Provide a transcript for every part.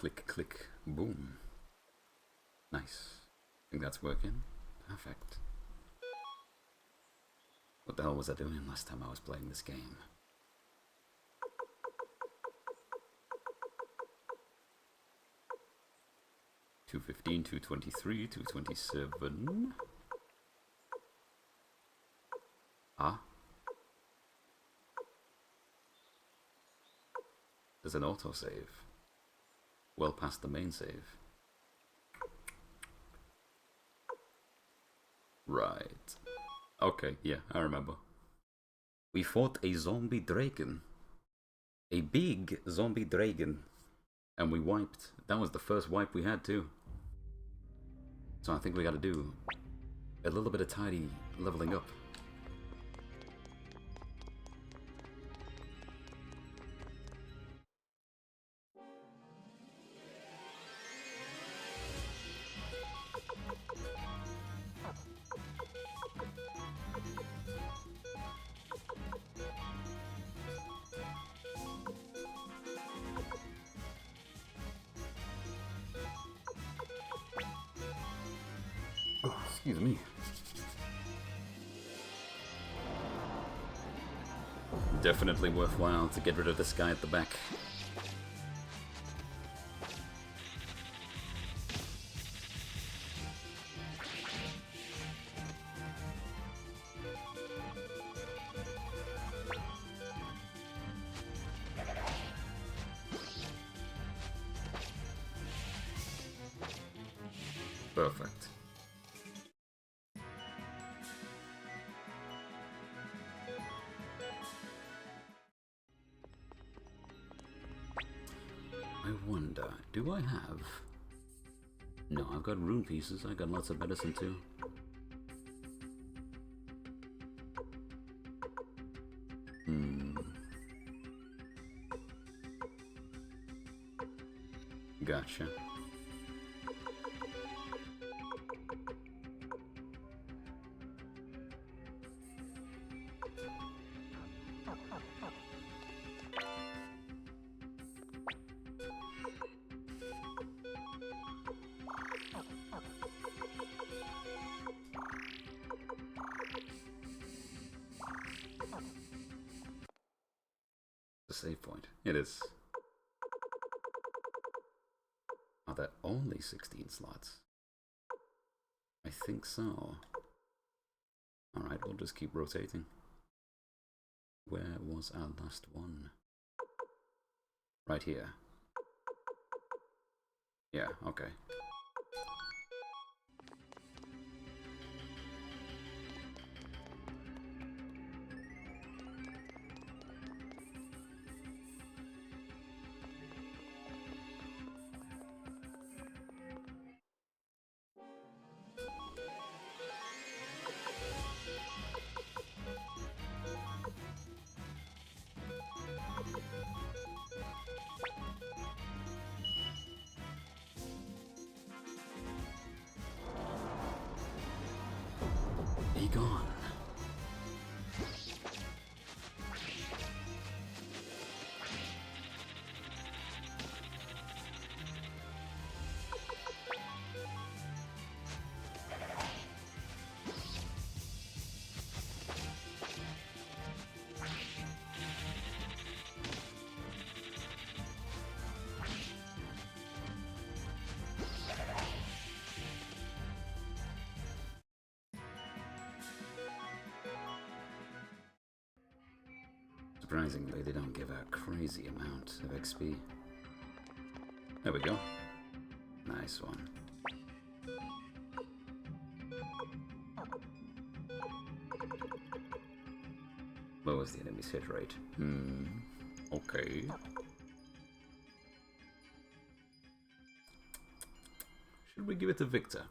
Click, click, boom. Nice. Think that's working? Perfect. What the hell was I doing last time I was playing this game? $215, $223, $227. Ah. There's an autosave. Well past the main save. Right. Okay, yeah, I remember. We fought a zombie dragon. A big zombie dragon. And we wiped. That was the first wipe we had too. So I think we gotta do a little bit of tidy leveling up. Excuse me. Definitely worthwhile to get rid of this guy at the back. Perfect. I wonder, do I have... No, I've got rune pieces. I got lots of medicine too. Gotcha. The save point. It is. Are there only 16 slots? I think so. Alright, we'll just keep rotating. Where was our last one? Right here. Yeah, okay. Be gone. Surprisingly, they don't give a crazy amount of XP. There we go. Nice one. What was the enemy's hit rate? Okay. Should we give it to Victor?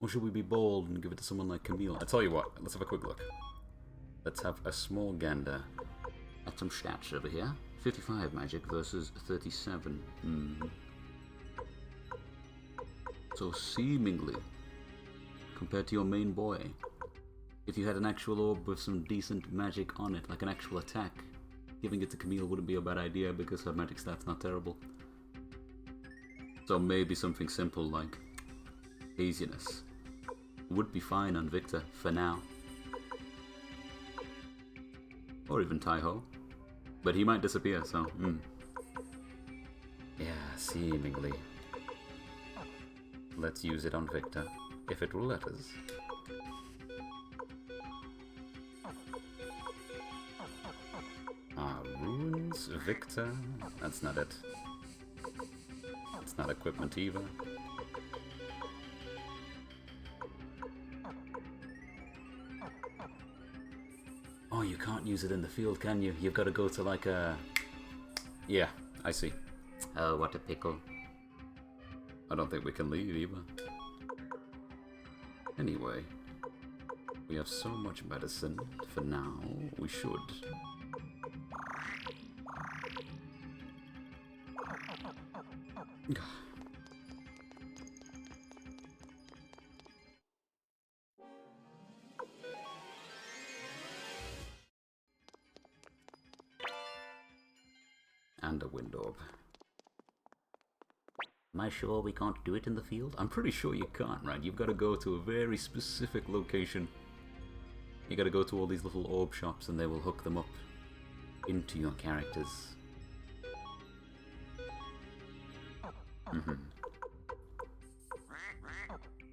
Or should we be bold and give it to someone like Camille? I tell you what, let's have a quick look. Let's have a small gander at some stats over here. 55 magic versus 37. So seemingly, compared to your main boy, if you had an actual orb with some decent magic on it, like an actual attack, giving it to Camille wouldn't be a bad idea because her magic stat's not terrible. So maybe something simple like haziness would be fine on Victor for now. Or even Tai-Ho. But he might disappear, so... Yeah, seemingly. Let's use it on Victor, if it will let us. Ruins, Victor... That's not it. It's not equipment either. Oh, you can't use it in the field, can you? You've got to go to like a... Yeah, I see. Oh, what a pickle. I don't think we can leave either. Anyway, we have so much medicine. For now, we should. And a wind orb. Am I sure we can't do it in the field? I'm pretty sure you can't, right? You've got to go to a very specific location. You got to go to all these little orb shops and they will hook them up into your characters.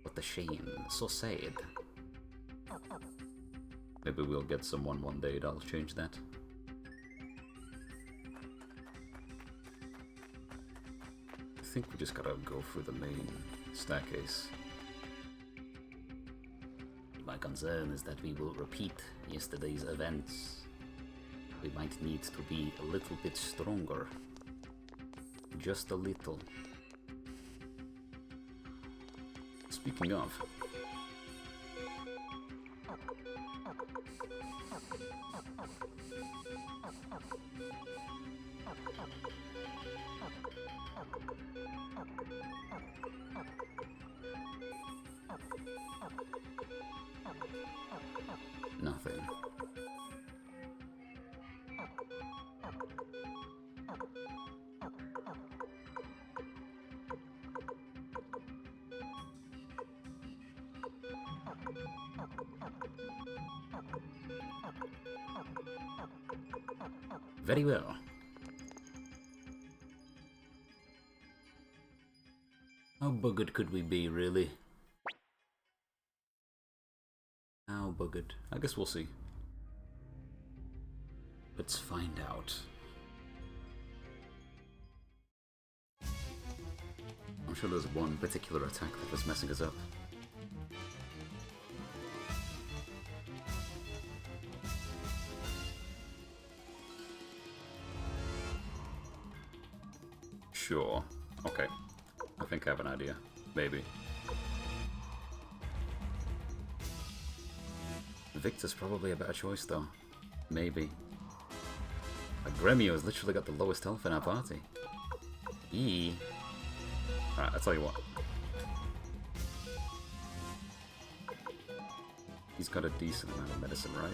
What a shame. So sad. Maybe we'll get someone one day that'll change that. I think we just gotta go through the main staircase. My concern is that we will repeat yesterday's events. We might need to be a little bit stronger. Just a little. Speaking of... Nothing. Very well. How buggered could we be, really? How buggered? I guess we'll see. Let's find out. I'm sure there's one particular attack that was messing us up. Sure. Okay. I think I have an idea. Maybe. Victor's probably a better choice, though. Maybe. Like, Gremio's literally got the lowest health in our party. Alright, I'll tell you what. He's got a decent amount of medicine, right?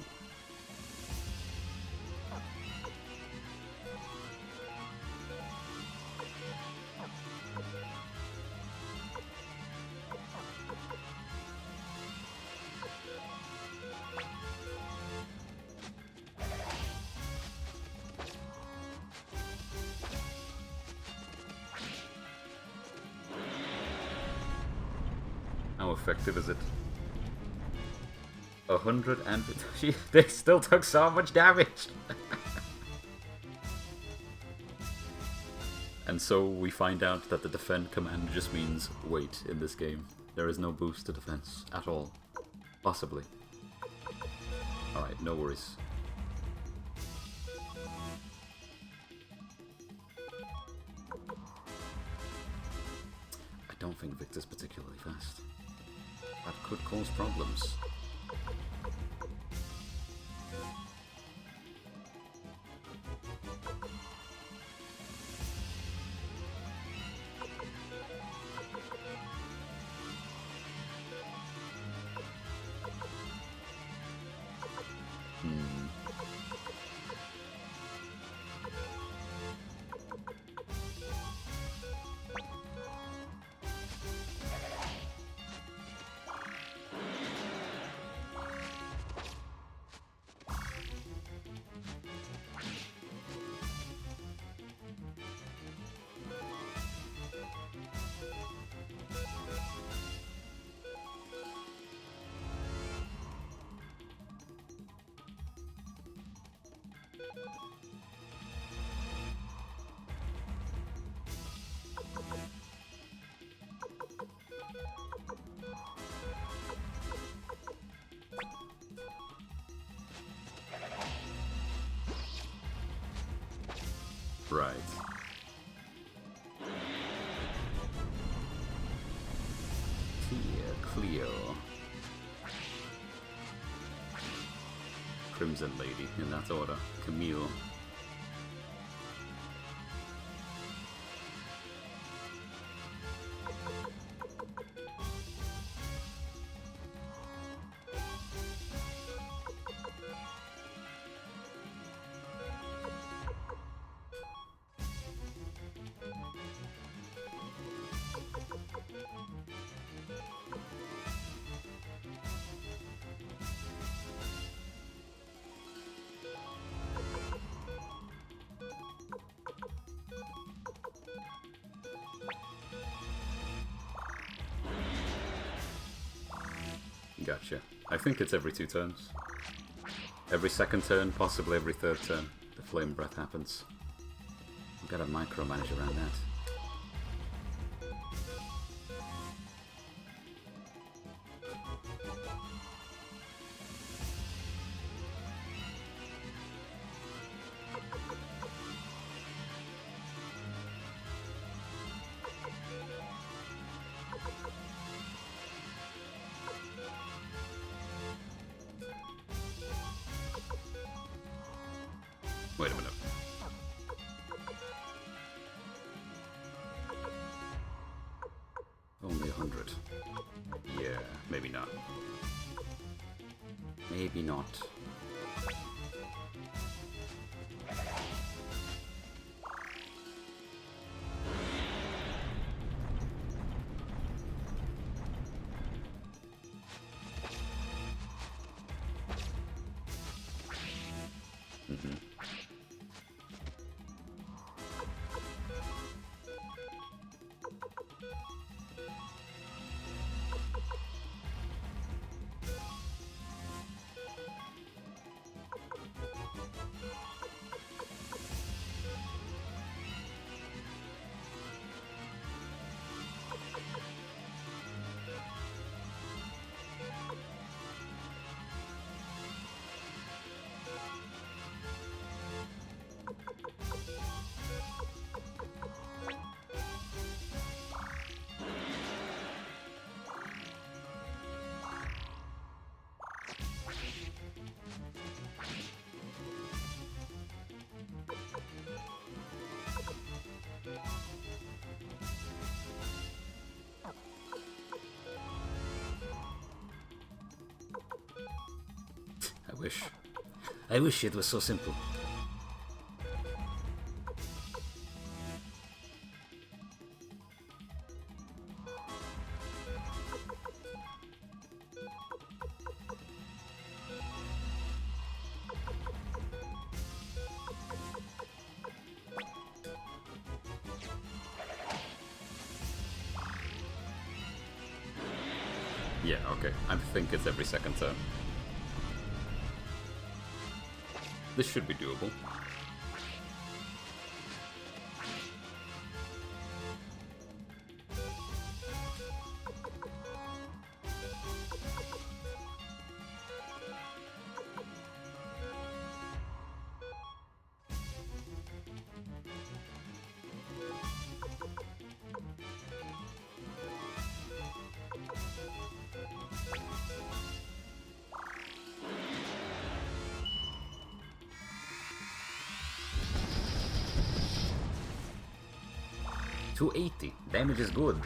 How effective is it? 100 and... They still took so much damage! And so we find out that the defend command just means wait in this game. There is no boost to defense at all. Possibly. Alright, no worries. I don't think Victor's particularly fast. That could cause problems. Right. Cleo. Crimson Lady, in that order. Camille. Gotcha. I think it's every 2 turns. Every second turn, possibly every third turn, the flame breath happens. We've got to micromanage around that. Wait a minute. Only 100. Yeah, maybe not. Maybe not. I wish it was so simple. Yeah, okay. I think it's every second turn. This should be doable. $280. Damage is good.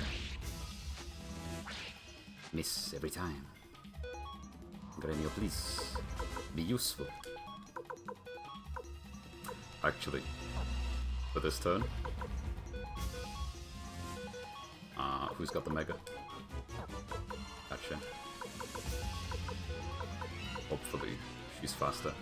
Miss every time. Gremio, please. Be useful. Actually, for this turn. Who's got the Mega? Gotcha. Hopefully, she's faster.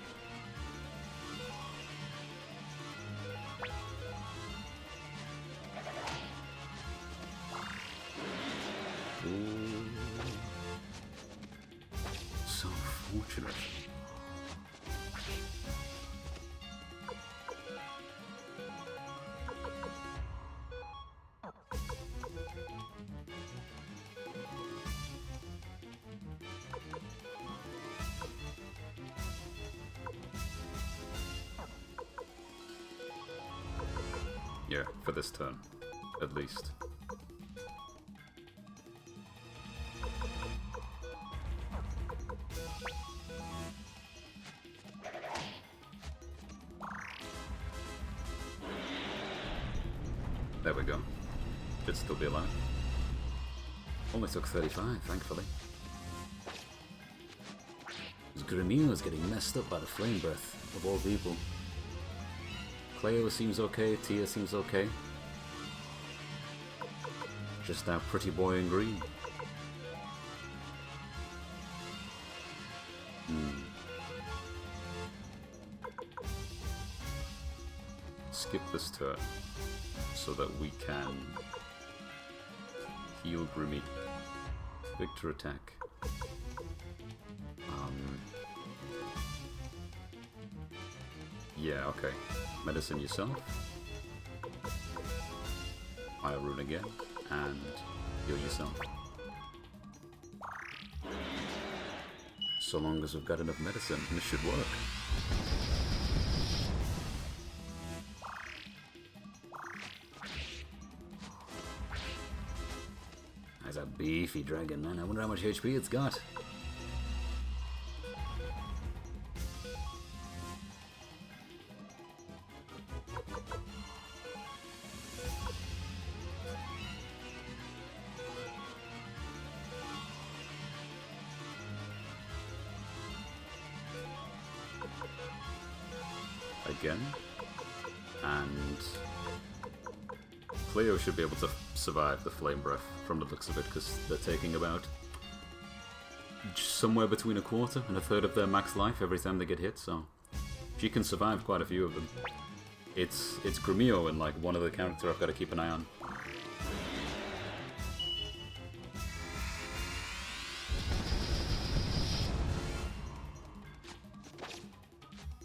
Yeah, for this turn, at least. There we go. Should still be alive. Only took 35, thankfully. Grimio's getting messed up by the flame breath, of all people. Cleo seems okay, Tia seems okay. Just our pretty boy in green. Skip this turn so that we can heal Grimmy. Victor attack. Yeah, okay. Medicine yourself. Fire rune again. And heal yourself. So long as we've got enough medicine, this should work. That's a beefy dragon, man. I wonder how much HP it's got. Again, and Cleo should be able to survive the flame breath from the looks of it, because they're taking about somewhere between a quarter and a third of their max life every time they get hit, so she can survive quite a few of them. It's Grumio and like one other character I've got to keep an eye on.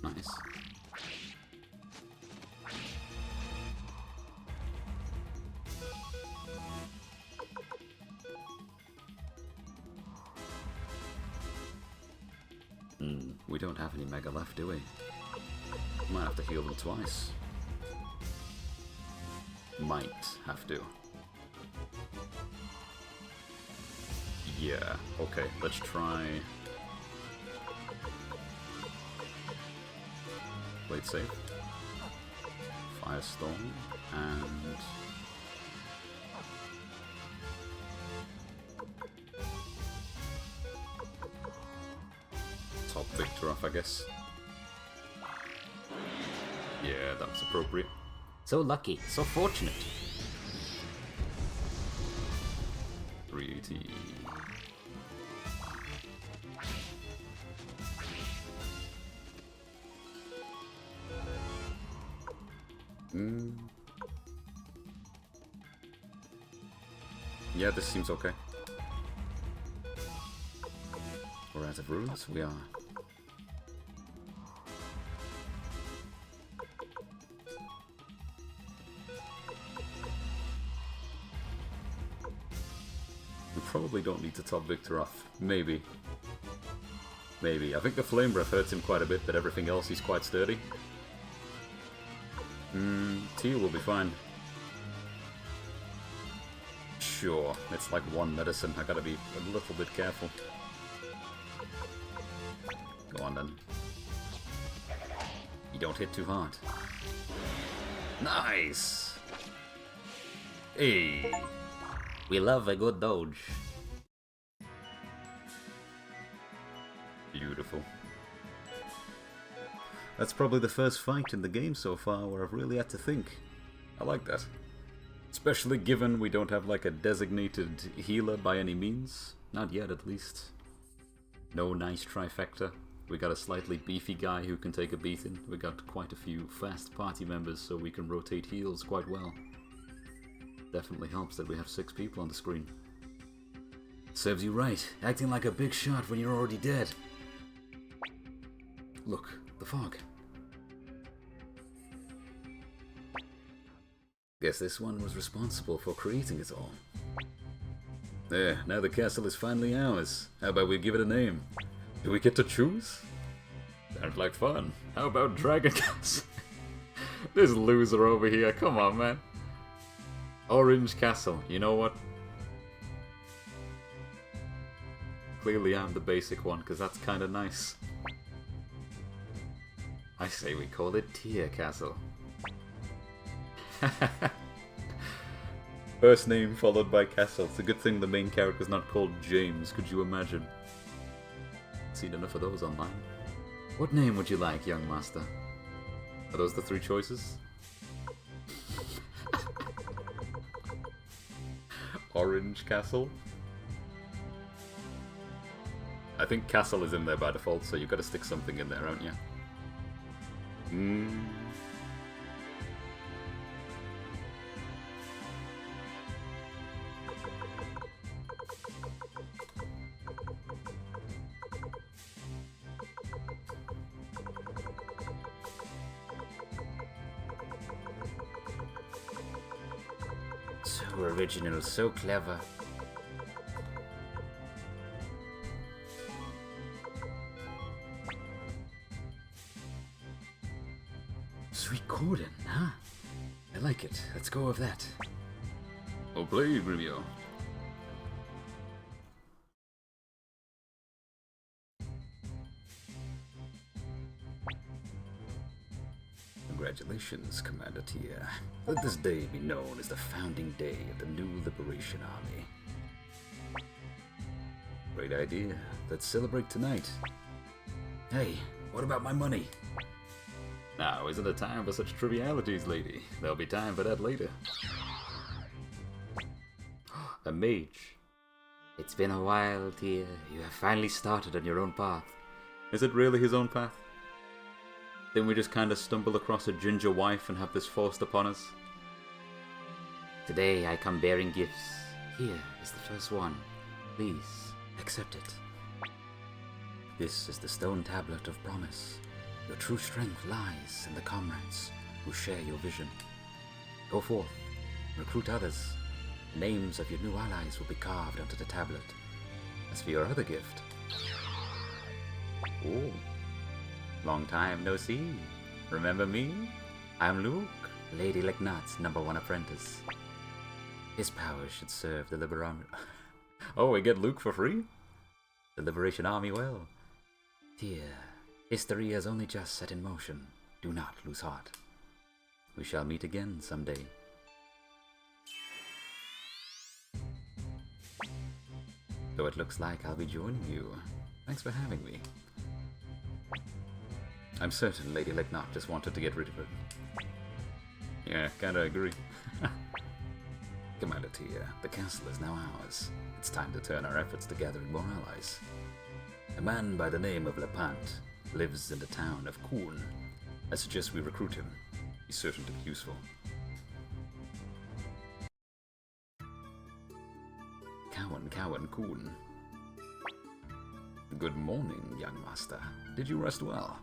Nice. We don't have any Mega left, do we? Might have to heal them twice. Might have to. Yeah, okay, let's try... Blade save. Firestorm, and... Top Victor off, I guess. Yeah, that was appropriate. So lucky, so fortunate. 380. Yeah, this seems okay. We're out of runes? We are. We probably don't need to top Victor off. Maybe. Maybe. I think the flame breath hurts him quite a bit, but everything else he's quite sturdy. Tia will be fine. Sure, it's like one medicine. I gotta be a little bit careful. Go on then. You don't hit too hard. Nice! Hey! We love a good dodge. Beautiful. That's probably the first fight in the game so far where I've really had to think. I like that. Especially given we don't have like a designated healer by any means. Not yet, at least. No nice trifecta. We got a slightly beefy guy who can take a beating. We got quite a few fast party members so we can rotate heals quite well. Definitely helps that we have 6 people on the screen. Serves you right, acting like a big shot when you're already dead. Look, the fog. Guess this one was responsible for creating it all. There, now the castle is finally ours. How about we give it a name? Do we get to choose? Sounds like fun. How about Dragon Castle? This loser over here, come on, man. Orange Castle, you know what? Clearly I'm the basic one, because that's kind of nice. I say we call it Tear Castle. First name followed by castle. It's a good thing the main character's not called James, could you imagine? Seen enough of those online. What name would you like, young master? Are those the three choices? Orange Castle? I think castle is in there by default, so you've got to stick something in there, haven't you? So original, so clever. Suikoden, huh? I like it. Let's go with that. Oh, play, Grimio. Congratulations, Commander Tia. Let this day be known as the founding day of the new Liberation Army. Great idea. Let's celebrate tonight. Hey, what about my money? Now isn't it time for such trivialities, lady? There'll be time for that later. A mage. It's been a while, Tia. You have finally started on your own path. Is it really his own path? Didn't we just kind of stumble across a ginger wife and have this forced upon us? Today I come bearing gifts. Here is the first one. Please, accept it. This is the stone tablet of promise. Your true strength lies in the comrades who share your vision. Go forth, recruit others. The names of your new allies will be carved onto the tablet. As for your other gift... Oh, long time no see. Remember me? I'm Luke, Lady Legnat's #1 apprentice. His powers should serve the Liberation... Oh, we get Luke for free? The Liberation Army well. Dear, history has only just set in motion. Do not lose heart. We shall meet again someday. So it looks like I'll be joining you. Thanks for having me. I'm certain Lady Legnat just wanted to get rid of it. Yeah, kinda agree. Commander Tia, the castle is now ours. It's time to turn our efforts to gathering more allies. A man by the name of Lepant lives in the town of Kuhn. I suggest we recruit him. He's certain to be useful. Cowan Kuhn. Good morning, young master. Did you rest well?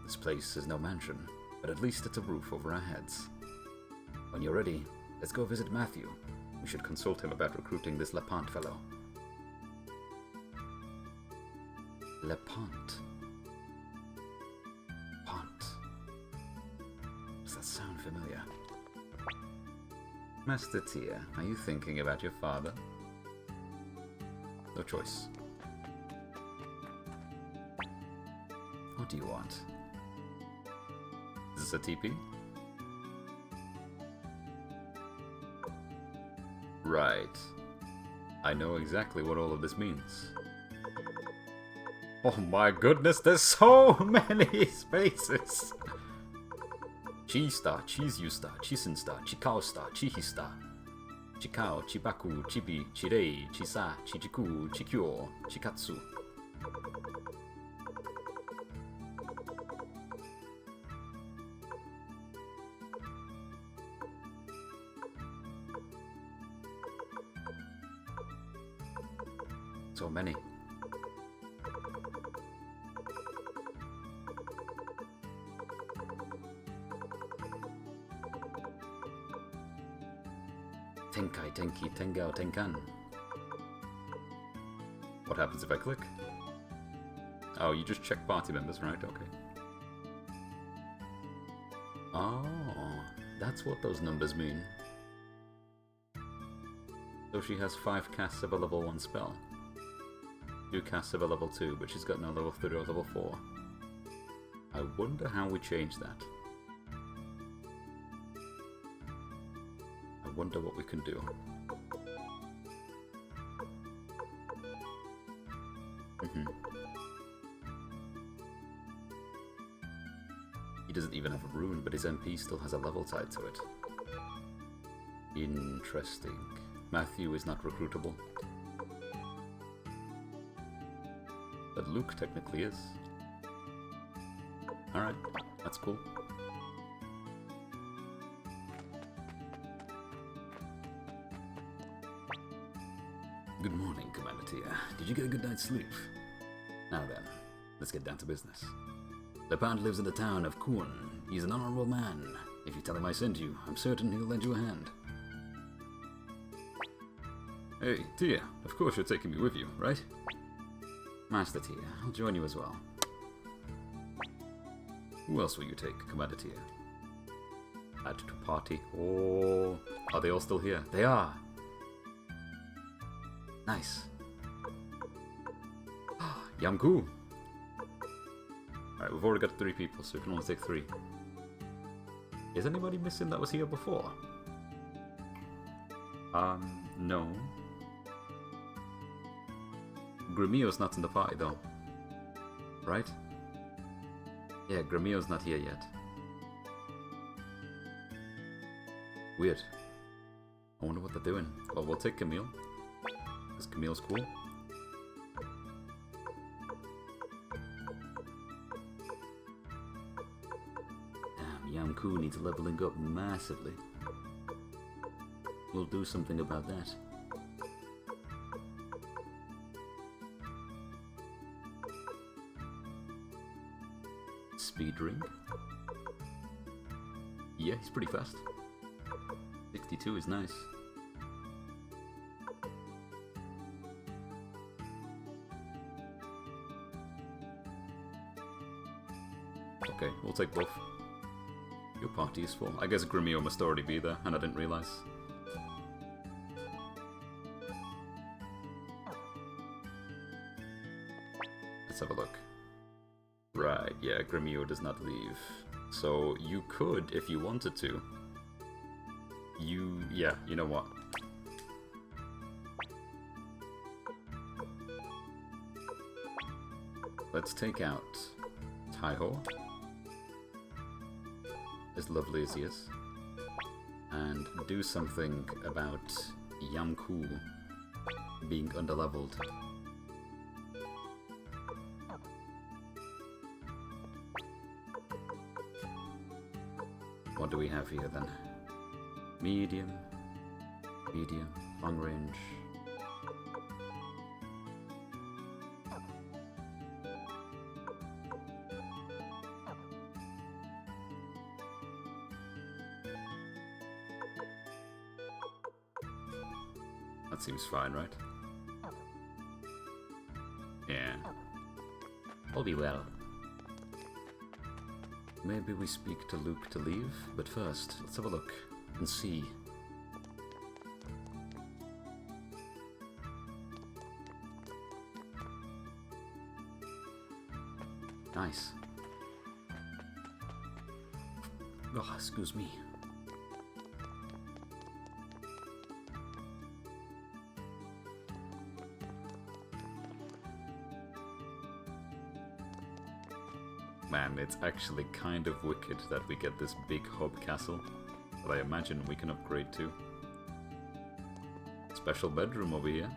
This place is no mansion, but at least it's a roof over our heads. When you're ready, let's go visit Matthew. We should consult him about recruiting this Lepant fellow. Lepant. Pont. Does that sound familiar? Master Tia, are you thinking about your father? No choice. What do you want? Is this a TP? Right. I know exactly what all of this means. Oh my goodness, there's so many spaces! Chi-star, Chizu-star, Chisin-star, Chikao-star, Chihi-star, Chikao, Chibaku, Chibi, Chirei, Chisa, Chijiku, Chikyo, Chikatsu. So many. Tenkai, Tenki, Tengao, Tenkan. What happens if I click? Oh, you just check party members, right? Okay. Oh, that's what those numbers mean. So she has 5 casts of a level 1 spell. 2 casts of a level 2, but she's got no level 3 or level 4. I wonder how we change that. I wonder what we can do. He doesn't even have a rune, but his MP still has a level tied to it. Interesting. Matthew is not recruitable. But Luke technically is. Alright, that's cool. Good morning, Commander Tia. Did you get a good night's sleep? Now then, let's get down to business. Lepant lives in the town of Kuon. He's an honorable man. If you tell him I sent you, I'm certain he'll lend you a hand. Hey, Tia, of course you're taking me with you, right? Master Tia, I'll join you as well. Who else will you take, Commander Tia? Add to party. Oh, are they all still here? They are! Nice. Yamku! Alright, we've already got 3 people, so we can only take 3. Is anybody missing that was here before? No. Grimio's not in the party, though. Right? Yeah, Grimio's not here yet. Weird. I wonder what they're doing. Well, we'll take Camille. Because Camille's cool. Damn, Yamku needs leveling up massively. We'll do something about that. Speed ring? Yeah, he's pretty fast. 62 is nice. Okay, we'll take both. Your party is full. I guess Grimio must already be there, and I didn't realize. Let's have a look. Right, yeah, Grimio does not leave. So you could, if you wanted to. Yeah, you know what? Let's take out Taiho, as lovely as he is, and do something about Yamku being underleveled. What do we have here then? Medium, long range. That seems fine, right? Yeah. All be well. Maybe we speak to Luke to leave, but first, let's have a look and see. Nice. Oh, excuse me. Man, it's actually kind of wicked that we get this big hub castle that I imagine we can upgrade to. Special bedroom over here.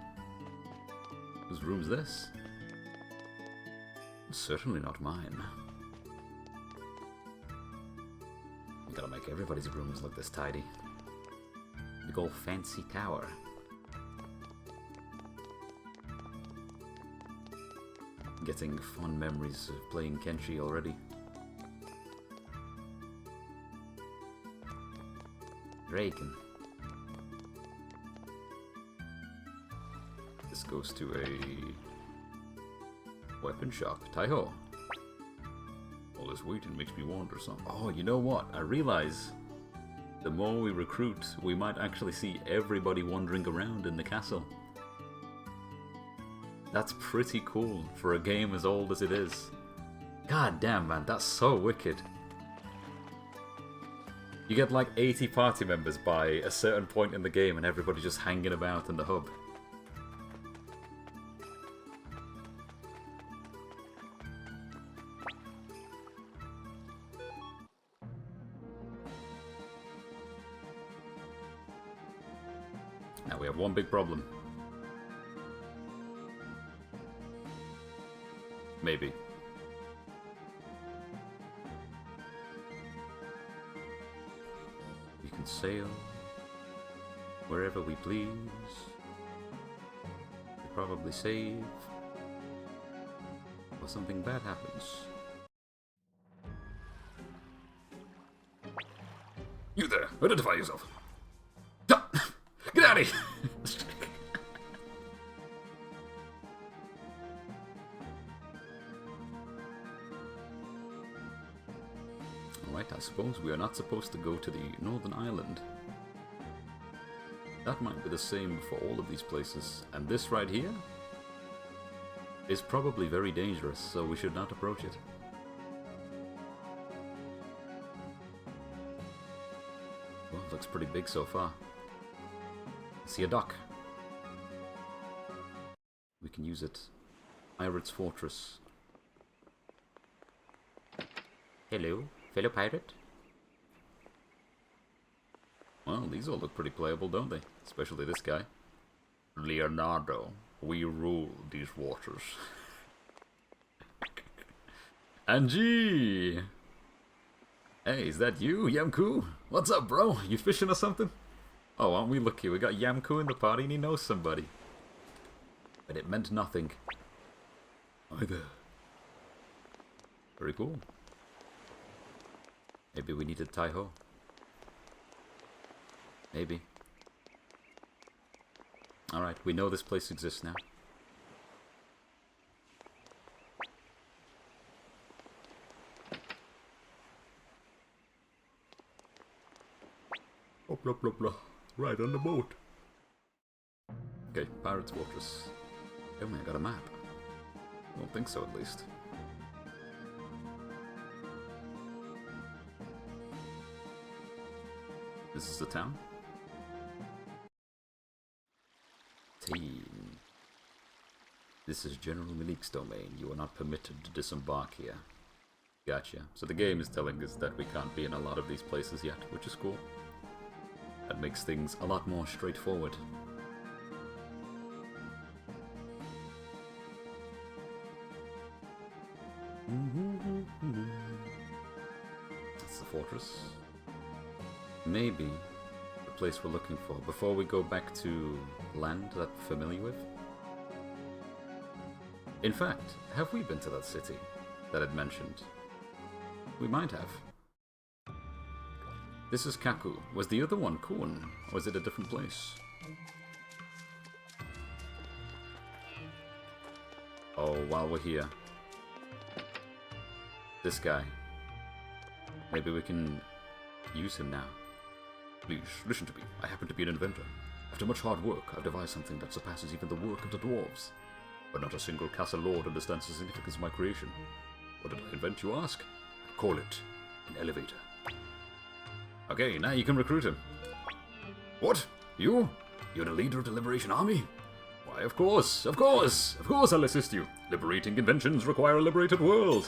Whose room's this? Certainly not mine. We gotta make everybody's rooms look this tidy. Big ol' fancy tower. Getting fond memories of playing Kenshi already. Draken. This goes to a weapon shop. Taiho. All this waiting makes me wonder something. Oh, you know what? I realize the more we recruit, we might actually see everybody wandering around in the castle. That's pretty cool for a game as old as it is. God damn, man, that's so wicked. You get like 80 party members by a certain point in the game and everybody just hanging about in the hub. Now we have one big problem. Maybe. We can sail wherever we please. We probably save. Or something bad happens. You there! Identify yourself! Get out of here! Alright, I suppose we are not supposed to go to the Northern Island. That might be the same for all of these places. And this right here is probably very dangerous, so we should not approach it. Well, it looks pretty big so far. I see a dock. We can use it. Pirate's Fortress. Hello, fellow pirate. Well, these all look pretty playable, don't they? Especially this guy. Leonardo, we rule these waters. Angie! Hey, is that you, Yamku? What's up, bro? You fishing or something? Oh, aren't we lucky? We got Yamku in the party and he knows somebody. But it meant nothing. Either. Very cool. Maybe we needed Taiho. Maybe. Alright, we know this place exists now. Oh, blah blah blah. Right on the boat. Okay, Pirate's Fortress. Oh man, I got a map. I don't think so, at least. This is the town? Team. This is General Malik's domain. You are not permitted to disembark here. Gotcha. So the game is telling us that we can't be in a lot of these places yet, which is cool. That makes things a lot more straightforward. That's the fortress. Maybe the place we're looking for before we go back to land that we're familiar with. In fact, have we been to that city that I'd mentioned? We might have. This is Kaku. Was the other one Kun? Or was it a different place? Oh, while we're here. This guy. Maybe we can use him now. Please, listen to me. I happen to be an inventor. After much hard work, I've devised something that surpasses even the work of the dwarves. But not a single castle lord understands the significance of my creation. What did I invent, you ask? I call it an elevator. Okay, now you can recruit him. What? You? You're the leader of the Liberation Army? Why, of course, of course, of course I'll assist you. Liberating inventions require a liberated world.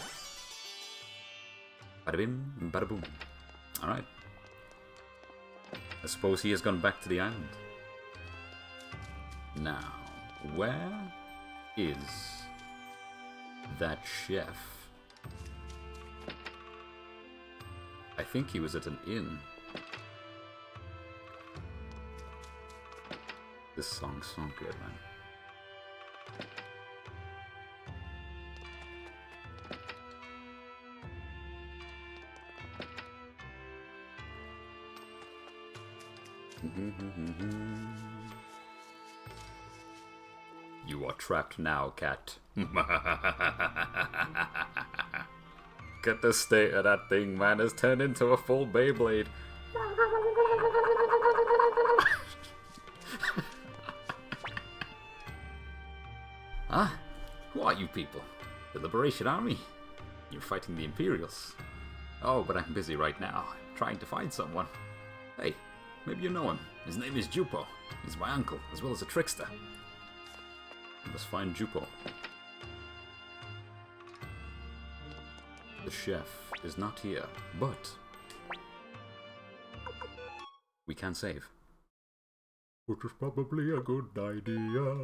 Bada bim, bada boom. Alright. I suppose he has gone back to the island. Now, where is that chef? I think he was at an inn. This song's so good, man. You are trapped now, cat. Get the state of that thing, man. It's turned into a full Beyblade. Huh? Who are you people? The Liberation Army? You're fighting the Imperials. Oh, but I'm busy right now, trying to find someone. Hey, maybe you know him. His name is Jupo. He's my uncle, as well as a trickster. We must find Jupo. The chef is not here, but we can save. Which is probably a good idea.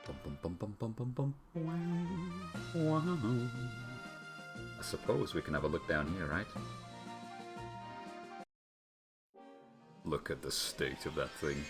Bum, bum, bum, bum, bum, bum. Wow. I suppose we can have a look down here, right? Look at the state of that thing.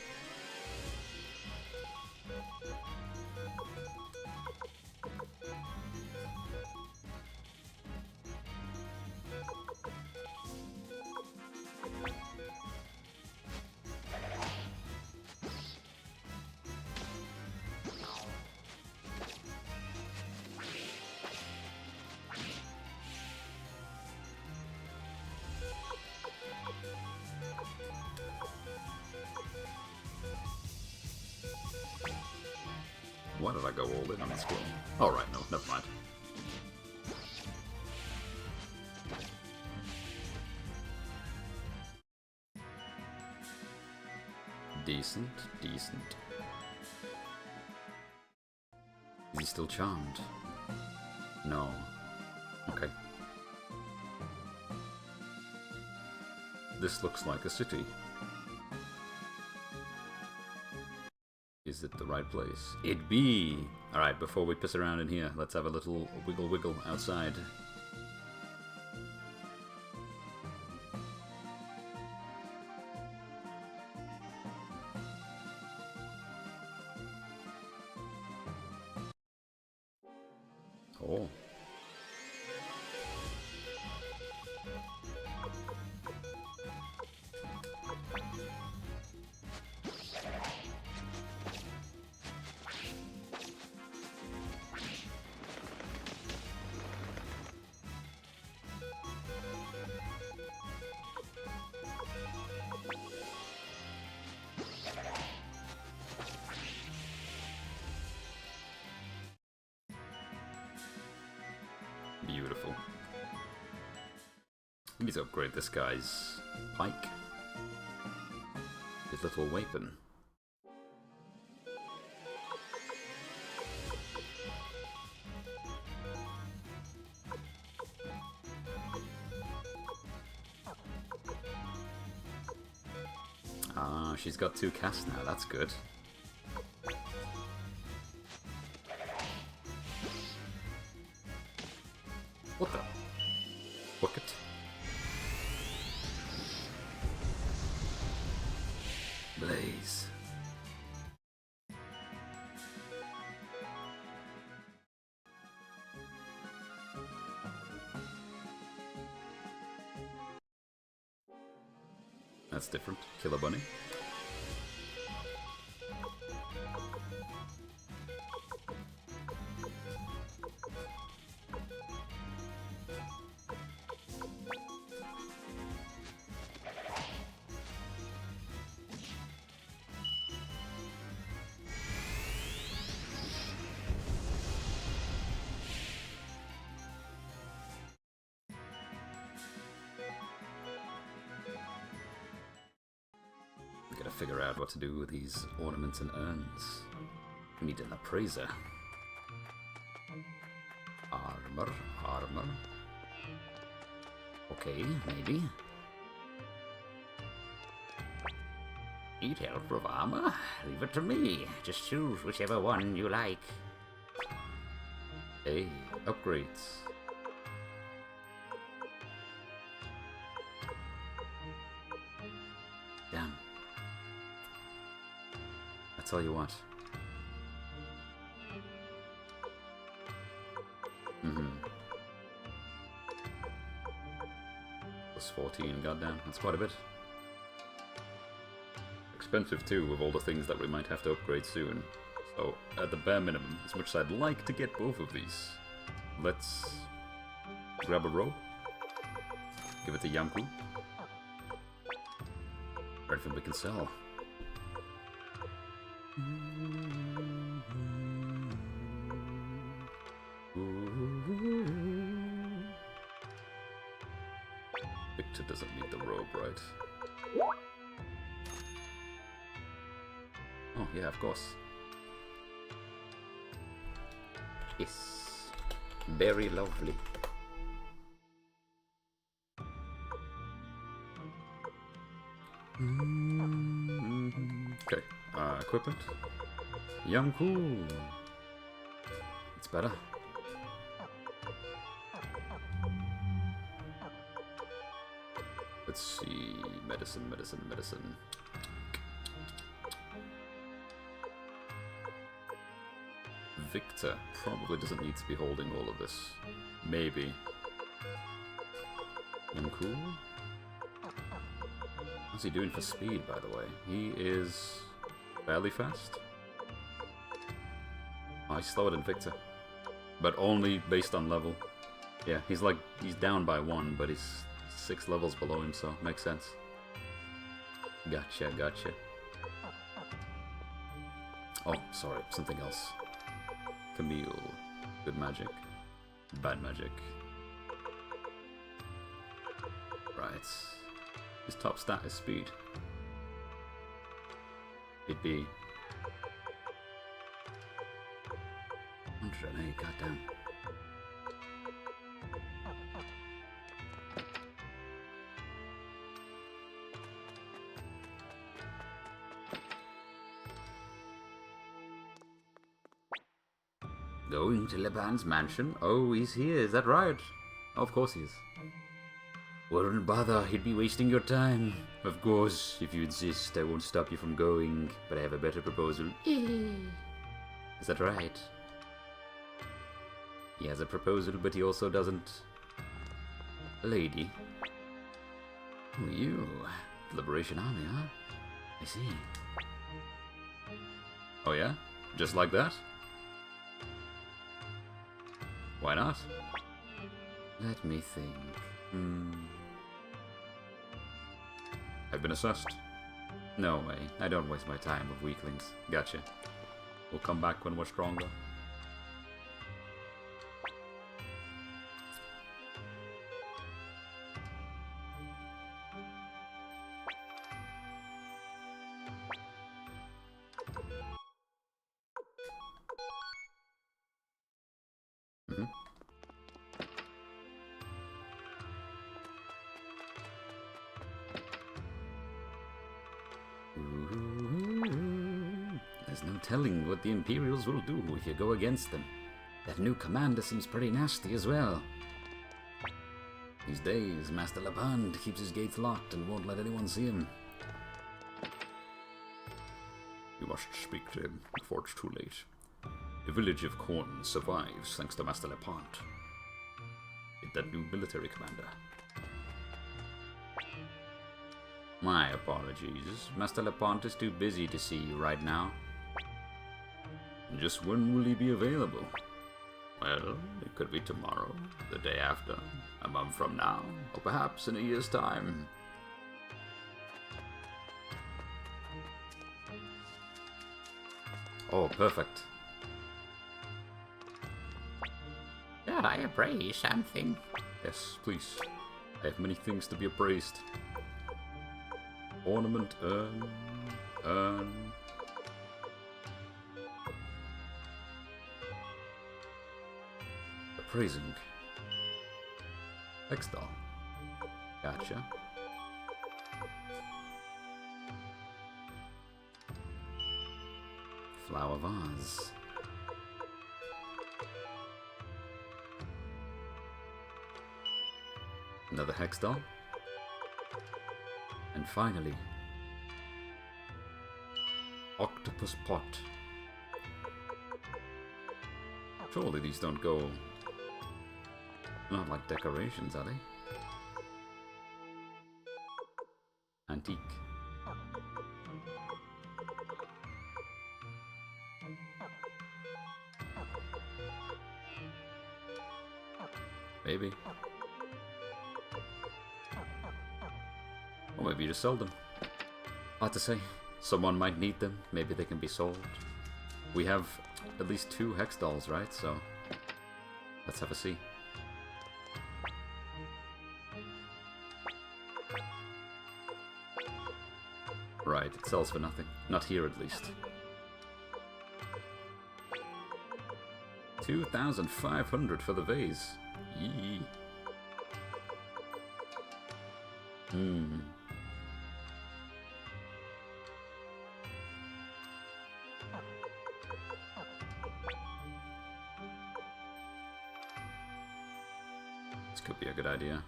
Why did I go all in on the scroll? Alright, no, never mind. Decent, decent. Is he still charmed? No. Okay. This looks like a city. Is it the right place? It be! Alright, before we piss around in here, let's have a little wiggle wiggle outside. Oh. Beautiful. We need to upgrade this guy's pike. His little weapon. Ah, she's got 2 casts now, that's good. What the? Bucket? Blaze. That's different. Killer Bunny. Gotta figure out what to do with these ornaments and urns. We need an appraiser. Armor, armor. Okay, maybe. Need help with armor? Leave it to me. Just choose whichever one you like. Hey, upgrades. Damn. I tell you what. Plus 14, goddamn, that's quite a bit. expensive too, with all the things that we might have to upgrade soon. So, at the bare minimum, as much as I'd like to get both of these, let's grab a rope, give it to Yamku. Everything we can sell. Victor doesn't need the robe, right? Oh, yeah, of course. Yes. Very lovely. Okay, equipment. Yamku. It's better. Let's see. Medicine, medicine, medicine. Victor probably doesn't need to be holding all of this. Maybe. Yamku? What's he doing for speed, by the way? He is fairly fast. Oh, he's slower than Victor. But only based on level. Yeah, he's down by 1, but he's 6 levels below him, so makes sense. Gotcha, gotcha. Oh, sorry, something else. Camille. Good magic. Bad magic. Right. His top stat is speed. It'd be 108, goddamn. Going to Leban's mansion? Oh, he's here, is that right? Oh, of course he is. Wouldn't bother, he'd be wasting your time. Of course, if you insist, I won't stop you from going, but I have a better proposal. Is that right? He has a proposal, but he also doesn't. A lady. Oh, you. The Liberation Army, huh? I see. Oh yeah? Just like that? Why not? Let me think. I've been assessed. No way. I don't waste my time with weaklings. Gotcha. We'll come back when we're stronger. There's no telling what the Imperials will do if you go against them. That new commander seems pretty nasty as well. These days, Master Lapand keeps his gates locked and won't let anyone see him. You must speak to him before it's too late. The village of Korn survives thanks to Master Lapand. Get that new military commander. My apologies. Master Lapant is too busy to see you right now. Just when will he be available? Well, it could be tomorrow, the day after, a month from now, or perhaps in a year's time. Oh, perfect. Should I appraise something? Yes, please. I have many things to be appraised. Ornament, urn. Appraising. Textile. Gotcha. Flower vase. Another hex doll. And finally, octopus pot. Surely these don't go... Not like decorations, are they? Antique. Maybe. Or maybe you just sell them. Hard to say. Someone might need them. Maybe they can be sold. We have at least 2 hex dolls, right? So let's have a see. Right, it sells for nothing. Not here, at least. 2,500 for the vase. Yee. Hmm. This could be a good idea.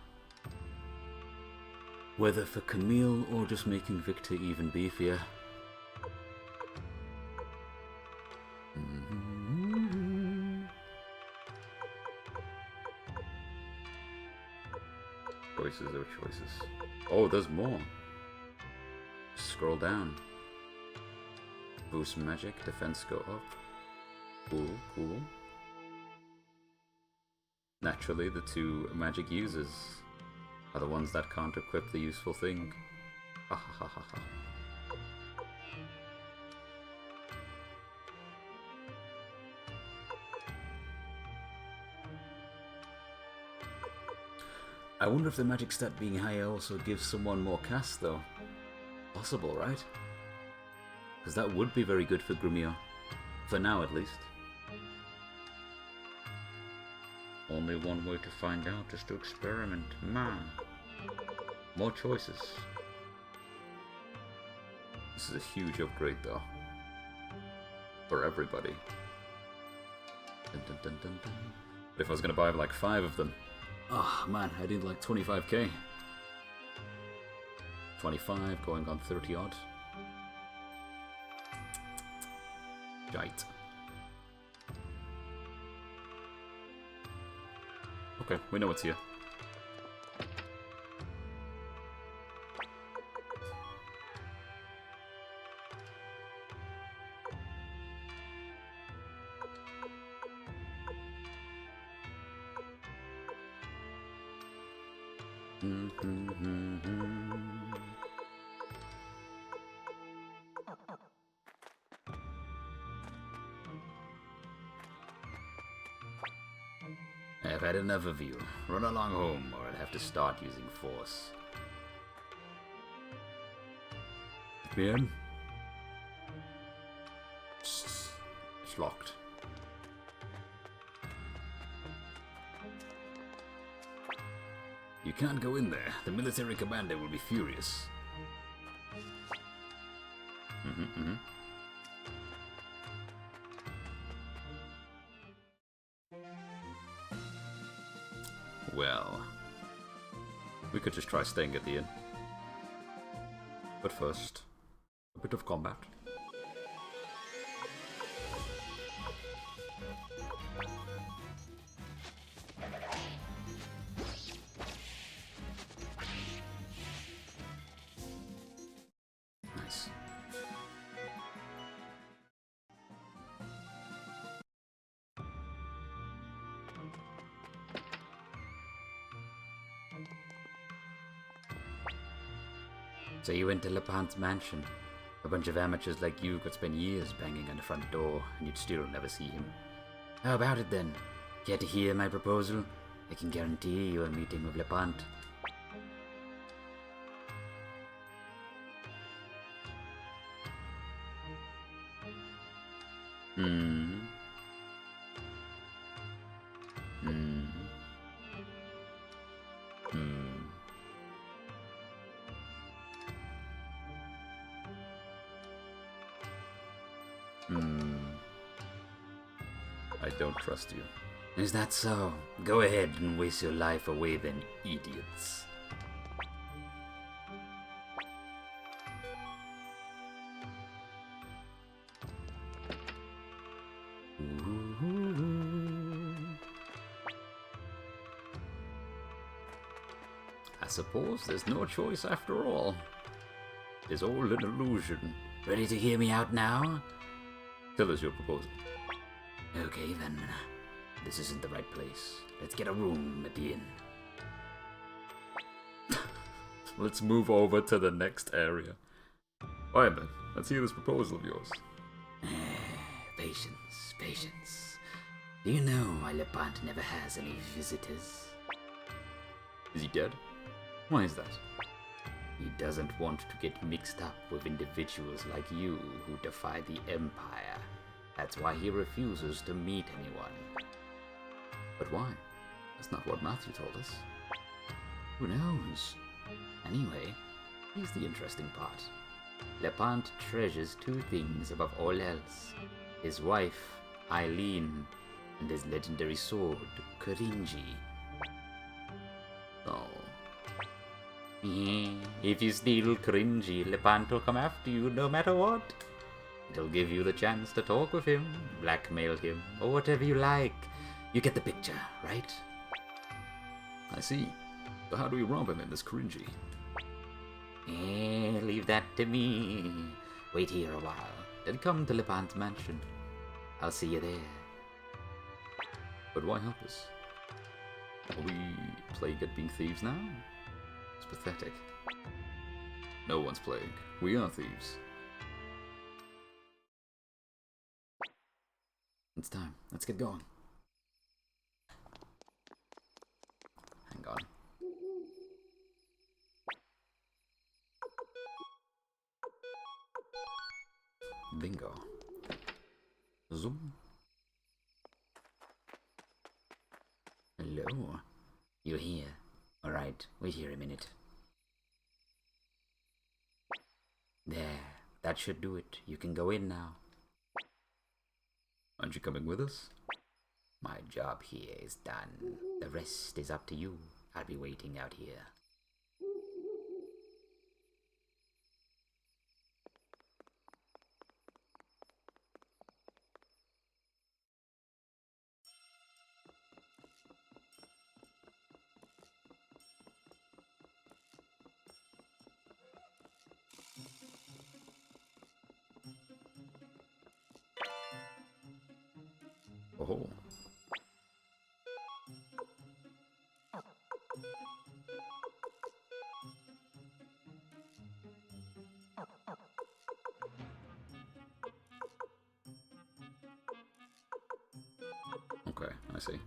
Whether for Camille or just making Victor even beefier. Choices or choices. Oh, there's more. Scroll down. Boost magic, defense go up. Cool, cool. Naturally, the 2 magic users are the ones that can't equip the useful thing. Ha ha ha ha ha. I wonder if the magic stat being higher also gives someone more cast, though. Possible, right? Because that would be very good for Grumio. For now, at least. Only one way to find out is to experiment. Man. More choices. This is a huge upgrade, though. For everybody. Dun, dun, dun, dun, dun. But if I was going to buy like 5 of them... Oh man, I did like 25k. 25 going on 30 odd. Shite. Okay, we know what's here. I've had enough of you. Run along home, or I'll have to start using force. Me in? It's locked. You can't go in there. The military commander will be furious. Well, we could just try staying at the inn. But first, a bit of combat. Nice. So you went to LePant's mansion. A bunch of amateurs like you could spend years banging on the front door, and you'd still never see him. How about it then? Care to hear my proposal? I can guarantee you a meeting with LePant. I don't trust you. Is that so? Go ahead and waste your life away then, idiots. I suppose there's no choice after all. is all an illusion. Ready to hear me out now? Tell us your proposal. Okay then. This isn't the right place. Let's get a room at the inn. Let's move over to the next area. Alright then, let's hear this proposal of yours. Patience, patience. Do you know why Lepant never has any visitors? Is he dead? Why is that? He doesn't want to get mixed up with individuals like you who defy the Empire. That's why he refuses to meet anyone. But why? That's not what Matthew told us. Who knows? Anyway, here's the interesting part. Lepant treasures two things above all else. His wife, Eileen, and his legendary sword, Kurinji. Oh. If you steal Kurinji, Lepant will come after you no matter what. It'll give you the chance to talk with him, blackmail him, or whatever you like. You get the picture, right? I see. So how do we rob him in this Kurinji? Leave that to me. Wait here a while, then come to Lepant's mansion. I'll see you there. But why help us? Are we plagued at being thieves now? It's pathetic. No one's plagued. We are thieves. It's time. Let's get going. Hang on. Bingo. Zoom. Hello. You're here. Alright, wait here a minute. There. That should do it. You can go in now. Aren't you coming with us? My job here is done. The rest is up to you. I'll be waiting out here. Oh. Okay, I see.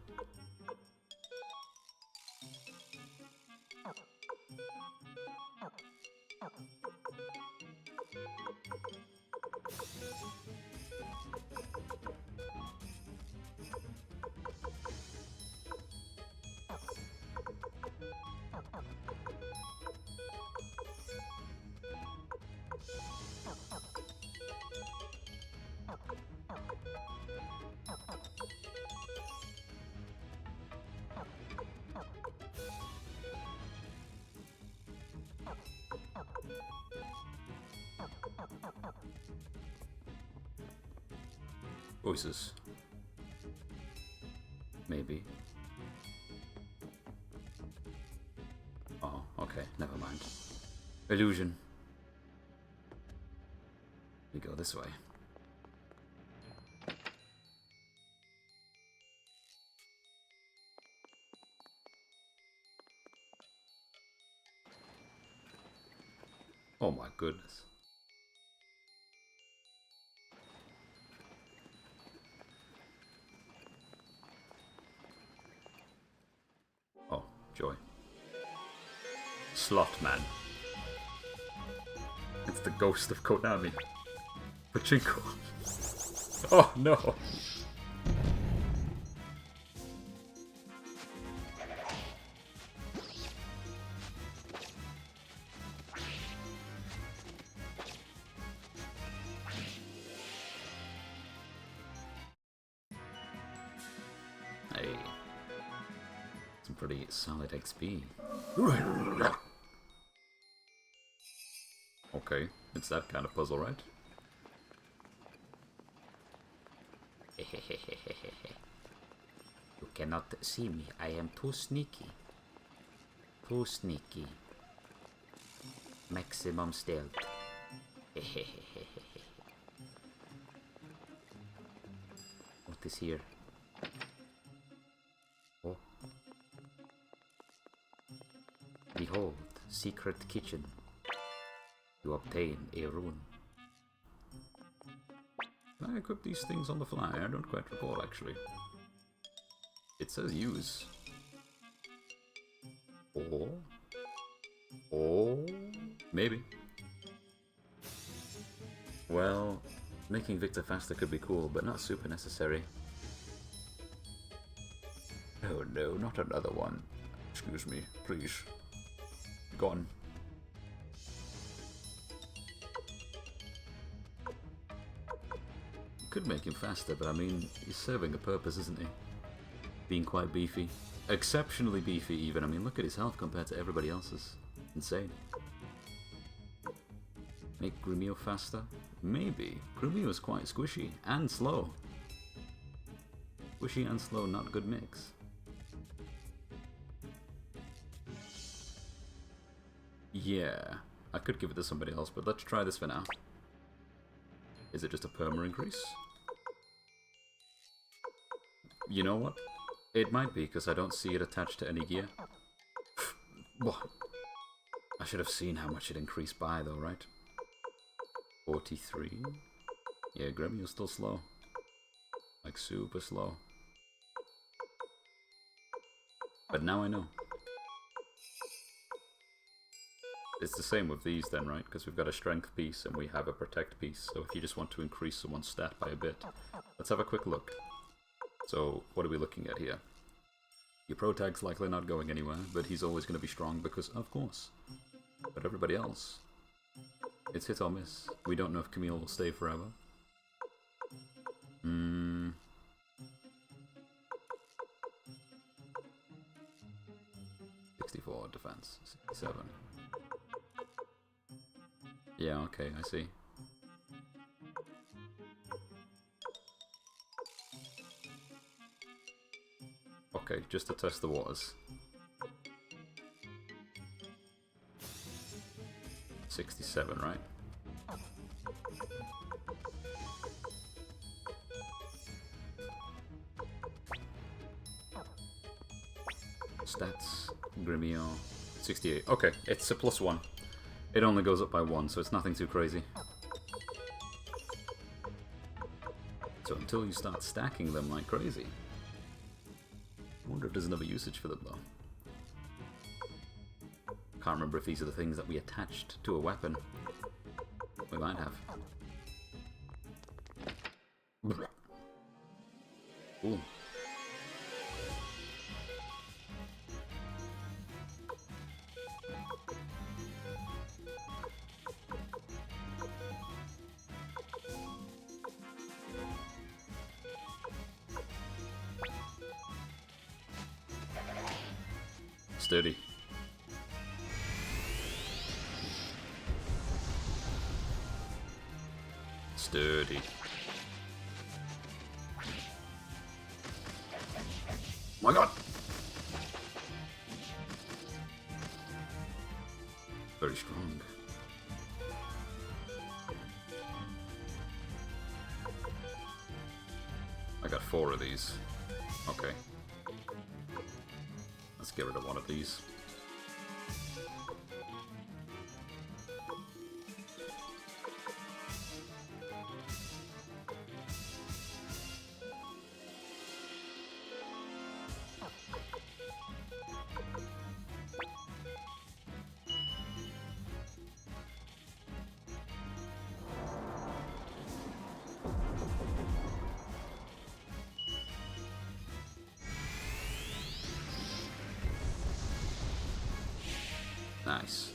Voices. Maybe. Oh, okay, never mind. Illusion. We go this way. Oh my goodness. Oh, joy. Slot man. It's the ghost of Konami. Pachinko. Oh no. Hey. Some pretty solid XP. Okay, it's that kind of puzzle, right? You cannot see me. I am too sneaky. Too sneaky. Maximum stealth. What is here? Oh. Behold, secret kitchen. You obtain a rune. Can I equip these things on the fly? I don't quite recall, actually. It says use. Or... maybe. Well, making Victor faster could be cool, but not super necessary. Oh no, not another one. Excuse me, please. Gone. Could make him faster, but I mean, he's serving a purpose, isn't he? Being quite beefy. Exceptionally beefy, even. I mean, look at his health compared to everybody else's. Insane. Make Grumio faster? Maybe. Grumio is quite squishy and slow. Squishy and slow, not good mix. Yeah, I could give it to somebody else, but let's try this for now. Is it just a perma increase? You know what? It might be, because I don't see it attached to any gear. I should have seen how much it increased by, though, right? 43? Yeah, Gremio's still slow. Like, super slow. But now I know. It's the same with these then, right? Because we've got a strength piece and we have a protect piece. So if you just want to increase someone's stat by a bit. Let's have a quick look. So, what are we looking at here? Your pro tag's likely not going anywhere, but he's always going to be strong because, of course. But everybody else, it's hit or miss. We don't know if Camille will stay forever. 64 defense, 67. Yeah, okay, I see. Okay, just to test the waters. 67, right? Stats, Gremio, 68. Okay, it's a +1. It only goes up by 1, so it's nothing too crazy. So until you start stacking them like crazy. I wonder if there's another usage for them, though. Can't remember if these are the things that we attached to a weapon. We might have. Ooh. Sturdy. Sturdy. My god! Very strong. I got 4 of these. Okay. Let's get rid of one of these. Nice.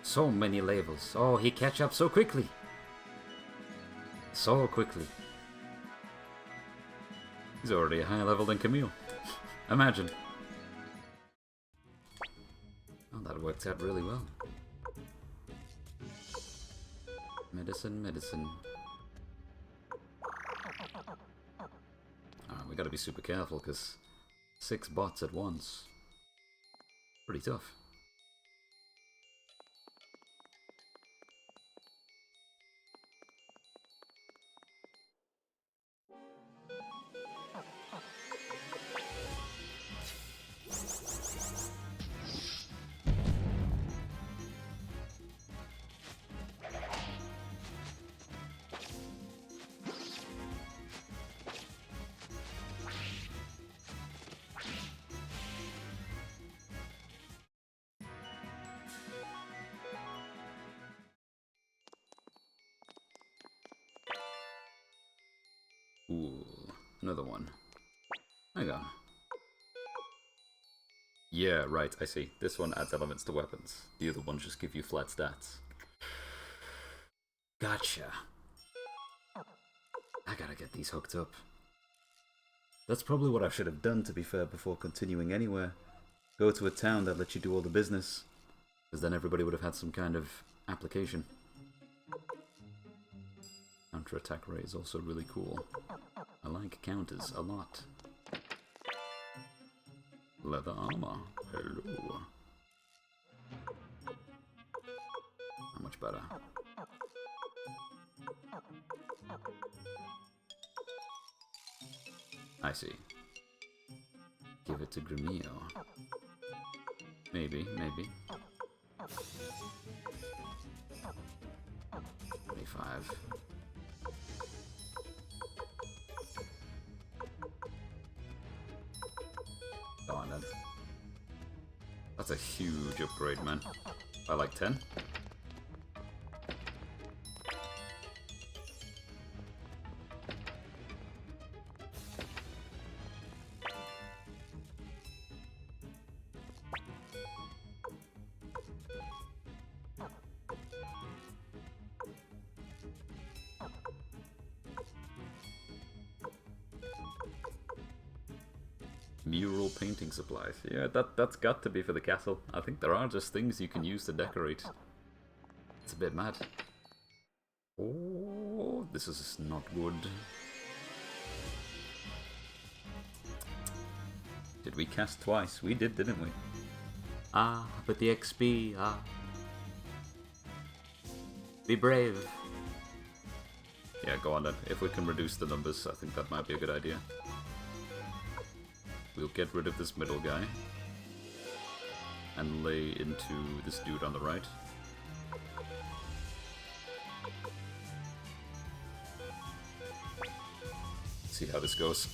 So many levels. Oh, he catch up so quickly. So quickly. He's already a higher level than Camille. Imagine. Oh, that worked out really well. Medicine, medicine. We gotta be super careful, because 6 bots at once. Pretty tough. another one. Hang on. Yeah, right, I see. This one adds elements to weapons. The other ones just give you flat stats. Gotcha. I gotta get these hooked up. That's probably what I should have done, to be fair, before continuing anywhere. Go to a town that lets you do all the business. Because then everybody would have had some kind of application. Counter-attack ray is also really cool. I like counters a lot. Leather armor. Hello. How much better? I see. Give it to Gremio. Maybe, maybe. 25. Go on then. That's a huge upgrade, man. By like 10? Mural painting supplies. Yeah, that's got to be for the castle. I think there are just things you can use to decorate. It's a bit mad. Oh, this is not good. Did we cast twice? We did, didn't we? Ah, but the XP, ah. Be brave. Yeah, go on then. If we can reduce the numbers, I think that might be a good idea. We'll get rid of this middle guy. And lay into this dude on the right. See how this goes.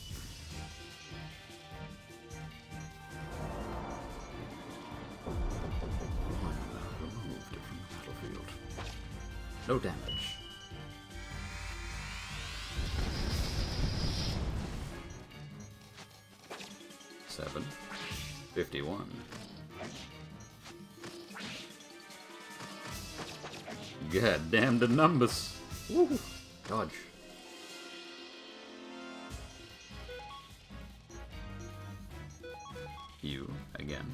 Removed from the battlefield. No damage. Seven. 51. God damn the numbers. Woo. Dodge. You again.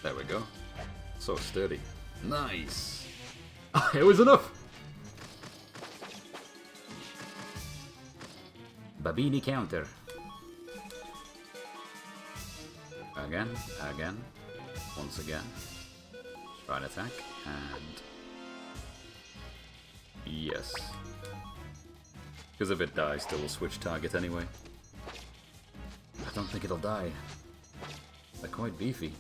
There we go. So sturdy. Nice. It was enough. Babini counter. Again, again, once again. Stride attack, and... yes. Because if it dies, still will switch target anyway. I don't think it'll die. They're quite beefy.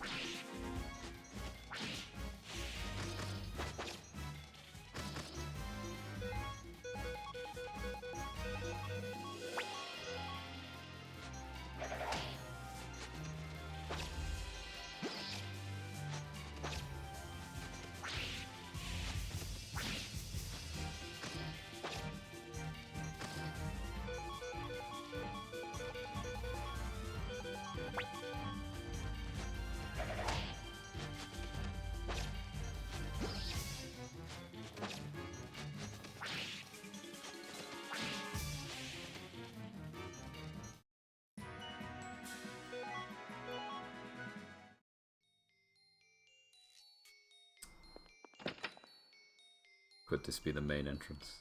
Could this be the main entrance?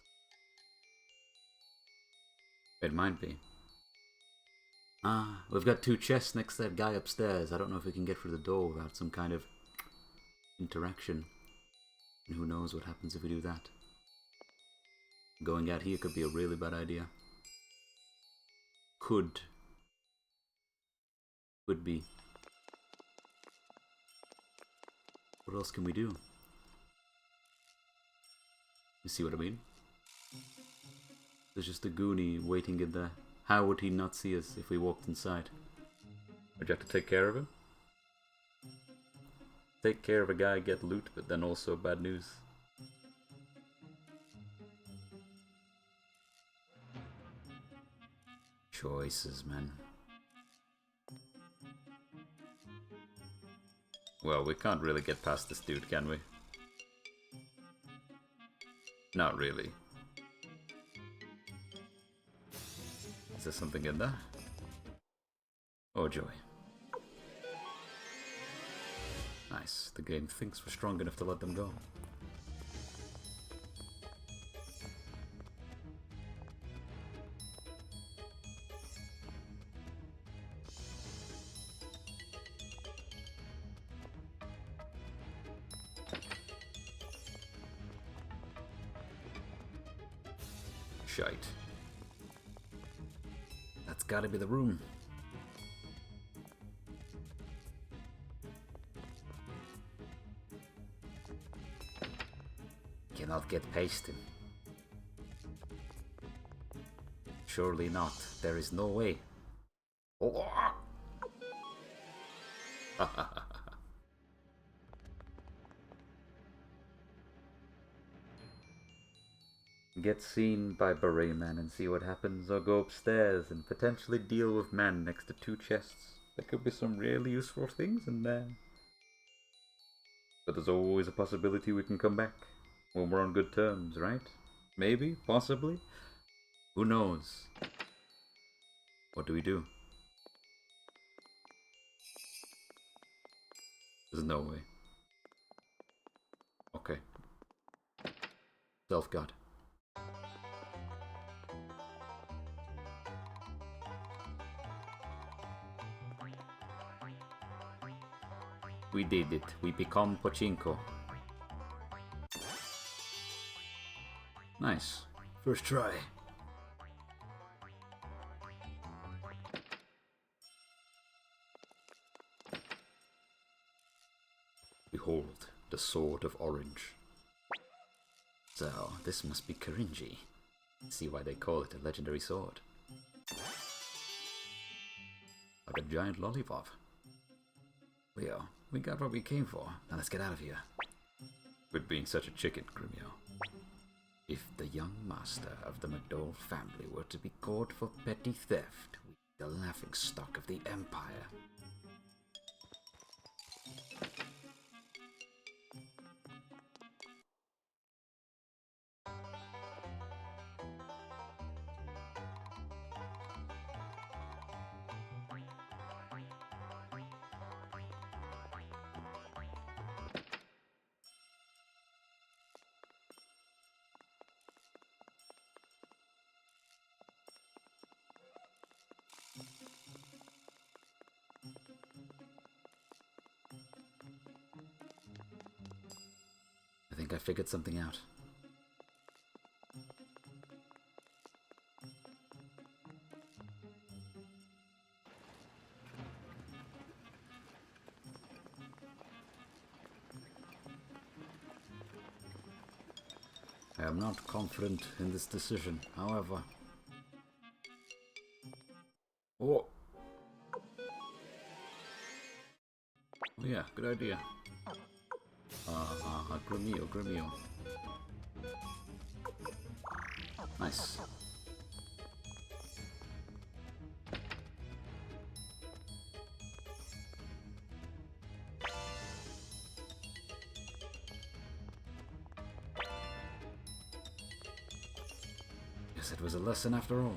It might be. Ah, we've got two chests next to that guy upstairs. I don't know if we can get through the door without some kind of interaction. And who knows what happens if we do that? Going out here could be a really bad idea. Could be. What else can we do? You see what I mean? There's just a Goonie waiting in there. How would he not see us if we walked inside? Would you have to take care of him? Take care of a guy, get loot, but then also bad news. Choices, man. Well, we can't really get past this dude, can we? Not really. Is there something in there? Oh joy. Nice. The game thinks we're strong enough to let them go. Shite. That's gotta be the room. Cannot get past him. Surely not. There is no way. Oh. Get seen by Beret Man and see what happens, or go upstairs and potentially deal with man next to two chests. There could be some really useful things in there. But there's always a possibility we can come back when we're on good terms, right? Maybe, possibly. Who knows? What do we do? There's no way. Okay. Self-guard. We did it. We become Pachinko. Nice. First try. Behold, the Sword of Orange. So, this must be Kirinji. See why they call it a legendary sword. Like a giant lollipop. Leo, we got what we came for. Now let's get out of here. Quit being such a chicken, Grimio. If the young master of the McDowell family were to be caught for petty theft, we'd be the laughingstock of the Empire. I think I figured something out. I am not confident in this decision, however. Oh! Oh yeah, good idea. Grimio. Nice. Guess it was a lesson after all.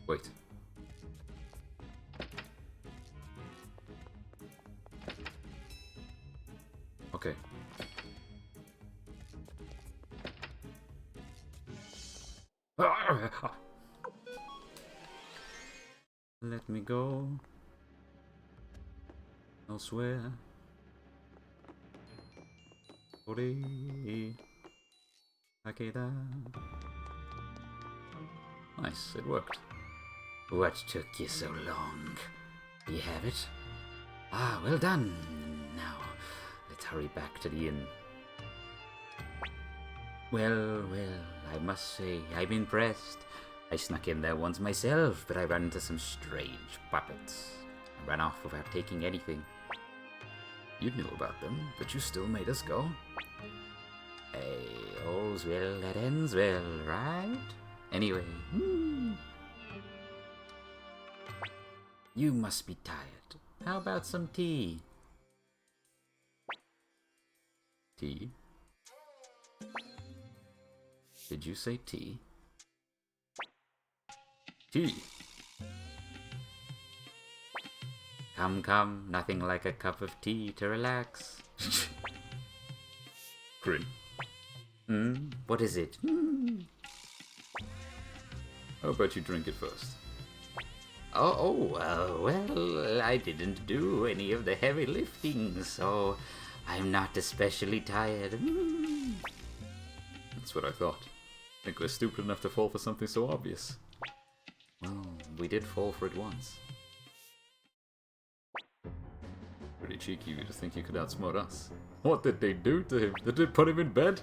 Wait. Okay. Let me go. elsewhere. Ori. Akeda. Nice, it worked. What took you so long? You have it? Ah, well done. Now, let's hurry back to the inn. Well, I must say, I'm impressed. I snuck in there once myself, but I ran into some strange puppets. I ran off without taking anything. You knew about them, but you still made us go. Hey, all's well that ends well, right? Anyway, you must be tired. How about some tea? Tea? Did you say tea? Tea! Come, nothing like a cup of tea to relax. Grin. What is it? How about you drink it first? Well, I didn't do any of the heavy lifting, so I'm not especially tired. That's what I thought. Think we're stupid enough to fall for something so obvious. Well, we did fall for it once. Pretty cheeky of you to think you could outsmart us. What did they do to him? Did they put him in bed?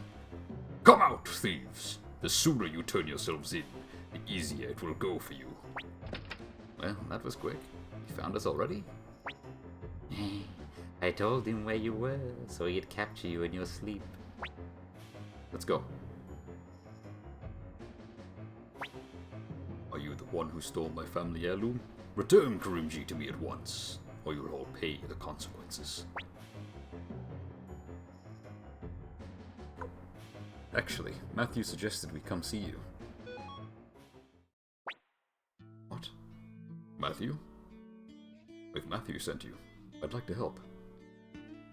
Come out, thieves! The sooner you turn yourselves in, the easier it will go for you. Well, that was quick. You found us already? I told him where you were, so he'd capture you in your sleep. Let's go. Are you the one who stole my family heirloom? Return Karimji to me at once, or you'll all pay the consequences. Actually, Matthew suggested we come see you. What? Matthew? If Matthew sent you, I'd like to help.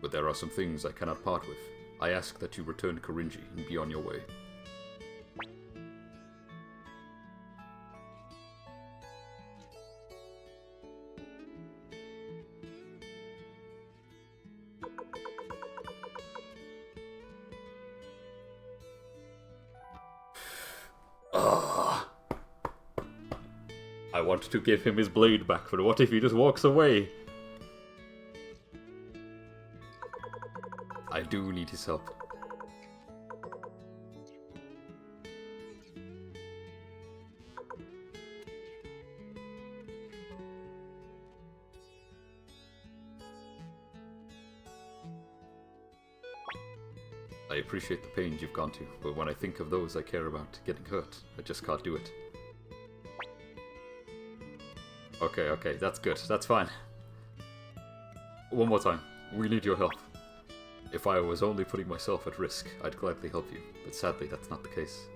But there are some things I cannot part with. I ask that you return Karinji and be on your way. I want to give him his blade back, but what if he just walks away? I do need his help. I appreciate the pains you've gone to, but when I think of those I care about getting hurt, I just can't do it. Okay, that's good. That's fine. One more time. We need your help. If I was only putting myself at risk, I'd gladly help you, but sadly that's not the case.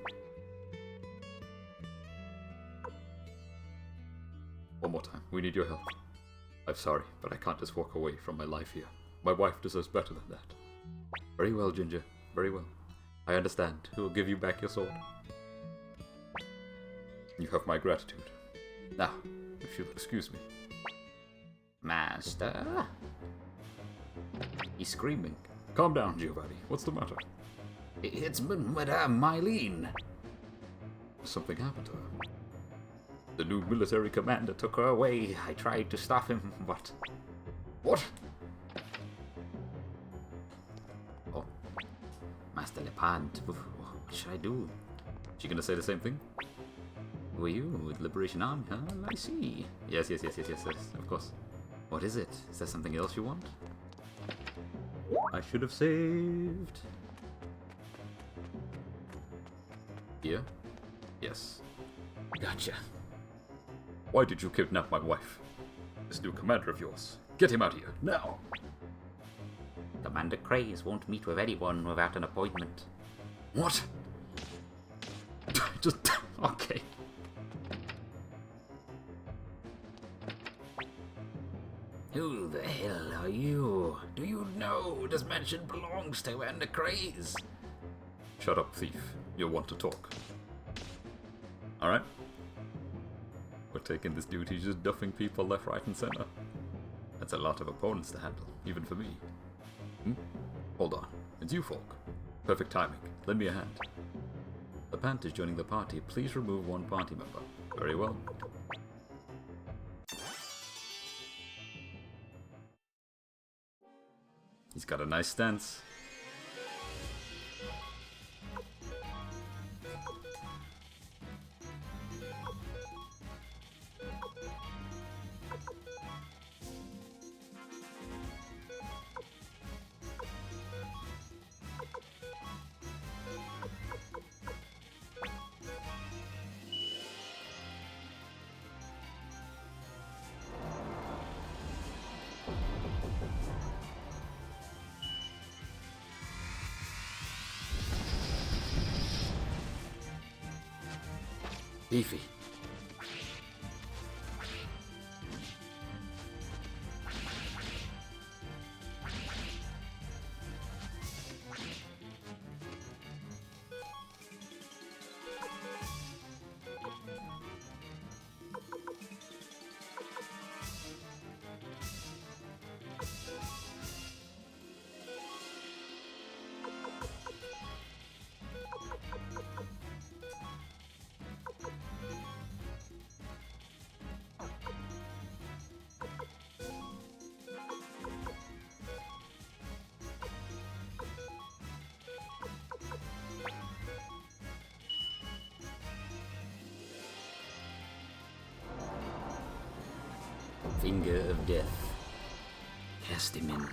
One more time. We need your help. I'm sorry, but I can't just walk away from my life here. My wife deserves better than that. Very well, Ginger. Very well. I understand. We will give you back your sword. You have my gratitude. Now, if you'll excuse me. Master? He's screaming. Calm down, Giovanni. What's the matter? It's Madame Mylene. Something happened to her. The new military commander took her away. I tried to stop him, but... What? Oh. Master Lepant, what should I do? She gonna say the same thing? Who are you? With Liberation Army, huh? I see. Yes, of course. What is it? Is there something else you want? I should have saved. Here? Yes. Gotcha. Why did you kidnap my wife? This new commander of yours. Get him out here, now! Commander Craze won't meet with anyone without an appointment. What? Just... okay. Who the hell are you? Do you know this mansion belongs to Commander Craze? Shut up, thief. You'll want to talk. Alright. We're taking this duty just duffing people left, right, and center. That's a lot of opponents to handle, even for me. Hold on. It's you folk. Perfect timing. Lend me a hand. The Pant is joining the party. Please remove one party member. Very well. He's got a nice stance. Beefy. Finger of Death. Cast him in.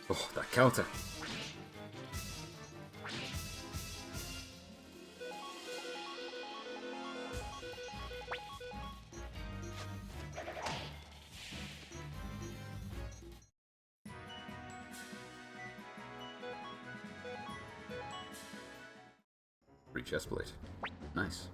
Oh, that counter. Free chest plate. Nice.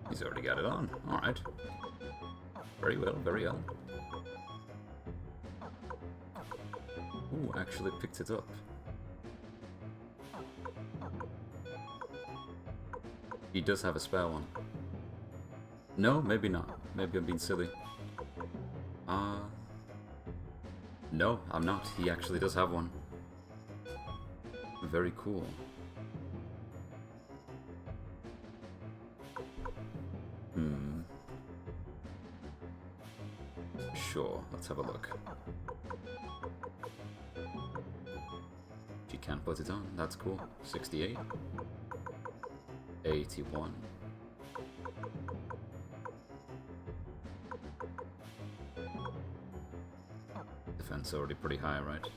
He's already got it on. Alright. Very well, very well. Ooh, actually picked it up. He does have a spare one. No, maybe not. Maybe I'm being silly. No, I'm not. He actually does have one. Very cool. Sure, let's have a look. She can't put it on. That's cool. 68. 81. Defense already pretty high, right?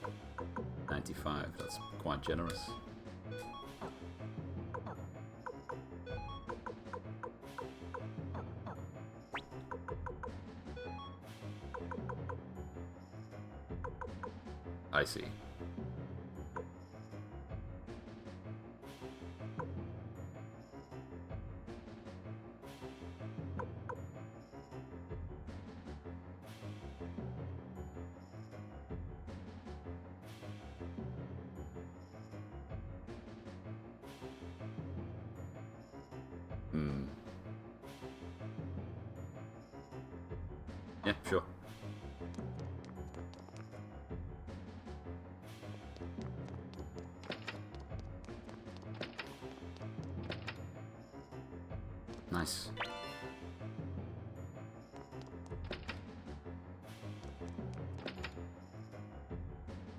95, that's quite generous. I see. Yeah, sure. Nice.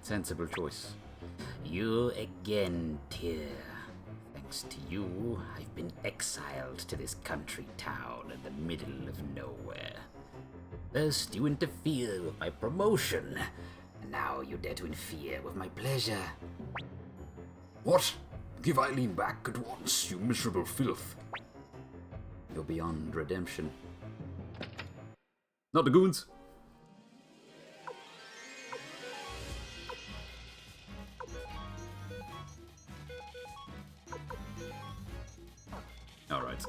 Sensible choice. You again, Tyr. Thanks to you, I've been exiled to this country town in the middle of nowhere. First, you interfere with my promotion, and now you dare to interfere with my pleasure. What? Give Eileen back at once, you miserable filth. You're beyond redemption. Not the goons. Alright.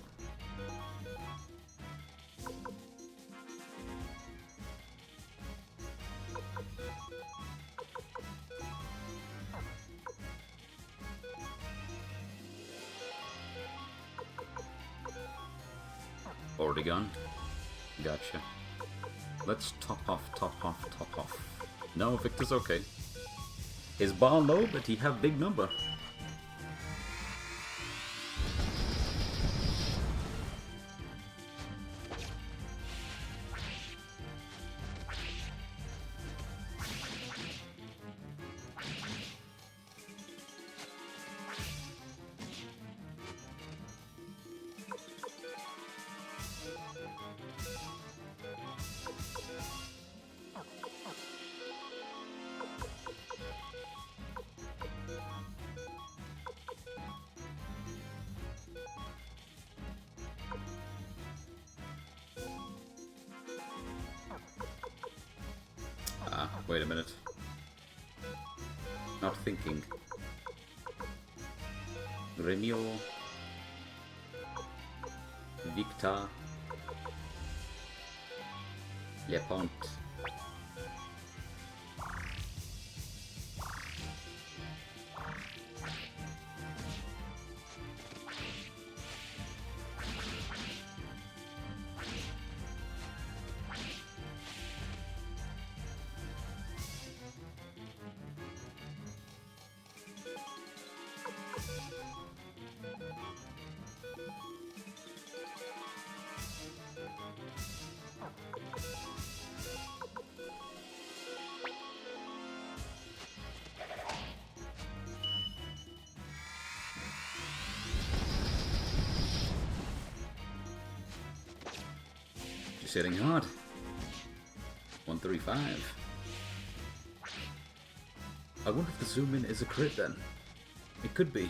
Already gone? Gotcha. Let's top off. No, Victor's okay. His bar low, but he have big number. Wait a minute. Not thinking. Remio. Victor. Lepont. She's hitting hard. 135. I wonder if the zoom in is a crit then. It could be.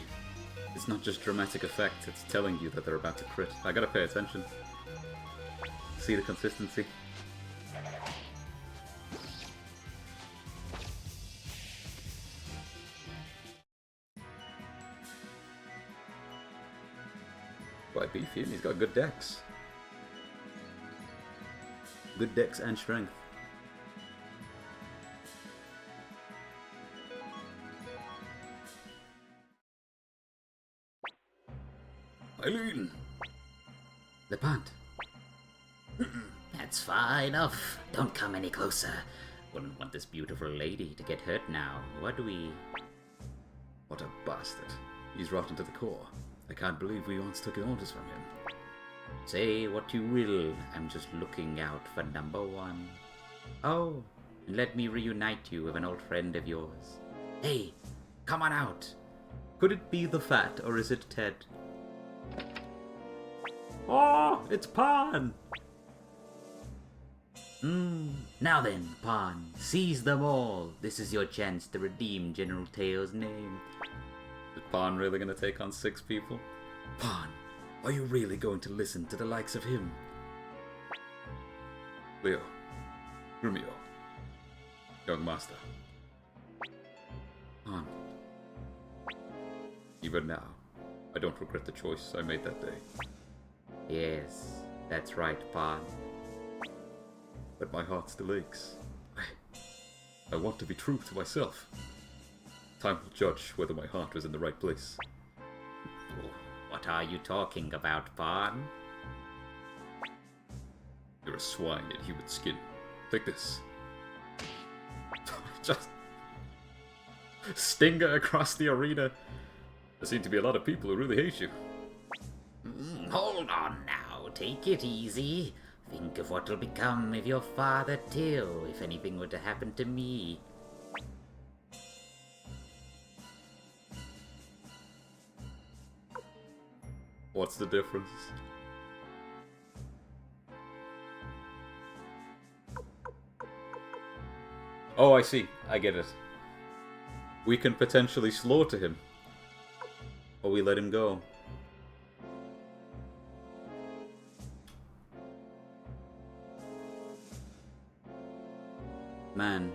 It's not just dramatic effect, it's telling you that they're about to crit. I gotta pay attention. See the consistency. Quite beefy, and he's got good dex. Good dex and strength. Eileen! Lepant. That's far enough. Don't come any closer. Wouldn't want this beautiful lady to get hurt now, would we? What a bastard. He's rotten to the core. I can't believe we once took orders from him. Say what you will, I'm just looking out for number one. Oh, and let me reunite you with an old friend of yours. Hey, come on out. Could it be the fat, or is it Ted? Oh, it's Pan! Now then, Pawn, seize them all. This is your chance to redeem General Tail's name. Is Pan really gonna take on 6 people? Pan, are you really going to listen to the likes of him? Leo. Rumio. Young master. Pan. Even now, I don't regret the choice I made that day. Yes, that's right, Pawn. But my heart still aches. I want to be true to myself. Time will judge whether my heart was in the right place. What are you talking about, Pawn? You're a swine in human skin. Take this. Just stinger across the arena. There seem to be a lot of people who really hate you. Hold on now, take it easy. Think of what will become of your father Till if anything were to happen to me. What's the difference? Oh, I see. I get it. We can potentially slaughter him. or we let him go. Man.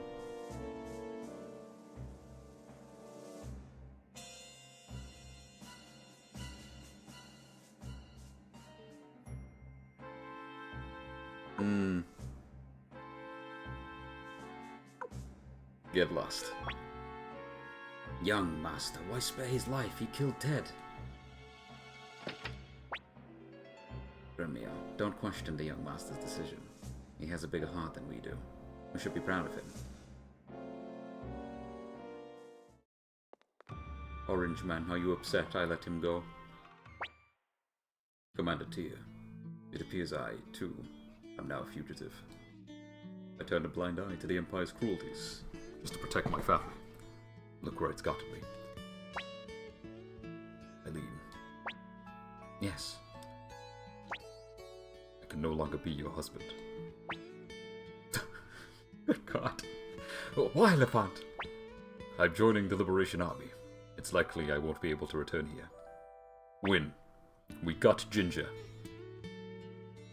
Get lost. Young master, why spare his life? He killed Ted. Romeo, don't question the young master's decision. He has a bigger heart than we do. We should be proud of him. Orange Man, are you upset I let him go? Commander Tia, it appears I, too, am now a fugitive. I turned a blind eye to the Empire's cruelties, just to protect my family. Look where it's gotten me. Eileen. Yes. I can no longer be your husband. Good God. Why, Levant? I'm joining the Liberation Army. It's likely I won't be able to return here. Win. We got Ginger.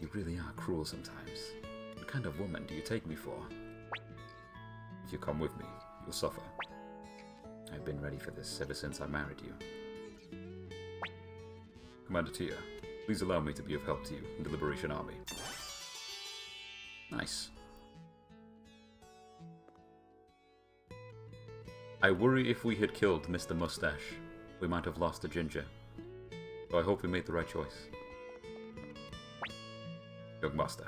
You really are cruel sometimes. What kind of woman do you take me for? If you come with me, you'll suffer. I've been ready for this ever since I married you. Commander Tia, please allow me to be of help to you in the Liberation Army. Nice. I worry if we had killed Mr. Mustache, we might have lost to Ginger. So I hope we made the right choice. Young Master,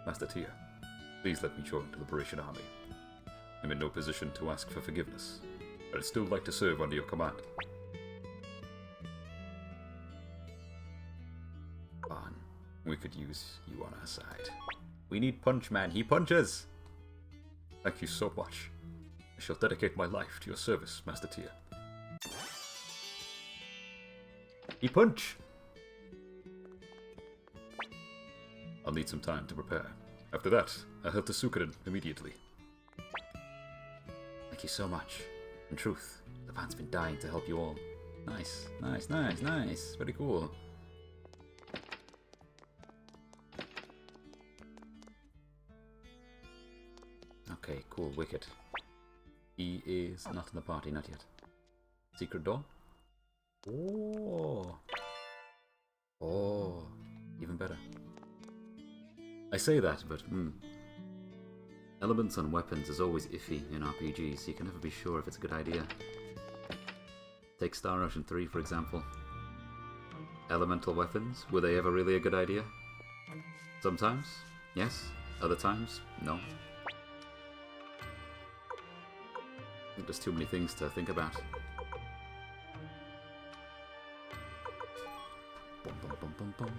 Master Tia, please let me join the Liberation Army. I'm in no position to ask for forgiveness, but I'd still like to serve under your command. Fine. We could use you on our side. We need Punch Man. He punches! Thank you so much. I shall dedicate my life to your service, Master Tia. He punch! I'll need some time to prepare. After that, I'll head to Suikoden immediately. Thank you so much. In truth, the man's been dying to help you all. Nice, nice, nice, nice. Very cool. Okay, cool, Wicked. He is not in the party, not yet. Secret door? Oh. Oh. Even better. I say that, but elements on weapons is always iffy in RPGs, so you can never be sure if it's a good idea. Take Star Ocean 3, for example. Elemental weapons, were they ever really a good idea? Sometimes, yes. Other times, no. There's too many things to think about. Bum, bum, bum, bum, bum.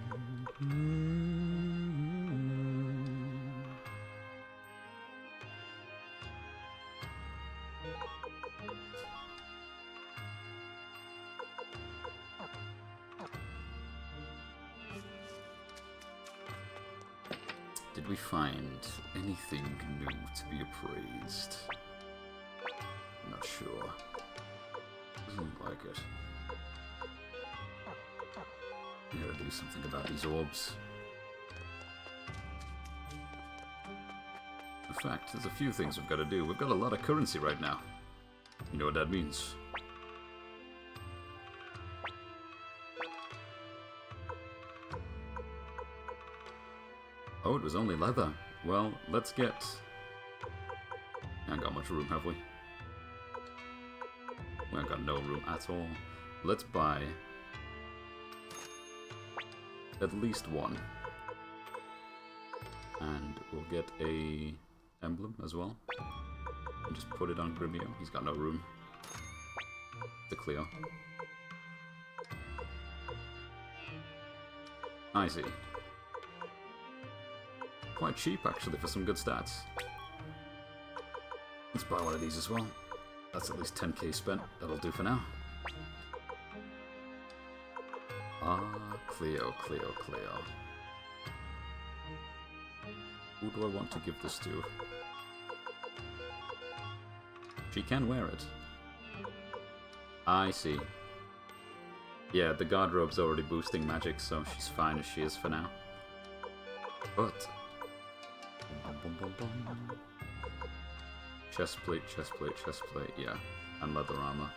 Did we find anything new to be appraised? I'm not sure. Doesn't like it. We gotta do something about these orbs. In fact, there's a few things we've got to do. We've got a lot of currency right now. You know what that means? Oh, it was only leather. Well, let's get... We haven't got much room, have we? We haven't got no room at all. Let's buy... at least one. And we'll get a emblem as well. And just put it on Grimio. He's got no room. The Cleo. I see. Quite cheap, actually, for some good stats. Let's buy one of these as well. That's at least 10k spent. That'll do for now. Ah, Cleo, Cleo, Cleo. Who do I want to give this to? She can wear it. I see. Yeah, the garderobe's already boosting magic, so she's fine as she is for now. But... Chestplate, chestplate, chestplate, yeah. And leather armor.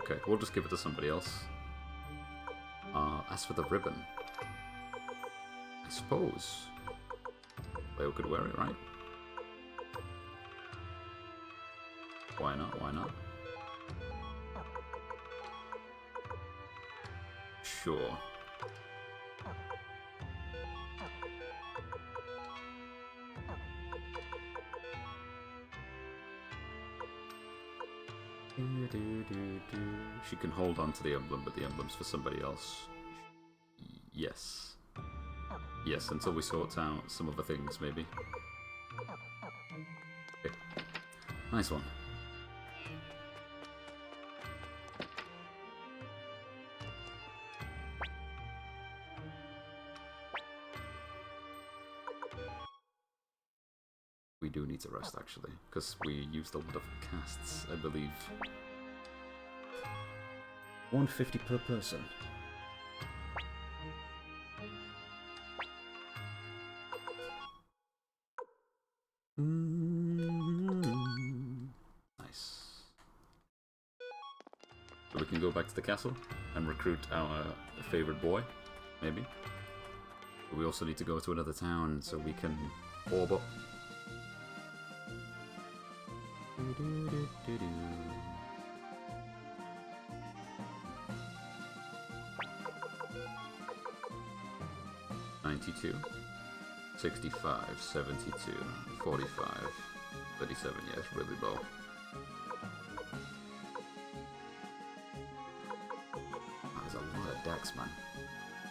Okay, we'll just give it to somebody else. As for the ribbon... I suppose... Leo could wear it, right? Why not, why not? Sure. She can hold on to the emblem, but the emblem's for somebody else. Yes. Yes, until we sort out some other things, maybe. Okay. Nice one. We do need to rest, actually, because we used a lot of casts, I believe. 150 per person. Nice. So we can go back to the castle and recruit our favorite boy, maybe. But we also need to go to another town so we can orb up. 92, 65, 72, 45, 37, yeah, it's really low. There's a lot of dex, man.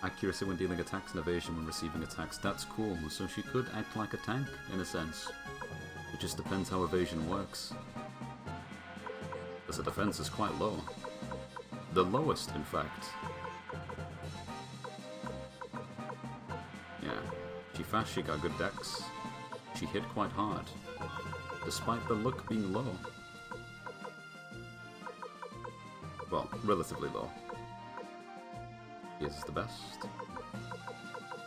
Accuracy when dealing attacks and evasion when receiving attacks, that's cool, so she could act like a tank, in a sense. It just depends how evasion works. Because the defense is quite low. The lowest, in fact. Yeah, she fast, she got good dex. She hit quite hard, despite the luck being low. Well, relatively low. This is the best.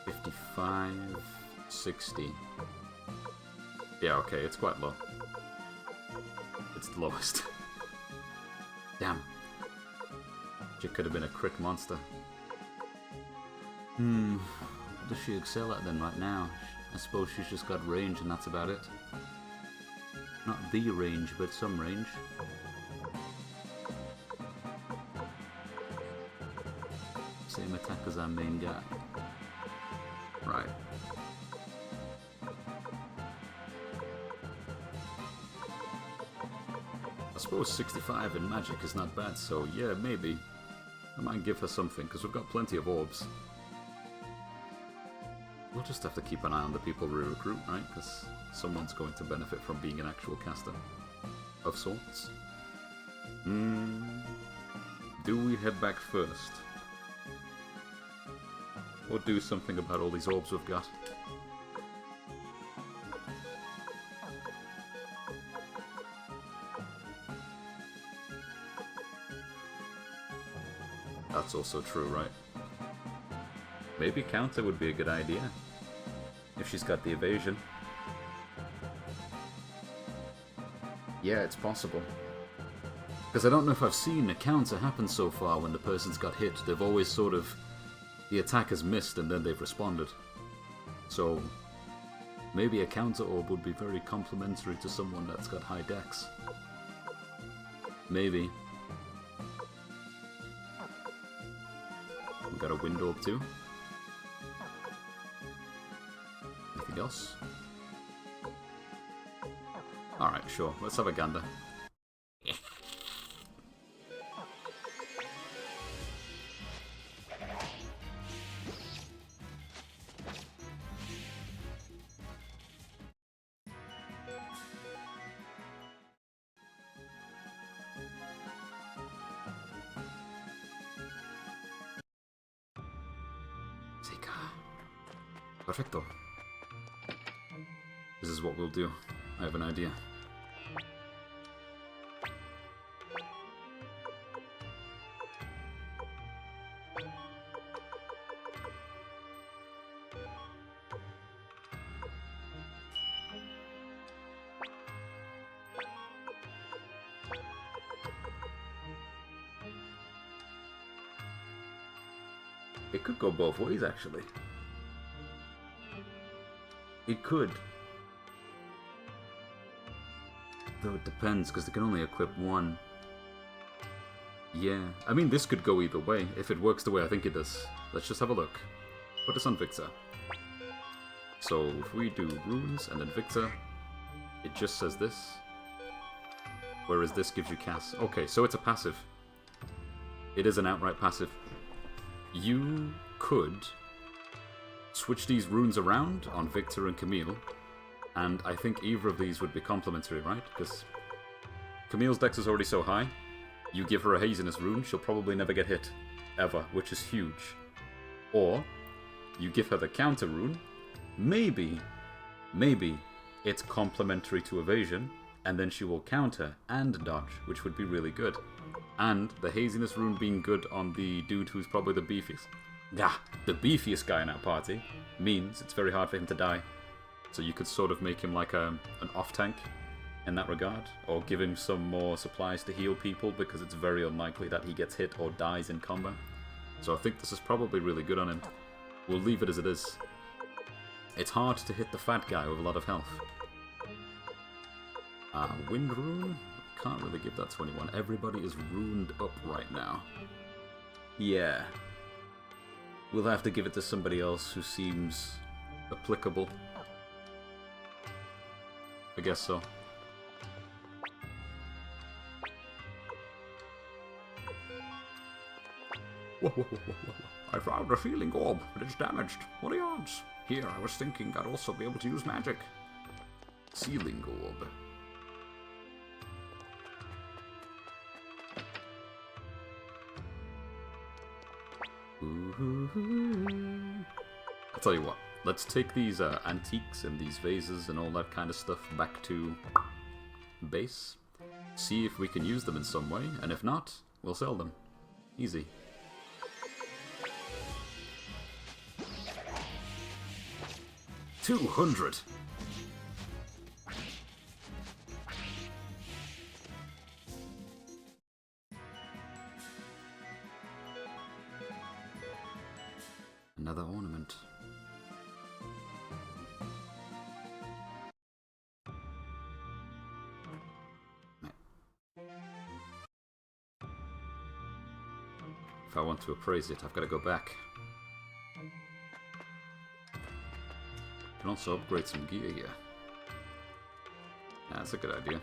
55, 60. Yeah, okay, it's quite low. It's the lowest. Damn. She could have been a crit monster. What does she excel at then right now? I suppose she's just got range and that's about it. Not the range, but some range. Same attack as our main guy. Right. I suppose 65 in magic is not bad, so yeah, maybe. I might give her something, because we've got plenty of orbs. We'll just have to keep an eye on the people we recruit, right? Because someone's going to benefit from being an actual caster. Of sorts. Do we head back first? Or do something about all these orbs we've got? That's also true, right? Maybe counter would be a good idea. If she's got the evasion. Yeah, it's possible. Because I don't know if I've seen a counter happen so far when the person's got hit. They've always sort of... The attack has missed and then they've responded. So, maybe a counter orb would be very complementary to someone that's got high dex. Maybe. We got a wind orb too. Anything else? Alright, sure. Let's have a gander. Perfecto. This is what we'll do. I have an idea. It could go both ways, actually. It could. Though it depends, because they can only equip one. Yeah, I mean, this could go either way, if it works the way I think it does. Let's just have a look. Put us on Victor. So, if we do runes and then Victor, it just says this. Whereas this gives you cast. Okay, so it's a passive. It is an outright passive. You could switch these runes around on Victor and Camille, and I think either of these would be complementary, right? Because Camille's dex is already so high, you give her a haziness rune, she'll probably never get hit, ever, which is huge. Or, you give her the counter rune, maybe it's complementary to evasion, and then she will counter and dodge, which would be really good. And the haziness rune being good on the dude who's probably the beefiest. The beefiest guy in our party means it's very hard for him to die. So you could sort of make him like an off-tank in that regard, or give him some more supplies to heal people, because it's very unlikely that he gets hit or dies in combat. So I think this is probably really good on him. We'll leave it as it is. It's hard to hit the fat guy with a lot of health. Wind rune? Can't really give that to anyone. Everybody is runed up right now. Yeah. We'll have to give it to somebody else who seems applicable. I guess so. Whoa. I found a healing orb, but it's damaged. What are the odds? Here, I was thinking I'd also be able to use magic. Sealing orb. I'll tell you what, let's take these antiques and these vases and all that kind of stuff back to base. See if we can use them in some way, and if not, we'll sell them. Easy. $200. Another ornament. If I want to appraise it, I've got to go back. Can also upgrade some gear here. Yeah, that's a good idea.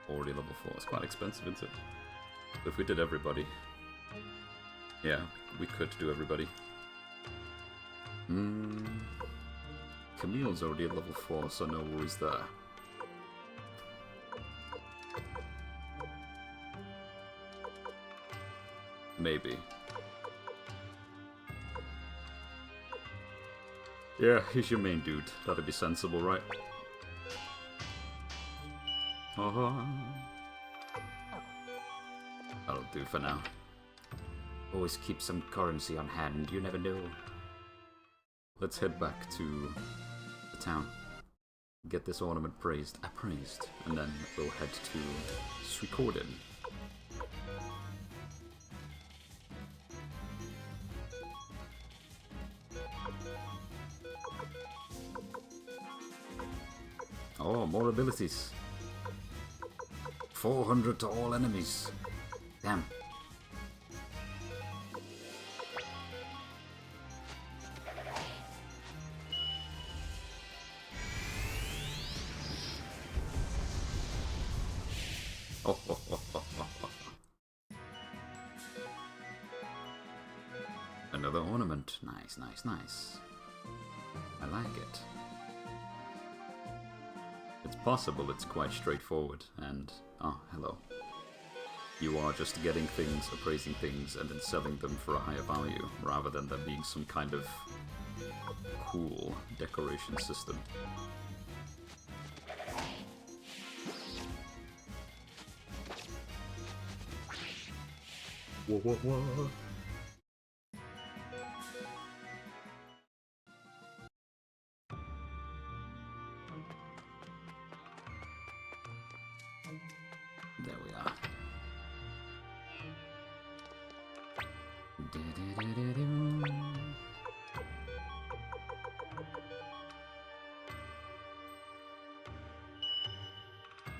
Already level 4. It's quite expensive, isn't it? But if we did everybody... Yeah, we could do everybody. Camille's already at level 4, so no worries there. Maybe. Yeah, he's your main dude. That'd be sensible, right? That'll do for now. Always keep some currency on hand, you never know. Let's head back to the town. Get this ornament appraised, and then we'll head to Suikoden. Oh, more abilities. 400 to all enemies. Damn. Another ornament. Nice, nice, nice. I like it. It's possible it's quite straightforward, and... Oh, hello. You are just getting things, appraising things, and then selling them for a higher value, rather than there being some kind of cool decoration system. Whoa. Du-du-du-du-du.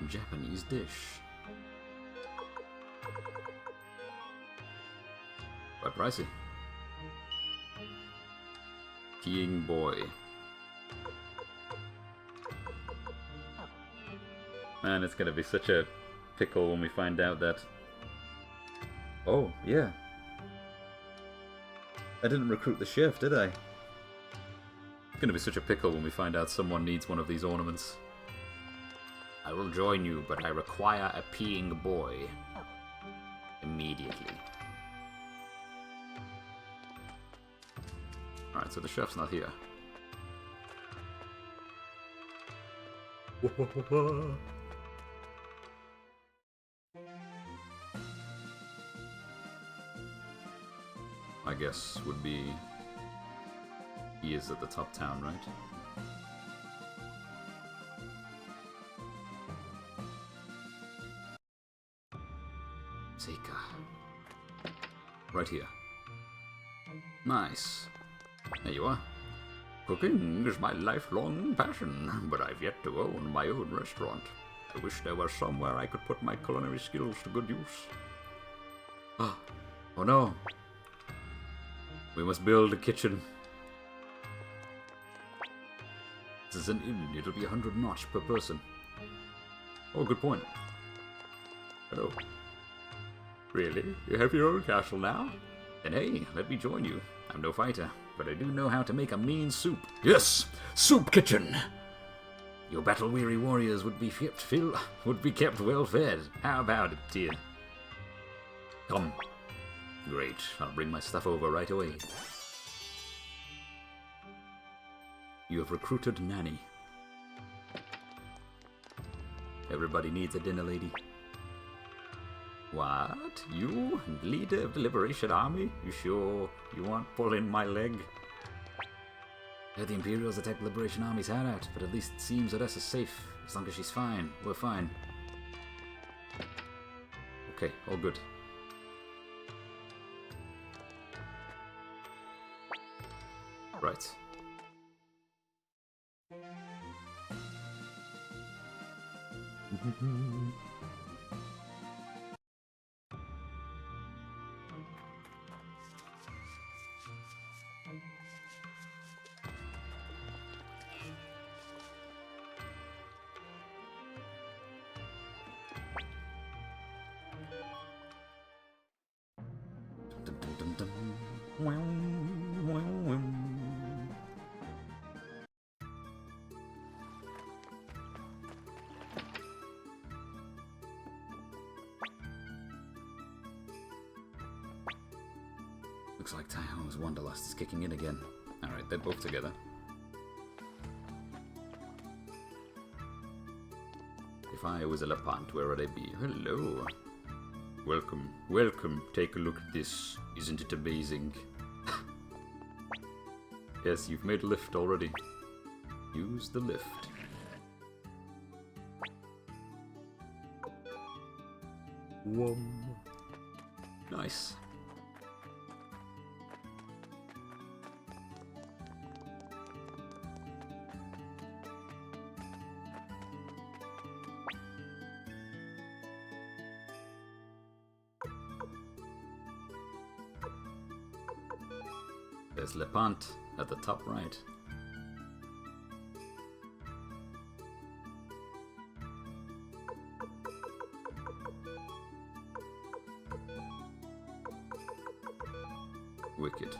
Japanese dish. Quite pricey. King boy. Man, it's gonna be such a pickle when we find out that... Oh, yeah. I didn't recruit the chef, did I? It's gonna be such a pickle when we find out someone needs one of these ornaments. I will join you, but I require a peeing boy. Immediately. Alright, so the chef's not here. I guess would be... He is at the top town, right? Seika. Right here. Nice. There you are. Cooking is my lifelong passion, but I've yet to own my own restaurant. I wish there were somewhere I could put my culinary skills to good use. Oh no. We must build a kitchen. This is an inn. It'll be 100 notch per person. Oh, good point. Hello. Really? You have your own castle now? Then hey, let me join you. I'm no fighter, but I do know how to make a mean soup. Yes! Soup kitchen! Your battle-weary warriors would be kept well-fed. How about it, dear? Come. Great. I'll bring my stuff over right away. You have recruited Nanny. Everybody needs a dinner lady. What? You? Leader of the Liberation Army? You sure you aren't pulling my leg? The Imperials attacked the Liberation Army's hideout, but at least it seems Odessa's safe. As long as she's fine, we're fine. Okay, all good. Right. Looks like Taiho's Wanderlust is kicking in again. Alright, they're both together. If I was a Lepant, where would I be? Hello. Welcome, welcome. Take a look at this. Isn't it amazing? Yes, you've made a lift already. Use the lift. Whoa. Nice. There's Lepant at the top right. Wicked.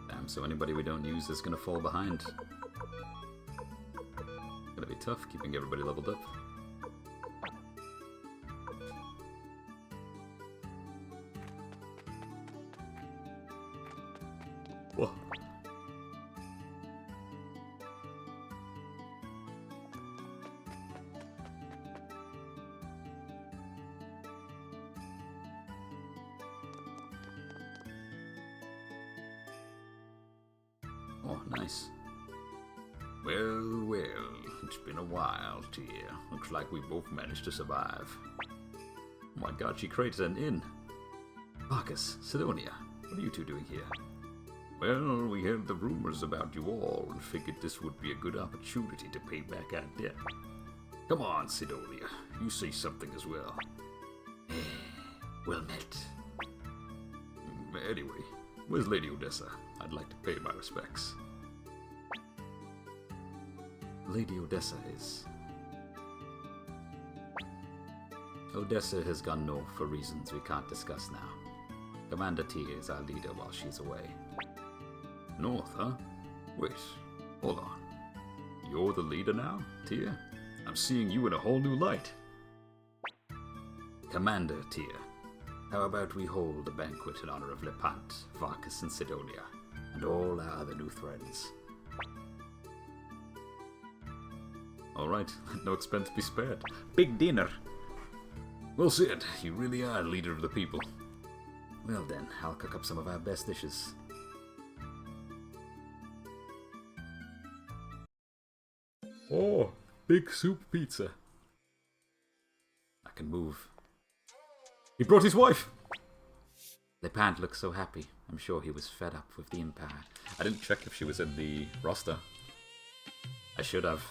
Damn, so anybody we don't use is gonna fall behind. Gonna be tough keeping everybody leveled up. Whoa. Oh, nice. Well, well, it's been a while, Tia. Looks like we both managed to survive. Oh my god, she created an inn. Marcus, Sidonia, what are you two doing here? Well, we heard the rumors about you all and figured this would be a good opportunity to pay back our debt. Come on, Sidonia, you say something as well. Well met. Anyway, where's Lady Odessa? I'd like to pay my respects. Lady Odessa is... Odessa has gone north for reasons we can't discuss now. Commander Tia is our leader while she's away. North, huh? Wait, hold on. You're the leader now, Tia? I'm seeing you in a whole new light. Commander Tia, how about we hold a banquet in honor of Lepant, Varkas, and Sidonia, and all our other new friends? Alright, no expense to be spared. Big dinner. Well said, you really are leader of the people. Well then, I'll cook up some of our best dishes. Oh, big soup pizza. I can move. He brought his wife! Lepant looks so happy. I'm sure he was fed up with the Empire. I didn't check if she was in the roster. I should have.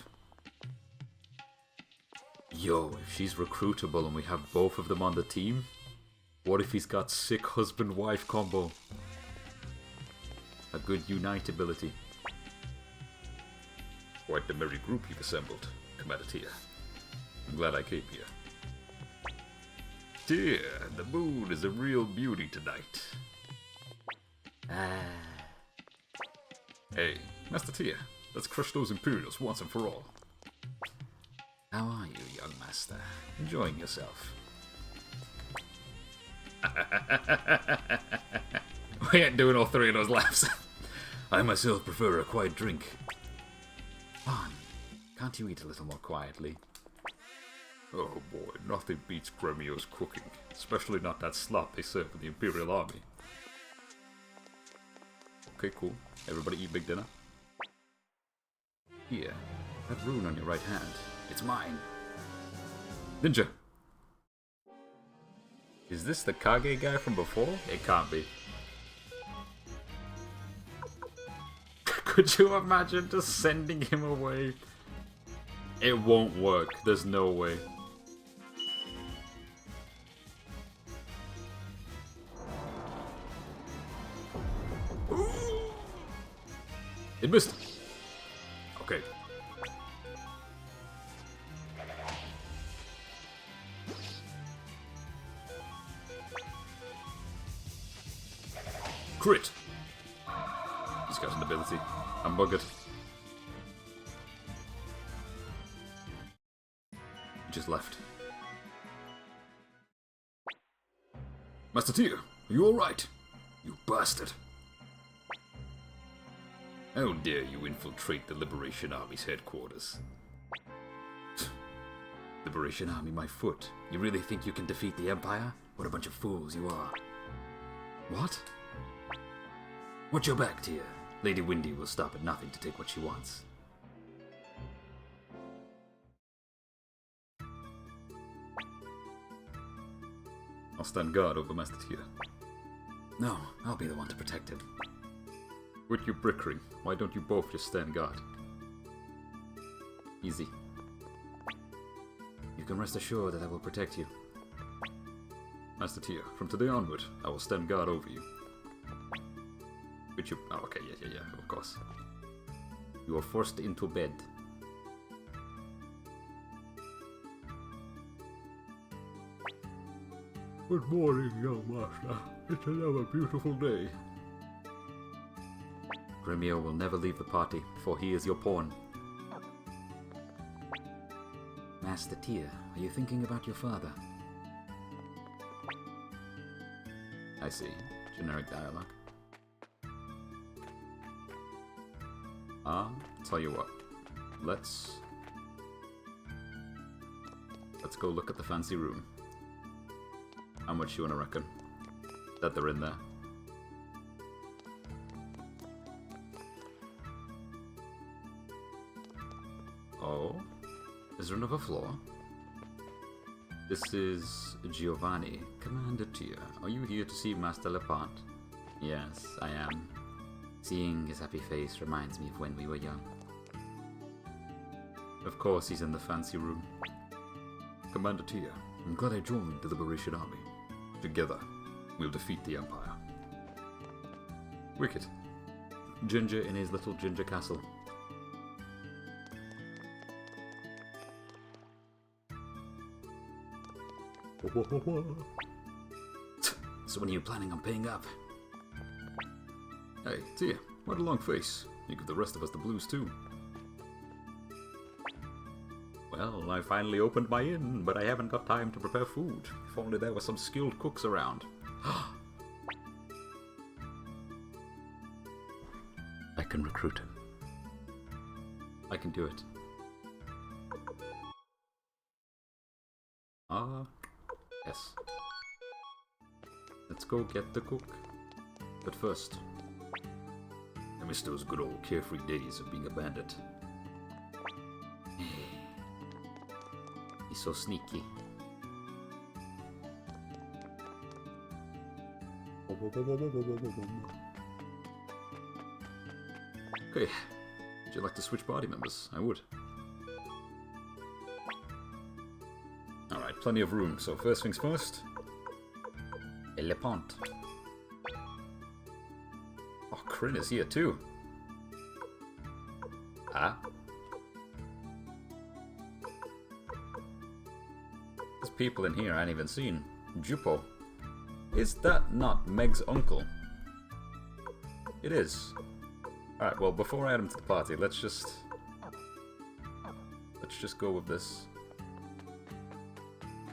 Yo, if she's recruitable and we have both of them on the team, what if he's got sick husband-wife combo? A good unite ability. Quite the merry group you've assembled, Commander Tia. I'm glad I came here. Tia, the moon is a real beauty tonight. Hey, Master Tia, let's crush those Imperials once and for all. How are you, young master? Enjoying yourself? We ain't doing all three of those laughs. I myself prefer a quiet drink. Vaughn, can't you eat a little more quietly? Oh boy, nothing beats Gremio's cooking. Especially not that slop they serve in the Imperial Army. Okay, cool. Everybody eat big dinner. Here, that rune on your right hand. It's mine. Ninja! Is this the Kage guy from before? It can't be. Could you imagine just sending him away? It won't work. There's no way. It missed. Okay. Crit. He's got an ability. I'm buggered. He just left. Master Tia, are you alright? You bastard. How dare you infiltrate the Liberation Army's headquarters? Liberation Army, my foot. You really think you can defeat the Empire? What a bunch of fools you are. What? Watch your back, Tia. Lady Windy will stop at nothing to take what she wants. I'll stand guard over Master Tia. No, I'll be the one to protect him. With your brickring, why don't you both just stand guard? Easy. You can rest assured that I will protect you. Master Tia, from today onward, I will stand guard over you. Which you... Oh, okay, yeah, of course. You are forced into bed. Good morning, young master. It's another beautiful day. Gremio will never leave the party, for he is your pawn. Master Tia, are you thinking about your father? I see. Generic dialogue. Tell you what. Let's go look at the fancy room. How much you wanna reckon that they're in there? Oh, is there another floor? This is Giovanni, Commander Tia. Are you here to see Master Lepant? Yes, I am. Seeing his happy face reminds me of when we were young. Of course he's in the fancy room. Commander Tia, I'm glad I joined the Liberation Army. Together, we'll defeat the Empire. Wicked. Ginger in his little ginger castle. So when are you planning on paying up? Hey, Tia, what a long face. You give the rest of us the blues too. Well, I finally opened my inn, but I haven't got time to prepare food. If only there were some skilled cooks around. I can recruit him. I can do it. Yes. Let's go get the cook. But first, I miss those good old carefree days of being a bandit. He's so sneaky. Okay, would you like to switch party members? I would. Alright, plenty of room, so first things first. Lepant. Oh, Kryn is here too. Ah. There's people in here I ain't even seen. Jupo. Is that not Meg's uncle? It is. Alright, well, before I add him to the party, let's just go with this.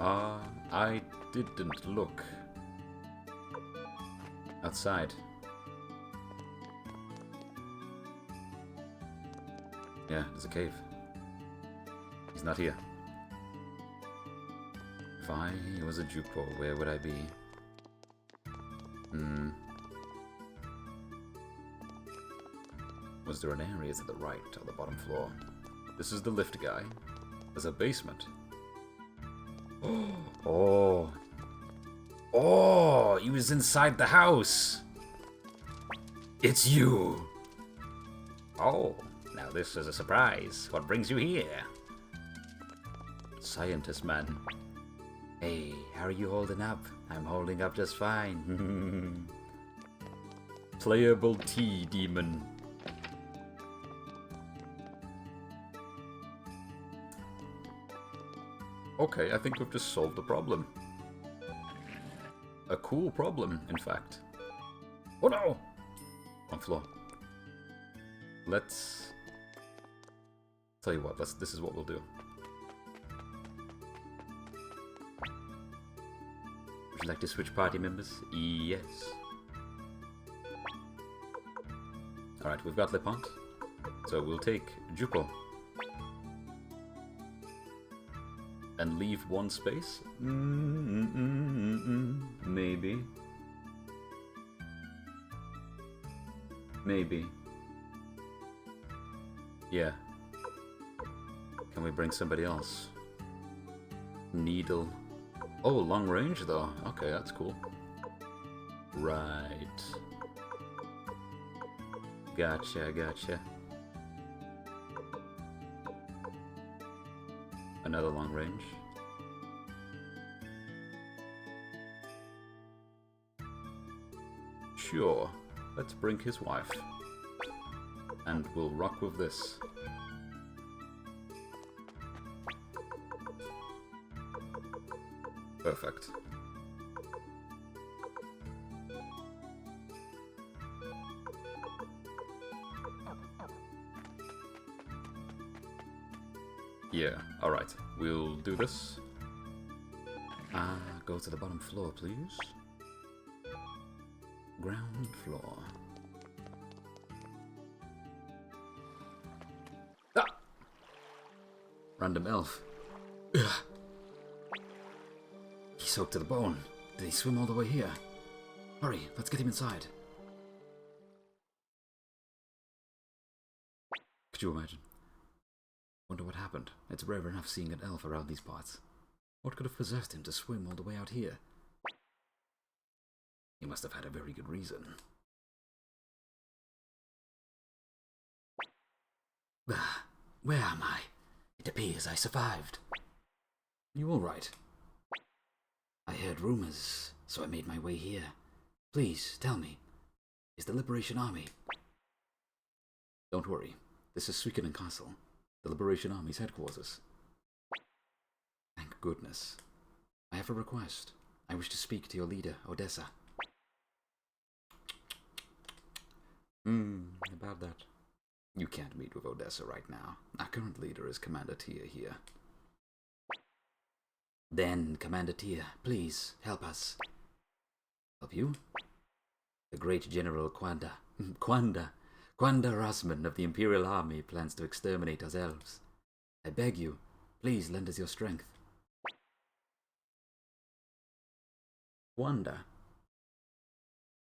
I didn't look outside. Yeah, there's a cave. He's not here. If I was a Jupo, where would I be? Was there an area to the right or the bottom floor? This is the lift guy. There's a basement. Oh. Oh, he was inside the house. It's you. Oh, now this is a surprise. What brings you here? Scientist man. Hey, how are you holding up? I'm holding up just fine. Playable tea demon. Okay, I think we've just solved the problem. A cool problem, in fact. Oh no! On floor. Let's... Tell you what, this is what we'll do. Would you like to switch party members? Yes. Alright, we've got Lepant. So we'll take Jupo. And leave one space? Maybe. Maybe. Yeah. Can we bring somebody else? Needle. Oh, long range though. Okay, that's cool. Right. Gotcha, gotcha. Another long range. Sure, let's bring his wife. And we'll rock with this. Perfect. Yeah, alright. We'll do this. Go to the bottom floor, please. Ground floor. Ah! Random elf. Ugh. He's soaked to the bone. Did he swim all the way here? Hurry, let's get him inside. Could you imagine? Wonder what happened. It's rare enough seeing an elf around these parts. What could have possessed him to swim all the way out here? He must have had a very good reason. Where am I? It appears I survived. You all right? I heard rumors, so I made my way here. Please, tell me, is the Liberation Army? Don't worry. This is Suikoden Castle, the Liberation Army's headquarters. Thank goodness. I have a request. I wish to speak to your leader, Odessa. About that. You can't meet with Odessa right now. Our current leader is Commander Tia here. Then, Commander Tia, please, help us. Help you? The great General Kwanda Rosman of the Imperial Army plans to exterminate us elves. I beg you, please lend us your strength. Kwanda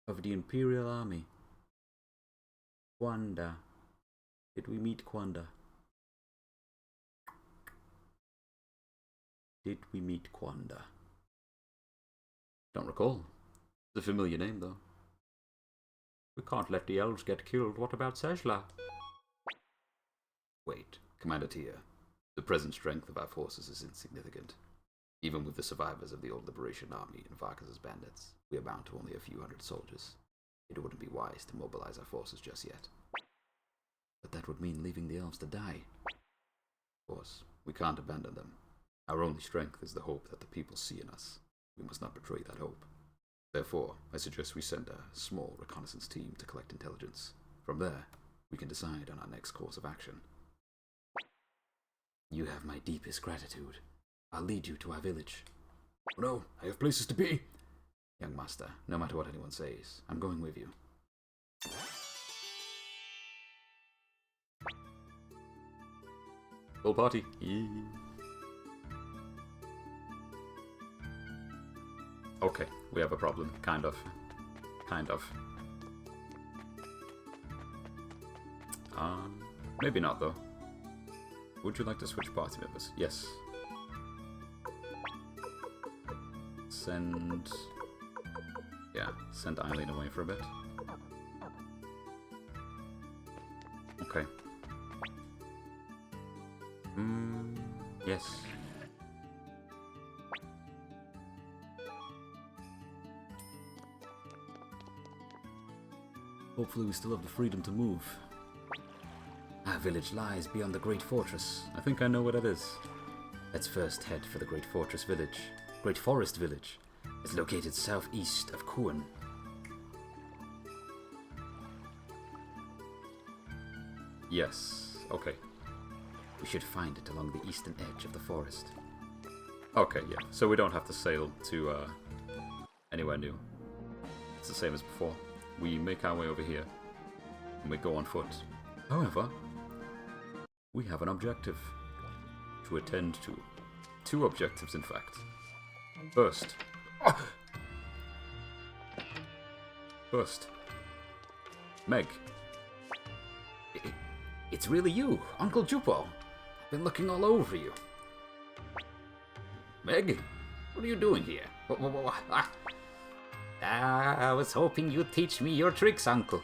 of the Imperial Army. Kwanda. Did we meet Kwanda? Did we meet Kwanda? Don't recall. It's a familiar name, though. We can't let the elves get killed. What about Sejla? Wait, Commander Tia. The present strength of our forces is insignificant. Even with the survivors of the old Liberation Army and Varkas' bandits, we are bound to only a few hundred soldiers. It wouldn't be wise to mobilize our forces just yet. But that would mean leaving the elves to die. Of course, we can't abandon them. Our only strength is the hope that the people see in us. We must not betray that hope. Therefore, I suggest we send a small reconnaissance team to collect intelligence. From there, we can decide on our next course of action. You have my deepest gratitude. I'll lead you to our village. Oh no, I have places to be! Young master, no matter what anyone says, I'm going with you. Full party. Okay, we have a problem. Kind of. Maybe not, though. Would you like to switch party members? Yes. Send Eileen away for a bit. Okay. Yes. Hopefully we still have the freedom to move. Our village lies beyond the Great Fortress. I think I know what it is. Let's first head for the Great Fortress Village. Great Forest Village. It's located southeast of Kuan. Yes. Okay. We should find it along the eastern edge of the forest. Okay, yeah. So we don't have to sail to anywhere new. It's the same as before. We make our way over here, and we go on foot. However, we have an objective to attend to. 2 objectives, in fact. First. First. Meg. It's really you, Uncle Jupo. I've been looking all over you. Meg, what are you doing here? I was hoping you'd teach me your tricks, Uncle.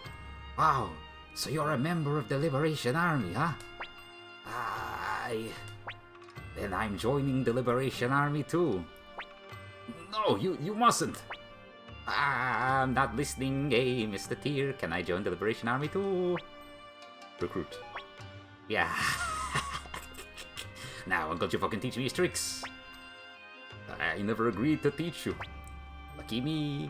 Wow, so you're a member of the Liberation Army, huh? Then I'm joining the Liberation Army too. No, you mustn't. I'm not listening. Hey, Mr. Tyr, can I join the Liberation Army too? Recruit. Yeah. Now Uncle Jupo can teach me his tricks. I never agreed to teach you. Lucky me.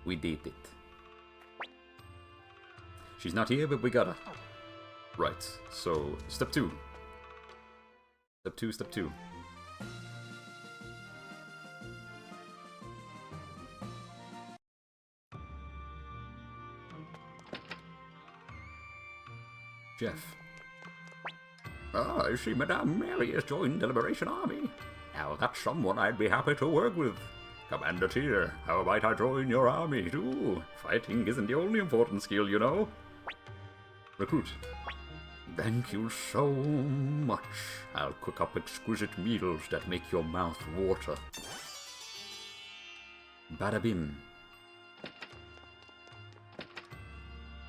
We did it. She's not here, but we got her. Right, so step 2. Step 2. Jeff. I see Madame Mary has joined the Liberation Army. Now that's someone I'd be happy to work with. Commander Tyr, how might I join your army too? Fighting isn't the only important skill, you know. Recruit. Thank you so much. I'll cook up exquisite meals that make your mouth water. Bada bim.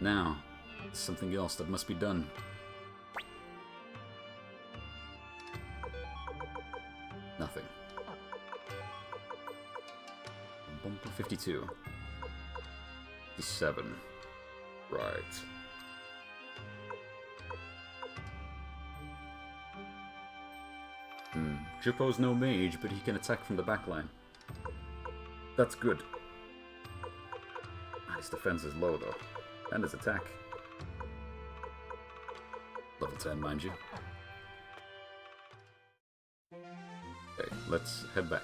Now, something else that must be done. Nothing. Bumper 52. 57. Right. Jippo's no mage, but he can attack from the backline. That's good. His defense is low, though. And his attack. Level 10, mind you. Okay, let's head back.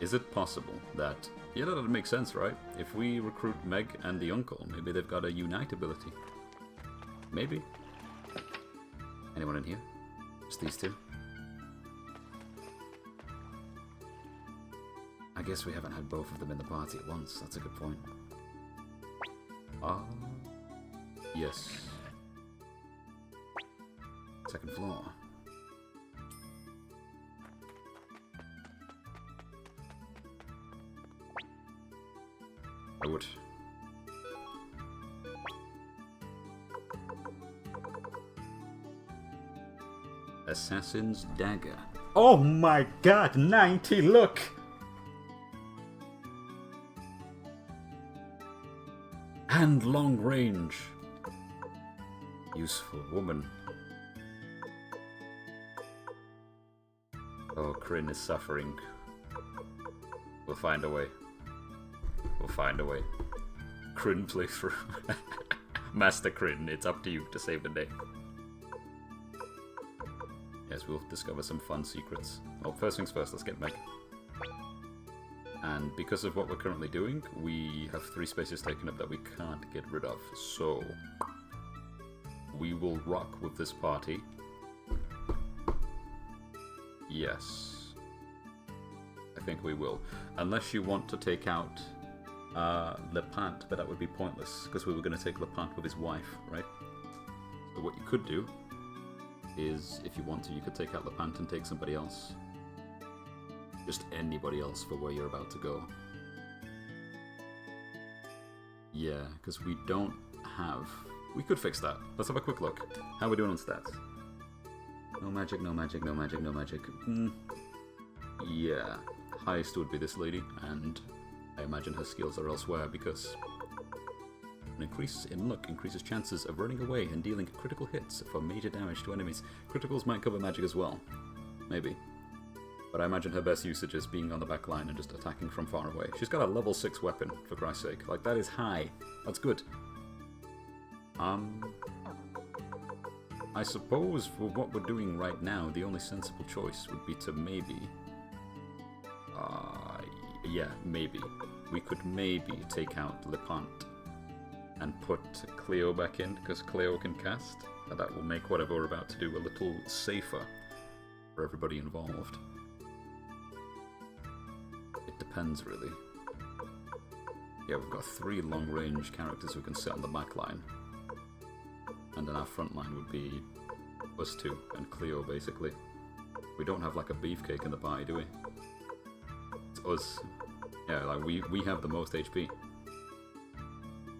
Is it possible that... Yeah, that would make sense, right? If we recruit Meg and the uncle, maybe they've got a unite ability. Maybe. Anyone in here? Just these two? I guess we haven't had both of them in the party at once. That's a good point. Ah... yes. Second floor. I would. Assassin's Dagger. Oh my god, 90, look! And long range. Useful woman. Oh, Kryn is suffering. We'll find a way. We'll find a way. Kryn playthrough. Master Kryn, it's up to you to save the day. Yes, we'll discover some fun secrets. Well, first things first, let's get Meg. And because of what we're currently doing, we have 3 spaces taken up that we can't get rid of. So, we will rock with this party. Yes. I think we will. Unless you want to take out Lepant, but that would be pointless, because we were going to take Lepant with his wife, right? So what you could do is, if you want to, you could take out Lepant and take somebody else. Just anybody else for where you're about to go. Yeah, because we don't have... We could fix that. Let's have a quick look. How are we doing on stats? No magic, no magic, no magic, no magic. Yeah. Highest would be this lady, and I imagine her skills are elsewhere because an increase in luck increases chances of running away and dealing critical hits for major damage to enemies. Criticals might cover magic as well. Maybe. But I imagine her best usage is being on the back line and just attacking from far away. She's got a level 6 weapon, for Christ's sake. Like, that is high. That's good. I suppose for what we're doing right now, the only sensible choice would be to maybe... yeah, maybe. We could maybe take out Lepant and put Cleo back in, because Cleo can cast. And that will make whatever we're about to do a little safer for everybody involved. It depends, really. Yeah, we've got 3 long-range characters who can sit on the back line. And then our front line would be us 2 and Cleo, basically. We don't have like a beefcake in the party, do we? It's us. Yeah, like we have the most HP.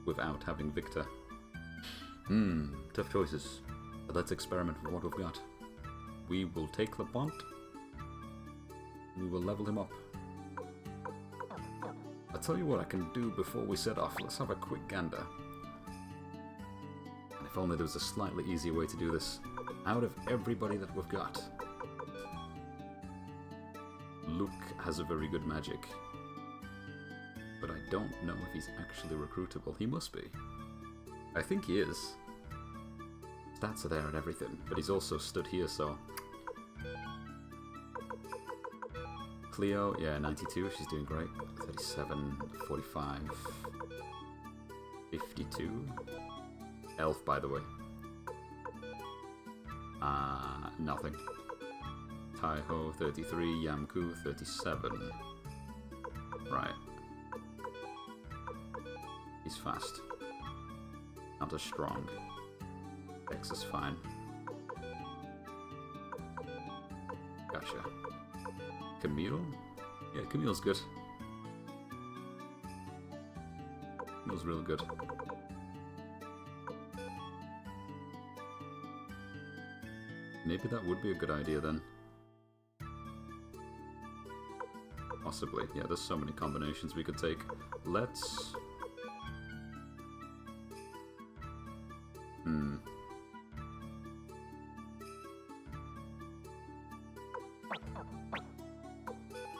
Without having Victor. Tough choices. But let's experiment with what we've got. We will take Lepant. We will level him up. I'll tell you what I can do before we set off. Let's have a quick gander. And if only there was a slightly easier way to do this. Out of everybody that we've got, Luke has a very good magic. But I don't know if he's actually recruitable. He must be. I think he is. Stats are there and everything, but he's also stood here, so... Cleo, yeah, 92, she's doing great. 37, 45, 52. Elf, by the way. Nothing. Taiho 33, Yamku 37. Right. He's fast. Not as strong. X is fine. Gotcha. Camille? Yeah, Camille's good. Camille's real good. Maybe that would be a good idea then. Possibly. Yeah, there's so many combinations we could take. Let's...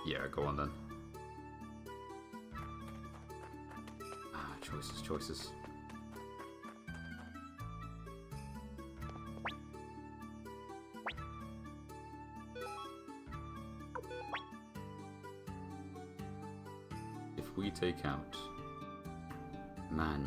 Yeah, go on then. Ah, choices, choices. If we take out... Man.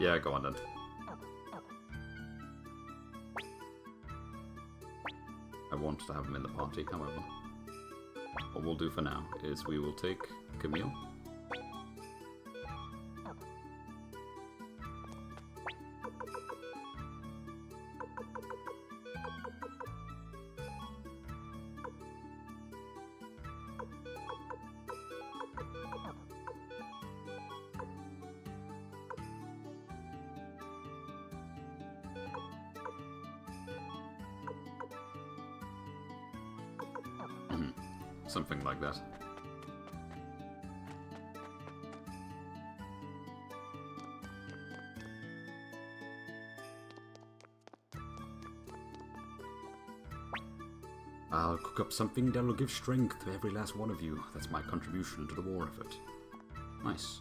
Yeah, go on then. I want to have him in the party, however. What we'll do for now is we will take Camille. Something like that. I'll cook up something that'll give strength to every last one of you. That's my contribution to the war effort. Nice.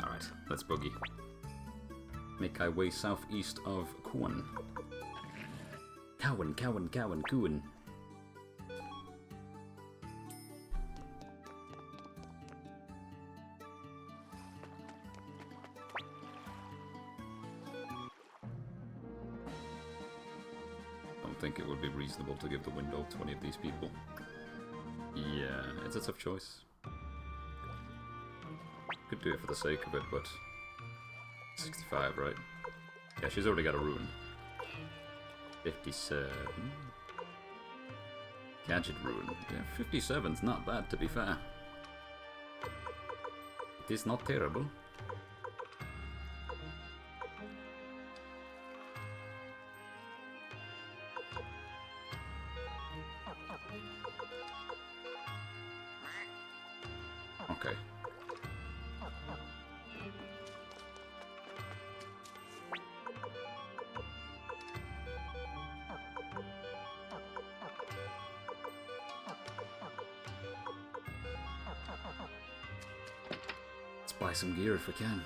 Alright, let's boogie. Make our way southeast of Kuan. Cowan. Don't think it would be reasonable to give the window to any of these people. Yeah, it's a tough choice. Could do it for the sake of it, but 65, right? Yeah, she's already got a rune. 57. Gadget rune. Yeah, 57's not bad, to be fair. It is not terrible. Okay. Let's buy some gear if we can.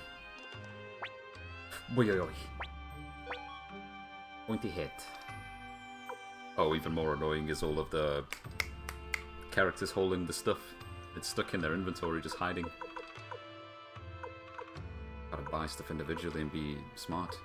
Oi. Pointy head. Oh, even more annoying is all of the characters holding the stuff. It's stuck in their inventory, just hiding. Gotta buy stuff individually and be smart.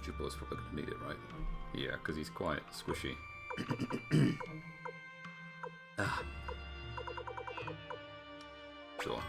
Jupo's probably gonna need it, right? Yeah, because he's quite squishy. Ah. Sure.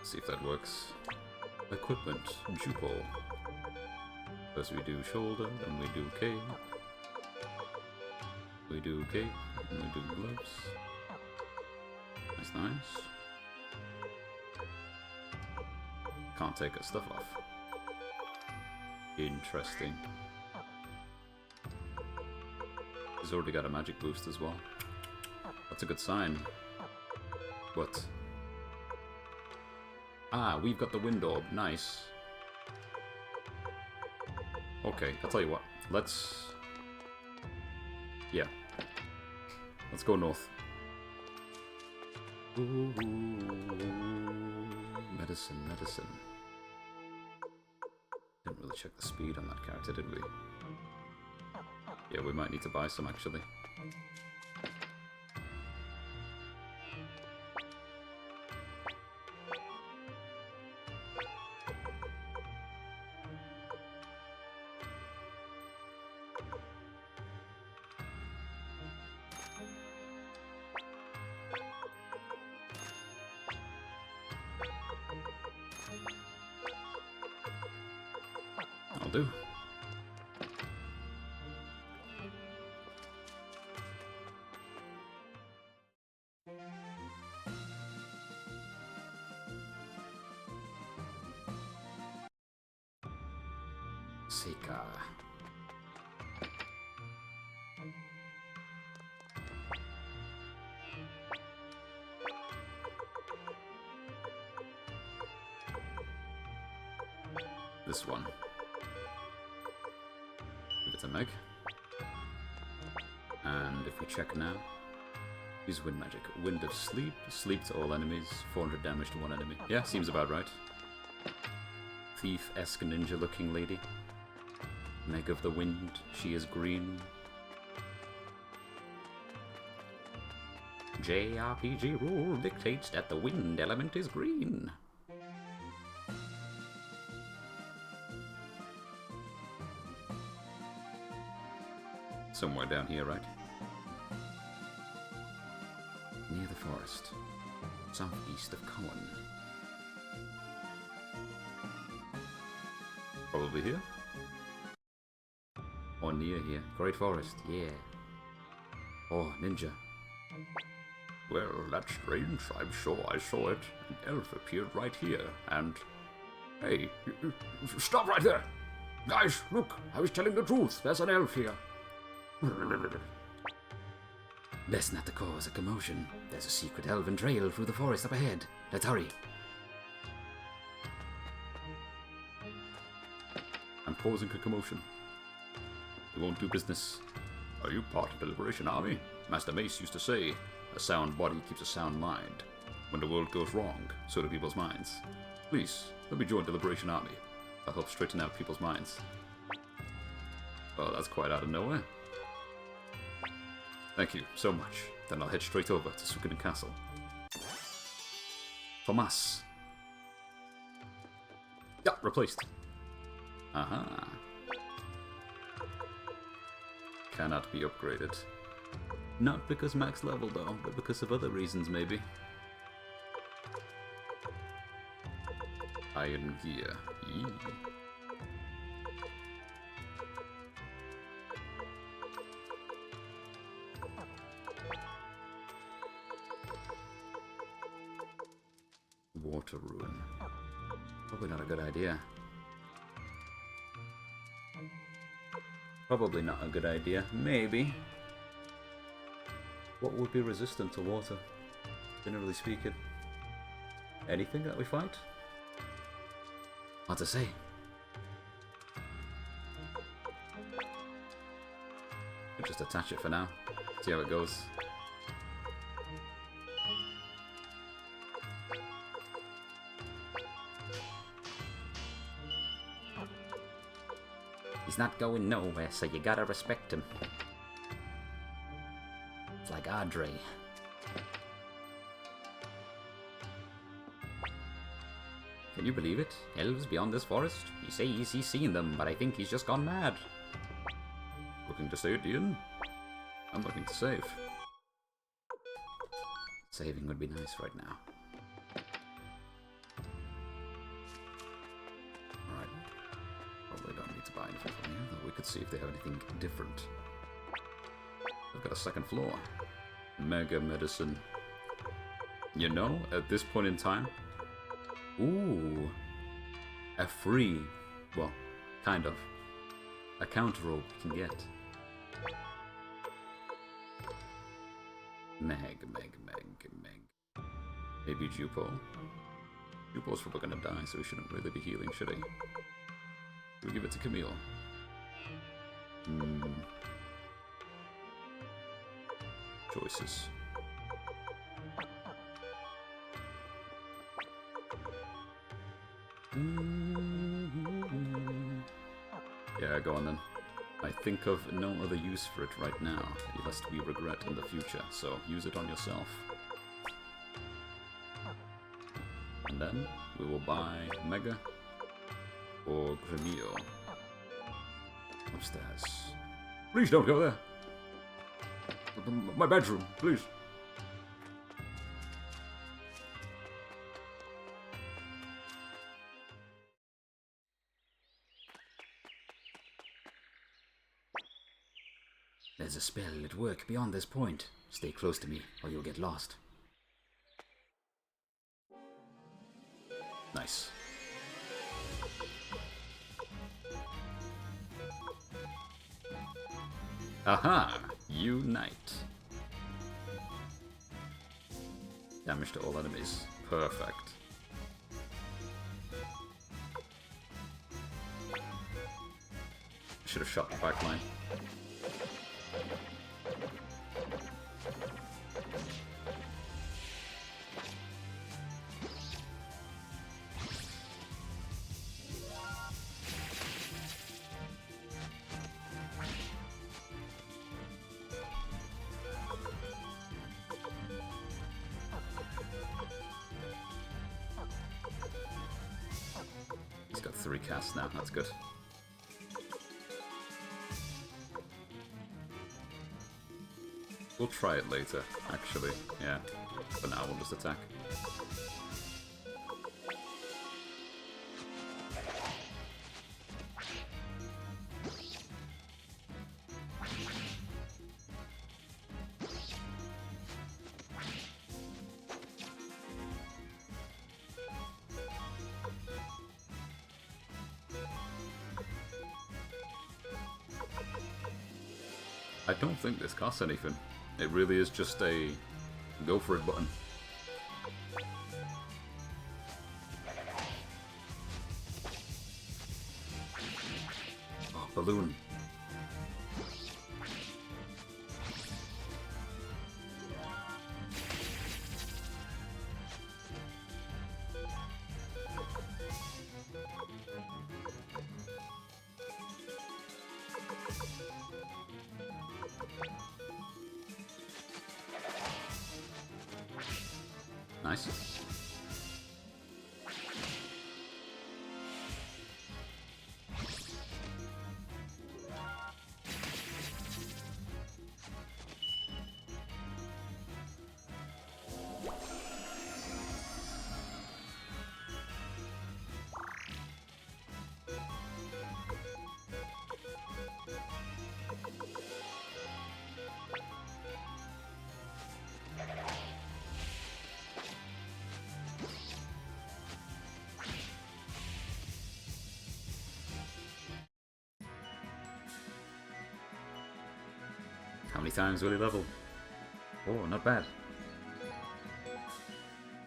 See if that works. Equipment, Jupol. First we do shoulder, then we do cape. We do cape, and we do gloves. That's nice. Can't take our stuff off. Interesting. He's already got a magic boost as well. That's a good sign. What? Ah, we've got the wind orb. Nice. Okay, I'll tell you what. Let's... Yeah. Let's go north. Ooh, medicine, medicine. Didn't really check the speed on that character, did we? Yeah, we might need to buy some, actually. I'll do. Seika. This one. Give it a meg. And if we check now, use wind magic. Wind of sleep. Sleep to all enemies. 400 damage to one enemy. Yeah, seems about right. Thief-esque ninja-looking lady. Meg of the wind. She is green. JRPG rule dictates that the wind element is green. Somewhere down here, right? Near the forest. Southeast of Cowan. Probably here? Or near here. Great forest, yeah. Oh, ninja. Well, that's strange. I'm sure I saw it. An elf appeared right here, and... Hey, stop right there! Guys, look, I was telling the truth. There's an elf here. Best not to cause a commotion. There's a secret elven trail through the forest up ahead. Let's hurry. I'm causing a commotion. We won't do business. Are you part of the Liberation Army? Master Mace used to say, a sound body keeps a sound mind. When the world goes wrong, so do people's minds. Please, let me join the Liberation Army. I'll help straighten out people's minds. Well, that's quite out of nowhere. Thank you so much. Then I'll head straight over to Suikoden Castle. Famas. Yeah, replaced. Aha. Cannot be upgraded. Not because max level though, but because of other reasons maybe. Iron gear. Yee. Water ruin. Probably not a good idea. Probably not a good idea. Maybe. What would be resistant to water? Generally speaking. Anything that we fight? What to say? We'll just attach it for now. See how it goes. He's not going nowhere, so you gotta respect him. It's like Adre. Can you believe it? Elves beyond this forest? He says he's seen them, but I think he's just gone mad. Looking to stay at the inn? I'm looking to save. Saving would be nice right now. Alright. Probably don't need to buy anything from here, though we could see if they have anything different. They've got a second floor. Mega medicine. You know, at this point in time... Ooh. A free... Well, kind of. A counter rope we can get. Meg. Maybe Jupo. Jupo's probably gonna die, so he shouldn't really be healing, should he? We give it to Camille. Choices. Yeah, go on then. I think of no other use for it right now, lest we regret in the future, so use it on yourself. And then we will buy Mega or Grenio. Upstairs. Please don't go there! My bedroom, please! There's a spell at work beyond this point. Stay close to me, or you'll get lost. Nice. Aha! Unite. Damage to all enemies. Perfect. Should have shot the back line. He's got 3 casts now, that's good. We'll try it later, actually. Yeah. For now, we'll just attack. I don't think this costs anything. It really is just a go for it button. Oh, balloon. Nice. How many times will he level? Oh, not bad.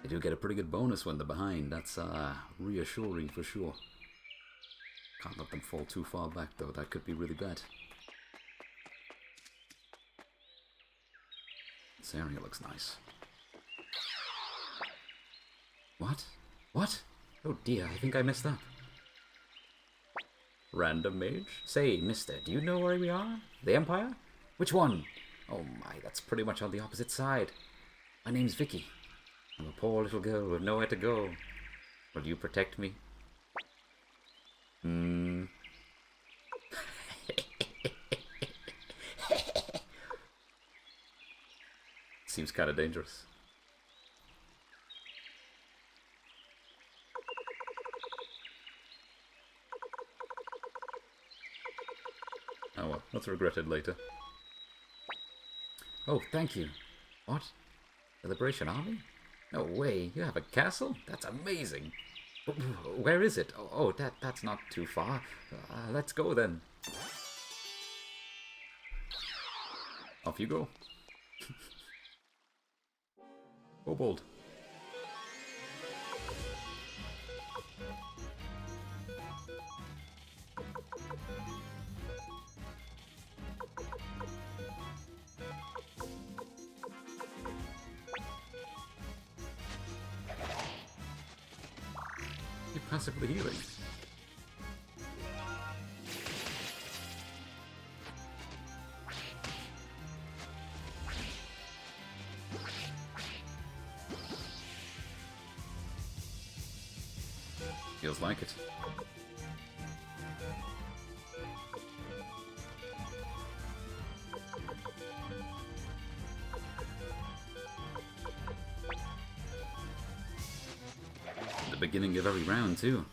They do get a pretty good bonus when they're behind. That's reassuring for sure. Can't let them fall too far back though. That could be really bad. This area looks nice. What? What? Oh dear, I think I messed up. Random mage? Say, mister, do you know where we are? The Empire? Which one? Oh my, that's pretty much on the opposite side. My name's Vicky. I'm a poor little girl with nowhere to go. Will you protect me? Seems kind of dangerous. Not to regret it later. Oh, thank you. What? The Liberation Army? No way, you have a castle? That's amazing. Where is it? Oh, that's not too far. Let's go then. Off you go. Kobold. You're passively healing. Feels like it. The beginning of every round, too.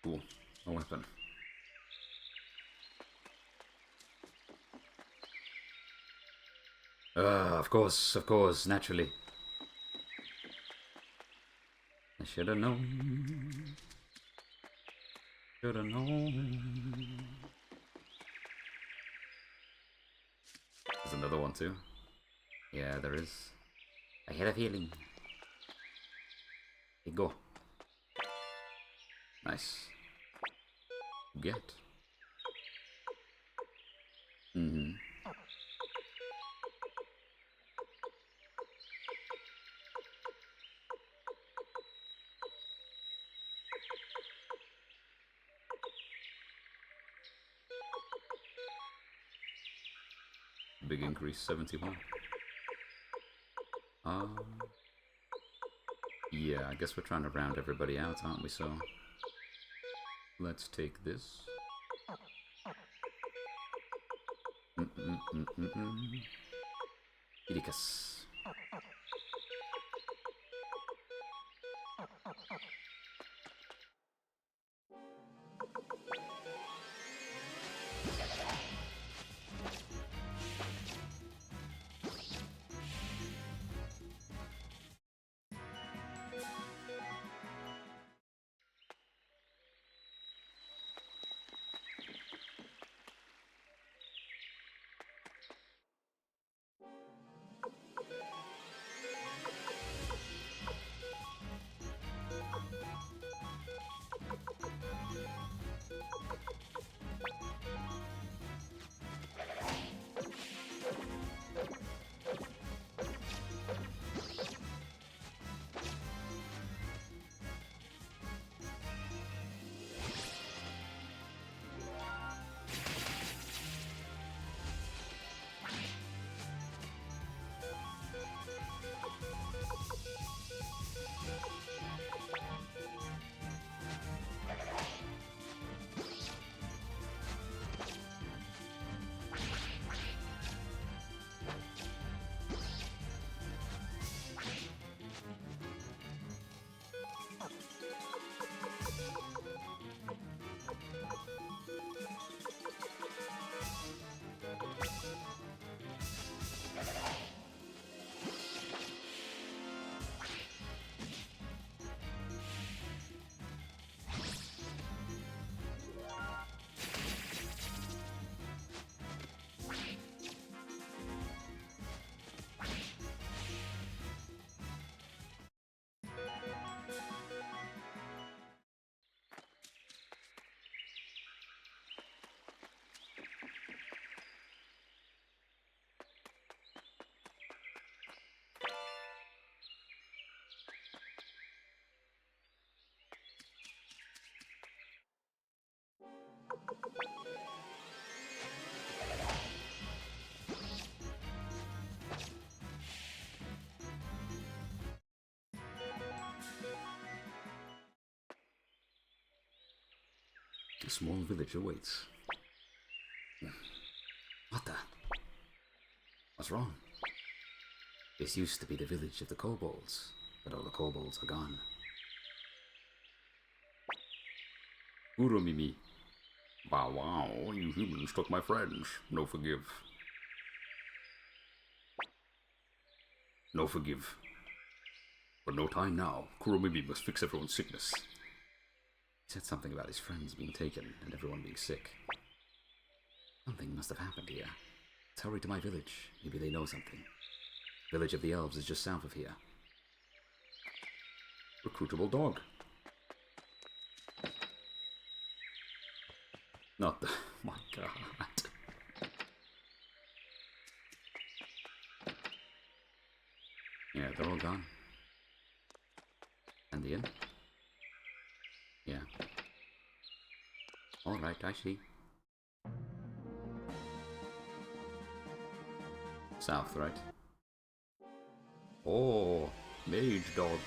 Cool. A weapon. Of course, naturally. I should have known. Should have known. There's another one too. Yeah, there is. I had a feeling. Hey, go. Nice. Get. Mm-hmm. Big increase, 71. Yeah, I guess we're trying to round everybody out, aren't we? So let's take this. Idicus. A small village awaits. What the? What's wrong? This used to be the village of the kobolds, but all the kobolds are gone. Urumimi. Wow, wow, you humans took my friends. No forgive. No forgive. But no time now. Kurumimi must fix everyone's sickness. He said something about his friends being taken and everyone being sick. Something must have happened here. Let's hurry to my village. Maybe they know something. Village of the elves is just south of here. Recruitable dog. Not the... my god. Yeah, they're all gone. And the inn? Yeah. Alright, I see. South, right? Oh, mage dog.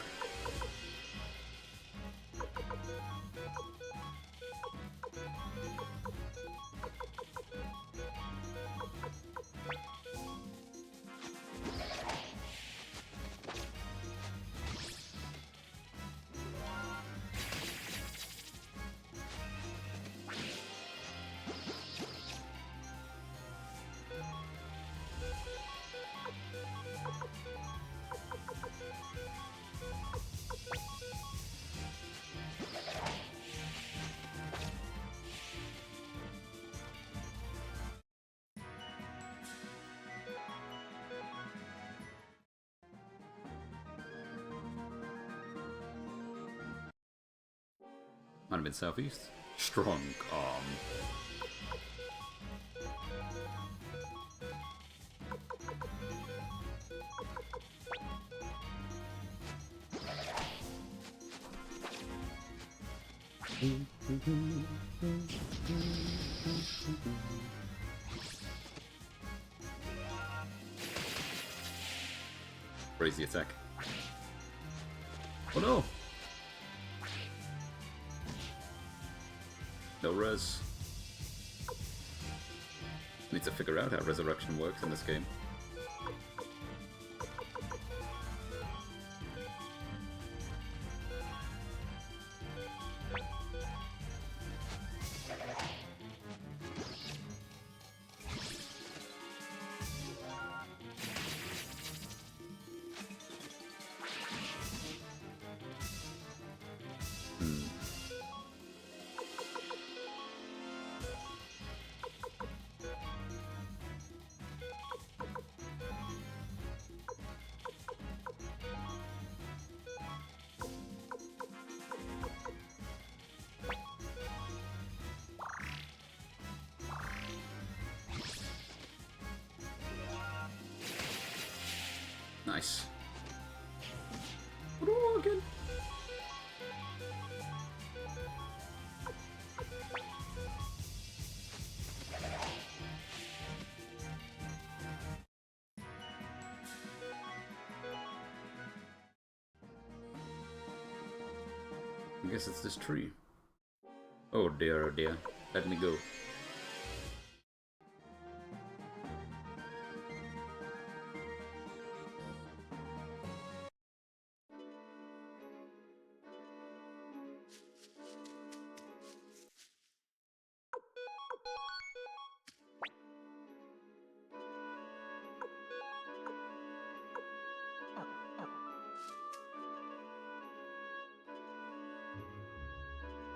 Might have been southeast. Strong arm. Raise the attack. Oh no! No res. Need to figure out how resurrection works in this game. Nice. Again. I guess it's this tree. Oh dear, let me go.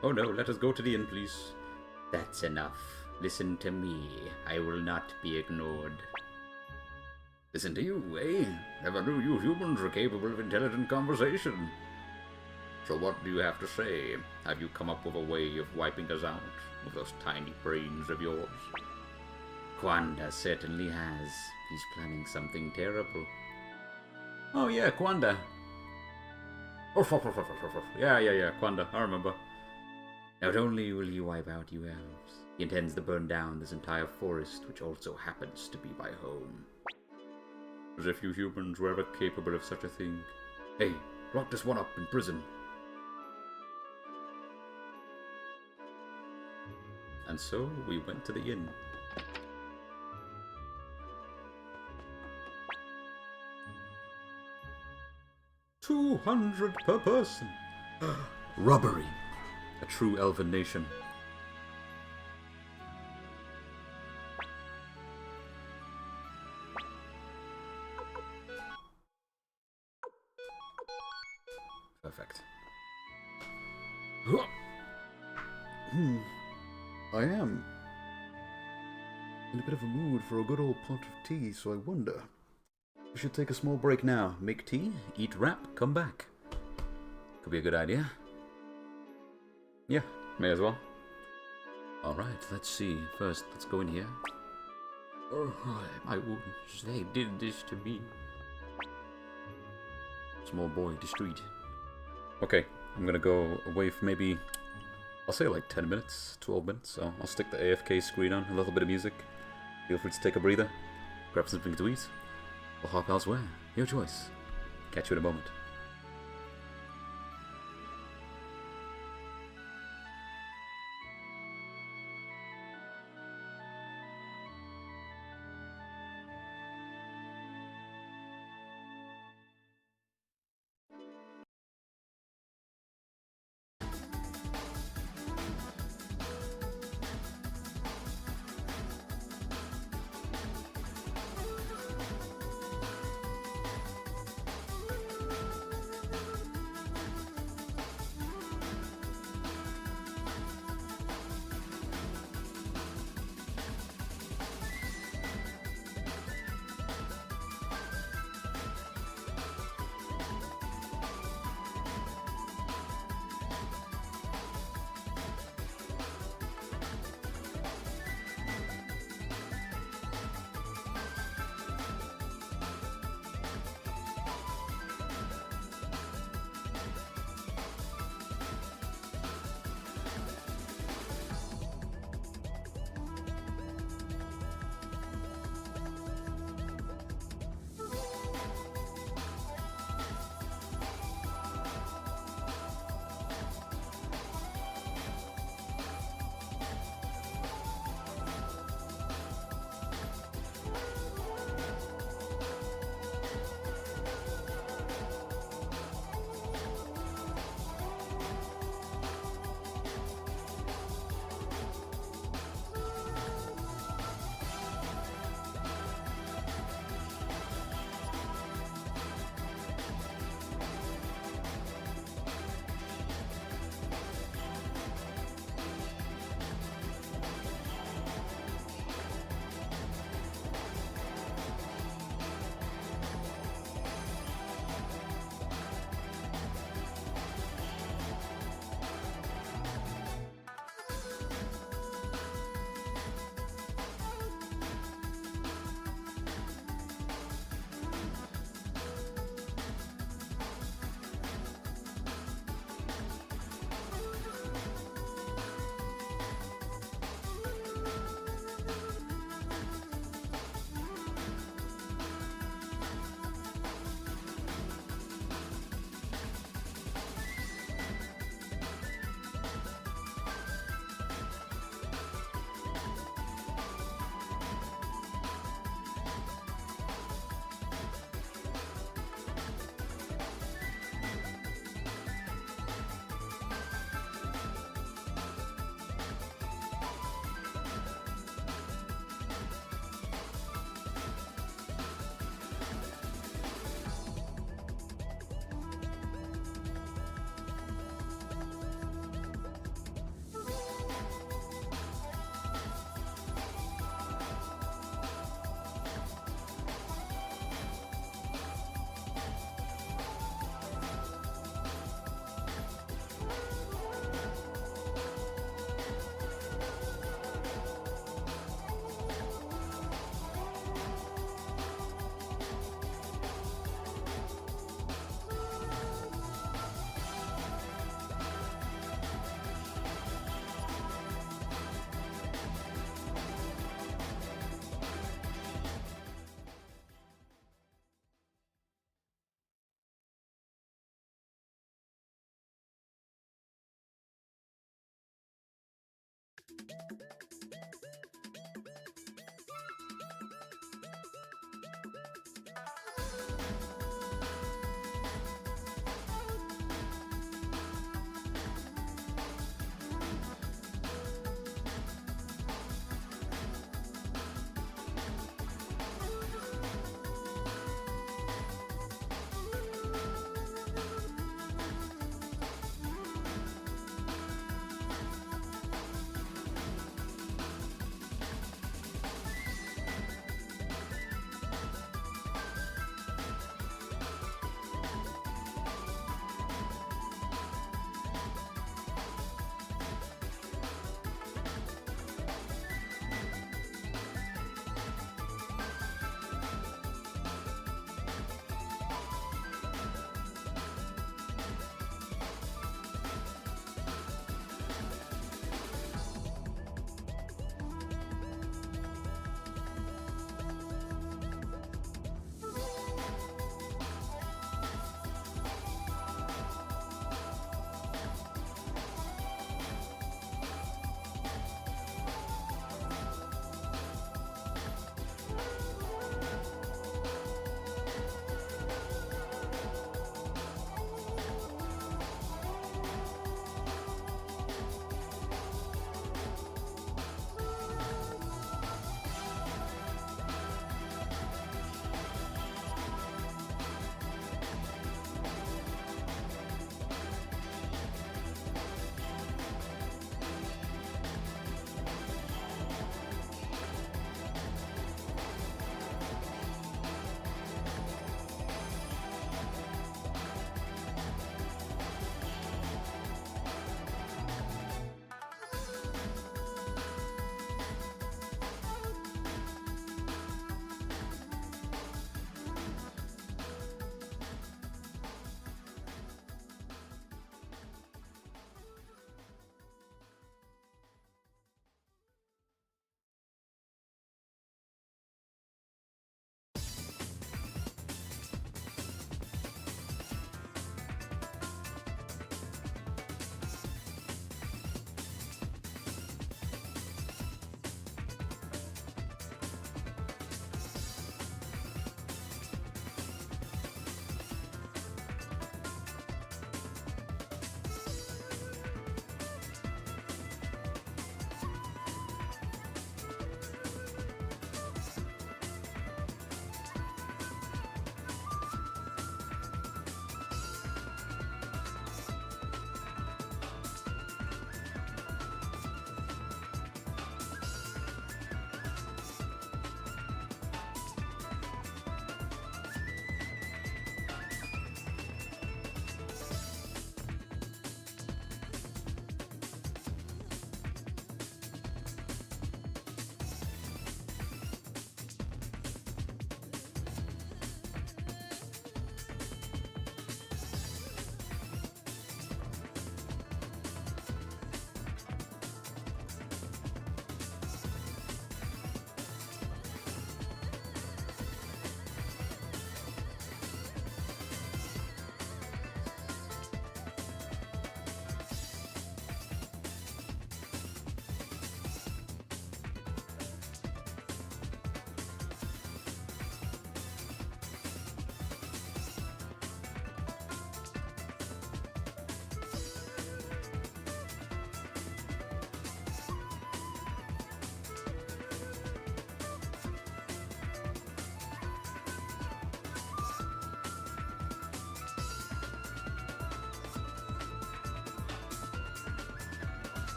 Oh no, let us go to the inn, please. That's enough. Listen to me. I will not be ignored. Listen to you, eh? Never knew you humans were capable of intelligent conversation. So what do you have to say? Have you come up with a way of wiping us out with those tiny brains of yours? Kwanda certainly has. He's planning something terrible. Oh yeah, Kwanda. Yeah, Kwanda, I remember. Not only will he wipe out you elves, he intends to burn down this entire forest, which also happens to be my home. As if you humans were ever capable of such a thing. Hey, lock this one up in prison. And so we went to the inn. $200 per person. Robbery. A true elven nation. Perfect. I am in a bit of a mood for a good old pot of tea, so I wonder. We should take a small break now. Make tea, eat wrap, come back. Could be a good idea. Yeah, may as well. Alright, let's see. First, let's go in here. Oh, my wounds, they did this to me. Small boy, discreet. Okay, I'm gonna go away for maybe, I'll say like 10 minutes, 12 minutes. So I'll stick the AFK screen on, a little bit of music. Feel free to take a breather, grab something to eat, or hop elsewhere. Your choice. Catch you in a moment.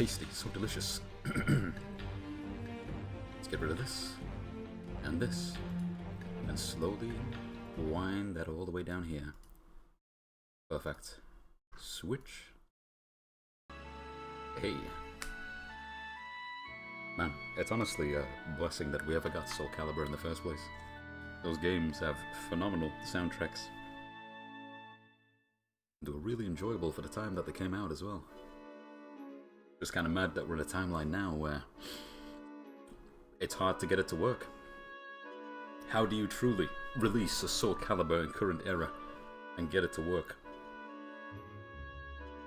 tasty, so delicious. Let's get rid of this, and this, and slowly wind that all the way down here. Perfect. Switch. Hey. Man, it's honestly a blessing that we ever got Soul Calibur in the first place. Those games have phenomenal soundtracks. They were really enjoyable for the time that they came out as well. Just kind of mad that we're in a timeline now where it's hard to get it to work. How do you truly release a Soul Calibur in current era and get it to work?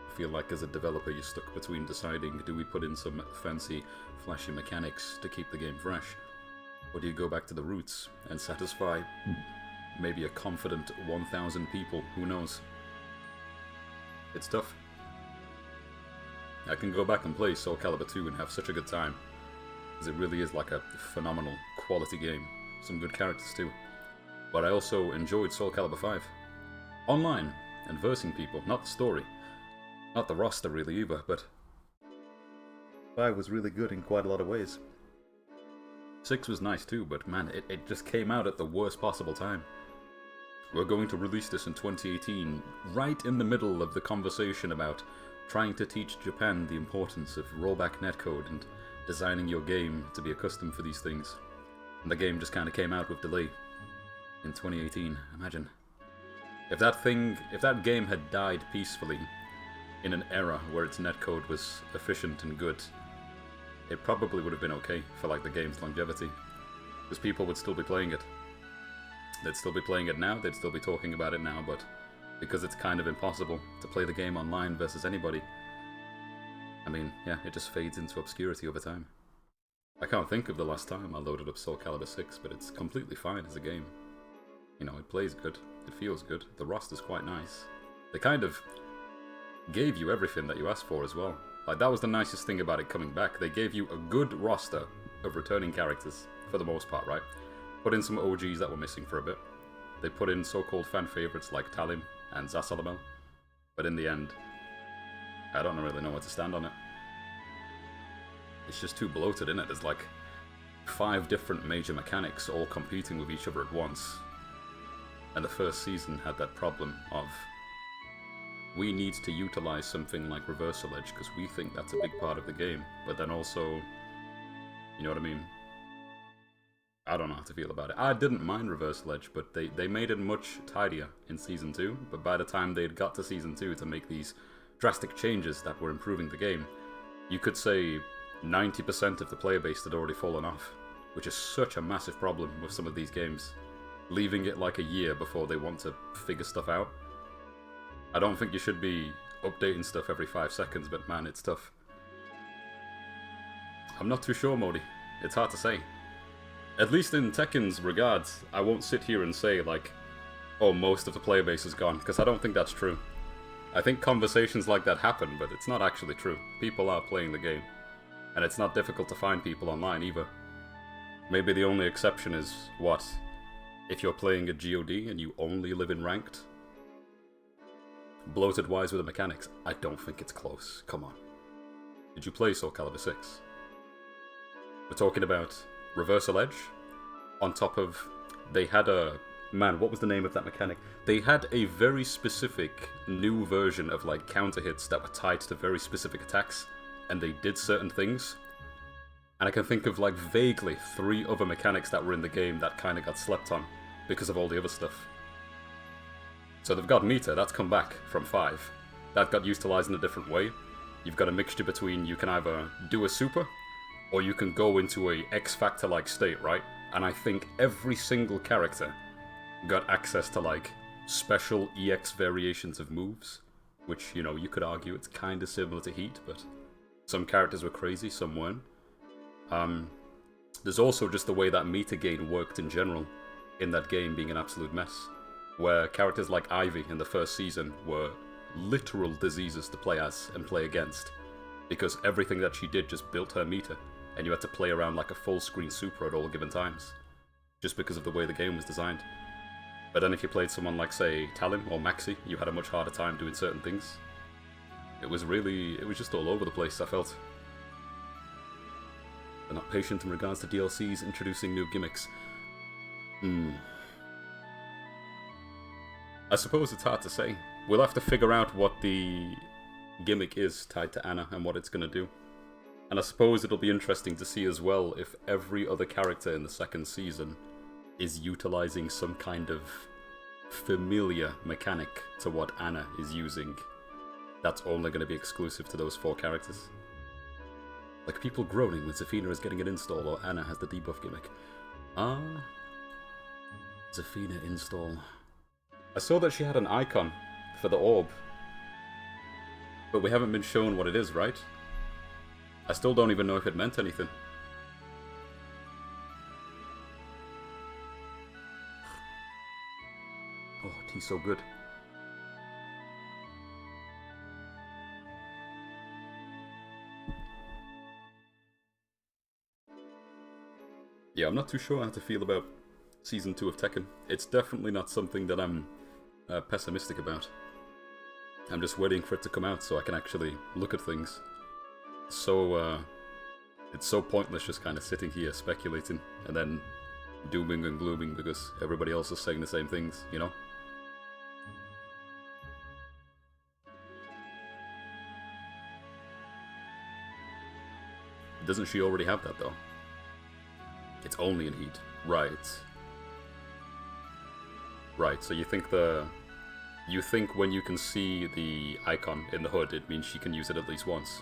I feel like as a developer you're stuck between deciding, do we put in some fancy flashy mechanics to keep the game fresh, or do you go back to the roots and satisfy maybe a confident 1,000 people, who knows? It's tough. I can go back and play Soul Calibur 2 and have such a good time, because it really is like a phenomenal quality game. Some good characters too. But I also enjoyed Soul Calibur 5. Online, and versing people, not the story. Not the roster really either, but 5 was really good in quite a lot of ways. 6 was nice too, but man, it just came out at the worst possible time. We're going to release this in 2018, right in the middle of the conversation about trying to teach Japan the importance of rollback netcode and designing your game to be accustomed for these things. And the game just kind of came out with delay in 2018. Imagine. If that game had died peacefully in an era where its netcode was efficient and good, it probably would have been okay for like the game's longevity, because people would still be playing it. They'd still be playing it now, they'd still be talking about it now, but because it's kind of impossible to play the game online versus anybody, I mean, yeah, it just fades into obscurity over time. I can't think of the last time I loaded up Soul Calibur 6, but it's completely fine as a game. You know, it plays good, it feels good, the roster's quite nice. They kind of gave you everything that you asked for as well. Like, that was the nicest thing about it coming back. They gave you a good roster of returning characters, for the most part, right? Put in some OGs that were missing for a bit. They put in so-called fan favorites like Talim and Zasalamel. But in the end, I don't really know where to stand on it. It's just too bloated, innit? There's like 5 different major mechanics all competing with each other at once. And the first season had that problem of, we need to utilize something like Reversal Edge because we think that's a big part of the game, but then also, you know what I mean? I don't know how to feel about it. I didn't mind Reversal Edge, but they made it much tidier in Season 2, but by the time they'd got to Season 2 to make these drastic changes that were improving the game, you could say 90% of the player base had already fallen off, which is such a massive problem with some of these games. Leaving it like a year before they want to figure stuff out. I don't think you should be updating stuff every 5 seconds, but man, it's tough. I'm not too sure, Modi. It's hard to say. At least in Tekken's regards, I won't sit here and say, like, oh, most of the player base is gone, because I don't think that's true. I think conversations like that happen, but it's not actually true. People are playing the game. And it's not difficult to find people online either. Maybe the only exception is, what? If you're playing a GOD and you only live in Ranked? Bloated wise with the mechanics, I don't think it's close. Come on. Did you play Soul Calibur 6? We're talking about Reversal Edge. On top of, they had a... Man, what was the name of that mechanic? They had a very specific new version of like counter hits that were tied to very specific attacks, and they did certain things. And I can think of like vaguely 3 other mechanics that were in the game that kind of got slept on because of all the other stuff. So they've got Meter, that's come back from 5. That got utilized in a different way. You've got a mixture between, you can either do a super, or you can go into a X-Factor-like state, right? And I think every single character got access to like special EX variations of moves, which, you know, you could argue it's kind of similar to Heat, but some characters were crazy, some weren't. There's also just the way that meter gain worked in general in that game being an absolute mess, where characters like Ivy in the first season were literal diseases to play as and play against, because everything that she did just built her meter, and you had to play around like a full screen super at all given times, just because of the way the game was designed. But then if you played someone like, say, Talim or Maxi, you had a much harder time doing certain things. It was just all over the place, I felt. They're not patient in regards to DLCs introducing new gimmicks. I suppose it's hard to say. We'll have to figure out what the gimmick is tied to Anna and what it's going to do. And I suppose it'll be interesting to see as well if every other character in the second season is utilizing some kind of familiar mechanic to what Anna is using. That's only going to be exclusive to those 4 characters. Like people groaning when Zafina is getting an install or Anna has the debuff gimmick. Zafina install. I saw that she had an icon for the orb. But we haven't been shown what it is, right? I still don't even know if it meant anything. Oh, tea's so good. Yeah, I'm not too sure how to feel about Season 2 of Tekken. It's definitely not something that I'm pessimistic about. I'm just waiting for it to come out so I can actually look at things. So, it's so pointless just kind of sitting here speculating and then dooming and glooming because everybody else is saying the same things, you know? Doesn't she already have that though? It's only in Heat. Right. Right, so you think when you can see the icon in the hood, it means she can use it at least once.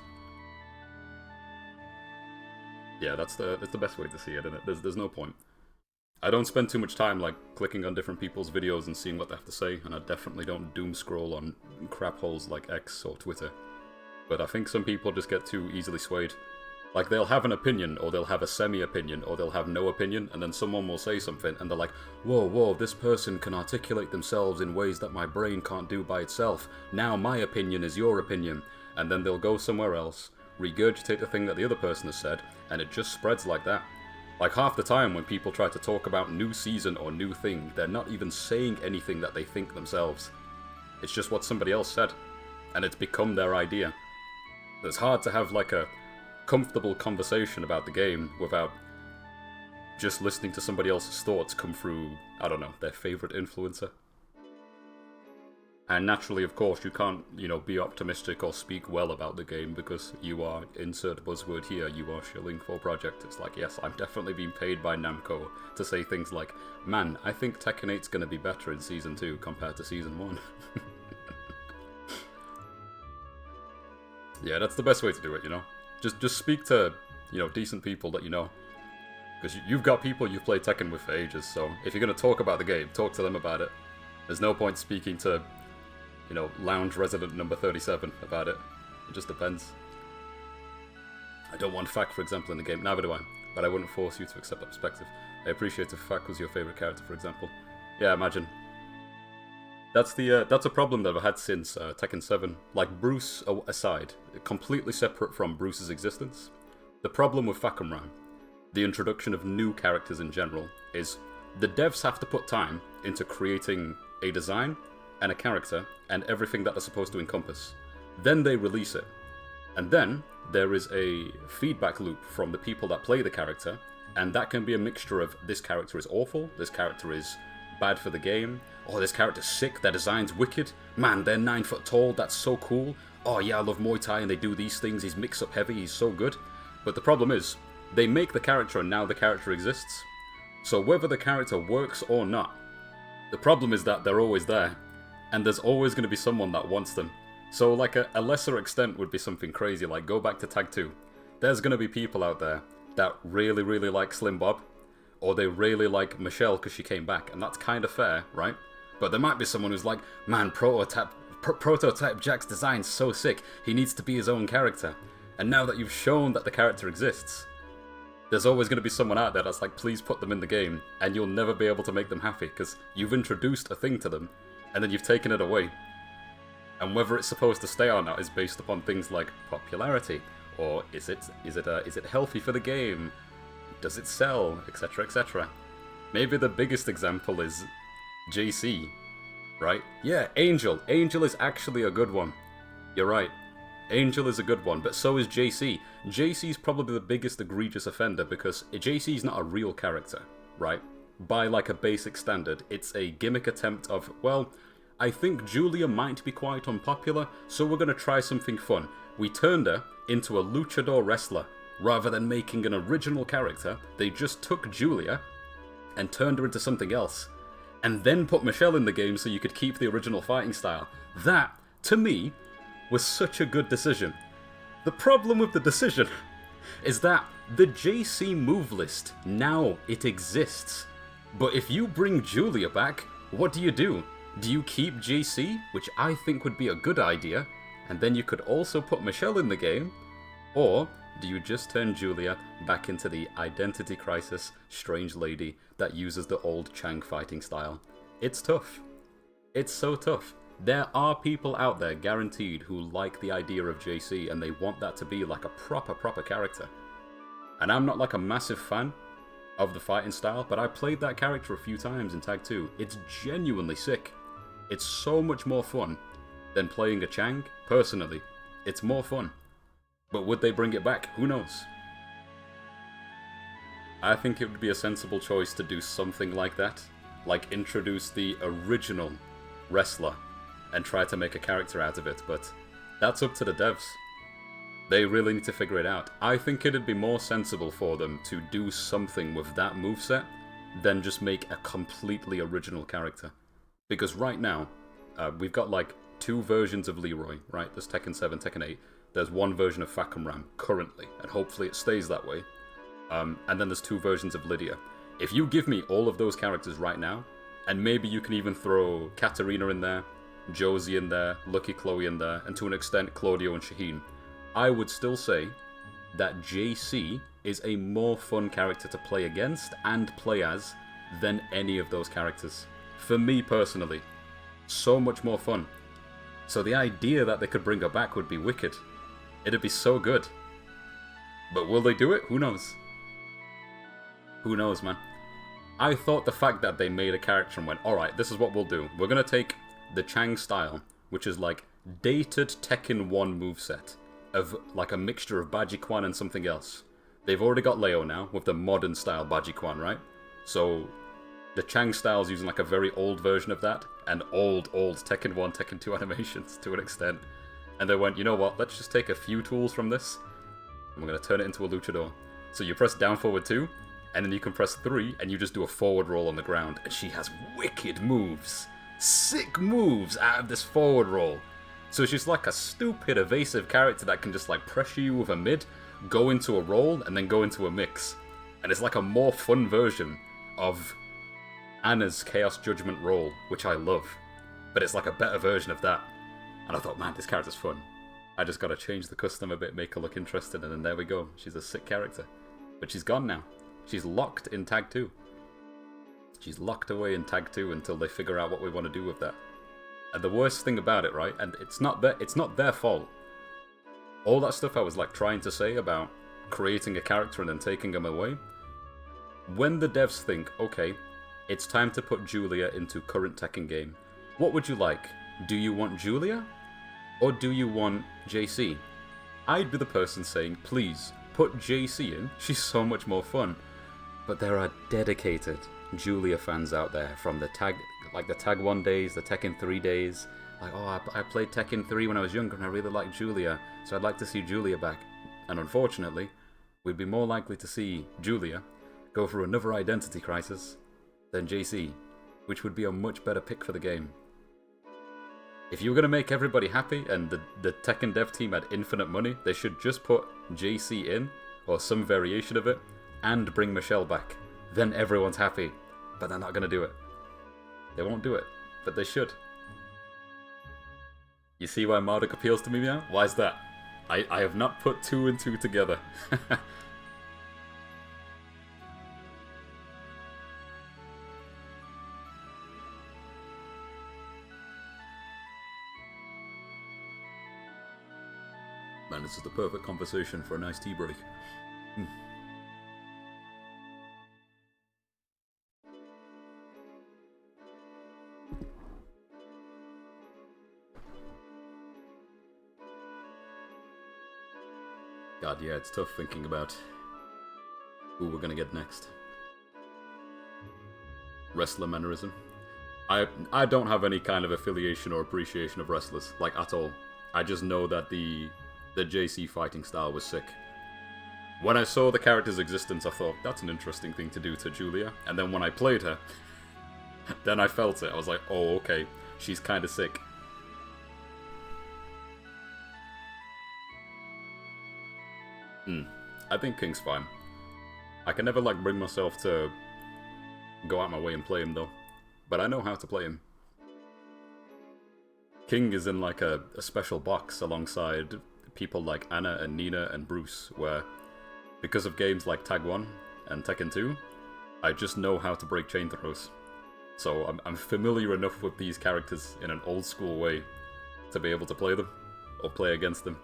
Yeah, that's the best way to see it, isn't it? There's no point. I don't spend too much time like clicking on different people's videos and seeing what they have to say, and I definitely don't doom scroll on crap holes like X or Twitter. But I think some people just get too easily swayed. Like, they'll have an opinion, or they'll have a semi-opinion, or they'll have no opinion, and then someone will say something, and they're like, whoa, this person can articulate themselves in ways that my brain can't do by itself. Now my opinion is your opinion. And then they'll go somewhere else, regurgitate the thing that the other person has said, and it just spreads like that. Like, half the time when people try to talk about new season or new thing, they're not even saying anything that they think themselves. It's just what somebody else said, and it's become their idea. It's hard to have, like, a comfortable conversation about the game without just listening to somebody else's thoughts come through, I don't know, their favourite influencer. And naturally, of course, you can't, be optimistic or speak well about the game because you are, insert buzzword here, you are shilling for Project. It's like, yes, I'm definitely being paid by Namco to say things like, man, I think Tekken 8's gonna be better in Season 2 compared to Season 1. Yeah, that's the best way to do it, Just speak to, decent people that you know. Because you've got people you've played Tekken with for ages, so if you're going to talk about the game, talk to them about it. There's no point speaking to, lounge resident number 37 about it. It just depends. I don't want Fak, for example, in the game. Neither do I. But I wouldn't force you to accept that perspective. I appreciate if Fak was your favourite character, for example. Yeah, imagine. That's a problem that I've had since Tekken 7. Like, Bruce aside, completely separate from Bruce's existence. The problem with Fakumran, the introduction of new characters in general, is the devs have to put time into creating a design and a character and everything that they're supposed to encompass. Then they release it. And then there is a feedback loop from the people that play the character, and that can be a mixture of this character is awful, this character is bad for the game, oh, this character's sick, their design's wicked, man, they're 9 foot tall, that's so cool, oh yeah, I love Muay Thai and they do these things, he's mix-up heavy, he's so good. But the problem is, they make the character and now the character exists. So whether the character works or not, the problem is that they're always there, and there's always going to be someone that wants them. So like a lesser extent would be something crazy, like go back to Tag 2. There's going to be people out there that really, really like Slim Bob, or they really like Michelle because she came back, and that's kind of fair, right? But there might be someone who's like, man, Prototype Jack's design's so sick, he needs to be his own character. And now that you've shown that the character exists, there's always going to be someone out there that's like, please put them in the game, and you'll never be able to make them happy, because you've introduced a thing to them, and then you've taken it away. And whether it's supposed to stay or not is based upon things like popularity, or is it healthy for the game? Does it sell, etc., etc. Maybe the biggest example is JC, right? Yeah, Angel. Angel is actually a good one. You're right. Angel is a good one, but so is JC. JC's probably the biggest egregious offender because JC's not a real character, right? By like a basic standard, it's a gimmick attempt of, well, I think Julia might be quite unpopular, so we're gonna try something fun. We turned her into a luchador wrestler. Rather than making an original character, they just took Julia and turned her into something else. And then put Michelle in the game so you could keep the original fighting style. That, to me, was such a good decision. The problem with the decision is that the JC move list, now it exists. But if you bring Julia back, what do? Do you keep JC, which I think would be a good idea, and then you could also put Michelle in the game? Or do you just turn Julia back into the Identity Crisis strange lady that uses the old Chang fighting style? It's tough. It's so tough. There are people out there, guaranteed, who like the idea of JC and they want that to be like a proper character. And I'm not like a massive fan of the fighting style, but I played that character a few times in Tag 2. It's genuinely sick. It's so much more fun than playing a Chang. Personally, it's more fun. But would they bring it back? Who knows? I think it would be a sensible choice to do something like that. Like introduce the original wrestler and try to make a character out of it, but that's up to the devs. They really need to figure it out. I think it'd be more sensible for them to do something with that moveset than just make a completely original character. Because right now, we've got like 2 versions of Leroy, right? There's Tekken 7, Tekken 8. There's 1 version of Facom Ram currently, and hopefully it stays that way. And then there's 2 versions of Lydia. If you give me all of those characters right now, and maybe you can even throw Katarina in there, Josie in there, Lucky Chloe in there, and to an extent Claudio and Shaheen, I would still say that JC is a more fun character to play against and play as than any of those characters. For me personally, so much more fun. So the idea that they could bring her back would be wicked. It'd be so good. But will they do it? Who knows? Who knows, man? I thought the fact that they made a character and went, alright, this is what we'll do. We're gonna take the Chang style, which is like dated Tekken 1 moveset, of like a mixture of Baji-Kwan and something else. They've already got Leo now, with the modern style Baji-Kwan, right? So the Chang style's using like a very old version of that, and old Tekken 1, Tekken 2 animations to an extent. And they went, you know what, let's just take a few tools from this, and we're going to turn it into a luchador. So you press down forward 2, and then you can press 3, and you just do a forward roll on the ground, and she has wicked moves. Sick moves out of this forward roll. So she's like a stupid, evasive character that can just like pressure you with a mid, go into a roll, and then go into a mix. And it's like a more fun version of Anna's Chaos Judgment roll, which I love. But it's like a better version of that. And I thought, man, this character's fun. I just gotta change the custom a bit, make her look interesting, and then there we go. She's a sick character. But she's gone now. She's locked in Tag 2. She's locked away in Tag 2 until they figure out what we want to do with that. And the worst thing about it, right, and it's not their fault. All that stuff I was like trying to say about creating a character and then taking them away, when the devs think, okay, it's time to put Julia into current Tekken game, what would you like? Do you want Julia? Or do you want JC? I'd be the person saying, please, put JC in, she's so much more fun. But there are dedicated Julia fans out there from the Tag 1 days, the Tekken 3 days. Like, oh, I played Tekken 3 when I was younger and I really liked Julia, so I'd like to see Julia back. And unfortunately, we'd be more likely to see Julia go through another identity crisis than JC, which would be a much better pick for the game. If you were going to make everybody happy and the Tekken dev team had infinite money, they should just put JC in, or some variation of it, and bring Michelle back. Then everyone's happy. But they're not going to do it. They won't do it, but they should. You see why Marduk appeals to me now? Why is that? I have not put 2 and 2 together. Man, this is the perfect conversation for a nice tea break. God, yeah, it's tough thinking about who we're gonna get next. Wrestler mannerism. I don't have any kind of affiliation or appreciation of wrestlers, like at all. I just know that the JC fighting style was sick. When I saw the character's existence, I thought, that's an interesting thing to do to Julia. And then when I played her, then I felt it. I was like, oh, okay, she's kind of sick. I think King's fine. I can never, like, bring myself to go out my way and play him, though. But I know how to play him. King is in, like, a special box alongside people like Anna and Nina and Bruce, where, because of games like Tag 1 and Tekken 2, I just know how to break chain throws. So I'm familiar enough with these characters in an old-school way to be able to play them, or play against them.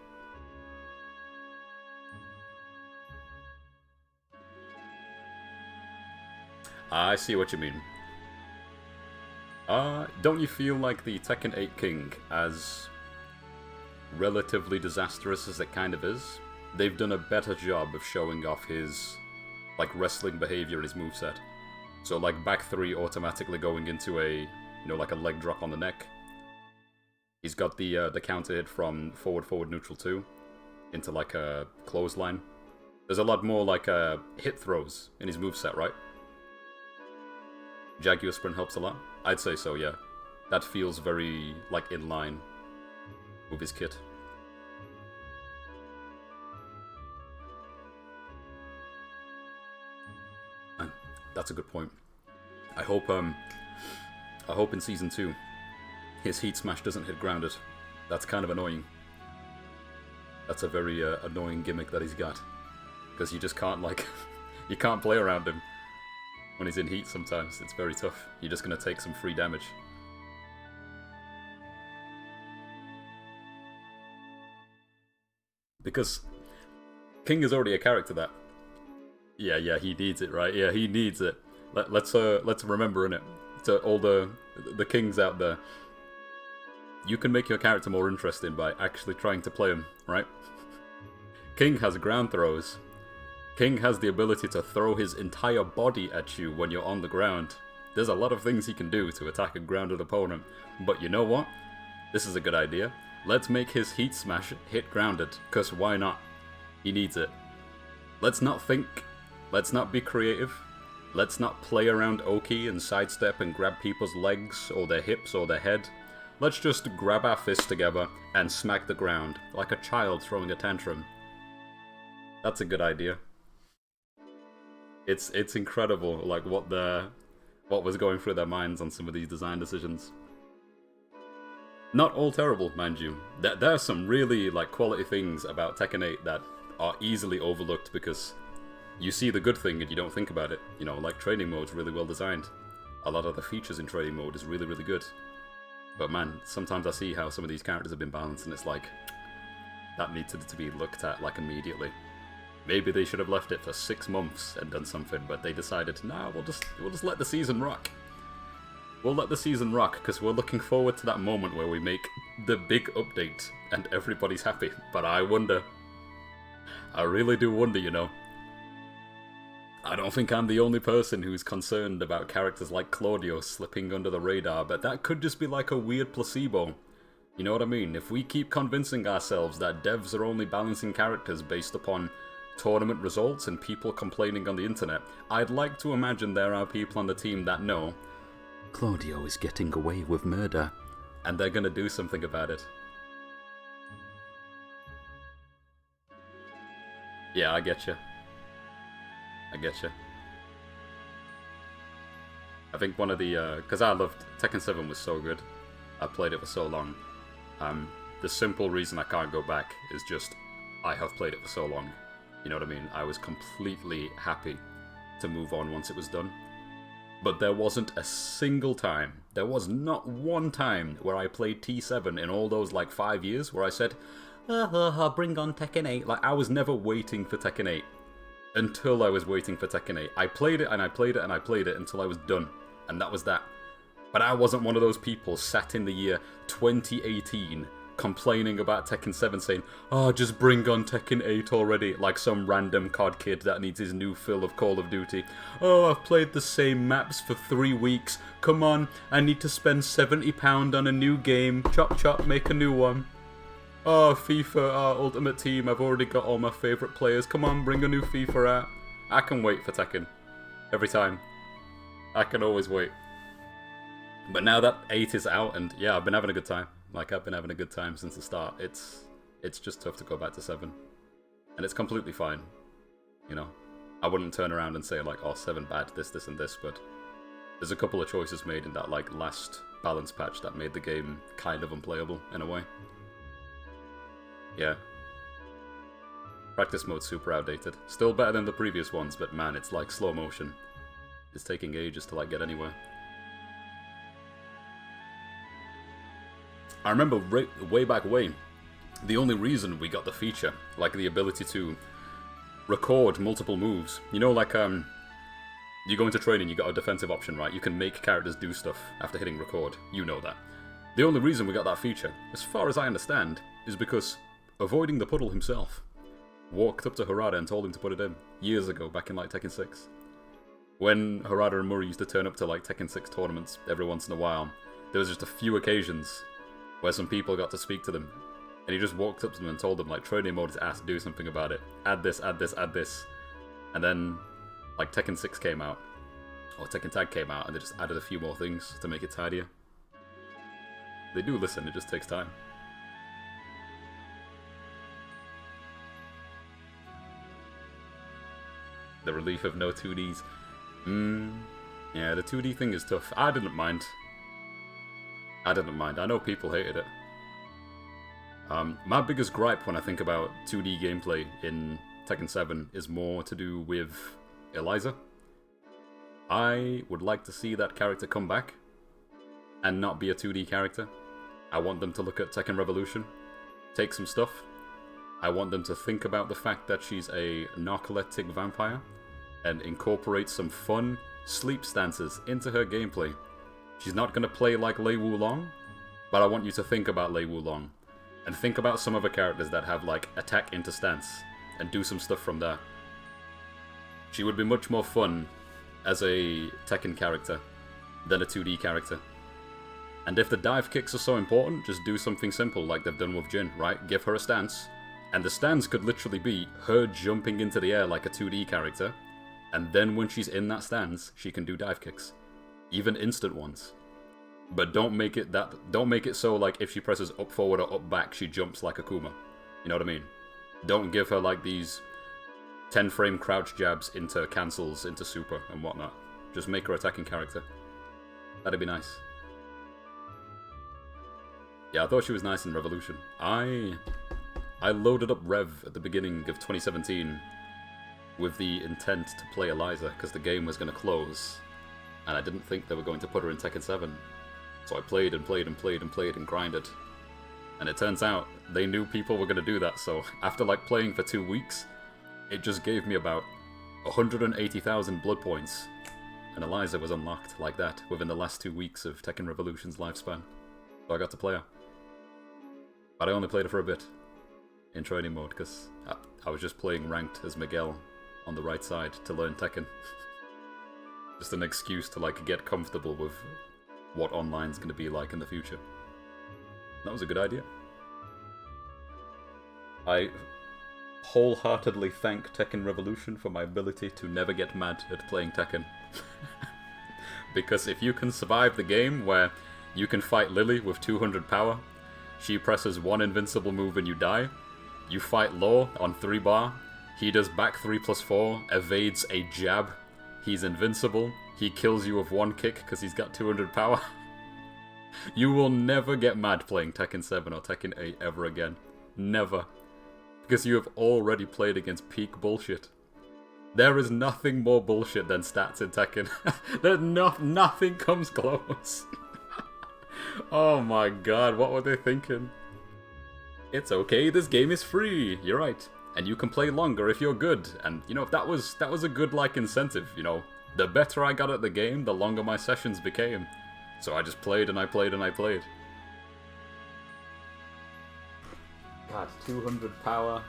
I see what you mean. Don't you feel like the Tekken 8 King, as relatively disastrous as it kind of is, they've done a better job of showing off his, like, wrestling behavior and his moveset. So, like, back 3 automatically going into a, you know, like a leg drop on the neck. He's got the counter hit from forward, neutral 2 into, like, a clothesline. There's a lot more, like, hit throws in his moveset, right? Jaguar Sprint helps a lot? I'd say so, yeah. That feels very, like, in line with his kit. And that's a good point. I hope in Season 2, his Heat Smash doesn't hit grounded. That's kind of annoying. That's a very annoying gimmick that he's got. Because you just can't, like, you can't play around him. When he's in heat sometimes, it's very tough. You're just going to take some free damage. Because King is already a character that... Yeah, he needs it, right? Yeah, he needs it. Let's remember, innit? To all the kings out there. You can make your character more interesting by actually trying to play him, right? King has ground throws. King has the ability to throw his entire body at you when you're on the ground. There's a lot of things he can do to attack a grounded opponent. But you know what? This is a good idea. Let's make his Heat Smash hit grounded, because why not? He needs it. Let's not think. Let's not be creative. Let's not play around Oki and sidestep and grab people's legs or their hips or their head. Let's just grab our fists together and smack the ground, like a child throwing a tantrum. That's a good idea. It's incredible, like, what was going through their minds on some of these design decisions. Not all terrible, mind you. There are some really, like, quality things about Tekken 8 that are easily overlooked because you see the good thing and you don't think about it. You know, like, training mode's really well designed. A lot of the features in training mode is really, really good. But man, sometimes I see how some of these characters have been balanced and it's like, that needed to be looked at, like, immediately. Maybe they should have left it for 6 months and done something, but they decided, nah, we'll just let the season rock. We'll let the season rock, because we're looking forward to that moment where we make the big update and everybody's happy. But I wonder. I really do wonder, you know. I don't think I'm the only person who's concerned about characters like Claudio slipping under the radar, but that could just be like a weird placebo. You know what I mean? If we keep convincing ourselves that devs are only balancing characters based upon tournament results and people complaining on the internet, I'd like to imagine there are people on the team that know Claudio is getting away with murder, and they're gonna do something about it. Yeah, I get you. I think one of the, because I loved Tekken 7 was so good. I played it for so long. The simple reason I can't go back is just I have played it for so long. You know what I mean? I was completely happy to move on once it was done. But there wasn't a single time, there was not one time where I played T7 in all those, like, 5 years where I said, bring on Tekken 8. Like, I was never waiting for Tekken 8 until I was waiting for Tekken 8. I played it and I played it and I played it until I was done. And that was that. But I wasn't one of those people sat in the year 2018 complaining about Tekken 7, saying, "Oh, just bring on Tekken 8 already," like some random COD kid that needs his new fill of Call of Duty. "Oh, I've played the same maps for 3 weeks. Come on, I need to spend £70 on a new game. Chop chop, make a new one. Oh, FIFA, Ultimate Team, I've already got all my favourite players. Come on, bring a new FIFA out." I can wait for Tekken. Every time. I can always wait. But now that 8 is out, and yeah, I've been having a good time. Like, I've been having a good time since the start. It's just tough to go back to 7. And it's completely fine. You know? I wouldn't turn around and say, like, "Oh, 7 bad, this, and this," but there's a couple of choices made in that, like, last balance patch that made the game kind of unplayable, in a way. Yeah. Practice mode's super outdated. Still better than the previous ones, but man, it's like slow motion. It's taking ages to, like, get anywhere. I remember way back way, the only reason we got the feature, like the ability to record multiple moves. You know, like, you go into training, you got a defensive option, right? You can make characters do stuff after hitting record. You know that. The only reason we got that feature, as far as I understand, is because avoiding the puddle himself walked up to Harada and told him to put it in, years ago, back in, like, Tekken 6. When Harada and Murray used to turn up to, like, Tekken 6 tournaments every once in a while, there was just a few occasions where some people got to speak to them, and he just walked up to them and told them, like, training mode is asked, do something about it. Add this, add this, add this. And then, like, Tekken 6 came out, or Tekken Tag came out, and they just added a few more things to make it tidier. They do listen, it just takes time. The relief of no 2Ds. Yeah, the 2D thing is tough. I didn't mind. I know people hated it. My biggest gripe when I think about 2D gameplay in Tekken 7 is more to do with Eliza. I would like to see that character come back and not be a 2D character. I want them to look at Tekken Revolution, take some stuff. I want them to think about the fact that she's a narcoleptic vampire and incorporate some fun sleep stances into her gameplay. She's not going to play like Lei Wulong, but I want you to think about Lei Wulong. And think about some other characters that have, like, attack into stance, and do some stuff from there. She would be much more fun as a Tekken character than a 2D character. And if the dive kicks are so important, just do something simple like they've done with Jin, right? Give her a stance, and the stance could literally be her jumping into the air like a 2D character, and then when she's in that stance, she can do dive kicks. Even instant ones. But don't make it so, like, if she presses up forward or up back, she jumps like Akuma. You know what I mean? Don't give her, like, these 10-frame crouch jabs into cancels, into super, and whatnot. Just make her attacking character. That'd be nice. Yeah, I thought she was nice in Revolution. I loaded up Rev at the beginning of 2017 with the intent to play Eliza, because the game was going to close, and I didn't think they were going to put her in Tekken 7. So I played and played and played and played and grinded. And it turns out they knew people were going to do that, so after, like, playing for 2 weeks, it just gave me about 180,000 blood points. And Eliza was unlocked like that within the last 2 weeks of Tekken Revolution's lifespan. So I got to play her. But I only played her for a bit in training mode, because I was just playing ranked as Miguel on the right side to learn Tekken. Just an excuse to, like, get comfortable with what online's going to be like in the future. That was a good idea. I wholeheartedly thank Tekken Revolution for my ability to never get mad at playing Tekken. Because if you can survive the game where you can fight Lily with 200 power, she presses one invincible move and you die, you fight Law on 3 bar, he does back 3+4, evades a jab, he's invincible, he kills you with 1 kick because he's got 200 power. You will never get mad playing Tekken 7 or Tekken 8 ever again. Never. Because you have already played against peak bullshit. There is nothing more bullshit than stats in Tekken. Nothing comes close. Oh my god, what were they thinking? It's okay, this game is free. You're right. And you can play longer if you're good. And, you know, that was a good, like, incentive, you know. The better I got at the game, the longer my sessions became. So I just played and I played and I played. God, 200 power.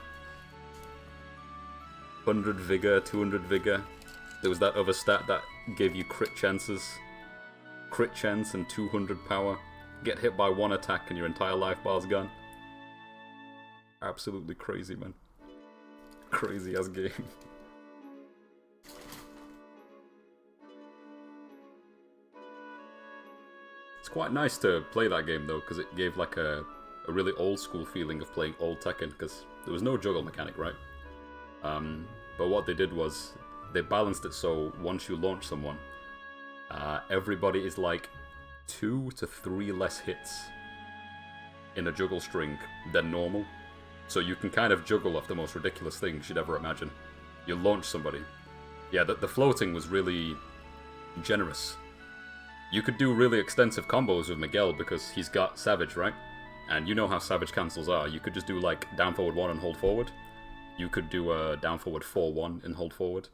100 vigor, 200 vigor. There was that other stat that gave you crit chances. Crit chance and 200 power. Get hit by one attack and your entire life bar's gone. Absolutely crazy, man. Crazy ass game. It's quite nice to play that game though, because it gave like a really old school feeling of playing old Tekken, because there was no juggle mechanic, right? But what they did was they balanced it so once you launch someone, everybody is like 2 to 3 less hits in a juggle string than normal. So you can kind of juggle off the most ridiculous things you'd ever imagine. You launch somebody. Yeah, the floating was really generous. You could do really extensive combos with Miguel because he's got Savage, right? And you know how Savage cancels are. You could just do like down forward 1 and hold forward. You could do a down forward 4-1 and hold forward.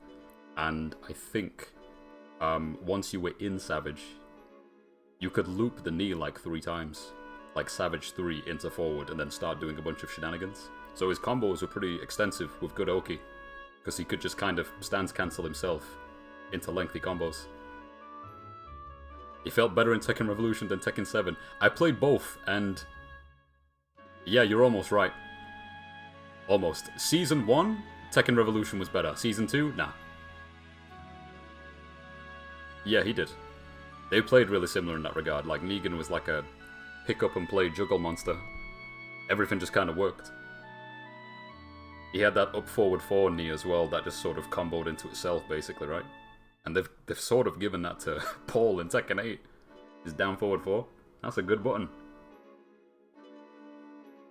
And I think once you were in Savage, you could loop the knee like 3 times. Like Savage 3 into forward and then start doing a bunch of shenanigans. So his combos were pretty extensive with good Oki. Because he could just kind of stance cancel himself into lengthy combos. He felt better in Tekken Revolution than Tekken 7. I played both and... yeah, you're almost right. Almost. Season 1, Tekken Revolution was better. Season 2, nah. Yeah, he did. They played really similar in that regard. Like, Negan was like a pick up and play juggle monster. Everything just kind of worked. He had that up forward 4 knee as well that just sort of comboed into itself, basically, right? And they've sort of given that to Paul in Tekken 8. His down forward 4. That's a good button.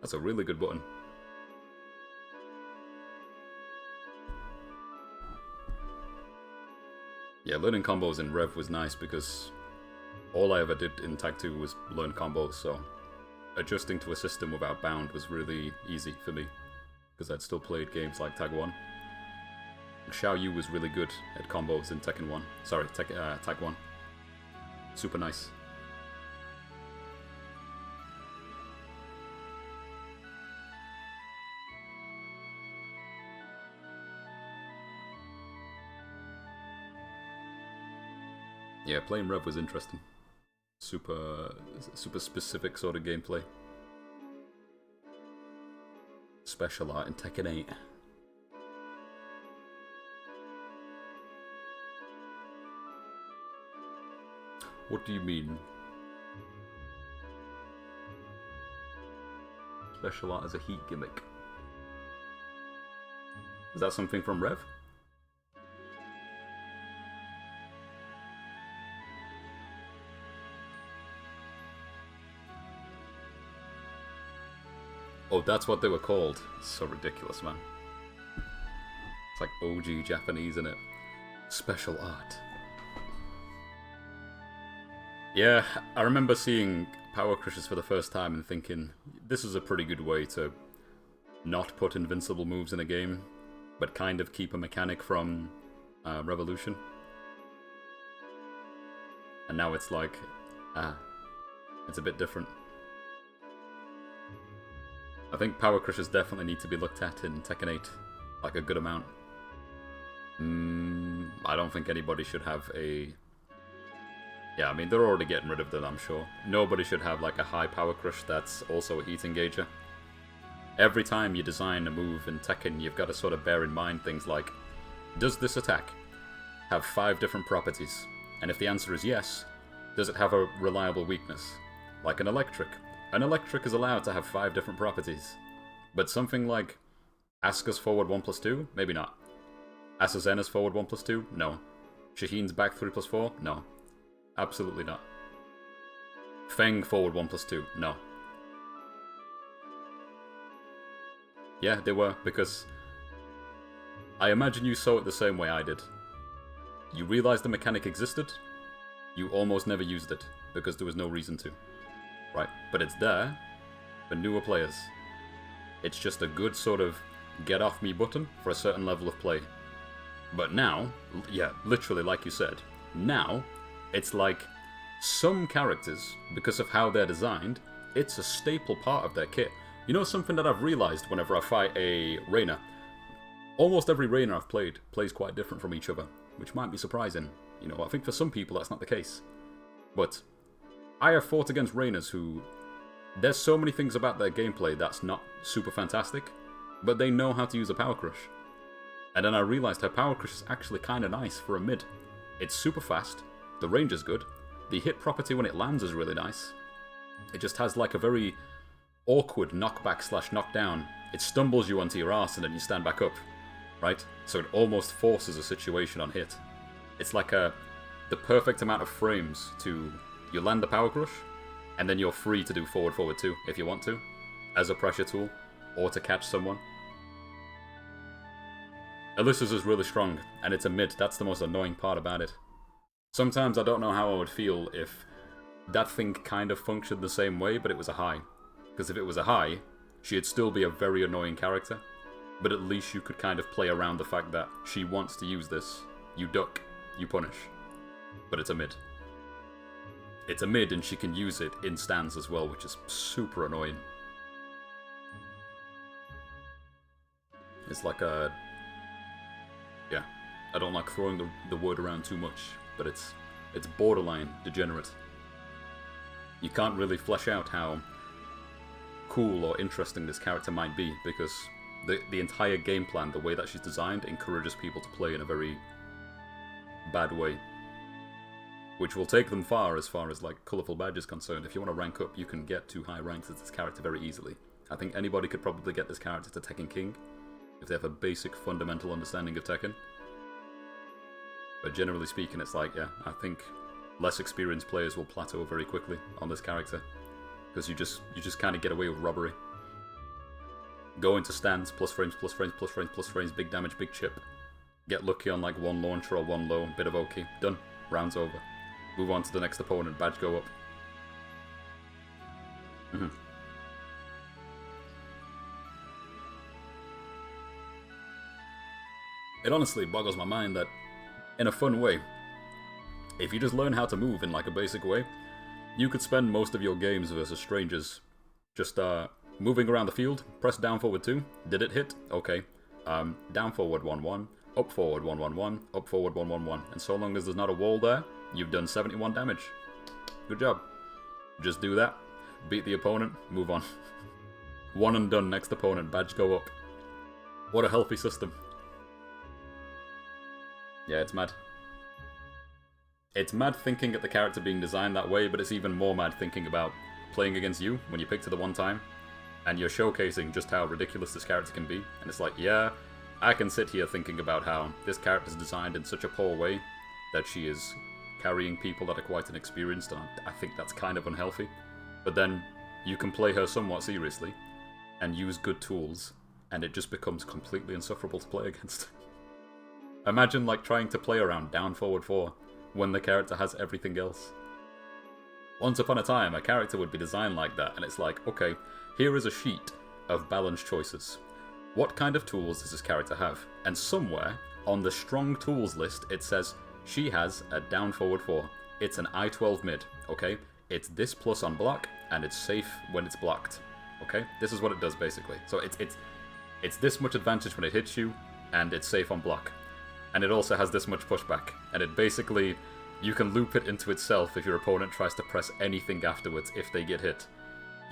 That's a really good button. Yeah, learning combos in Rev was nice because all I ever did in Tag 2 was learn combos, so adjusting to a system without bound was really easy for me because I'd still played games like Tag 1. Xiao Yu was really good at combos in Tekken 1. Sorry, Tag 1. Super nice. Yeah, playing Rev was interesting. Super specific sort of gameplay. Special art in Tekken 8. What do you mean? Special art as a heat gimmick. Is that something from Rev? Oh, that's what they were called. So ridiculous, man. It's like OG Japanese, isn't it? Special art. Yeah, I remember seeing Power Crushers for the first time and thinking, this is a pretty good way to not put invincible moves in a game, but kind of keep a mechanic from Revolution. And now it's like, it's a bit different. I think Power Crushers definitely need to be looked at in Tekken 8, like a good amount. I don't think anybody should have a... Yeah, I mean, they're already getting rid of them, I'm sure. Nobody should have like a high power crush that's also a heat engager. Every time you design a move in Tekken, you've got to sort of bear in mind things like, does this attack have 5 different properties? And if the answer is yes, does it have a reliable weakness? Like an electric. An electric is allowed to have 5 different properties. But something like Asuka's forward 1+2? Maybe not. Asuzena's forward 1+2? No. Shaheen's back 3+4? No. Absolutely not. Feng forward 1+2? No. Yeah, they were, because I imagine you saw it the same way I did. You realized the mechanic existed, you almost never used it, because there was no reason to. Right? But it's there for newer players. It's just a good sort of get off me button for a certain level of play. But now, yeah, literally like you said, now it's like some characters, because of how they're designed, it's a staple part of their kit. You know something that I've realized whenever I fight a Reina? Almost every Reina I've played plays quite different from each other, which might be surprising. You know, I think for some people that's not the case. But I have fought against Reinas who... There's so many things about their gameplay that's not super fantastic, but they know how to use a Power Crush. And then I realized her Power Crush is actually kind of nice for a mid. It's super fast, the range is good, the hit property when it lands is really nice. It just has like a very awkward knockback slash knockdown. It stumbles you onto your arse and then you stand back up, right? So it almost forces a situation on hit. It's like the perfect amount of frames to... You land the Power Crush, and then you're free to do forward too, if you want to, as a pressure tool, or to catch someone. Alyssa's is really strong, and it's a mid. That's the most annoying part about it. Sometimes I don't know how I would feel if that thing kind of functioned the same way, but it was a high. Because if it was a high, she'd still be a very annoying character, but at least you could kind of play around the fact that she wants to use this. You duck, you punish. But it's a mid. It's a mid and she can use it in stance as well, which is super annoying. It's like a... Yeah, I don't like throwing the word around too much, but it's borderline degenerate. You can't really flesh out how cool or interesting this character might be, because the entire game plan, the way that she's designed, encourages people to play in a very bad way. Which will take them far as like colourful badge is concerned. If you want to rank up, you can get to high ranks as this character very easily. I think anybody could probably get this character to Tekken King, if they have a basic fundamental understanding of Tekken. But generally speaking, it's like, yeah, I think less experienced players will plateau very quickly on this character. Because you just kind of get away with robbery. Go into stands, plus frames, plus frames, plus frames, plus frames, big damage, big chip. Get lucky on like one launcher or one low, bit of OK. Done. Round's over. Move on to the next opponent, badge go up. It honestly boggles my mind that, in a fun way, if you just learn how to move in like a basic way, you could spend most of your games versus strangers just moving around the field, press down forward 2, did it hit? Okay. Down forward 1-1, up forward 1-1-1, up forward 1-1-1, and so long as there's not a wall there, you've done 71 damage. Good job. Just do that, beat the opponent, move on. One and done, next opponent, badge go up. What a healthy system. Yeah, it's mad. It's mad thinking at the character being designed that way, but it's even more mad thinking about playing against you when you picked her the one time, and you're showcasing just how ridiculous this character can be. And it's like, yeah, I can sit here thinking about how this character is designed in such a poor way that she is carrying people that are quite inexperienced, and I think that's kind of unhealthy. But then you can play her somewhat seriously and use good tools, and it just becomes completely insufferable to play against. Imagine like trying to play around down forward 4 when the character has everything else. Once upon a time, a character would be designed like that, and it's like, okay, here is a sheet of balance choices. What kind of tools does this character have? And somewhere on the strong tools list, it says she has a down forward 4. It's an I-12 mid, okay? It's this plus on block, and it's safe when it's blocked, okay? This is what it does basically. So it's this much advantage when it hits you, and it's safe on block. And it also has this much pushback, and it basically, you can loop it into itself if your opponent tries to press anything afterwards if they get hit.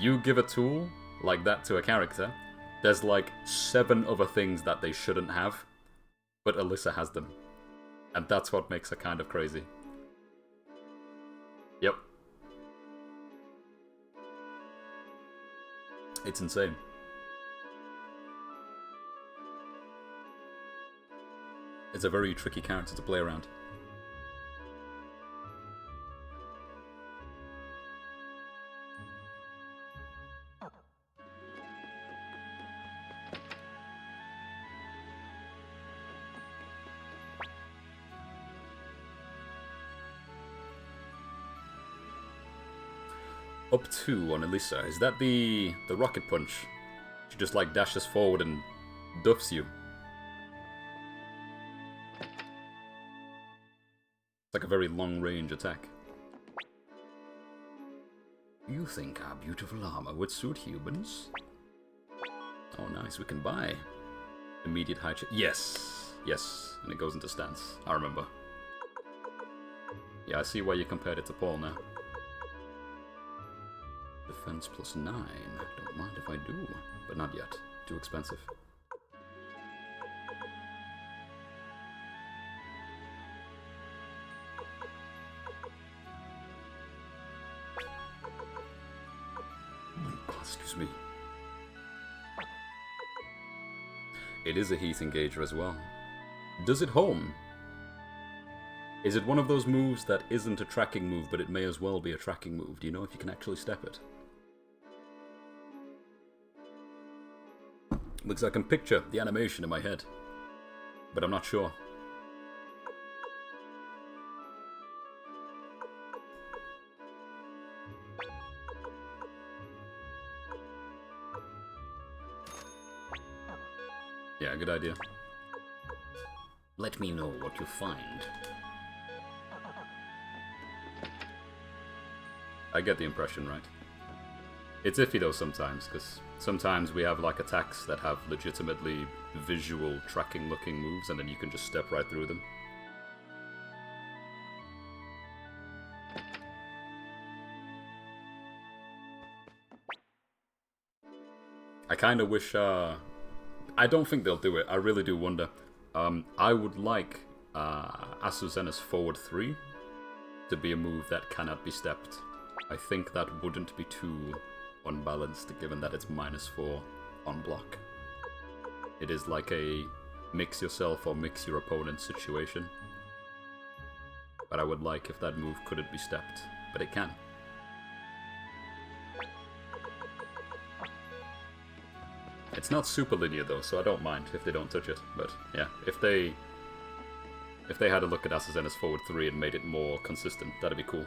You give a tool like that to a character, there's like 7 other things that they shouldn't have, but Alyssa has them. And that's what makes her kind of crazy. Yep. It's insane. It's a very tricky character to play around. Up 2 on Elisa. Is that the rocket punch? She just like dashes forward and duffs you. It's like a very long-range attack. You think our beautiful armor would suit humans? Oh, nice. We can buy. Immediate high check. Yes. Yes. And it goes into stance. I remember. Yeah, I see why you compared it to Paul now. Defense plus 9. Don't mind if I do. But not yet. Too expensive. Oh, excuse me. It is a heat engager as well. Does it home? Is it one of those moves that isn't a tracking move, but it may as well be a tracking move? Do you know if you can actually step it? Looks like I can picture the animation in my head, but I'm not sure. Yeah, good idea. Let me know what you find. I get the impression, right? It's iffy though sometimes, because sometimes we have like attacks that have legitimately visual tracking looking moves and then you can just step right through them. I kind of wish, I don't think they'll do it, I really do wonder. I would like Asuzena's forward 3 to be a move that cannot be stepped. I think that wouldn't be too unbalanced given that it's -4 on block. It is like a mix yourself or mix your opponent situation. But I would like if that move couldn't be stepped, but it can. It's not super linear though, so I don't mind if they don't touch it. But yeah, if they had a look at Asuzena's forward 3 and made it more consistent, that'd be cool.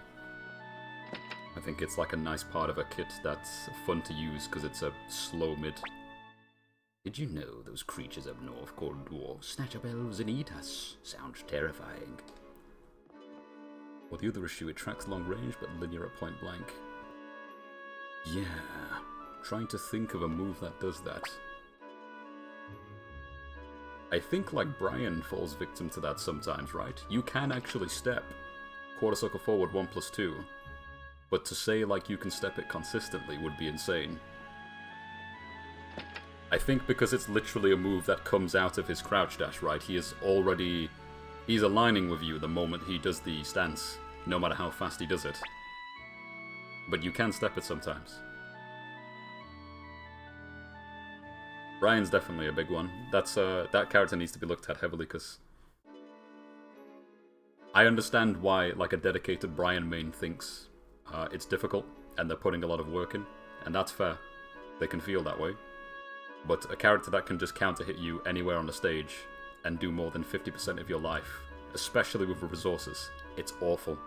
I think it's like a nice part of a kit that's fun to use because it's a slow mid. Did you know those creatures up north called dwarves snatch up elves and eat us? Sounds terrifying. Well, the other issue, it tracks long range but linear at point blank. Yeah, trying to think of a move that does that. I think like Brian falls victim to that sometimes, right? You can actually step quarter circle forward 1+2. But to say like you can step it consistently would be insane. I think because it's literally a move that comes out of his crouch dash, right? He's aligning with you the moment he does the stance, no matter how fast he does it. But you can step it sometimes. Brian's definitely a big one. That character needs to be looked at heavily because I understand why like a dedicated Brian main thinks it's difficult, and they're putting a lot of work in, and that's fair. They can feel that way. But a character that can just counter-hit you anywhere on the stage and do more than 50% of your life, especially with the resources, it's awful.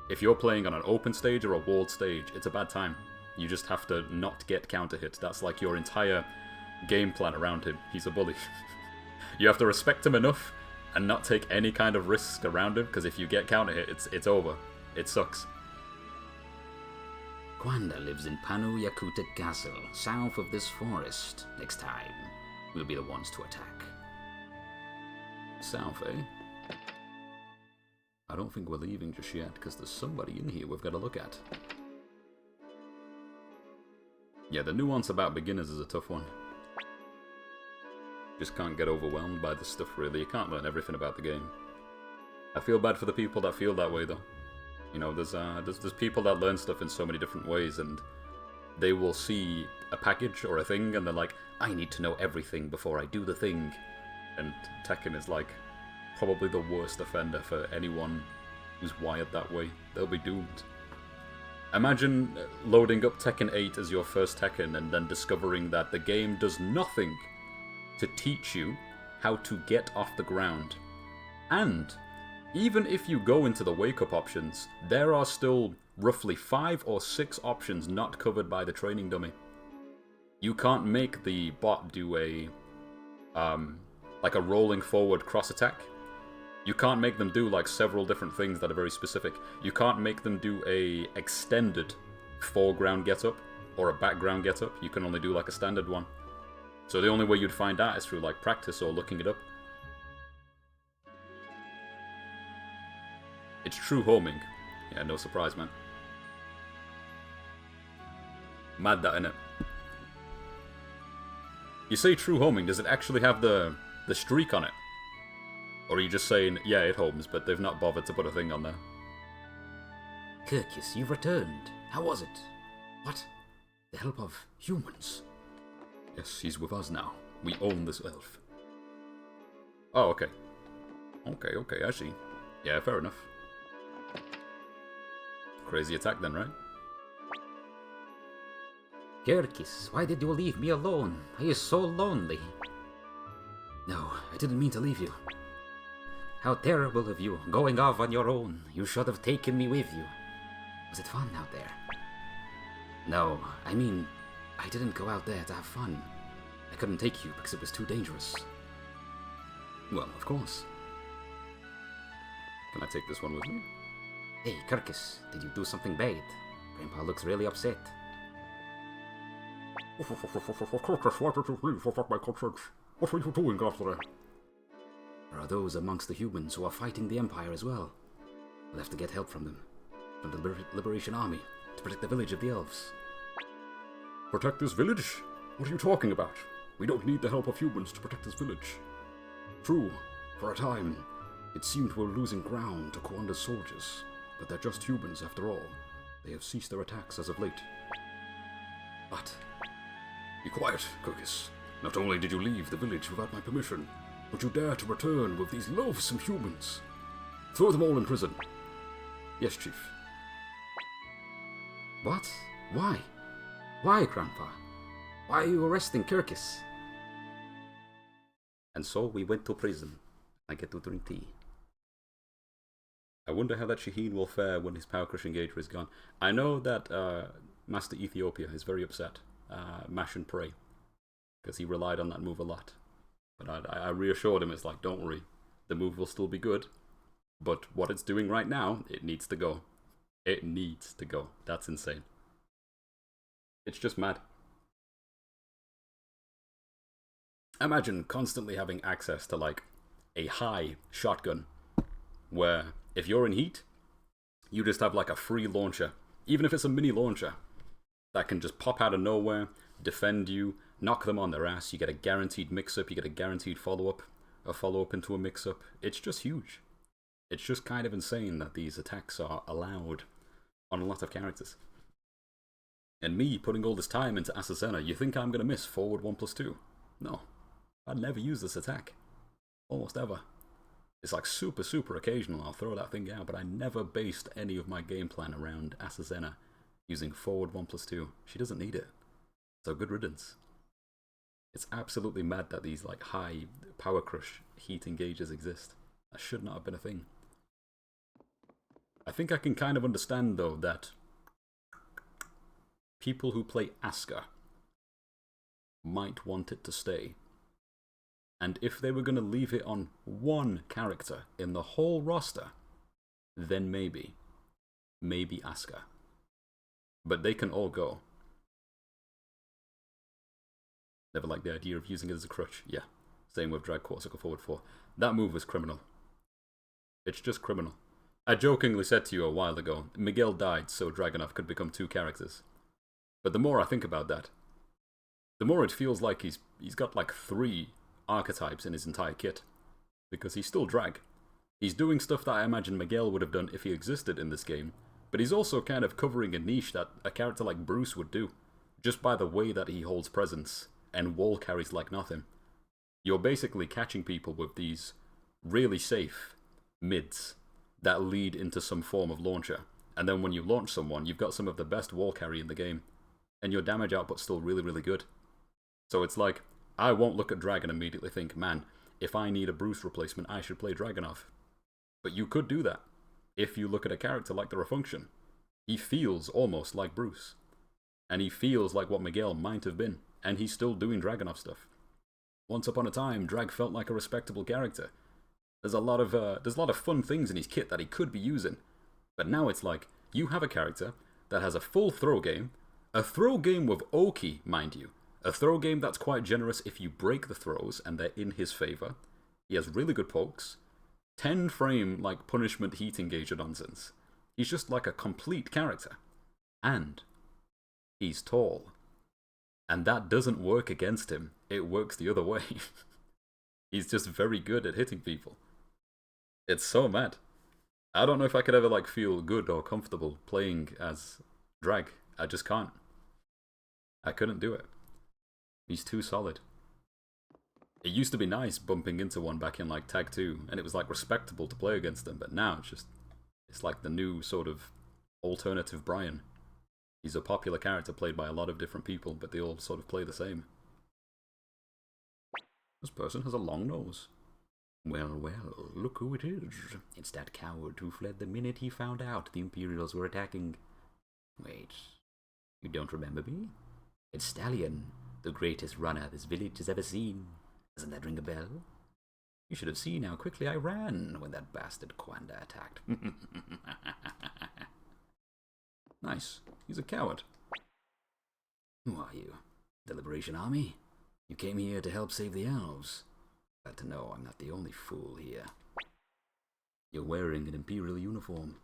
If you're playing on an open stage or a walled stage, it's a bad time. You just have to not get counter-hit. That's like your entire game plan around him. He's a bully. You have to respect him enough and not take any kind of risk around him, because if you get counter-hit, it's over. It sucks. Kwanda lives in Panu Yakutat Castle, south of this forest. Next time, we'll be the ones to attack. South, eh? I don't think we're leaving just yet, because there's somebody in here we've got to look at. Yeah, the nuance about beginners is a tough one. Just can't get overwhelmed by this stuff, really. You can't learn everything about the game. I feel bad for the people that feel that way, though. You know, there's people that learn stuff in so many different ways, and they will see a package or a thing, and they're like, I need to know everything before I do the thing. And Tekken is like probably the worst offender for anyone who's wired that way. They'll be doomed. Imagine loading up Tekken 8 as your first Tekken and then discovering that the game does nothing to teach you how to get off the ground. And even if you go into the wake-up options, there are still roughly 5 or 6 options not covered by the training dummy. You can't make the bot do a like a rolling forward cross attack. You can't make them do like several different things that are very specific. You can't make them do a extended foreground get up or a background get up. You can only do like a standard one. So the only way you'd find that is through, like, practice or looking it up. It's true homing. Yeah, no surprise, man. Mad that, innit? You say true homing, does it actually have the streak on it? Or are you just saying, yeah, it homes, but they've not bothered to put a thing on there? Kirkis, you've returned. How was it? What? The help of humans? Yes, he's with us now. We own this elf. Oh, okay. Okay, I see. Yeah, fair enough. Crazy attack then, right? Kirkis, why did you leave me alone? I is so lonely. No, I didn't mean to leave you. How terrible of you, going off on your own. You should have taken me with you. Was it fun out there? No, I mean, I didn't go out there to have fun. I couldn't take you because it was too dangerous. Well, of course. Can I take this one with me? Hey, Kirkis, did you do something bad? Grandpa looks really upset. Kirkis, why did you leave without my consent? What were you doing after that? There are those amongst the humans who are fighting the Empire as well. We'll have to get help from them. From the Liberation Army, to protect the village of the elves. Protect this village? What are you talking about? We don't need the help of humans to protect this village. True, for a time, it seemed we were losing ground to Kwanda's soldiers, but they're just humans after all. They have ceased their attacks as of late. But, be quiet, Kirkis. Not only did you leave the village without my permission, but you dare to return with these loathsome humans. Throw them all in prison. Yes, Chief. What? Why? Why, Grandpa? Why are you arresting Kirkis? And so we went to prison. I get to drink tea. I wonder how that Shaheen will fare when his power crushing engager is gone. I know that Master Ethiopia is very upset. Mash and pray. Because he relied on that move a lot. But I reassured him, it's like, don't worry. The move will still be good. But what it's doing right now, it needs to go. It needs to go. That's insane. It's just mad. Imagine constantly having access to, like, a high shotgun. Where, if you're in heat, you just have, like, a free launcher. Even if it's a mini launcher. That can just pop out of nowhere, defend you, knock them on their ass. You get a guaranteed mix-up, you get a guaranteed follow-up. A follow-up into a mix-up. It's just huge. It's just kind of insane that these attacks are allowed on a lot of characters. And me putting all this time into Asazenna, you think I'm going to miss forward 1+2? No. I'd never use this attack. Almost ever. It's like super, super occasional. I'll throw that thing out, but I never based any of my game plan around Asazenna using forward 1+2. She doesn't need it. So good riddance. It's absolutely mad that these like high power crush heat engages exist. That should not have been a thing. I think I can kind of understand though that people who play Asuka might want it to stay. And if they were going to leave it on one character in the whole roster, then maybe. Maybe Asuka. But they can all go. Never liked the idea of using it as a crutch. Yeah. Same with Drag Corsica forward 4. That move was criminal. It's just criminal. I jokingly said to you a while ago, Miguel died so Dragunov could become 2 characters. But the more I think about that, the more it feels like he's got like 3 archetypes in his entire kit. Because he's still Drag. He's doing stuff that I imagine Miguel would have done if he existed in this game. But he's also kind of covering a niche that a character like Bruce would do. Just by the way that he holds presence and wall carries like nothing. You're basically catching people with these really safe mids that lead into some form of launcher. And then when you launch someone, you've got some of the best wall carry in the game. And your damage output's still really, really good. So it's like, I won't look at Drag and immediately think, man, if I need a Bruce replacement, I should play Dragunov. But you could do that. If you look at a character like the Refunction. He feels almost like Bruce. And he feels like what Miguel might have been. And he's still doing Dragunov stuff. Once upon a time, Drag felt like a respectable character. There's a lot of fun things in his kit that he could be using. But now it's like, you have a character that has a full throw game, a throw game with Oki, mind you. A throw game that's quite generous if you break the throws and they're in his favor. He has really good pokes. 10 frame, like, punishment heat engager nonsense. He's just like a complete character. And he's tall. And that doesn't work against him. It works the other way. He's just very good at hitting people. It's so mad. I don't know if I could ever, like, feel good or comfortable playing as Drag. I just can't. I couldn't do it. He's too solid. It used to be nice bumping into one back in, like, Tag 2, and it was, like, respectable to play against them, but now it's like the new sort of alternative Brian. He's a popular character played by a lot of different people, but they all sort of play the same. This person has a long nose. Well, well, look who it is. It's that coward who fled the minute he found out the Imperials were attacking. Wait, you don't remember me? It's Stallion, the greatest runner this village has ever seen. Doesn't that ring a bell? You should have seen how quickly I ran when that bastard Kwanda attacked. Nice. He's a coward. Who are you? The Liberation Army? You came here to help save the elves. Glad to know I'm not the only fool here. You're wearing an Imperial uniform.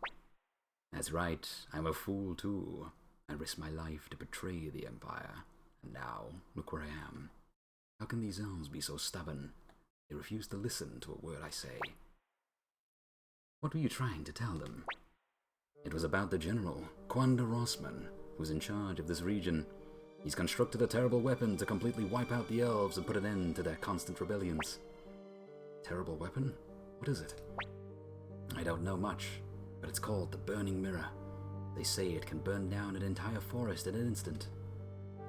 That's right, I'm a fool too. I risked my life to betray the Empire. And now, look where I am. How can these elves be so stubborn? They refuse to listen to a word I say. What were you trying to tell them? It was about the General, Kwanda Rossman, who's in charge of this region. He's constructed a terrible weapon to completely wipe out the elves and put an end to their constant rebellions. Terrible weapon? What is it? I don't know much, but it's called the Burning Mirror. They say it can burn down an entire forest in an instant.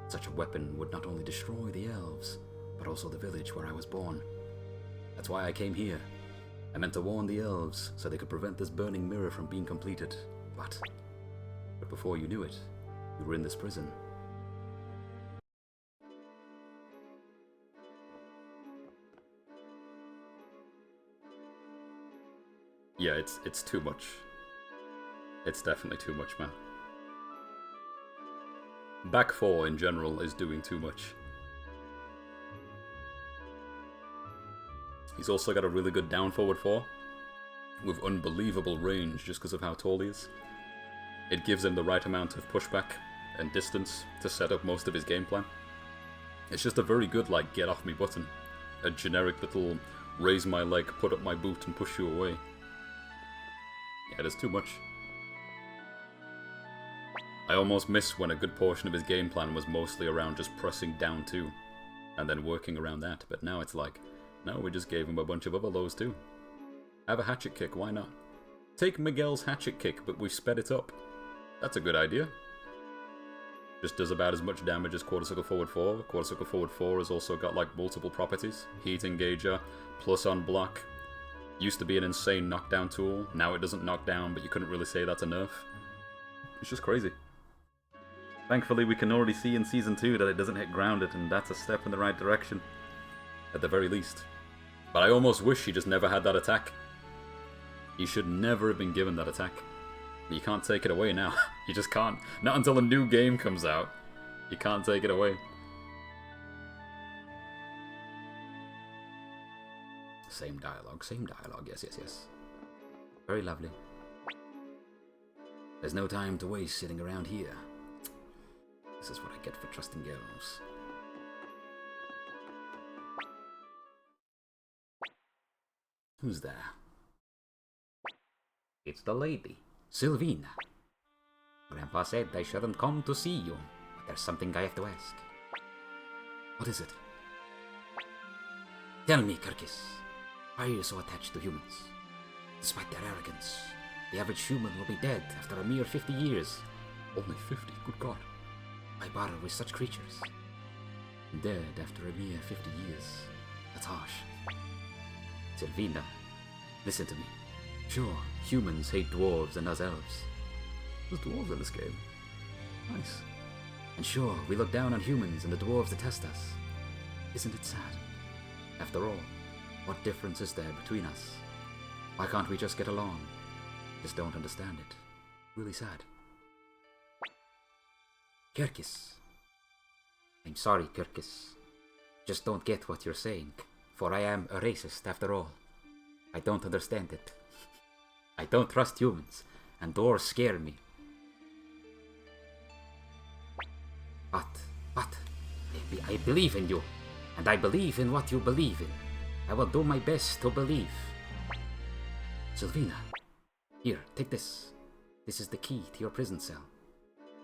Such a weapon would not only destroy the elves, but also the village where I was born. That's why I came here. I meant to warn the elves so they could prevent this burning mirror from being completed. But before you knew it, you were in this prison. Yeah, it's too much. It's definitely too much, man. Back 4 in general is doing too much. He's also got a really good down forward 4 with unbelievable range just because of how tall he is. It gives him the right amount of pushback and distance to set up most of his game plan. It's just a very good, like, get off me button. A generic little raise my leg, put up my boot and push you away. Yeah, it is too much. I almost miss when a good portion of his game plan was mostly around just pressing down 2 and then working around that, but now it's like, no, we just gave him a bunch of other lows too. Have a hatchet kick, why not? Take Miguel's hatchet kick, but we've sped it up. That's a good idea. Just does about as much damage as Quarter Circle Forward 4. Quarter Circle Forward 4 has also got like multiple properties. Heat Engager, plus on block. Used to be an insane knockdown tool. Now it doesn't knock down, but you couldn't really say that's a nerf. It's just crazy. Thankfully, we can already see in Season 2 that it doesn't hit grounded, and that's a step in the right direction. At the very least. But I almost wish he just never had that attack. He should never have been given that attack. You can't take it away now. You just can't. Not until a new game comes out. You can't take it away. Same dialogue, yes, yes, yes. Very lovely. There's no time to waste sitting around here. This is what I get for trusting elves. Who's there? It's the lady, Sylvina. Grandpa said I shouldn't come to see you, but there's something I have to ask. What is it? Tell me, Kirkis, why are you so attached to humans? Despite their arrogance, the average human will be dead after a mere 50 years. Only 50? Good God. Why bother with such creatures? Dead after a mere 50 years. That's harsh. Sylvina, listen to me. Sure, humans hate dwarves and us elves. There's dwarves in this game. Nice. And sure, we look down on humans and the dwarves detest us. Isn't it sad? After all, what difference is there between us? Why can't we just get along? Just don't understand it. Really sad. Kirkis, I'm sorry, Kirkus. Just don't get what you're saying, for I am a racist after all. I don't understand it. I don't trust humans, and dwarves scare me. But, I believe in you, and I believe in what you believe in. I will do my best to believe. Sylvina, here, take this. This is the key to your prison cell.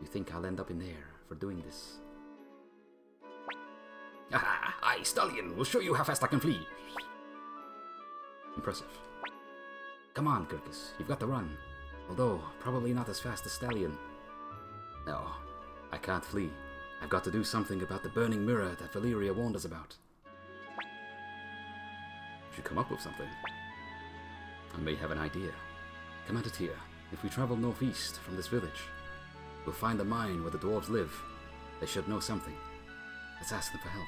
You think I'll end up in there for doing this? Ah, I, Stallion, will show you how fast I can flee. Impressive. Come on, Kirkus, you've got to run. Although, probably not as fast as Stallion. No, I can't flee. I've got to do something about the burning mirror that Valeria warned us about. Should come up with something. I may have an idea. Commander Tyr, if we travel northeast from this village, we'll find the mine where the dwarves live. They should know something. Let's ask them for help.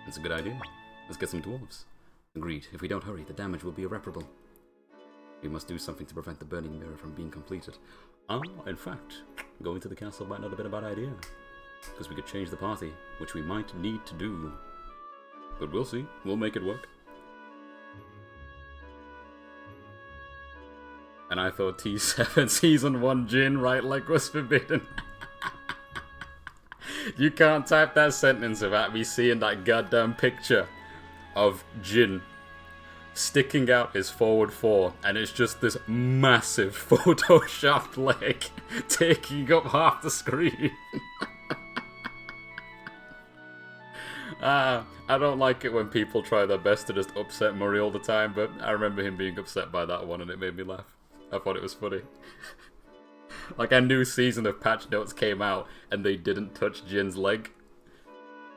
That's a good idea. Let's get some dwarves. Agreed. If we don't hurry, the damage will be irreparable. We must do something to prevent the burning mirror from being completed. In fact, going to the castle might not have been a bad idea. Because we could change the party, which we might need to do. But we'll see. We'll make it work. And I thought T7 Season 1 Jin right leg was forbidden. You can't type that sentence without me seeing that goddamn picture of Jin sticking out his forward four, and it's just this massive photoshopped leg taking up half the screen. I don't like it when people try their best to just upset Murray all the time, but I remember him being upset by that one and it made me laugh. I thought it was funny. Like, a new season of Patch Notes came out and they didn't touch Jin's leg.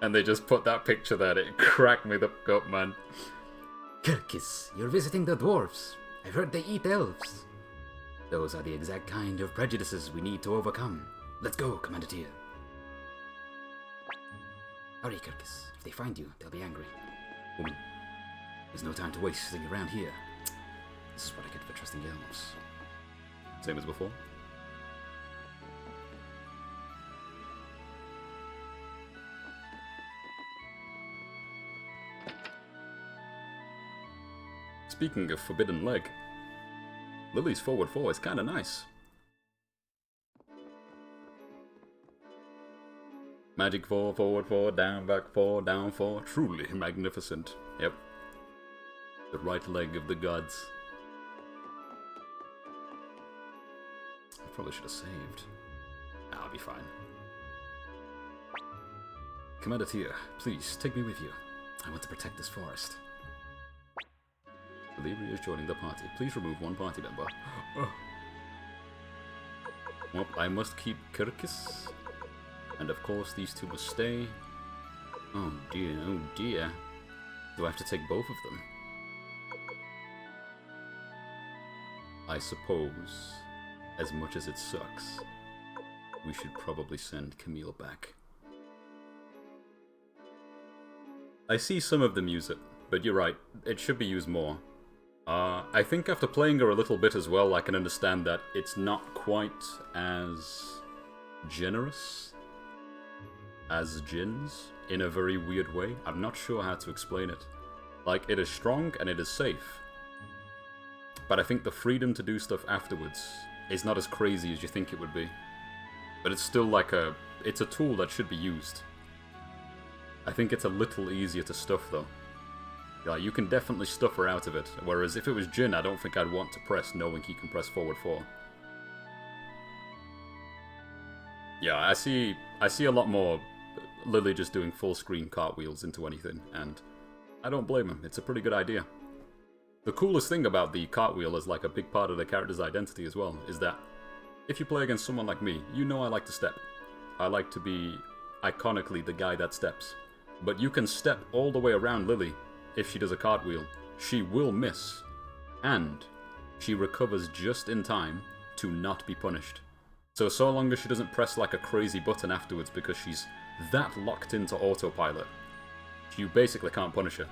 And they just put that picture there and it cracked me the fuck up, man. Kirkus, you're visiting the dwarves. I've heard they eat elves. Those are the exact kind of prejudices we need to overcome. Let's go, Commander Tyr. Hurry, Kirkus. If they find you, they'll be angry. Woman, there's no time to waste sitting around here. This is what I get for trusting elves. Same as before. Speaking of forbidden leg, Lily's forward four is kinda nice. Magic 4, forward 4, down, back 4, down 4. Truly magnificent. Yep. The right leg of the gods. I probably should have saved. I'll be fine. Commander Tyr, please, take me with you. I want to protect this forest. Valeria is joining the party. Please remove one party member. Well, I must keep Kirkus. And of course, these two must stay. Oh dear, oh dear. Do I have to take both of them? I suppose, as much as it sucks, we should probably send Camille back. I see some of them use it, but you're right, it should be used more. I think after playing her a little bit as well, I can understand that it's not quite as generous as Jin's, in a very weird way. I'm not sure how to explain it. Like, it is strong and it is safe. But I think the freedom to do stuff afterwards is not as crazy as you think it would be. But it's still like it's a tool that should be used. I think it's a little easier to stuff though. Like, you can definitely stuff her out of it, whereas if it was Jin, I don't think I'd want to press knowing he can press forward 4. Yeah, I see a lot more Lily just doing full screen cartwheels into anything, and I don't blame him. It's a pretty good idea. The coolest thing about the cartwheel as like a big part of the character's identity as well is that if you play against someone like me, you know I like to step. I like to be iconically the guy that steps. But you can step all the way around Lily. If she does a cartwheel, she will miss, and she recovers just in time to not be punished. So long as she doesn't press like a crazy button afterwards because she's that locked into autopilot, you basically can't punish her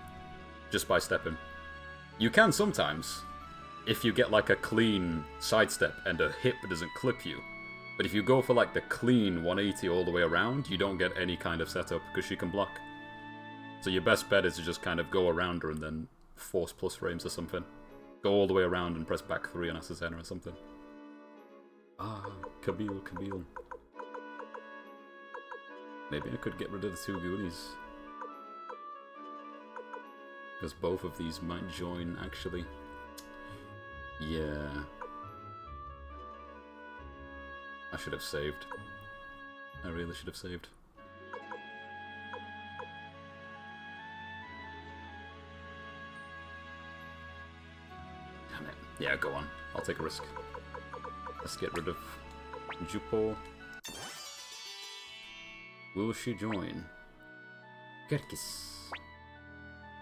just by stepping. You can sometimes, if you get like a clean sidestep and a hip doesn't clip you. But if you go for like the clean 180 all the way around, you don't get any kind of setup because she can block. So your best bet is to just kind of go around her and then force plus frames or something. Go all the way around and press back 3 on SSN or something. Ah, Kabeel. Maybe I could get rid of the 2 Goonies. Because both of these might join, actually. Yeah. I should have saved. I really should have saved. Damn it. Yeah, go on. I'll take a risk. Let's get rid of Jupo. Will she join? Kirkis.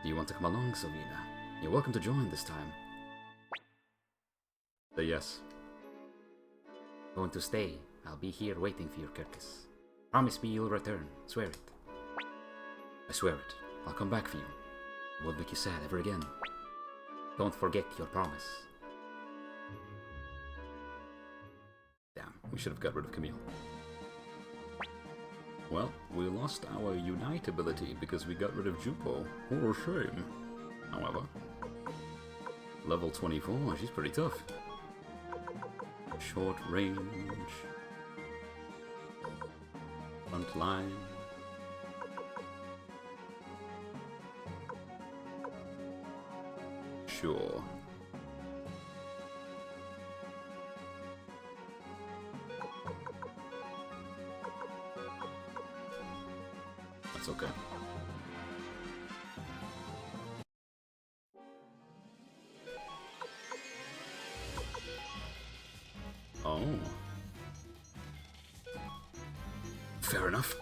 Do you want to come along, Sylvina? You're welcome to join this time. Say yes. Going to stay. I'll be here waiting for you, Kirkis. Promise me you'll return. Swear it. I swear it. I'll come back for you. I won't make you sad ever again. Don't forget your promise. Damn, we should have got rid of Camille. Well, we lost our Unite ability because we got rid of Jupo. What a shame. However, level 24, she's pretty tough. Short range. Front line. Sure. That's okay. Oh. Fair enough.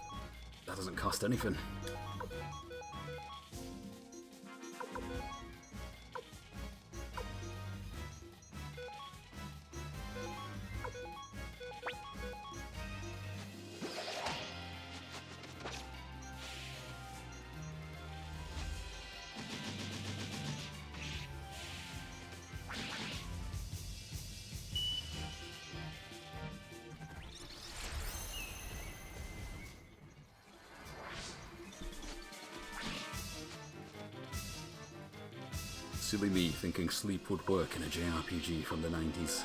That doesn't cost anything. Silly me thinking sleep would work in a JRPG from the 90s.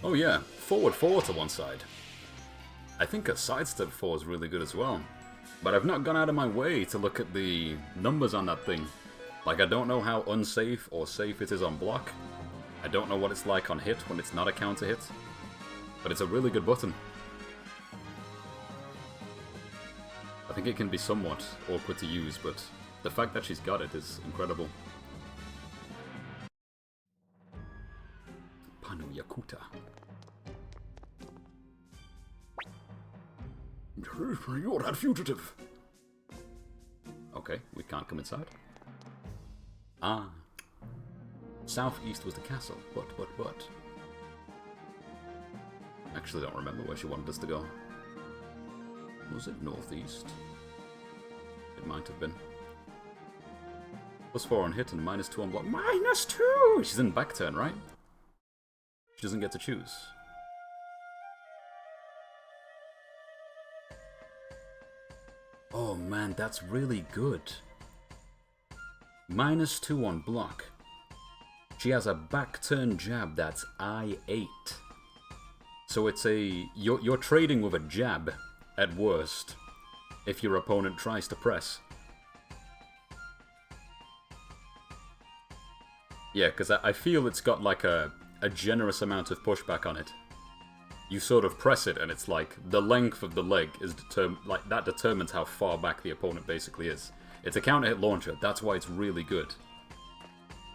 Oh yeah, forward 4 to one side. I think a sidestep 4 is really good as well. But I've not gone out of my way to look at the numbers on that thing. Like, I don't know how unsafe or safe it is on block. I don't know what it's like on hit when it's not a counter hit. But it's a really good button. I think it can be somewhat awkward to use, but the fact that she's got it is incredible. Panu Yakuta. You're that fugitive. Okay, we can't come inside. Ah. Southeast was the castle, but. Actually, don't remember where she wanted us to go. Was it northeast? It might have been. +4 on hit and -2 on block. -2! She's in back turn, right? She doesn't get to choose. Oh man, that's really good. -2 on block. She has a back turn jab that's I8. So it's a... You're trading with a jab, at worst, if your opponent tries to press. Yeah, because I feel it's got like a generous amount of pushback on it. You sort of press it and it's like the length of the leg is like that determines how far back the opponent basically is. It's a counter hit launcher, that's why it's really good.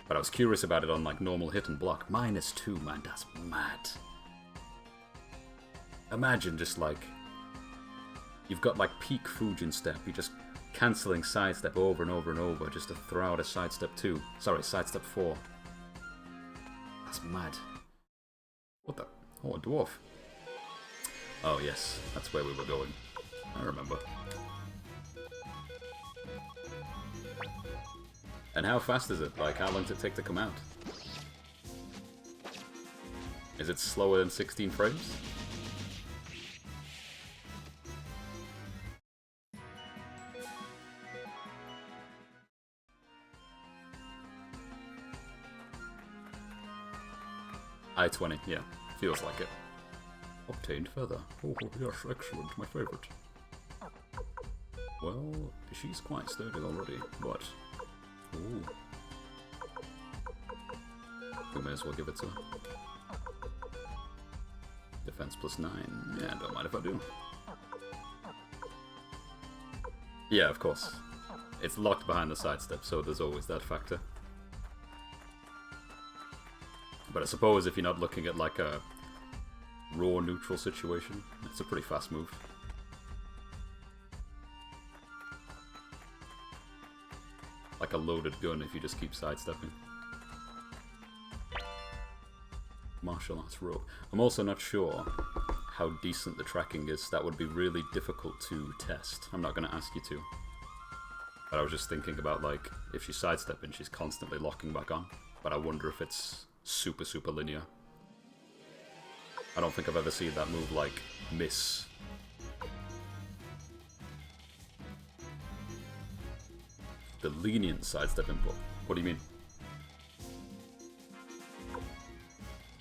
But I was curious about it on like normal hit and block. -2, man, that's mad. Imagine just like you've got like peak Fujin step, you just cancelling sidestep over and over and over just to throw out a sidestep 2. Sorry, sidestep 4. That's mad. What the? Oh, a dwarf. Oh yes, that's where we were going. I remember. And how fast is it? Like, how long does it take to come out? Is it slower than 16 frames? I-20, yeah. Feels like it. Obtained further. Oh, yes, excellent. My favourite. Well, she's quite sturdy already, but... Ooh. We may as well give it to her. Defense +9. Yeah, don't mind if I do. Yeah, of course. It's locked behind the sidestep, so there's always that factor. But I suppose if you're not looking at like a raw neutral situation, it's a pretty fast move. Like a loaded gun if you just keep sidestepping. Martial arts rogue. I'm also not sure how decent the tracking is. That would be really difficult to test. I'm not going to ask you to. But I was just thinking about, like, if she's sidestepping, she's constantly locking back on. But I wonder if it's super, super linear. I don't think I've ever seen that move, like, miss. The lenient sidestep input. What do you mean?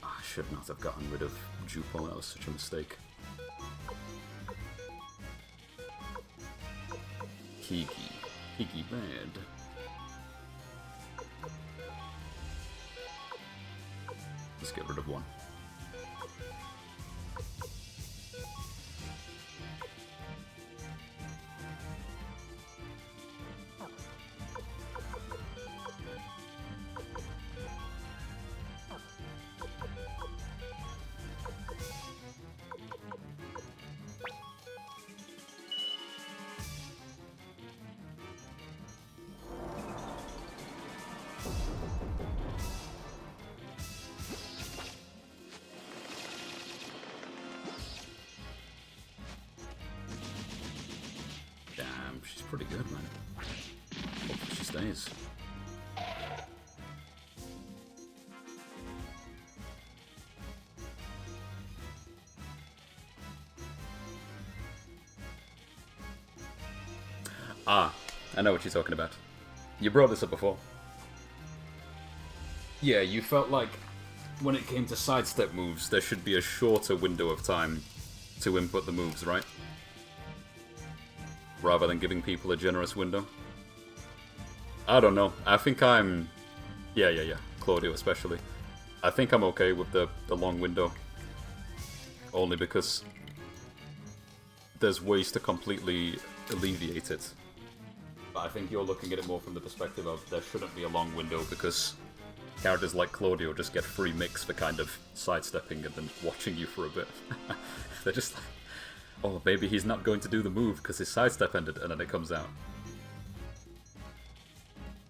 Oh, I should not have gotten rid of Jupo. That was such a mistake. Kiki. Kiki bad. Let's get rid of one. She's pretty good, man. Hopefully she stays. Ah, I know what you're talking about. You brought this up before. Yeah, you felt like when it came to sidestep moves, there should be a shorter window of time to input the moves, right? Rather than giving people a generous window. I don't know. I think I'm... Yeah. Claudio especially. I think I'm okay with the long window. Only because there's ways to completely alleviate it. But I think you're looking at it more from the perspective of there shouldn't be a long window because characters like Claudio just get free mix for kind of sidestepping and then watching you for a bit. They're just like... Oh, maybe he's not going to do the move because his sidestep ended, and then it comes out.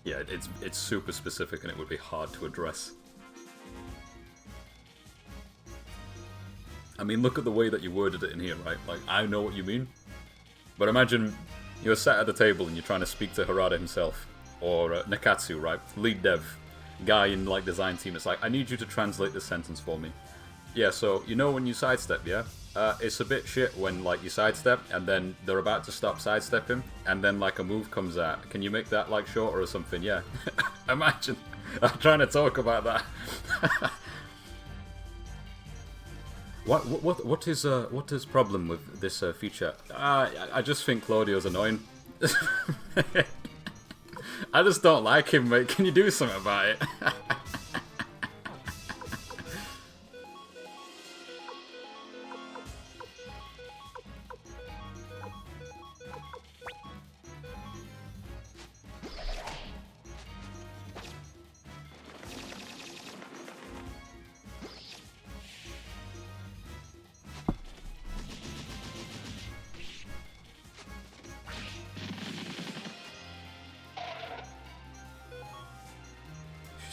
Yeah, it's super specific, and it would be hard to address. I mean, look at the way that you worded it in here, right? Like, I know what you mean. But imagine you're sat at the table and you're trying to speak to Harada himself. Or Nakatsu, right? Lead dev. Guy in, like, design team. It's like, I need you to translate this sentence for me. Yeah, so, you know when you sidestep, yeah? It's a bit shit when, like, you sidestep, and then they're about to stop sidestepping, and then, like, a move comes out. Can you make that, like, shorter or something? Yeah. Imagine. I'm trying to talk about that. What is problem with this feature? I just think Claudio's annoying. I just don't like him, mate. Can you do something about it?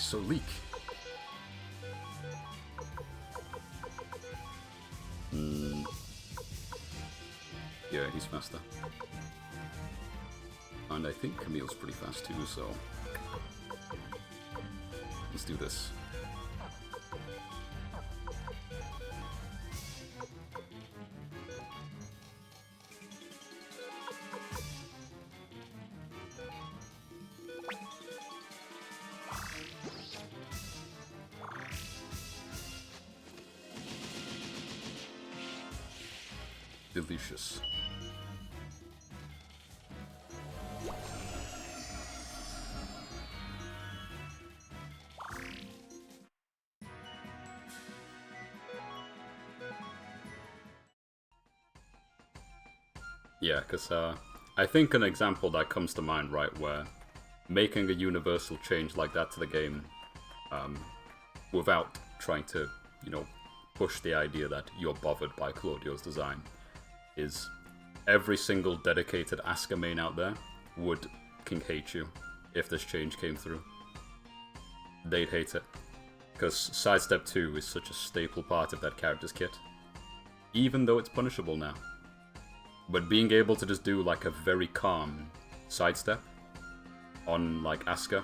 so leak. Yeah, he's faster. And I think Camille's pretty fast too, so... let's do this. Delicious. Yeah, because I think an example that comes to mind, right, where making a universal change like that to the game without trying to, you know, push the idea that you're bothered by Claudio's design is every single dedicated Asuka main out there would king hate you if this change came through. They'd hate it. Because Sidestep 2 is such a staple part of that character's kit. Even though it's punishable now. But being able to just do like a very calm sidestep on like Asuka,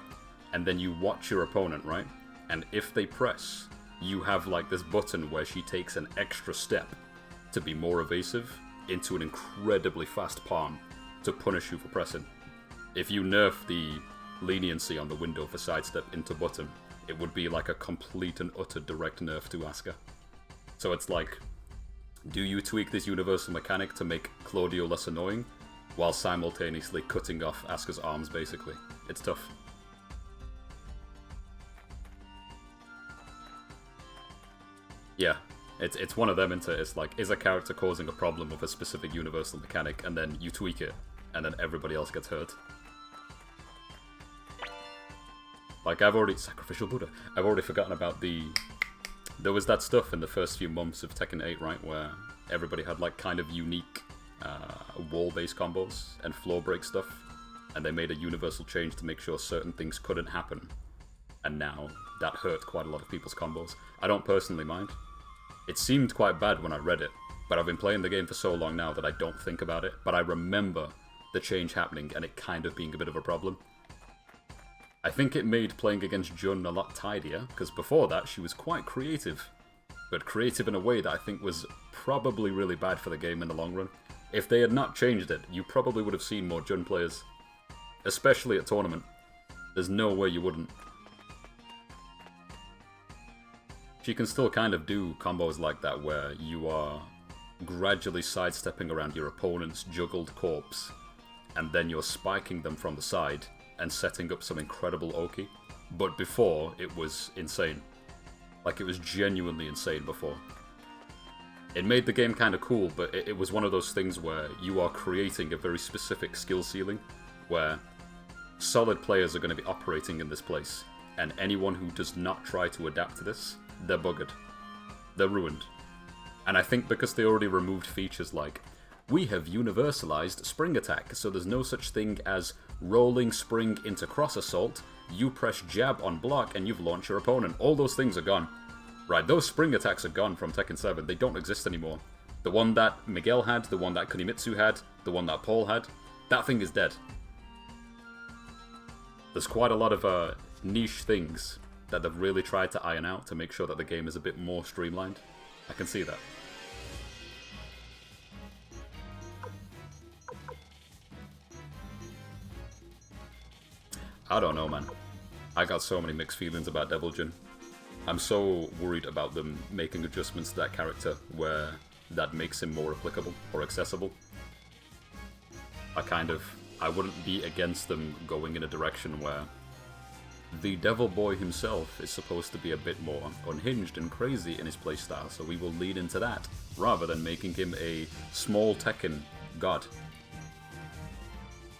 and then you watch your opponent, right? And if they press, you have like this button where she takes an extra step to be more evasive into an incredibly fast palm to punish you for pressing. If you nerf the leniency on the window for sidestep into button, it would be like a complete and utter direct nerf to Asuka. So it's like, do you tweak this universal mechanic to make Claudio less annoying, while simultaneously cutting off Asuka's arms, basically? It's tough. Yeah, it's one of them, it's like, is a character causing a problem with a specific universal mechanic, and then you tweak it, and then everybody else gets hurt. Like, Sacrificial Buddha, I've already forgotten about there was that stuff in the first few months of Tekken 8, right, where everybody had like kind of unique wall-based combos and floor break stuff, and they made a universal change to make sure certain things couldn't happen. And now that hurt quite a lot of people's combos. I don't personally mind. It seemed quite bad when I read it, but I've been playing the game for so long now that I don't think about it, but I remember the change happening and it kind of being a bit of a problem. I think it made playing against Jun a lot tidier, because before that she was quite creative. But creative in a way that I think was probably really bad for the game in the long run. If they had not changed it, you probably would have seen more Jun players. Especially at tournament. There's no way you wouldn't. She can still kind of do combos like that where you are gradually sidestepping around your opponent's juggled corpse, and then you're spiking them from the side and setting up some incredible Oki. But before, it was insane. Like, it was genuinely insane before. It made the game kind of cool, but it was one of those things where you are creating a very specific skill ceiling, where solid players are going to be operating in this place, and anyone who does not try to adapt to this, they're buggered. They're ruined. And I think because they already removed features like, we have universalized spring attack, so there's no such thing as rolling spring into cross assault, you press jab on block and you've launched your opponent. All those things are gone. Right, those spring attacks are gone from Tekken 7. They don't exist anymore. The one that Miguel had, the one that Kunimitsu had, the one that Paul had, that thing is dead. There's quite a lot of niche things that they've really tried to iron out to make sure that the game is a bit more streamlined. I can see that. I don't know, man. I got so many mixed feelings about Devil Jin. I'm so worried about them making adjustments to that character where that makes him more applicable or accessible. I wouldn't be against them going in a direction where the Devil Boy himself is supposed to be a bit more unhinged and crazy in his playstyle, so we will lead into that, rather than making him a small Tekken god.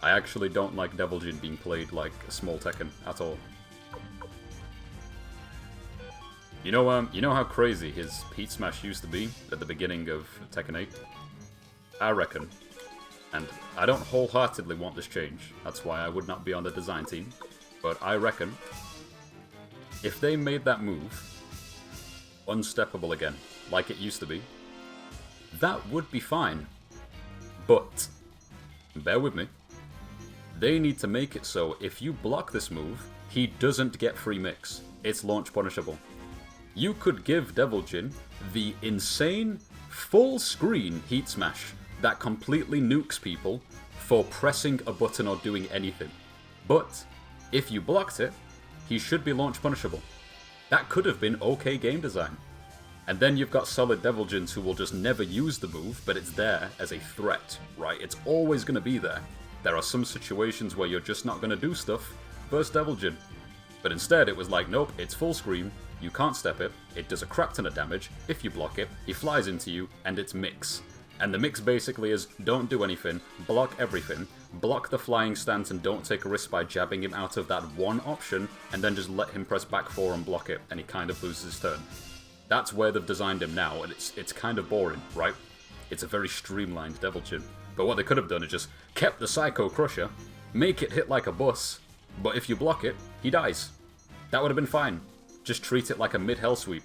I actually don't like Devil Jin being played like a small Tekken at all. You know how crazy his Heat Smash used to be at the beginning of Tekken 8? I reckon, and I don't wholeheartedly want this change, that's why I would not be on the design team, but I reckon if they made that move unsteppable again, like it used to be, that would be fine. But, bear with me, they need to make it so if you block this move, he doesn't get free mix. It's launch punishable. You could give Devil Jin the insane full screen heat smash that completely nukes people for pressing a button or doing anything. But if you blocked it, he should be launch punishable. That could have been okay game design. And then you've got solid Devil Jins who will just never use the move, but it's there as a threat, right? It's always going to be there. There are some situations where you're just not going to do stuff versus Devil Jin. But instead it was like, nope, it's full screen, you can't step it does a crap ton of damage, if you block it, he flies into you, and it's mix. And the mix basically is, don't do anything, block everything, block the flying stance and don't take a risk by jabbing him out of that one option, and then just let him press back 4 and block it, and he kind of loses his turn. That's where they've designed him now, and it's kind of boring, right? It's a very streamlined Devil Jin. But what they could have done is just kept the Psycho Crusher, make it hit like a bus, but if you block it, he dies. That would have been fine. Just treat it like a mid-hell sweep.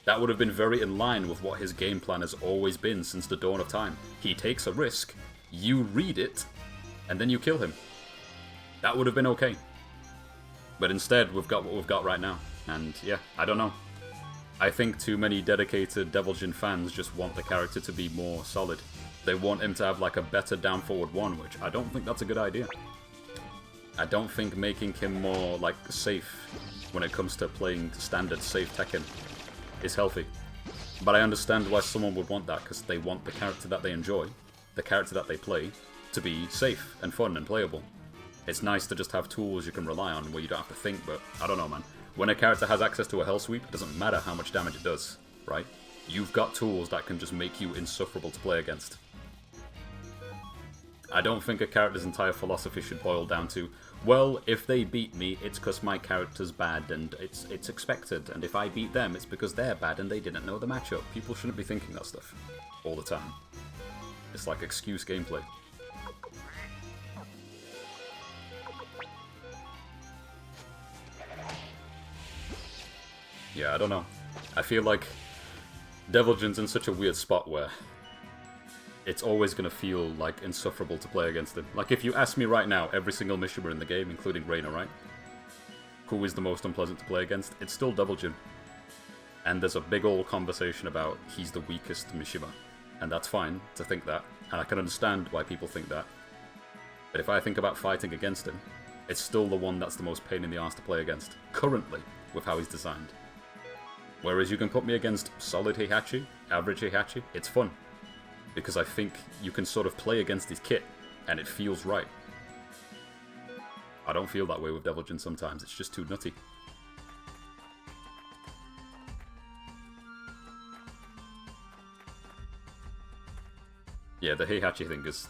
That would have been very in line with what his game plan has always been since the dawn of time. He takes a risk, you read it, and then you kill him. That would have been okay. But instead, we've got what we've got right now. And yeah, I don't know. I think too many dedicated Devil Jin fans just want the character to be more solid. They want him to have like a better down forward 1, which I don't think that's a good idea. I don't think making him more like safe when it comes to playing standard safe Tekken is healthy. But I understand why someone would want that, because they want the character that they enjoy, the character that they play, to be safe and fun and playable. It's nice to just have tools you can rely on where you don't have to think, but I don't know, man. When a character has access to a hell sweep, it doesn't matter how much damage it does, right? You've got tools that can just make you insufferable to play against. I don't think a character's entire philosophy should boil down to, well, if they beat me, it's because my character's bad and it's expected, and if I beat them, it's because they're bad and they didn't know the matchup. People shouldn't be thinking that stuff all the time. It's like excuse gameplay. Yeah, I don't know. I feel like Devil Jin's in such a weird spot where it's always going to feel like insufferable to play against him. Like if you ask me right now, every single Mishima in the game, including Reina, right? Who is the most unpleasant to play against? It's still Devil Jin. And there's a big old conversation about he's the weakest Mishima. And that's fine to think that. And I can understand why people think that. But if I think about fighting against him, it's still the one that's the most pain in the arse to play against. Currently, with how he's designed. Whereas you can put me against solid Heihachi, average Heihachi, it's fun. Because I think you can sort of play against his kit, and it feels right. I don't feel that way with Devil Jin sometimes, it's just too nutty. Yeah, the Heihachi thing is...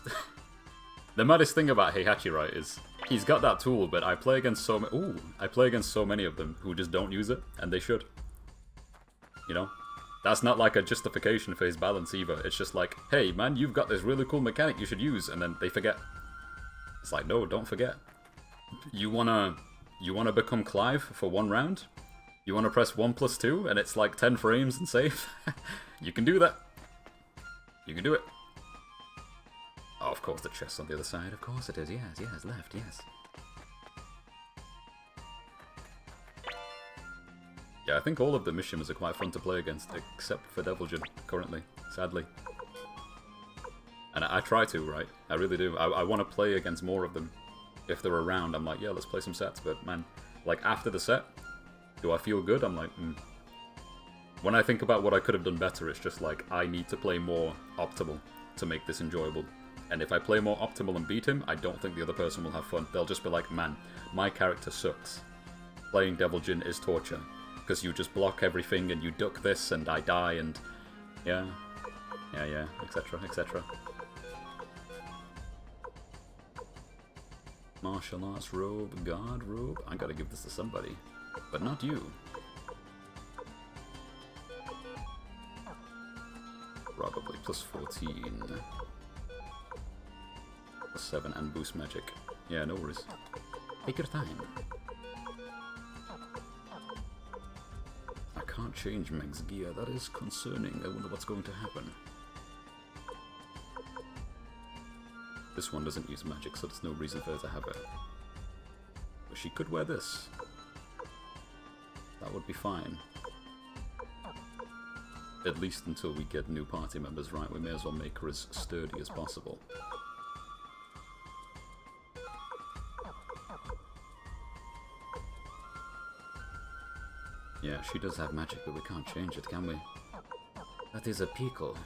The maddest thing about Heihachi, right, is he's got that tool, but I play against so many of them who just don't use it, and they should. You know? That's not like a justification for his balance either. It's just like, hey man, you've got this really cool mechanic you should use, and then they forget. It's like, no, don't forget. You wanna become Clive for 1 round? You wanna press 1+2 and it's like 10 frames and save? You can do that. You can do it. Oh, of course the chest's on the other side. Of course it is. Yes, yes, left, yes. Yeah, I think all of the Mishimas are quite fun to play against, except for Devil Jin, currently, sadly. And I try to, right? I really do. I want to play against more of them. If they're around, I'm like, yeah, let's play some sets. But man, like after the set, do I feel good? I'm like, When I think about what I could have done better, it's just like, I need to play more optimal to make this enjoyable. And if I play more optimal and beat him, I don't think the other person will have fun. They'll just be like, man, my character sucks. Playing Devil Jin is torture. Because you just block everything and you duck this and I die and... Yeah, etc, etc. Martial arts robe, guard robe. I gotta give this to somebody. But not you. Probably plus 14. Plus 7 and boost magic. Yeah, no worries. Take your time. can't change Meg's gear. That is concerning. I wonder what's going to happen. This one doesn't use magic, so there's no reason for her to have it. But she could wear this. That would be fine. At least until we get new party members, right? We may as well make her as sturdy as possible. Yeah, she does have magic, but we can't change it, can we? That is a pickle.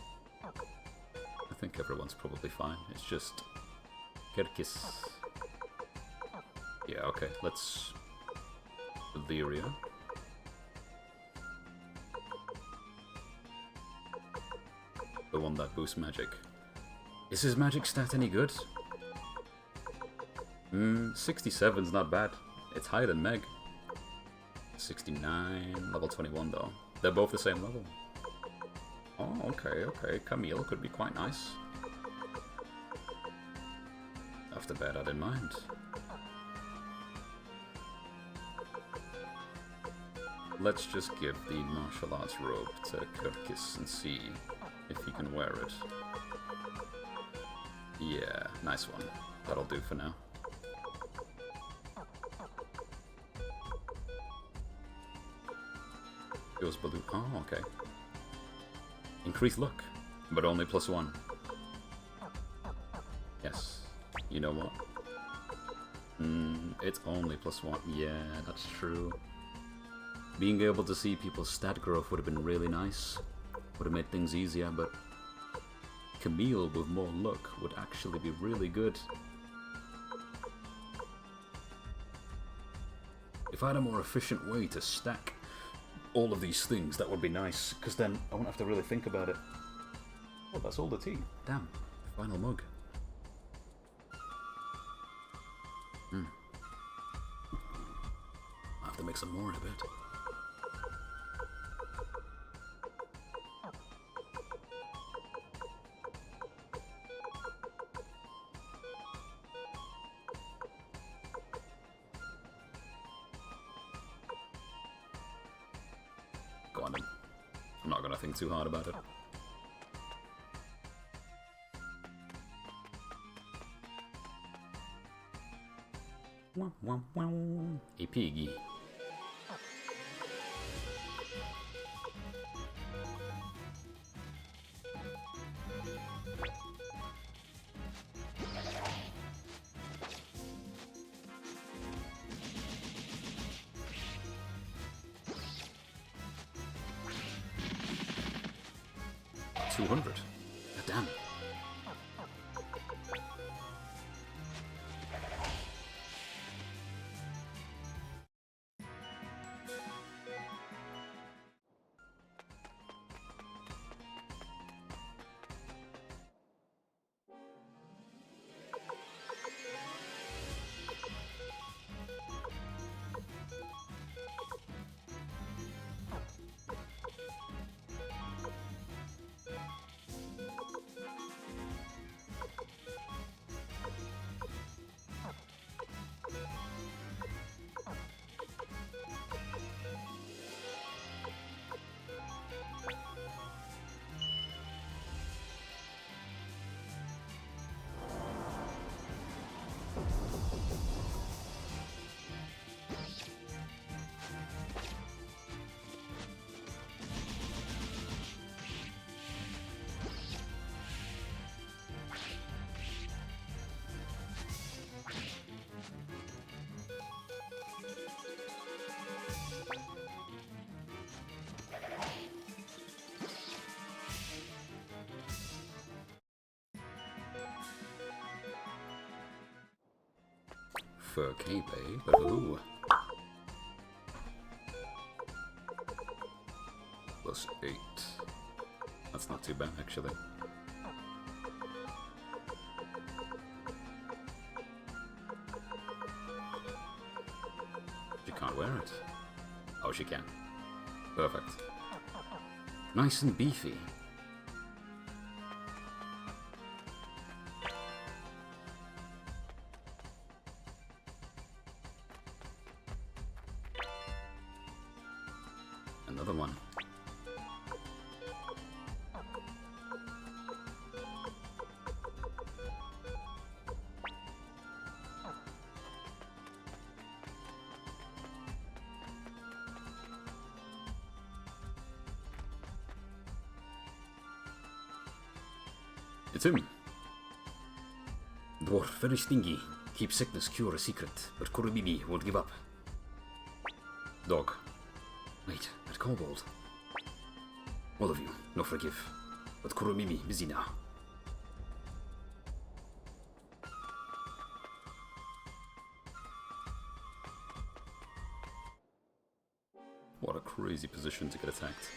I think everyone's probably fine. It's just... Kirkis. Yeah, okay, let's... Valyria. The one that boosts magic. Is his magic stat any good? 67's not bad. It's higher than Meg. 69, level 21 though. They're both the same level. Oh, okay, okay. Camille could be quite nice. After bed, I didn't mind. Let's just give the martial arts robe to Kirkis and see if he can wear it. Yeah, nice one. That'll do for now. Yours balloon. Oh, okay. Increase luck, but only +1. Yes. You know what? It's only +1. Yeah, that's true. Being able to see people's stat growth would have been really nice. Would have made things easier, but Camille with more luck would actually be really good. If I had a more efficient way to stack all of these things, that would be nice, because then I won't have to really think about it. Oh, that's all the tea. Damn. Final mug. I have to make some more, I bet. Go on then. I'm not gonna think too hard about it. A piggy. $200. Damn. For K-Bay, but ooh. +8. That's not too bad, actually. She can't wear it. Oh, she can. Perfect. Nice and beefy. Another one. It's him. Dwarf, very stingy. Keep sickness, cure a secret, but Kurumimi won't give up. Dog. Wait, at Kobold. All of you, no forgive. But Kurumimi, busy now. What a crazy position to get attacked.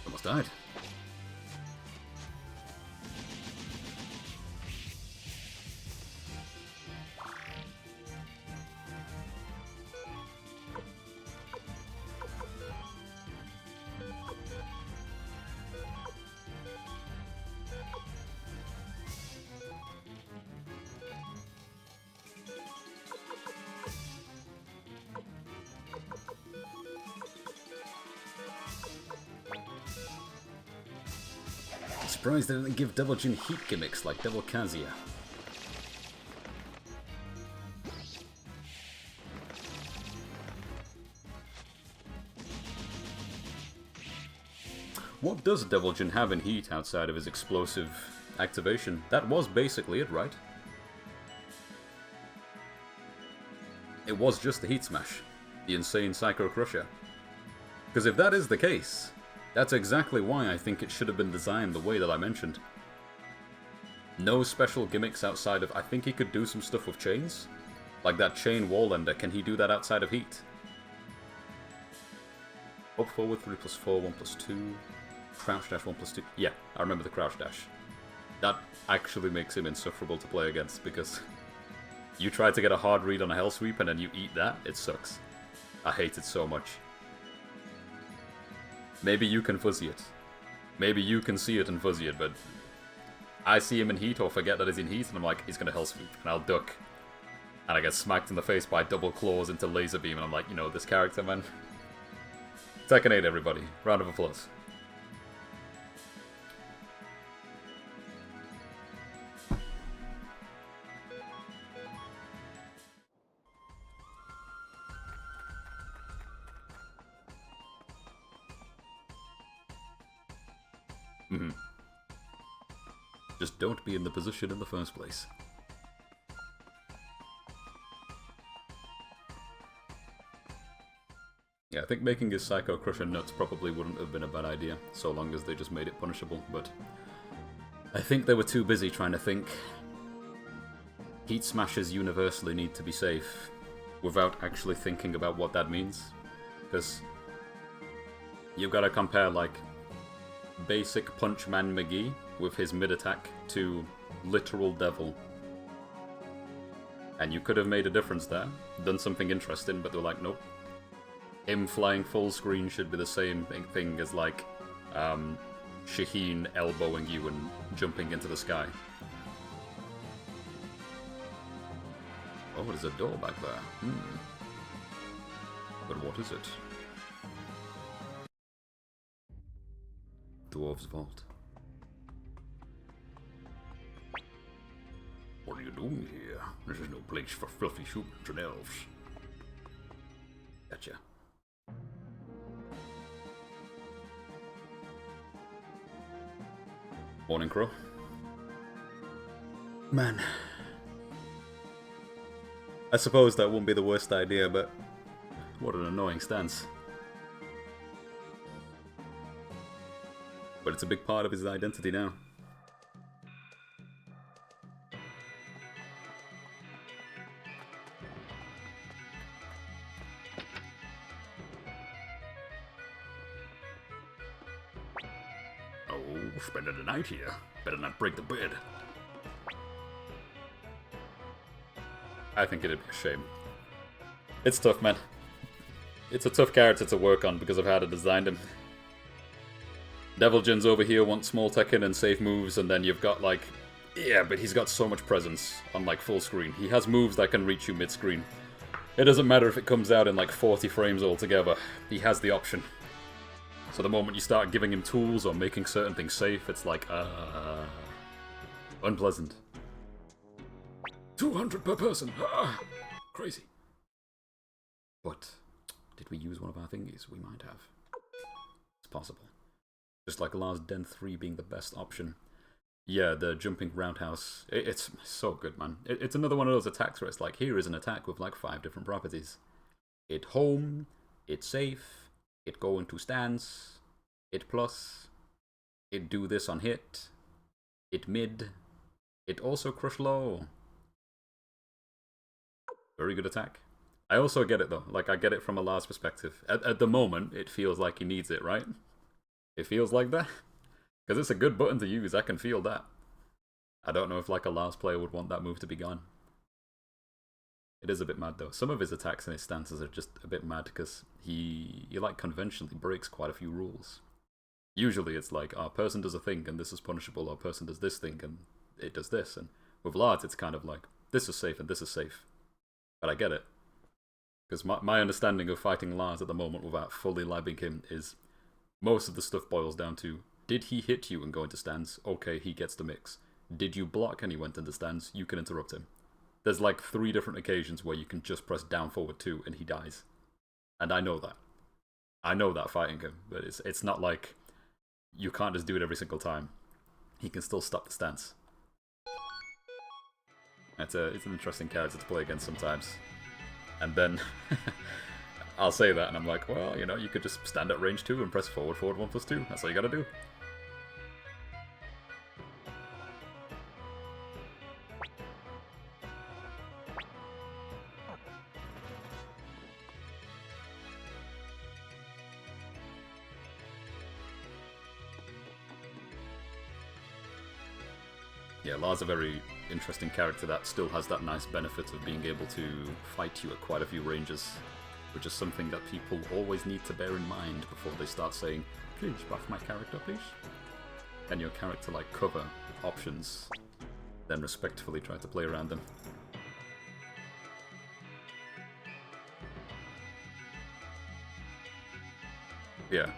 Almost died. Surprised they didn't give Devil Jin heat gimmicks like Devil Kazuya. What does Devil Jin have in heat outside of his explosive activation? That was basically it, right? It was just the Heat Smash. The insane Psycho Crusher. Because if that is the case, that's exactly why I think it should have been designed the way that I mentioned. No special gimmicks outside of... I think he could do some stuff with chains. Like that chain wall ender, can he do that outside of heat? Up forward 3+4, 1+2. Crouch dash 1+2. Yeah, I remember the crouch dash. That actually makes him insufferable to play against, because you try to get a hard read on a Hell Sweep and then you eat that, it sucks. I hate it so much. Maybe you can fuzzy it. Maybe you can see it and fuzzy it, but I see him in heat or forget that he's in heat and I'm like, he's gonna Hell Sweep, and I'll duck. And I get smacked in the face by double claws into laser beam and I'm like, you know, this character, man. Tekken 8, everybody. Round of applause. Just don't be in the position in the first place. Yeah, I think making his Psycho Crusher nuts probably wouldn't have been a bad idea, so long as they just made it punishable, but I think they were too busy trying to think. Heat Smashers universally need to be safe, without actually thinking about what that means. Because you've got to compare, like, basic Punchman McGee with his mid-attack to literal Devil. And you could have made a difference there, done something interesting, but they're like, nope. Him flying full screen should be the same thing as, like, Shaheen elbowing you and jumping into the sky. Oh, there's a door back there. But what is it? Dwarves' Vault. What are you doing here? This is no place for fluffy humans and elves. Gotcha. Morning, Crow. Man. I suppose that wouldn't be the worst idea, but what an annoying stance. But it's a big part of his identity now. Oh, spending the night here. Better not break the bed. I think it'd be a shame. It's tough, man. It's a tough character to work on because of how they designed him. Devil Jin's over here wants small Tekken and safe moves, and then you've got like... Yeah, but he's got so much presence on like full screen. He has moves that can reach you mid-screen. It doesn't matter if it comes out in like 40 frames altogether. He has the option. So the moment you start giving him tools or making certain things safe, it's like, unpleasant. 200 per person. Crazy. But did we use one of our thingies? We might have. It's possible. Just like Lars Den 3 being the best option. Yeah, the jumping roundhouse. It's so good, man. It's another one of those attacks where it's like, here is an attack with like 5 different properties. It home, it safe, it go into stance, it plus, it do this on hit, it mid, it also crush low. Very good attack. I also get it though. Like, I get it from a Lars perspective. At the moment, it feels like he needs it, right? It feels like that. Because it's a good button to use, I can feel that. I don't know if like a Lars player would want that move to be gone. It is a bit mad though. Some of his attacks and his stances are just a bit mad because he like conventionally breaks quite a few rules. Usually it's like, a person does a thing and this is punishable, or a person does this thing and it does this. And with Lars it's kind of like, this is safe and this is safe. But I get it. Because my understanding of fighting Lars at the moment without fully labbing him is most of the stuff boils down to, did he hit you and go into stance? Okay, he gets the mix. Did you block and he went into stance? You can interrupt him. There's like 3 different occasions where you can just press down forward 2 and he dies. And I know that. I know that fighting him, but it's not like you can't just do it every single time. He can still stop the stance. It's an interesting character to play against sometimes. And then I'll say that and I'm like, well, you know, you could just stand at range 2 and press forward 1+2. That's all you gotta do. Yeah, Lars is a very interesting character that still has that nice benefit of being able to fight you at quite a few ranges, which is something that people always need to bear in mind before they start saying, please buff my character, please. And your character like cover options, then respectfully try to play around them. Yeah.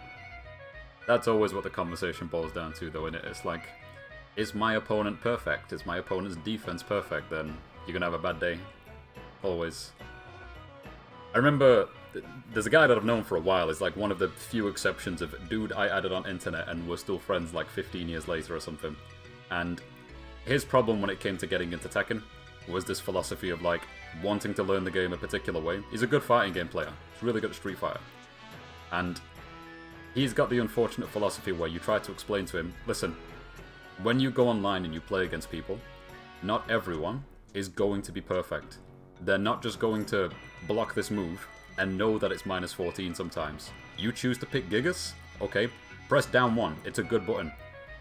That's always what the conversation boils down to though, innit? It's like, is my opponent perfect? Is my opponent's defense perfect? Then you're gonna have a bad day. Always. I remember, there's a guy that I've known for a while. It's like one of the few exceptions of dude I added on internet and we're still friends like 15 years later or something. And his problem when it came to getting into Tekken was this philosophy of like wanting to learn the game a particular way. He's a good fighting game player. He's really good at Street Fighter. And he's got the unfortunate philosophy where you try to explain to him, listen, when you go online and you play against people, not everyone is going to be perfect. They're not just going to block this move and know that it's -14 sometimes. You choose to pick Gigas? Okay, press down 1. It's a good button.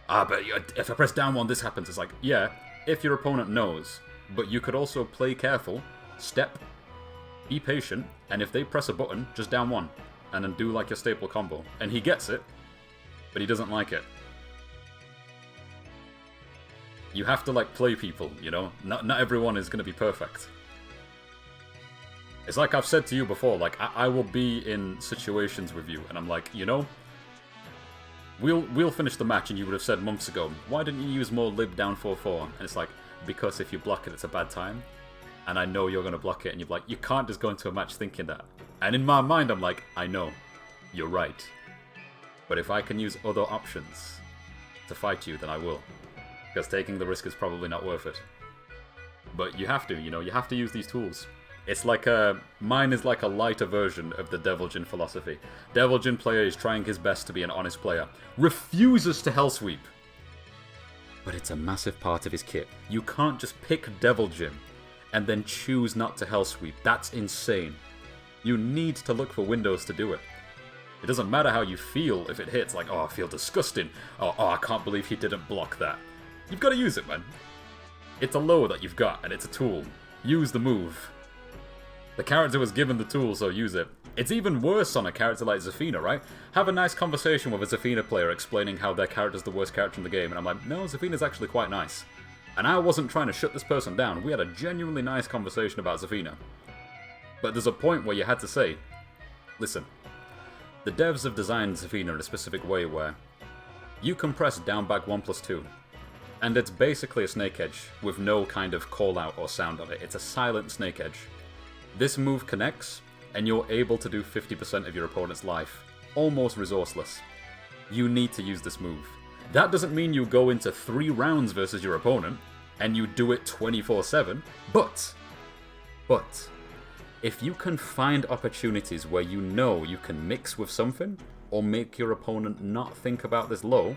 But if I press down 1, this happens. It's like, yeah, if your opponent knows. But you could also play careful, step, be patient, and if they press a button, just down 1. And then do like your staple combo. And he gets it, but he doesn't like it. You have to like play people, you know? Not everyone is going to be perfect. It's like I've said to you before, like I will be in situations with you and I'm like, you know, we'll finish the match and you would have said months ago, why didn't you use more lib down 4-4? And it's like, because if you block it, it's a bad time. And I know you're going to block it and you're like, you can't just go into a match thinking that. And in my mind, I'm like, I know, you're right. But if I can use other options to fight you, then I will. Because taking the risk is probably not worth it. But you have to, you know, you have to use these tools. It's like mine is like a lighter version of the Devil Jin philosophy. Devil Jin player is trying his best to be an honest player. Refuses to hell sweep. But it's a massive part of his kit. You can't just pick Devil Jin and then choose not to hell sweep. That's insane. You need to look for windows to do it. It doesn't matter how you feel if it hits, like, oh, I feel disgusting. Oh, I can't believe he didn't block that. You've got to use it, man. It's a low that you've got, and it's a tool. Use the move. The character was given the tool, so use it. It's even worse on a character like Zafina, right? Have a nice conversation with a Zafina player explaining how their character's the worst character in the game, and I'm like, no, Zafina's actually quite nice. And I wasn't trying to shut this person down. We had a genuinely nice conversation about Zafina. But there's a point where you had to say, listen, the devs have designed Zafina in a specific way where you can press down back 1+2, and it's basically a snake edge with no kind of call out or sound on it. It's a silent snake edge. This move connects, and you're able to do 50% of your opponent's life, almost resourceless. You need to use this move. That doesn't mean you go into 3 rounds versus your opponent, and you do it 24/7, but, if you can find opportunities where you know you can mix with something, or make your opponent not think about this low,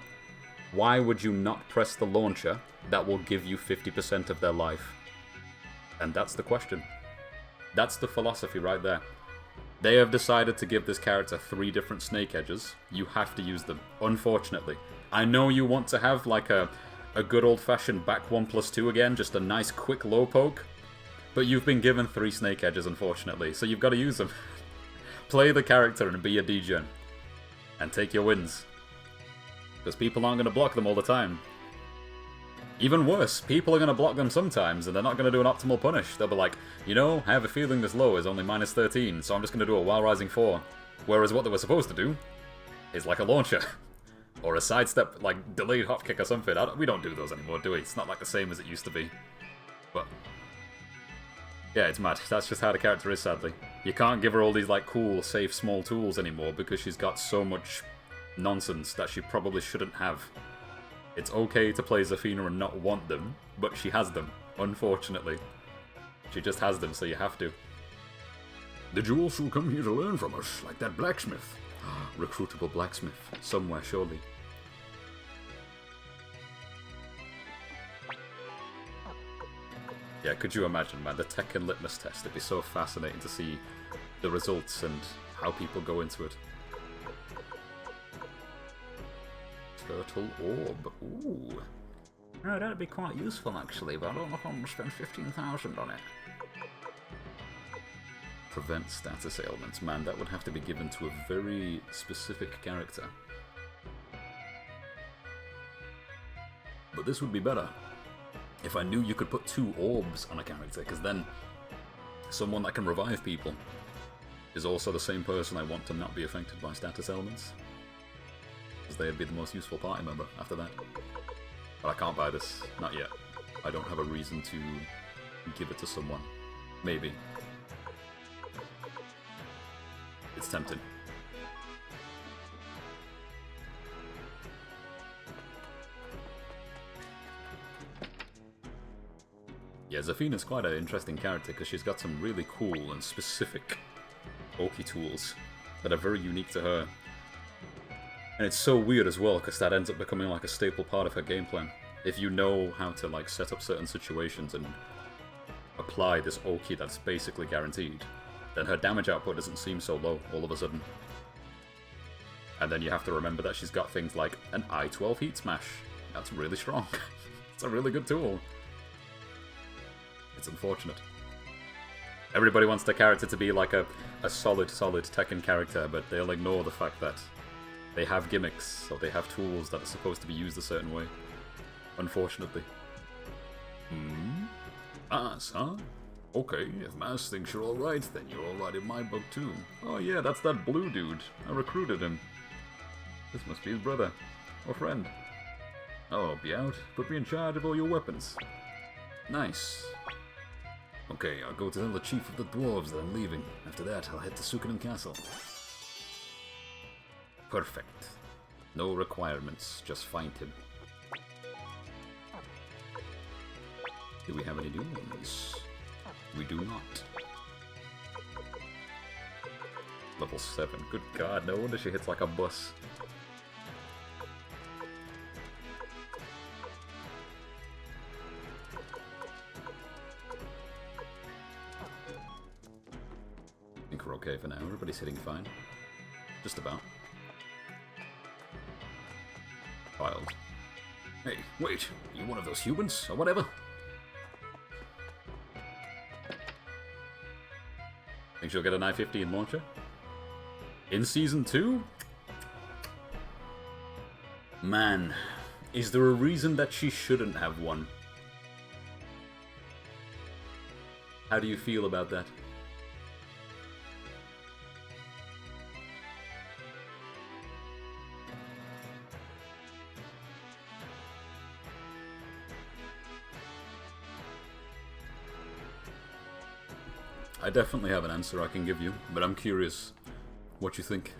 why would you not press the launcher that will give you 50% of their life? And that's the question. That's the philosophy right there. They have decided to give this character 3 different snake edges. You have to use them, unfortunately. I know you want to have like a good old-fashioned back 1+2 again, just a nice quick low poke, but you've been given 3 snake edges, unfortunately, so you've got to use them. Play the character and be a degen. And take your wins. Because people aren't going to block them all the time. Even worse, people are going to block them sometimes, and they're not going to do an optimal punish. They'll be like, you know, I have a feeling this low is only -13, so I'm just going to do a while rising 4. Whereas what they were supposed to do is like a launcher. Or a sidestep, like delayed hop kick or something. We don't do those anymore, do we? It's not like the same as it used to be. But yeah, it's mad. That's just how the character is, sadly. You can't give her all these like cool, safe, small tools anymore because she's got so much nonsense that she probably shouldn't have. It's okay to play Zafina and not want them, but she has them, unfortunately. She just has them, so you have to. Did you also come here to learn from us, like that blacksmith? Recruitable blacksmith, somewhere, surely. Yeah, could you imagine, man, the Tekken litmus test? It'd be so fascinating to see the results and how people go into it. Turtle orb, ooh. No, that'd be quite useful, actually, but I don't know if I'm going to spend 15,000 on it. Prevent status ailments. Man, that would have to be given to a very specific character. But this would be better if I knew you could put 2 orbs on a character, because then someone that can revive people is also the same person I want to not be affected by status ailments. Because they'd be the most useful party member after that. But I can't buy this. Not yet. I don't have a reason to give it to someone. Maybe. It's tempting. Yeah, Zafina's quite an interesting character because she's got some really cool and specific Oki tools that are very unique to her. And it's so weird as well because that ends up becoming like a staple part of her game plan. If you know how to like set up certain situations and apply this Oki that's basically guaranteed, then her damage output doesn't seem so low all of a sudden. And then you have to remember that she's got things like an I-12 Heat Smash. That's really strong. It's a really good tool. It's unfortunate. Everybody wants their character to be like a solid Tekken character, but they'll ignore the fact that they have gimmicks, or they have tools that are supposed to be used a certain way. Unfortunately. Mass, huh? Okay, if Mass thinks you're alright, then you're alright in my book too. Oh yeah, that's that blue dude. I recruited him. This must be his brother. Or friend. Oh, be out. Put me in charge of all your weapons. Nice. Okay, I'll go tell the chief of the dwarves that I'm leaving. After that, I'll head to Suikoden Castle. Perfect. No requirements, just find him. Do we have any new ones? We do not. Level 7. Good god, no wonder she hits like a bus. I think we're okay for now. Everybody's hitting fine. Just about. Filed. Hey, wait, you one of those humans, or whatever? Think she'll get a 915 launcher? In Season 2? Man, is there a reason that she shouldn't have one? How do you feel about that? I definitely have an answer I can give you, but I'm curious what you think.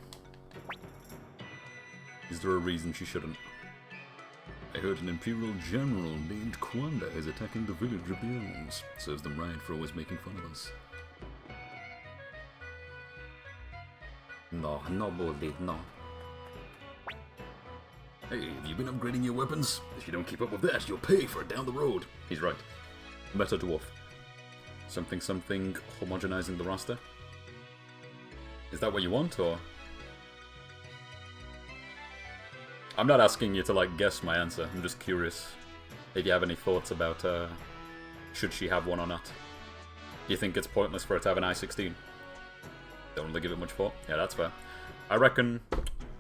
Is there a reason she shouldn't? I heard an Imperial General named Kwanda is attacking the village of the elves. Serves them right for always making fun of us. No, no, Baldy, no. Hey, have you been upgrading your weapons? If you don't keep up with that, you'll pay for it down the road. He's right. Meta Dwarf. Something homogenizing the roster? Is that what you want, or...? I'm not asking you to, like, guess my answer. I'm just curious if you have any thoughts about, should she have one or not. Do you think it's pointless for her to have an I-16? Don't really give it much thought? Yeah, that's fair. I reckon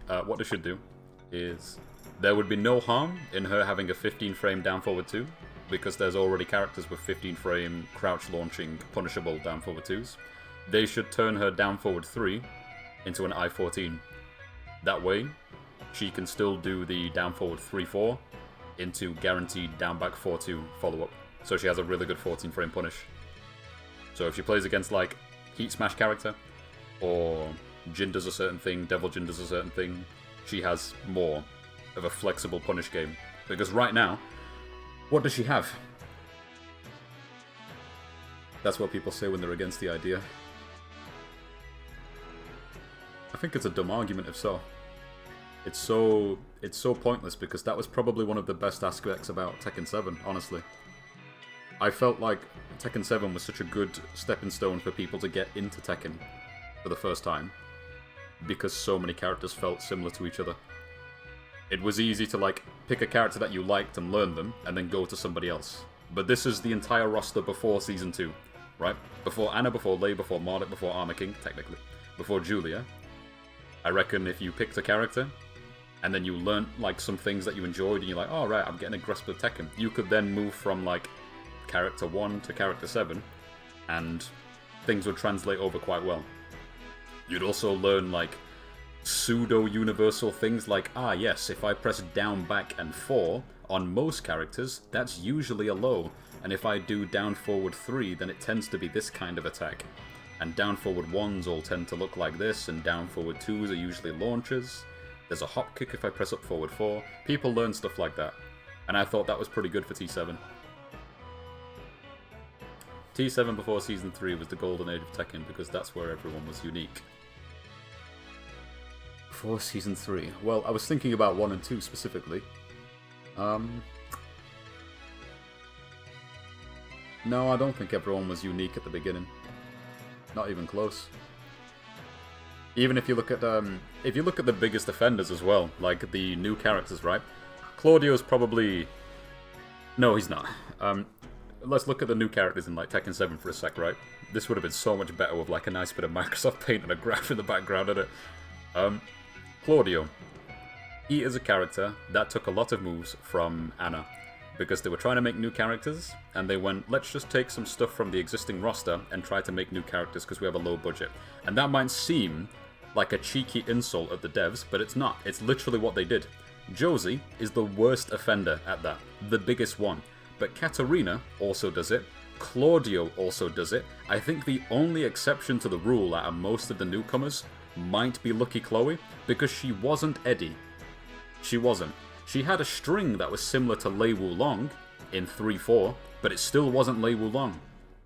what they should do is there would be no harm in her having a 15-frame down-forward 2, because there's already characters with 15-frame crouch-launching, punishable down-forward 2s. They should turn her down-forward 3 into an I-14. That way, she can still do the down-forward 3-4 into guaranteed down-back 4-2 follow-up. So she has a really good 14-frame punish. So if she plays against, like, Heat Smash character, or Jin does a certain thing, Devil Jin does a certain thing, she has more of a flexible punish game. Because right now, what does she have? That's what people say when they're against the idea. I think it's a dumb argument if so. It's so pointless because that was probably one of the best aspects about Tekken 7, honestly. I felt like Tekken 7 was such a good stepping stone for people to get into Tekken for the first time, because so many characters felt similar to each other. It was easy to, like, pick a character that you liked and learn them, and then go to somebody else. But this is the entire roster before Season 2, right? Before Anna, before Lei, before Marduk, before Armor King, technically. Before Julia. I reckon if you picked a character, and then you learnt, like, some things that you enjoyed, and you're like, oh, right, I'm getting a grasp of Tekken, you could then move from, like, Character 1 to Character 7, and things would translate over quite well. You'd also learn, like, pseudo-universal things like, ah yes, if I press down, back, and 4 on most characters, that's usually a low, and if I do down, forward 3, then it tends to be this kind of attack. And down, forward 1s all tend to look like this, and down, forward 2s are usually launches. There's a hop kick if I press up, forward 4. People learn stuff like that, and I thought that was pretty good for T7. T7 before Season 3 was the golden age of Tekken, because that's where everyone was unique. Before Season 3. Well, I was thinking about 1 and 2 specifically. No, I don't think everyone was unique at the beginning. Not even close. Even if you look at the biggest offenders as well, like the new characters, right? Claudio's probably... No, he's not. Let's look at the new characters in, like, Tekken 7 for a sec, right? This would have been so much better with, like, a nice bit of Microsoft Paint and a graph in the background of it. Claudio. He is a character that took a lot of moves from Anna, because they were trying to make new characters, and they went, let's just take some stuff from the existing roster and try to make new characters because we have a low budget. And that might seem like a cheeky insult at the devs, but it's not. It's literally what they did. Josie is the worst offender at that, the biggest one. But Katarina also does it. Claudio also does it. I think the only exception to the rule out of most of the newcomers might be Lucky Chloe, because she wasn't Eddie. She wasn't. She had a string that was similar to Lei Wulong in 3-4, but it still wasn't Lei Wulong.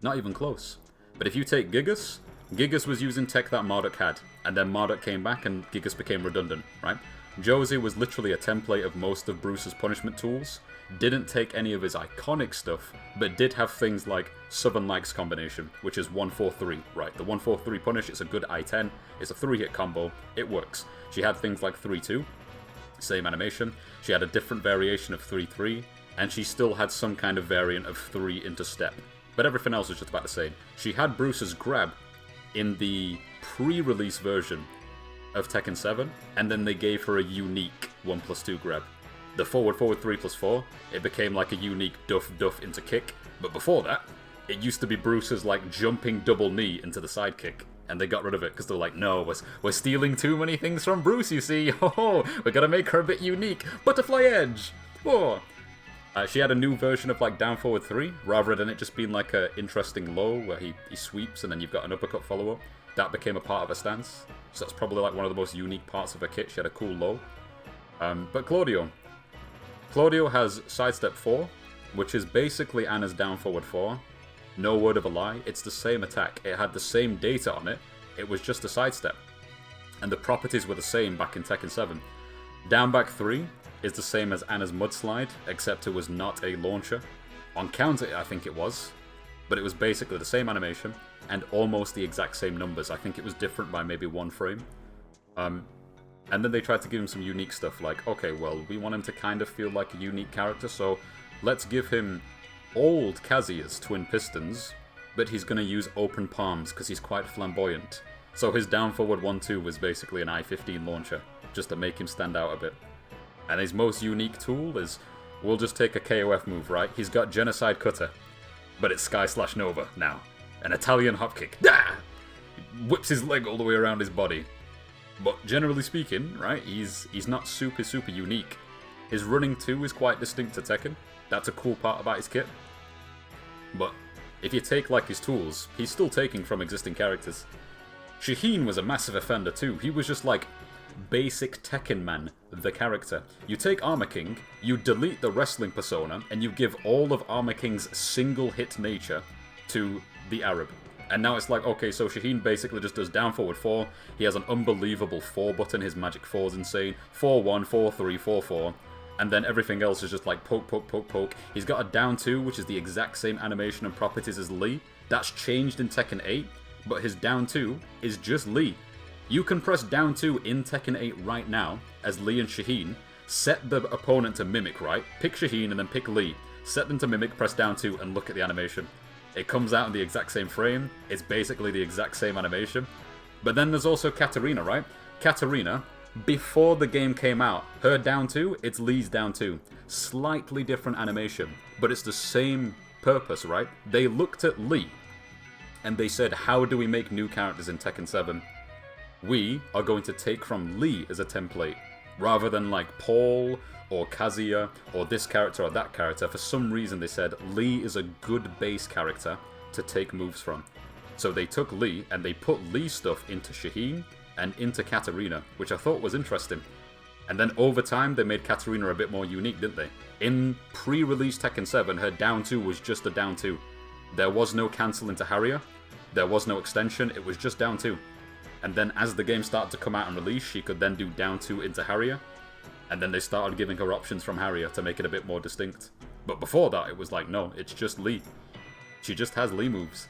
Not even close. But if you take Gigas, Gigas was using tech that Marduk had, and then Marduk came back and Gigas became redundant, right? Josie was literally a template of most of Bruce's punishment tools, didn't take any of his iconic stuff, but did have things like Southern Lights combination, which is 1-4-3, right? The 1-4-3 punish is a good I-10, it's a 3-hit combo, it works. She had things like 3-2, Same animation. She had a different variation of 3-3, and she still had some kind of variant of 3 into step. But everything else was just about the same. She had Bruce's grab in the pre-release version of Tekken 7, and then they gave her a unique 1+2 grab. The forward 3+4, it became like a unique duff into kick, but before that, it used to be Bruce's like jumping double knee into the side kick, and they got rid of it because they're like, no, we're stealing too many things from Bruce, you see. Oh, we're gonna make her a bit unique. Butterfly edge. Oh. She had a new version of like down forward 3, rather than it just being like a interesting low where he sweeps and then you've got an uppercut follow-up. That became a part of her stance. So that's probably like one of the most unique parts of her kit. She had a cool low. But Claudio has sidestep 4, which is basically Anna's down forward 4. No word of a lie, it's the same attack. It had the same data on it. It was just a sidestep. And the properties were the same back in Tekken 7. Down back 3 is the same as Anna's mudslide, except it was not a launcher. On counter, I think it was. But it was basically the same animation and almost the exact same numbers. I think it was different by maybe 1 frame. And then they tried to give him some unique stuff, like, okay, well, we want him to kind of feel like a unique character, so let's give him old Kazuya's twin pistons, but he's going to use open palms because he's quite flamboyant. So his down forward 1-2 was basically an I-15 launcher, just to make him stand out a bit. And his most unique tool is, we'll just take a KOF move, right? He's got Genocide Cutter, but it's Sky/Nova now. An Italian hopkick. Ah! Whips his leg all the way around his body. But generally speaking, right, he's not super unique. His running 2 is quite distinct to Tekken. That's a cool part about his kit. But if you take like his tools, he's still taking from existing characters. Shaheen was a massive offender too. He was just like basic Tekken man, the character. You take Armor King, you delete the wrestling persona, and you give all of Armor King's single hit nature to the Arab. And now it's like, okay, so Shaheen basically just does down forward 4. He has an unbelievable 4 button. His magic 4 is insane. 4-1, 4-3, 4-4. And then everything else is just like poke, poke, poke, poke. He's got a down 2, which is the exact same animation and properties as Lee. That's changed in Tekken 8, but his down 2 is just Lee. You can press down 2 in Tekken 8 right now as Lee and Shaheen. Set the opponent to mimic, right? Pick Shaheen and then pick Lee. Set them to mimic, press down 2, and look at the animation. It comes out in the exact same frame. It's basically the exact same animation. But then there's also Katarina, right? Katarina, before the game came out, her down 2, it's Lee's down 2. Slightly different animation, but it's the same purpose, right? They looked at Lee, and they said, how do we make new characters in Tekken 7? We are going to take from Lee as a template, rather than like Paul, or Kazuya, or this character or that character. For some reason they said Lee is a good base character to take moves from. So they took Lee, and they put Lee stuff into Shaheen and into Katarina, which I thought was interesting. And then over time they made Katarina a bit more unique, didn't they? In pre-release Tekken 7, her down 2 was just a down 2. There was no cancel into Harrier, there was no extension, it was just down 2. And then as the game started to come out and release, she could then do down 2 into Harrier. And then they started giving her options from Harrier to make it a bit more distinct. But before that, it was like, no, it's just Lee. She just has Lee moves.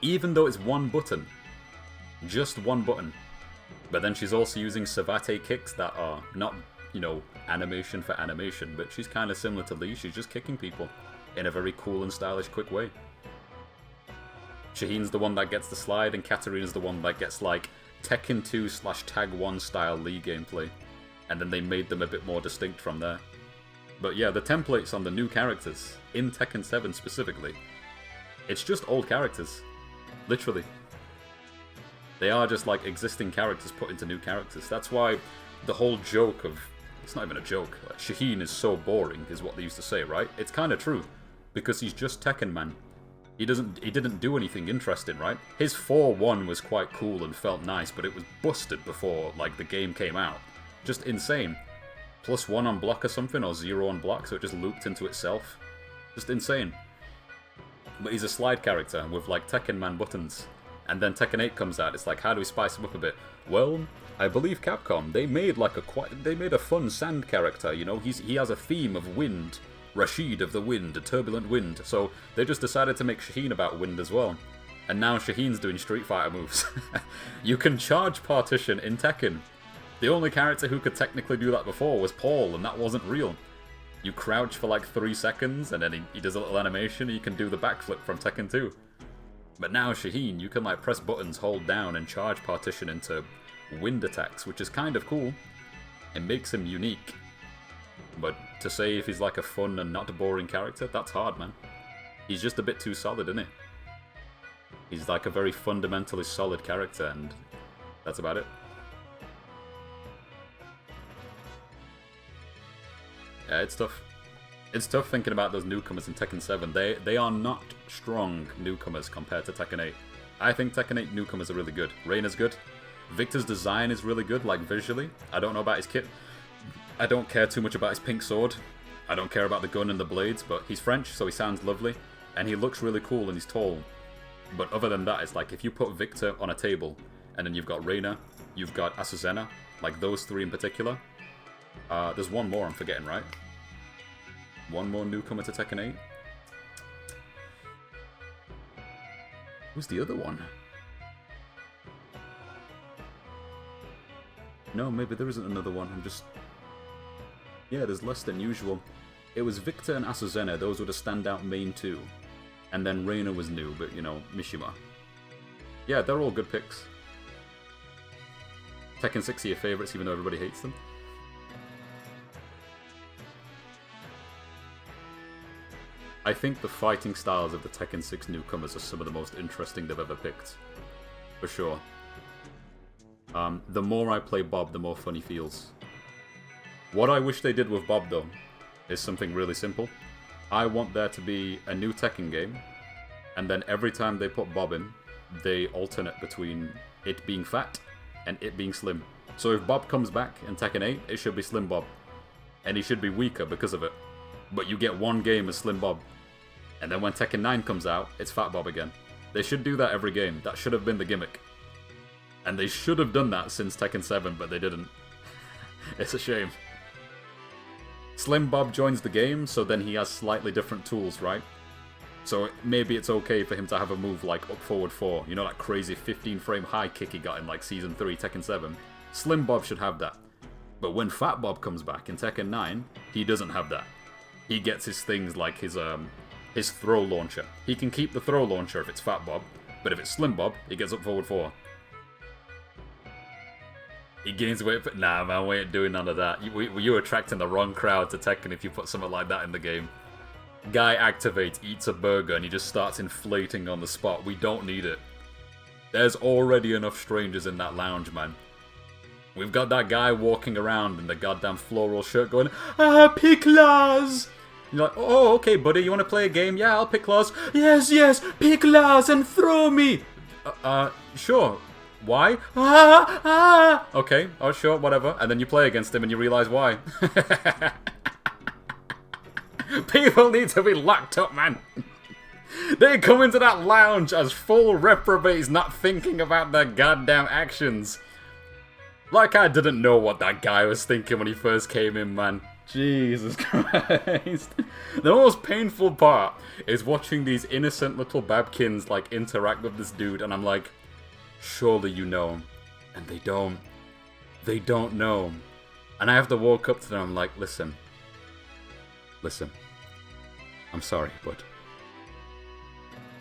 Even though it's one button. Just one button. But then she's also using Savate kicks that are not, you know, animation for animation, but she's kind of similar to Lee. She's just kicking people in a very cool and stylish, quick way. Shaheen's the one that gets the slide, and Katarina's the one that gets, like, Tekken 2/Tag 1 style Lee gameplay. And then they made them a bit more distinct from there. But yeah, the templates on the new characters, in Tekken 7 specifically, it's just old characters. Literally. They are just like existing characters put into new characters. That's why the whole joke of... It's not even a joke. Like, Shaheen is so boring, is what they used to say, right? It's kind of true. Because he's just Tekken Man. He didn't do anything interesting, right? His 4-1 was quite cool and felt nice, but it was busted before, like, the game came out. Just insane. +1 on block or something, or 0 on block, so it just looped into itself. Just insane. But he's a slide character with like Tekken Man buttons. And then Tekken 8 comes out, it's like, how do we spice him up a bit? Well, I believe Capcom, they made a fun sand character, you know, he has a theme of wind. Rashid of the wind, a turbulent wind. So they just decided to make Shaheen about wind as well. And now Shaheen's doing Street Fighter moves. You can charge partition in Tekken. The only character who could technically do that before was Paul, and that wasn't real. You crouch for like 3 seconds, and then he does a little animation, and you can do the backflip from Tekken 2. But now Shaheen, you can like press buttons, hold down, and charge partition into wind attacks, which is kind of cool. It makes him unique. But to say if he's like a fun and not a boring character, that's hard, man. He's just a bit too solid, isn't he? He's like a very fundamentally solid character, and that's about it. Yeah, it's tough. It's tough thinking about those newcomers in Tekken 7. They are not strong newcomers compared to Tekken 8. I think Tekken 8 newcomers are really good. Reina's good. Victor's design is really good, like visually. I don't know about his kit. I don't care too much about his pink sword. I don't care about the gun and the blades, but he's French, so he sounds lovely. And he looks really cool and he's tall. But other than that, it's like if you put Victor on a table, and then you've got Reina, you've got Azucena, like those three in particular. There's one more I'm forgetting, right? One more newcomer to Tekken 8. Who's the other one? No, maybe there isn't another one. I'm just... Yeah, there's less than usual. It was Victor and Azucena. Those were the standout main two. And then Reina was new, but, you know, Mishima. Yeah, they're all good picks. Tekken 6 are your favourites, even though everybody hates them. I think the fighting styles of the Tekken 6 newcomers are some of the most interesting they've ever picked. For sure. The more I play Bob, the more fun he feels. What I wish they did with Bob, though, is something really simple. I want there to be a new Tekken game, and then every time they put Bob in, they alternate between it being fat and it being slim. So if Bob comes back in Tekken 8, it should be Slim Bob. And he should be weaker because of it. But you get one game as Slim Bob. And then when Tekken 9 comes out, it's Fat Bob again. They should do that every game. That should have been the gimmick. And they should have done that since Tekken 7, but they didn't. It's a shame. Slim Bob joins the game, so then he has slightly different tools, right? So maybe it's okay for him to have a move like up forward 4. You know that crazy 15 frame high kick he got in like Season 3 Tekken 7? Slim Bob should have that. But when Fat Bob comes back in Tekken 9, he doesn't have that. He gets his things like his throw launcher. He can keep the throw launcher if it's Fat Bob, but if it's Slim Bob, he gets up forward 4. He gains weight, but nah, man, we ain't doing none of that. You're attracting the wrong crowd to Tekken if you put something like that in the game. Guy activates, eats a burger, and he just starts inflating on the spot. We don't need it. There's already enough strangers in that lounge, man. We've got that guy walking around in the goddamn floral shirt going, pick Lars! You're like, oh, okay, buddy, you want to play a game? Yeah, I'll pick Lars. Yes, yes, pick Lars and throw me! Sure. Why? Okay, oh sure, whatever. And then you play against him and you realise why. People need to be locked up, man. They come into that lounge as full reprobates, not thinking about their goddamn actions. Like I didn't know what that guy was thinking when he first came in, man. Jesus Christ. The most painful part is watching these innocent little babkins like interact with this dude, and I'm like, surely you know him. And they don't. They don't know him. And I have to walk up to them, I'm like, listen. Listen. I'm sorry, but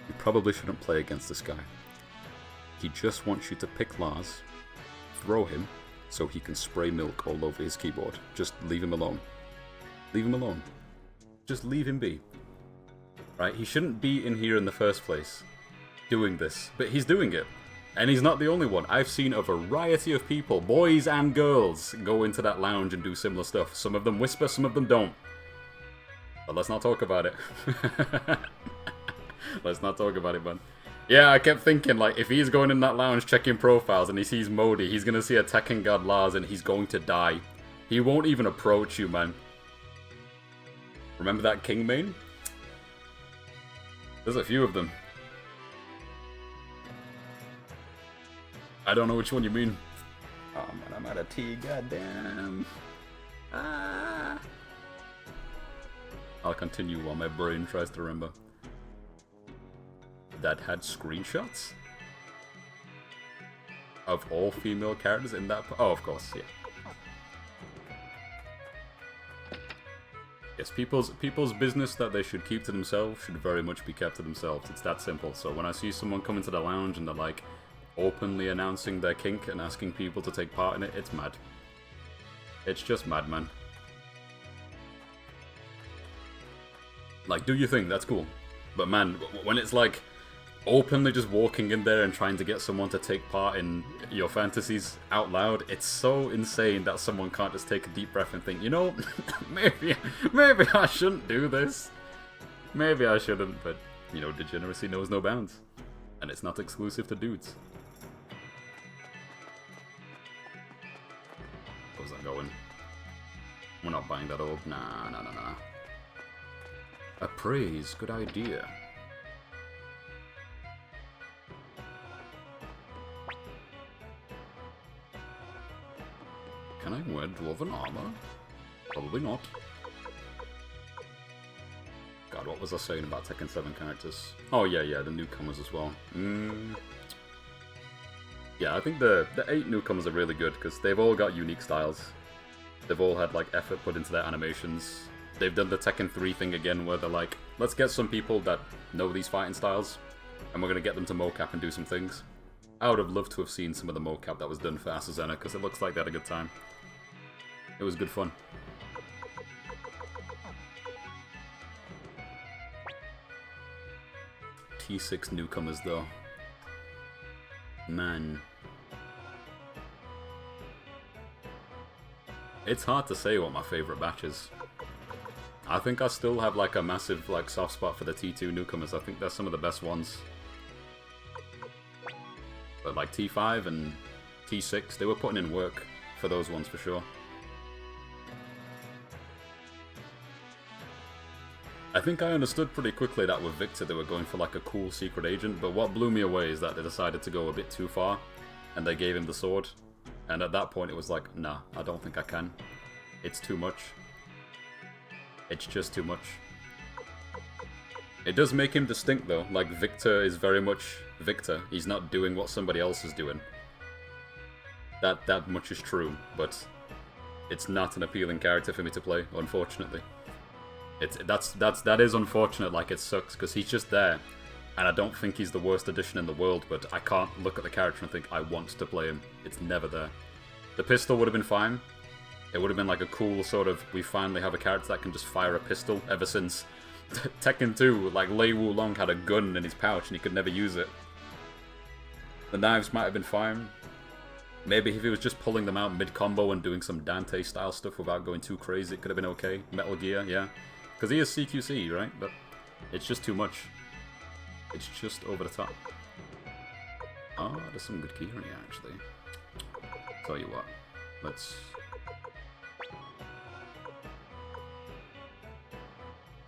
you probably shouldn't play against this guy. He just wants you to pick Lars, throw him, so he can spray milk all over his keyboard. Just leave him alone. Leave him alone. Just leave him be. Right? He shouldn't be in here in the first place doing this, but he's doing it. And he's not the only one. I've seen a variety of people, boys and girls, go into that lounge and do similar stuff. Some of them whisper, some of them don't. But let's not talk about it. Let's not talk about it, man. Yeah, I kept thinking, like, if he's going in that lounge checking profiles and he sees Modi, he's gonna see a Tekken God Lars and he's going to die. He won't even approach you, man. Remember that King main? There's a few of them. I don't know which one you mean. Oh man, I'm out of tea, goddamn. Ah. I'll continue while my brain tries to remember. That had screenshots? Of all female characters in that... Oh, of course, yeah. Yes, people's business that they should keep to themselves should very much be kept to themselves. It's that simple. So when I see someone come into the lounge and they're like openly announcing their kink and asking people to take part in it, it's mad. It's just mad, man. Like, do your thing, that's cool. But man, when it's like openly just walking in there and trying to get someone to take part in your fantasies out loud, it's so insane that someone can't just take a deep breath and think, you know, maybe I shouldn't do this. Maybe I shouldn't, but, you know, degeneracy knows no bounds. And it's not exclusive to dudes. How's that going? We're not buying that orb. Nah. Appraise, good idea. Can I wear dwarven armor? Probably not. God, what was I saying about Tekken 7 characters? Oh yeah, the newcomers as well. Yeah, I think the 8 newcomers are really good because they've all got unique styles. They've all had like effort put into their animations. They've done the Tekken 3 thing again where they're like, let's get some people that know these fighting styles and we're going to get them to mocap and do some things. I would have loved to have seen some of the mocap that was done for Asazena because it looks like they had a good time. It was good fun. T6 newcomers though. Man. It's hard to say what my favourite batch is. I think I still have like a massive like soft spot for the T2 newcomers. I think they're some of the best ones. But like T5 and T6, they were putting in work for those ones for sure. I think I understood pretty quickly that with Victor they were going for like a cool secret agent, but what blew me away is that they decided to go a bit too far, and they gave him the sword. And at that point it was like, nah, I don't think I can. It's too much. It's just too much. It does make him distinct though, like Victor is very much Victor. He's not doing what somebody else is doing. That much is true, but it's not an appealing character for me to play, unfortunately. That is unfortunate, like it sucks, because he's just there, and I don't think he's the worst addition in the world, but I can't look at the character and think I want to play him. It's never there. The pistol would have been fine. It would have been like a cool sort of, we finally have a character that can just fire a pistol, ever since Tekken 2, like Lei Wulong had a gun in his pouch and he could never use it. The knives might have been fine. Maybe if he was just pulling them out mid-combo and doing some Dante-style stuff without going too crazy, it could have been okay. Metal Gear, yeah. Because he is CQC, right? But it's just too much. It's just over the top. Oh, there's some good gear here, actually. Tell you what. Let's...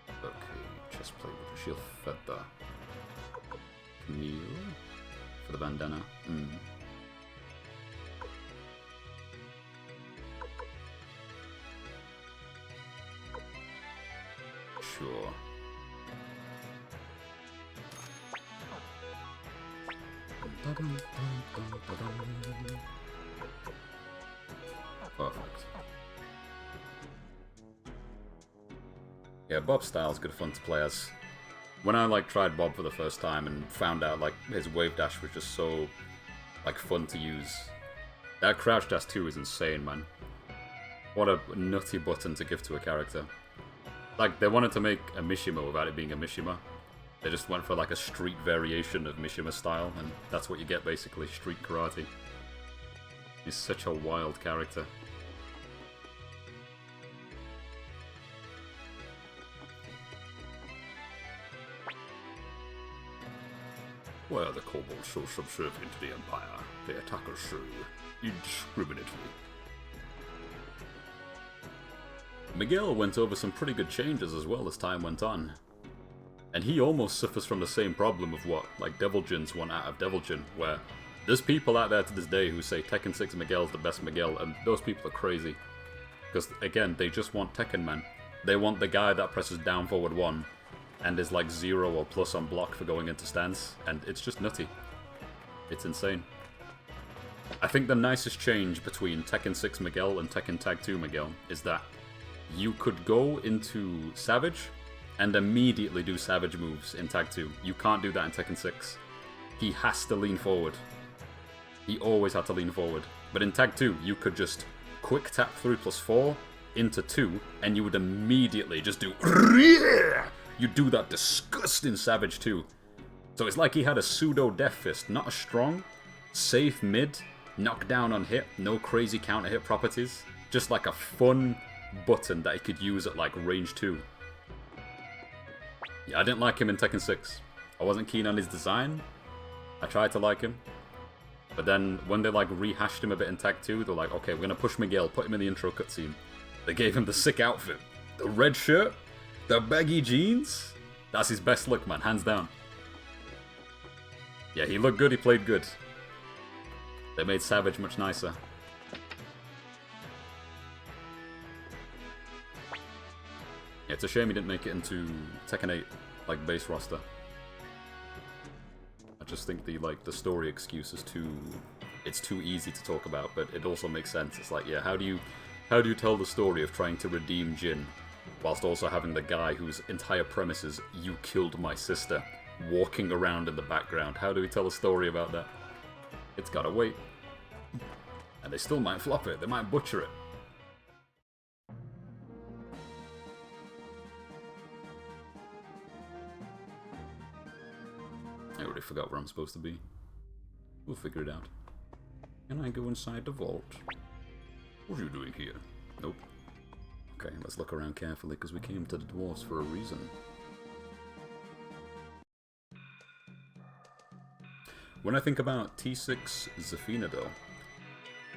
Okay, chest plate with a shield feather. Camille. For the bandana. Sure. Perfect. Yeah, Bob's style is good fun to play as. When I like tried Bob for the first time and found out like his wave dash was just so like fun to use. That crouch dash too is insane, man. What a nutty button to give to a character. Like, they wanted to make a Mishima without it being a Mishima. They just went for like a street variation of Mishima style, and that's what you get basically, street karate. He's such a wild character. Why are the kobolds so subservient to the Empire? They attack us so indiscriminately. Miguel went over some pretty good changes as well as time went on. And he almost suffers from the same problem of what, like, Devil Jin's want out of Devil Jin, where there's people out there to this day who say Tekken 6 Miguel's the best Miguel, and those people are crazy. Because, again, they just want Tekken Man. They want the guy that presses down forward 1 and is like 0 or plus on block for going into stance, and it's just nutty. It's insane. I think the nicest change between Tekken 6 Miguel and Tekken Tag 2 Miguel is that you could go into Savage and immediately do Savage moves in Tag 2. You can't do that in Tekken 6. He has to lean forward. He always had to lean forward. But in Tag 2, you could just quick tap 3+4 into 2, and you would immediately just do... You do that disgusting Savage 2. So it's like he had a pseudo Death Fist, not a strong, safe mid, knockdown on hit, no crazy counter hit properties. Just like a fun button that he could use at like range 2. Yeah, I didn't like him in Tekken 6. I wasn't keen on his design. I tried to like him. But then when they like rehashed him a bit in Tag 2, they're like, okay, we're gonna push Miguel, put him in the intro cutscene. They gave him the sick outfit. The red shirt, the baggy jeans. That's his best look, man, hands down. Yeah, he looked good, he played good. They made Savage much nicer. Yeah, it's a shame he didn't make it into Tekken 8, like, base roster. I just think the story excuse is it's too easy to talk about, but it also makes sense. It's like, yeah, how do you tell the story of trying to redeem Jin whilst also having the guy whose entire premise is "you killed my sister" walking around in the background? How do we tell a story about that? It's gotta wait. And they still might flop it, they might butcher it. I already forgot where I'm supposed to be. We'll figure it out. Can I go inside the vault? What are you doing here? Nope. Okay, let's look around carefully, because we came to the dwarves for a reason. When I think about T6 Zafina, though,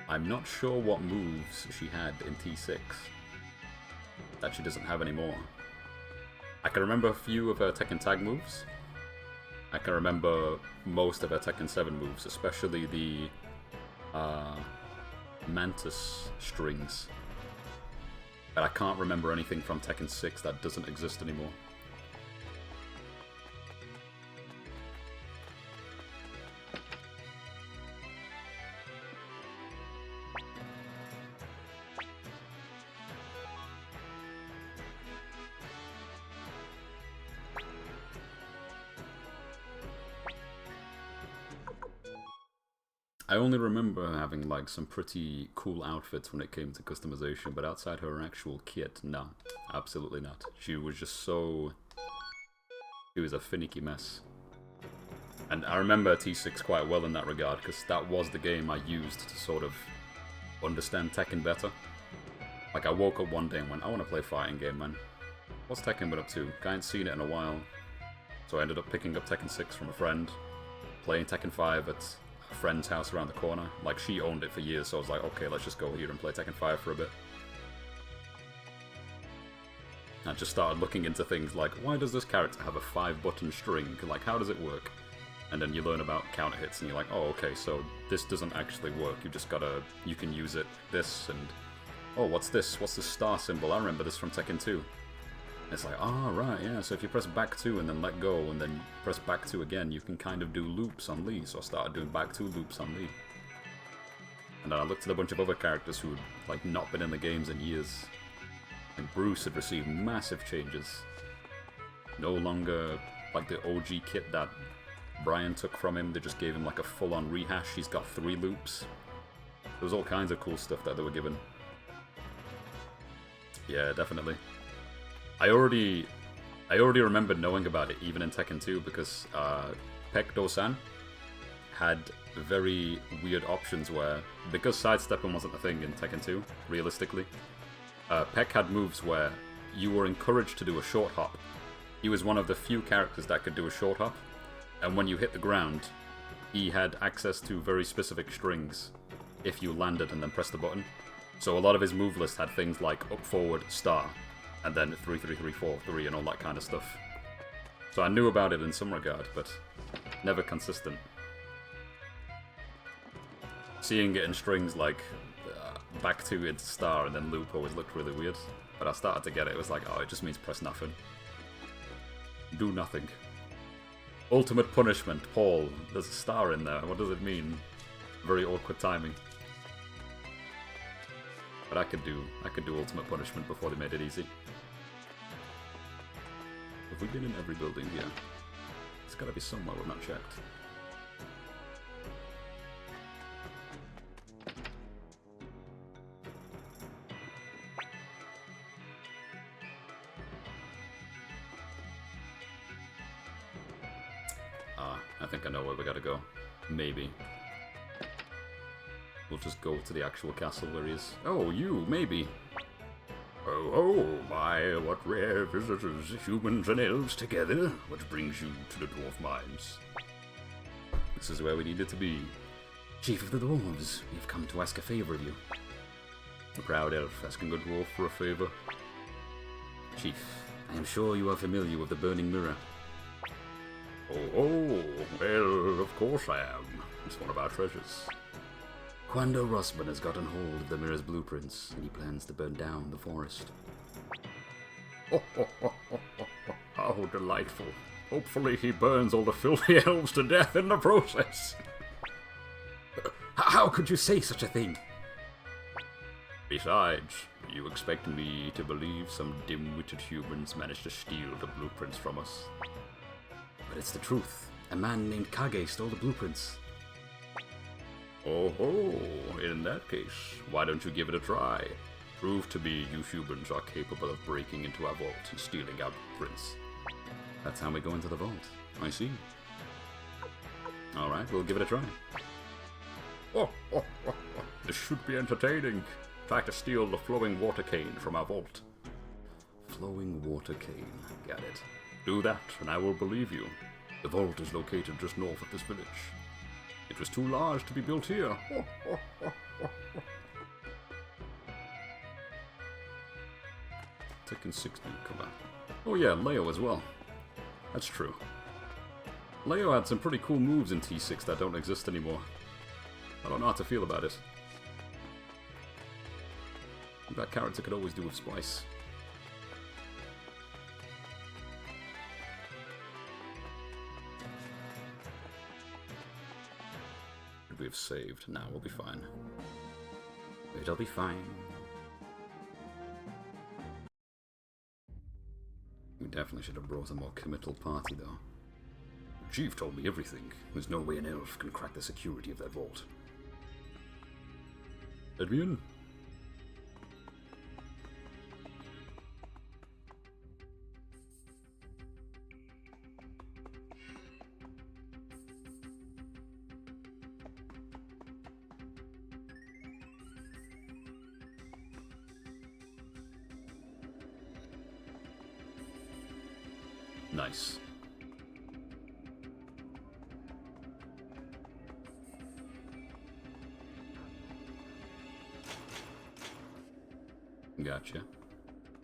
I'm not sure what moves she had in T6 that she doesn't have anymore. I can remember a few of her Tekken Tag moves. I can remember most of her Tekken 7 moves, especially the Mantis strings. But I can't remember anything from Tekken 6 that doesn't exist anymore. I only remember having like some pretty cool outfits when it came to customization, but outside her actual kit, no, absolutely not. She was just so... She was a finicky mess. And I remember T6 quite well in that regard, because that was the game I used to sort of understand Tekken better. Like, I woke up one day and went, I want to play a fighting game, man. What's Tekken been up to? I ain't seen it in a while. So I ended up picking up Tekken 6 from a friend, playing Tekken 5 at a friend's house around the corner. Like, she owned it for years, so I was like, okay, let's just go here and play Tekken 5 for a bit. I just started looking into things like, why does this character have a 5-button string? Like, how does it work? And then you learn about counter hits, and you're like, oh, okay, so this doesn't actually work. You just gotta, you can use it this, and oh, what's this? What's this star symbol? I remember this from Tekken 2. It's like, oh, right, yeah, so if you press back 2 and then let go, and then press back 2 again, you can kind of do loops on Lee. So I started doing back 2 loops on Lee. And then I looked at a bunch of other characters who had, like, not been in the games in years. And Bruce had received massive changes. No longer, like, the OG kit that Brian took from him. They just gave him, like, a full-on rehash. He's got 3 loops. There was all kinds of cool stuff that they were given. Yeah, definitely. I already remembered knowing about it even in Tekken 2 because Peck Do-san had very weird options where, because sidestepping wasn't a thing in Tekken 2, realistically, Peck had moves where you were encouraged to do a short hop. He was one of the few characters that could do a short hop, and when you hit the ground, he had access to very specific strings if you landed and then pressed the button. So a lot of his move list had things like up, forward, star, and then 3, 3, 3, 4, 3, and all that kind of stuff. So I knew about it in some regard, but never consistent. Seeing it in strings like back 2 into star and then loop always looked really weird. But I started to get it. It was like, oh, it just means press nothing. Do nothing. Ultimate punishment, Paul. There's a star in there. What does it mean? Very awkward timing. But I could do ultimate punishment before they made it easy. Have we been in every building here? It's gotta be somewhere we've not checked. I think I know where we gotta go. Maybe. We'll just go to the actual castle where he is. Oh, you, maybe. Oh, my, what rare visitors, humans and elves together. What brings you to the dwarf mines? This is where we needed to be. Chief of the Dwarves, we've come to ask a favor of you. A proud elf asking a dwarf for a favor. Chief, I am sure you are familiar with the Burning Mirror. Oh, well, of course I am. It's one of our treasures. Quando Rossman has gotten hold of the mirror's blueprints, and he plans to burn down the forest. How delightful. Hopefully he burns all the filthy elves to death in the process. How could you say such a thing? Besides, you expect me to believe some dim-witted humans managed to steal the blueprints from us? But it's the truth. A man named Kage stole the blueprints. Oh, in that case, why don't you give it a try? Prove to me you humans are capable of breaking into our vault and stealing our blueprints. That's how we go into the vault. I see. Alright, we'll give it a try. This should be entertaining. Try to steal the flowing water cane from our vault. Flowing water cane. Got it. Do that, and I will believe you. The vault is located just north of this village. It was too large to be built here. Tekken 16, come on. Oh yeah, Leo as well. That's true. Leo had some pretty cool moves in T6 that don't exist anymore. I don't know how to feel about it. That character could always do with Splice. We have saved. Now we'll be fine. It'll be fine. We definitely should have brought a more committal party, though. The chief told me everything. There's no way an elf can crack the security of that vault. Let me in. Nice. Gotcha.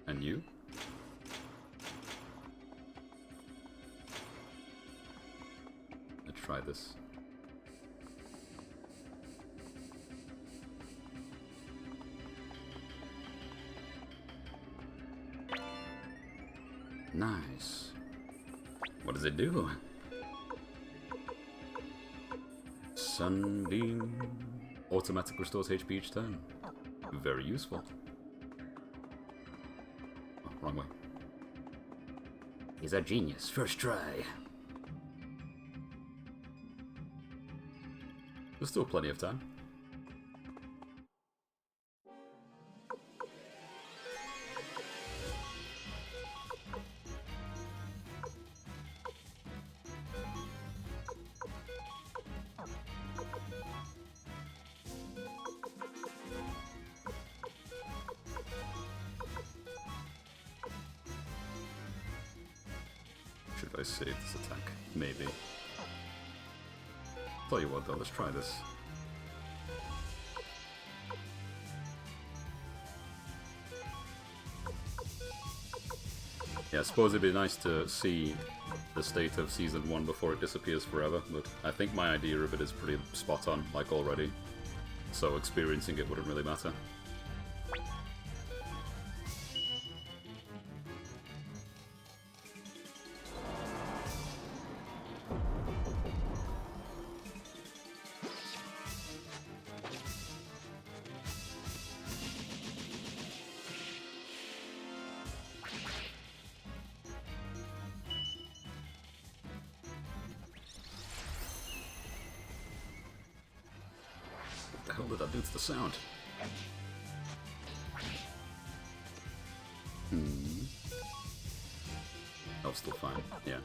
And you? Let's try this. Nice. What does it do? Sunbeam. Automatic restores HP each turn. Very useful. Oh, wrong way. He's a genius. First try. There's still plenty of time. Should I save this attack? Maybe. Tell you what though, let's try this. Yeah, I suppose it'd be nice to see the state of Season 1 before it disappears forever, but I think my idea of it is pretty spot on, like already. So experiencing it wouldn't really matter. hell did that do to the sound? Oh, still fine. Yeah.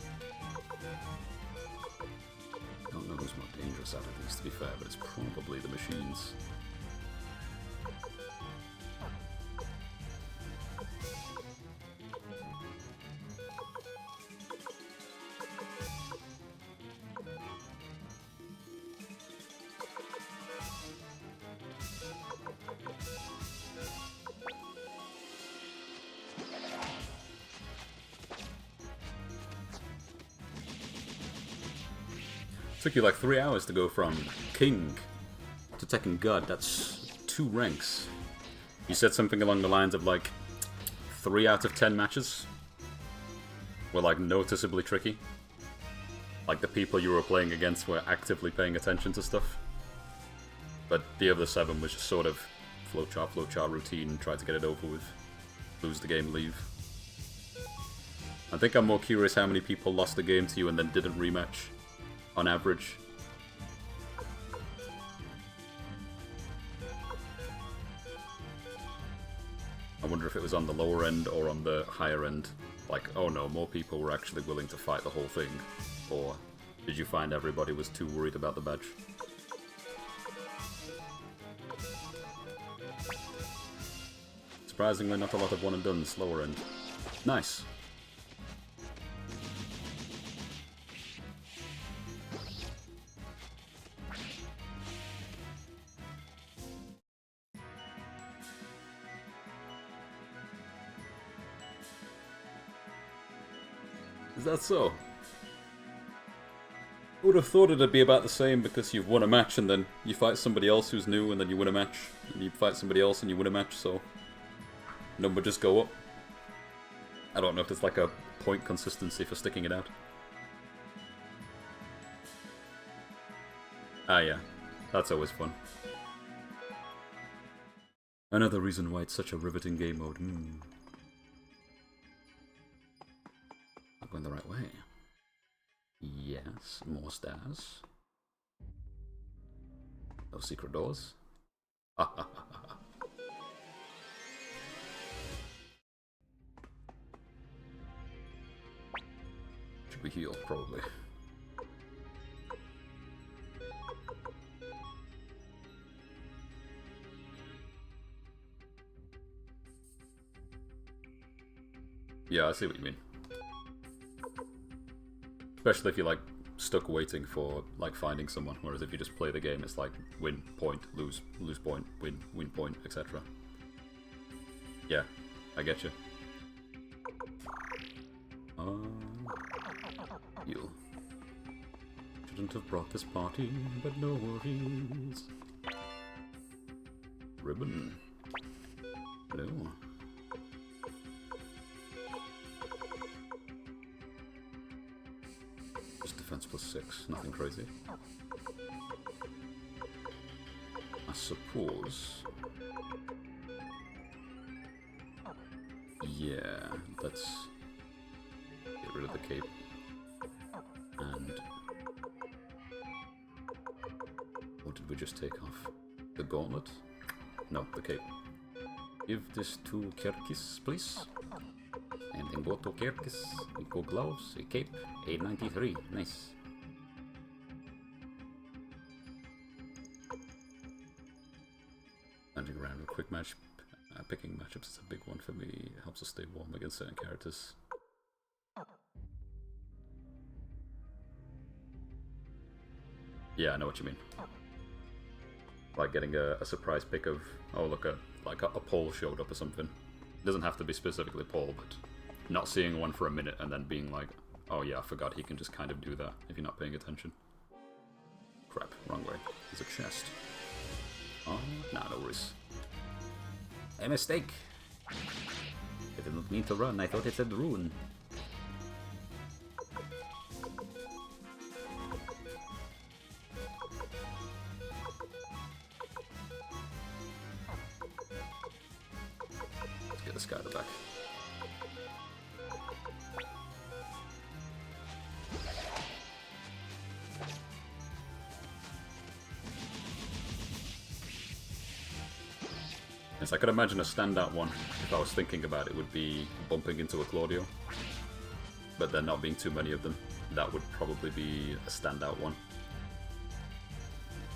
Don't know who's more dangerous out of these, to be fair, but it's probably the machines. Took you like 3 hours to go from King to Tekken God. That's 2 ranks. You said something along the lines of like 3 out of 10 matches were like noticeably tricky. Like the people you were playing against were actively paying attention to stuff. But the other 7 was just sort of flowchart routine, try to get it over with. Lose the game, leave. I think I'm more curious how many people lost the game to you and then didn't rematch. On average. I wonder if it was on the lower end or on the higher end. Like, oh no, more people were actually willing to fight the whole thing. Or did you find everybody was too worried about the badge? Surprisingly, not a lot of one and done's lower end. Nice. Is that so? I would have thought it'd be about the same because you've won a match and then you fight somebody else who's new and then you win a match. And you fight somebody else and you win a match, so number just go up. I don't know if there's like a point consistency for sticking it out. Ah yeah, that's always fun. Another reason why it's such a riveting game mode. Not going the right way. Yes, more stairs. No secret doors. Should we heal? Probably. Yeah, I see what you mean. Especially if you're like stuck waiting for like finding someone, whereas if you just play the game, it's like win point, lose point, win point, etc. Yeah, I get you. Heal. Shouldn't have brought this party, but no worries. Ribbon. Hello. Just defense +6, nothing crazy. I suppose. Yeah, let's get rid of the cape. And what did we just take off? The gauntlet? No, the cape. Give this to Kirkis, please. And then go to Kirkis, go gloves, a cape, 893, nice. Landing around with quick match, picking matchups is a big one for me, it helps us stay warm against certain characters. Yeah, I know what you mean. Like getting a surprise pick of, oh look, like a pole showed up or something. It doesn't have to be specifically pole, but not seeing one for a minute and then being like, oh yeah, I forgot he can just kind of do that if you're not paying attention. Crap, wrong way. There's a chest. Oh, nah, no worries. A mistake! I didn't mean to run, I thought it said rune. Let's get this guy at the back. Yes, I could imagine a standout one, if I was thinking about it, would be bumping into a Claudio. But there not being too many of them, that would probably be a standout one.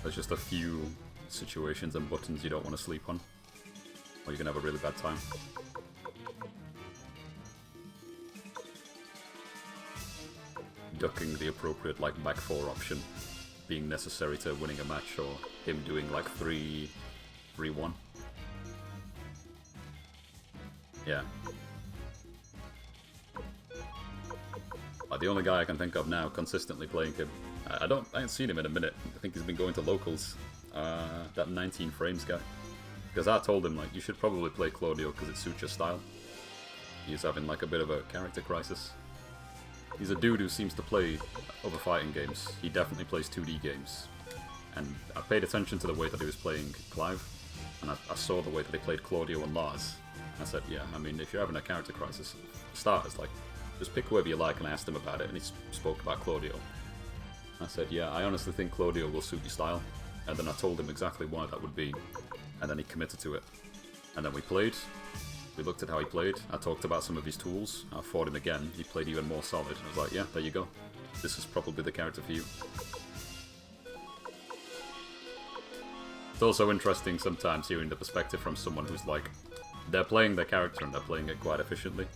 There's just a few situations and buttons you don't want to sleep on, or you're gonna have a really bad time. Ducking the appropriate like back 4 option being necessary to winning a match, or him doing like 3-1. Yeah. The only guy I can think of now consistently playing him. I haven't seen him in a minute. I think he's been going to locals. That 19 frames guy. Because I told him, like, you should probably play Claudio because it suits your style. He's having, like, a bit of a character crisis. He's a dude who seems to play other fighting games. He definitely plays 2D games. And I paid attention to the way that he was playing Clive. And I saw the way that he played Claudio and Lars. I said, yeah, I mean, if you're having a character crisis, starters, like, just pick whoever you like, and I asked him about it, and he spoke about Claudio. I said, yeah, I honestly think Claudio will suit your style. And then I told him exactly why that would be. And then he committed to it. And then we played. We looked at how he played. I talked about some of his tools. I fought him again. He played even more solid. I was like, yeah, there you go. This is probably the character for you. It's also interesting sometimes hearing the perspective from someone who's like, they're playing their character and they're playing it quite efficiently.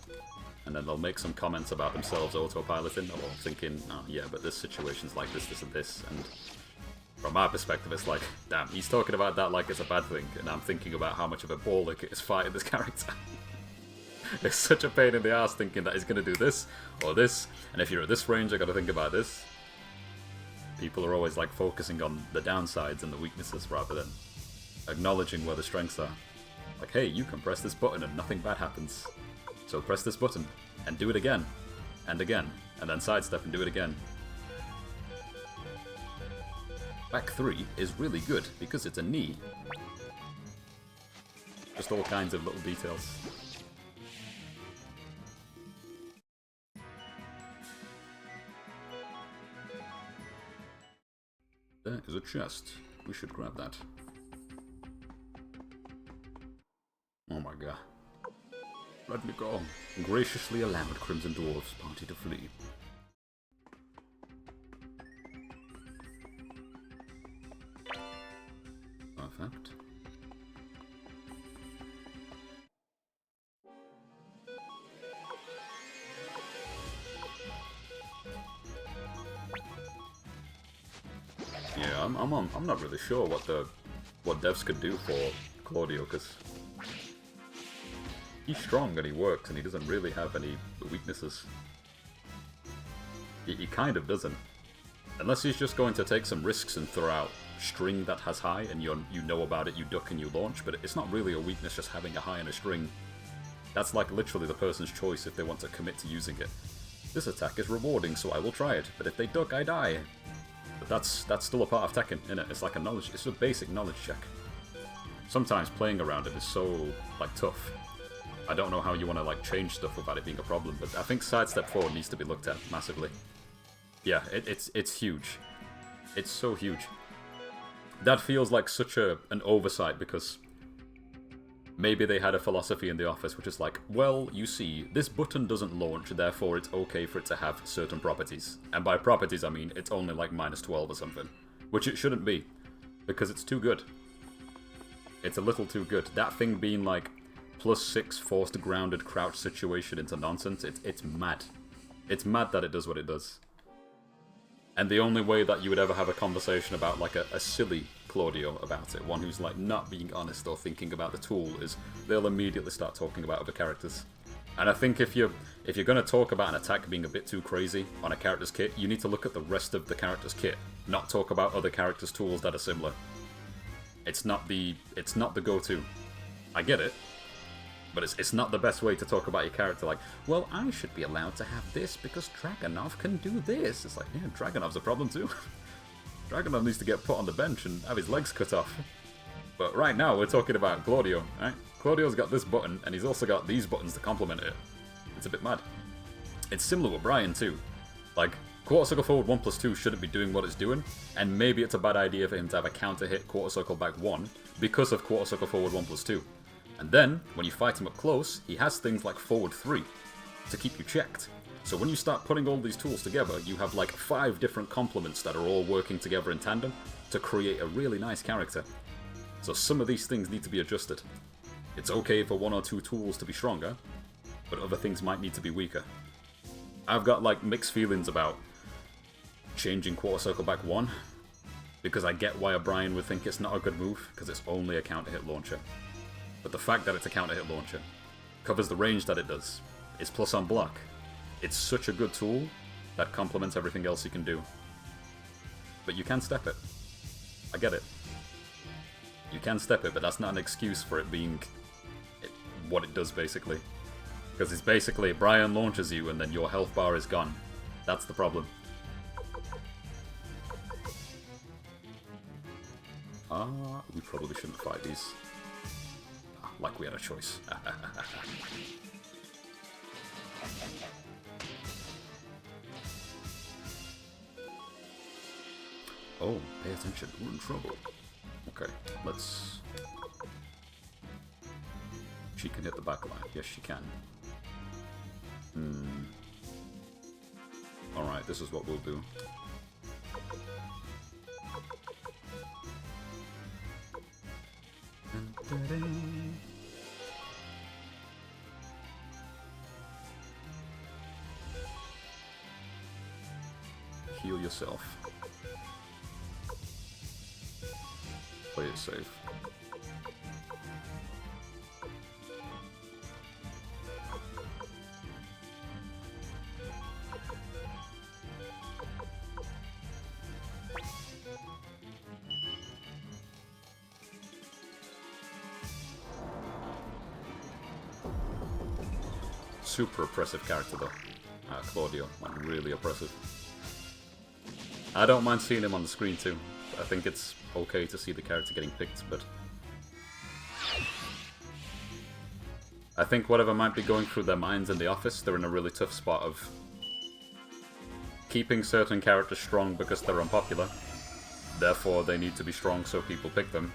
And then they'll make some comments about themselves autopiloting, or thinking, oh yeah, but this situation's like this, this, and this. And from my perspective, it's like, damn, he's talking about that like it's a bad thing, and I'm thinking about how much of a ball it is fighting this character. It's such a pain in the ass thinking that he's going to do this, or this, and if you're at this range, I got to think about this. People are always like focusing on the downsides and the weaknesses rather than acknowledging where the strengths are. Like, hey, you can press this button and nothing bad happens. So press this button, and do it again, and then sidestep and do it again. Back 3 is really good, because it's a knee. Just all kinds of little details. There is a chest. We should grab that. Oh my god. Let me go. Graciously allowed Crimson Dwarf's party to flee. Perfect. Yeah, I'm not really sure what devs could do for Claudio, because he's strong and he works and he doesn't really have any weaknesses. He kind of doesn't. Unless he's just going to take some risks and throw out string that has high and you know about it, you duck and you launch, but it's not really a weakness just having a high and a string. That's like literally the person's choice if they want to commit to using it. This attack is rewarding, so I will try it, but if they duck, I die. But that's still a part of Tekken, isn't it? It's like it's a basic knowledge check. Sometimes playing around it is so, like, tough. I don't know how you want to, like, change stuff without it being a problem, but I think sidestep 4 needs to be looked at massively. Yeah, it's huge. It's so huge. That feels like such an oversight, because maybe they had a philosophy in the office which is like, well, you see, this button doesn't launch, therefore it's okay for it to have certain properties. And by properties I mean it's only like -12 or something. Which it shouldn't be, because it's too good. It's a little too good. That thing being like +6 forced grounded crouch situation into nonsense, it's mad. It's mad that it does what it does. And the only way that you would ever have a conversation about like a silly Claudio about it, one who's like not being honest or thinking about the tool, is they'll immediately start talking about other characters. And I think if you're going to talk about an attack being a bit too crazy on a character's kit, you need to look at the rest of the character's kit, not talk about other characters' tools that are similar. It's not the go-to. I get it. But it's not the best way to talk about your character, like, well, I should be allowed to have this because Dragunov can do this. It's like, yeah, Dragunov's a problem too. Dragunov needs to get put on the bench and have his legs cut off. But right now, we're talking about Claudio, right? Claudio's got this button, and he's also got these buttons to complement it. It's a bit mad. It's similar with Brian too. Like, quarter circle forward 1+2 shouldn't be doing what it's doing, and maybe it's a bad idea for him to have a counter hit quarter circle back 1 because of quarter circle forward 1+2. And then, when you fight him up close, he has things like forward 3 to keep you checked. So when you start putting all these tools together, you have like 5 different complements that are all working together in tandem to create a really nice character. So some of these things need to be adjusted. It's okay for 1 or 2 tools to be stronger, but other things might need to be weaker. I've got like mixed feelings about changing quarter circle back 1, because I get why O'Brien would think it's not a good move, because it's only a counter hit launcher. But the fact that it's a counter hit launcher covers the range that it does. It's plus on block. It's such a good tool that complements everything else you can do. But you can step it. I get it. You can step it, but that's not an excuse for it being what it does, basically. Because it's basically, Brian launches you and then your health bar is gone. That's the problem. We probably shouldn't fight these. Like we had a choice. Oh, pay attention. We're in trouble. Okay, let's... She can hit the back line. Yes, she can. Alright, this is what we'll do. Heal yourself. Play it safe. Super oppressive character though. Claudio, like really oppressive. I don't mind seeing him on the screen too. I think it's okay to see the character getting picked, but I think whatever might be going through their minds in the office, they're in a really tough spot of keeping certain characters strong because they're unpopular. Therefore, they need to be strong so people pick them.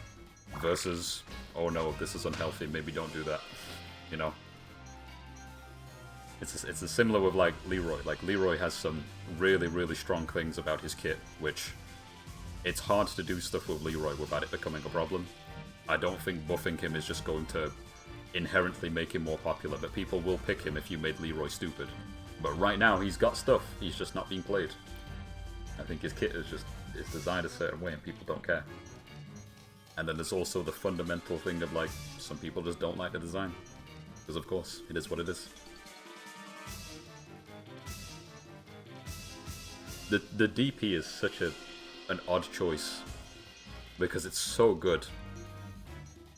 Versus, oh no, this is unhealthy, maybe don't do that. You know? It's a similar with like Leroy. Like Leroy has some really, really strong things about his kit, which it's hard to do stuff with Leroy without it becoming a problem. I don't think buffing him is just going to inherently make him more popular, but people will pick him if you made Leroy stupid. But right now he's got stuff, he's just not being played. I think his kit is designed a certain way and people don't care. And then there's also the fundamental thing of like, some people just don't like the design. Because of course, it is what it is. The DP is such an odd choice because it's so good.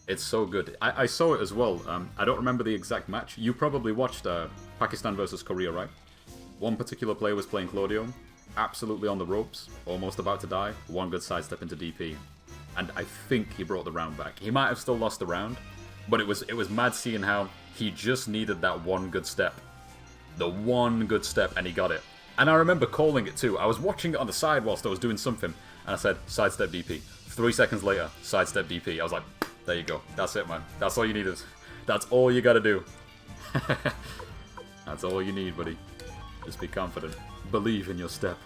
It's so good. I saw it as well. I don't remember the exact match. You probably watched Pakistan versus Korea, right? One particular player was playing Claudio, absolutely on the ropes, almost about to die. One good sidestep into DP, and I think he brought the round back. He might have still lost the round, but it was mad seeing how he just needed that one good step, the one good step, and he got it. And I remember calling it too. I was watching it on the side whilst I was doing something, and I said, sidestep DP. 3 seconds later, sidestep DP. I was like, there you go. That's it, man. That's all you needed. That's all you gotta do. That's all you need, buddy. Just be confident. Believe in your step.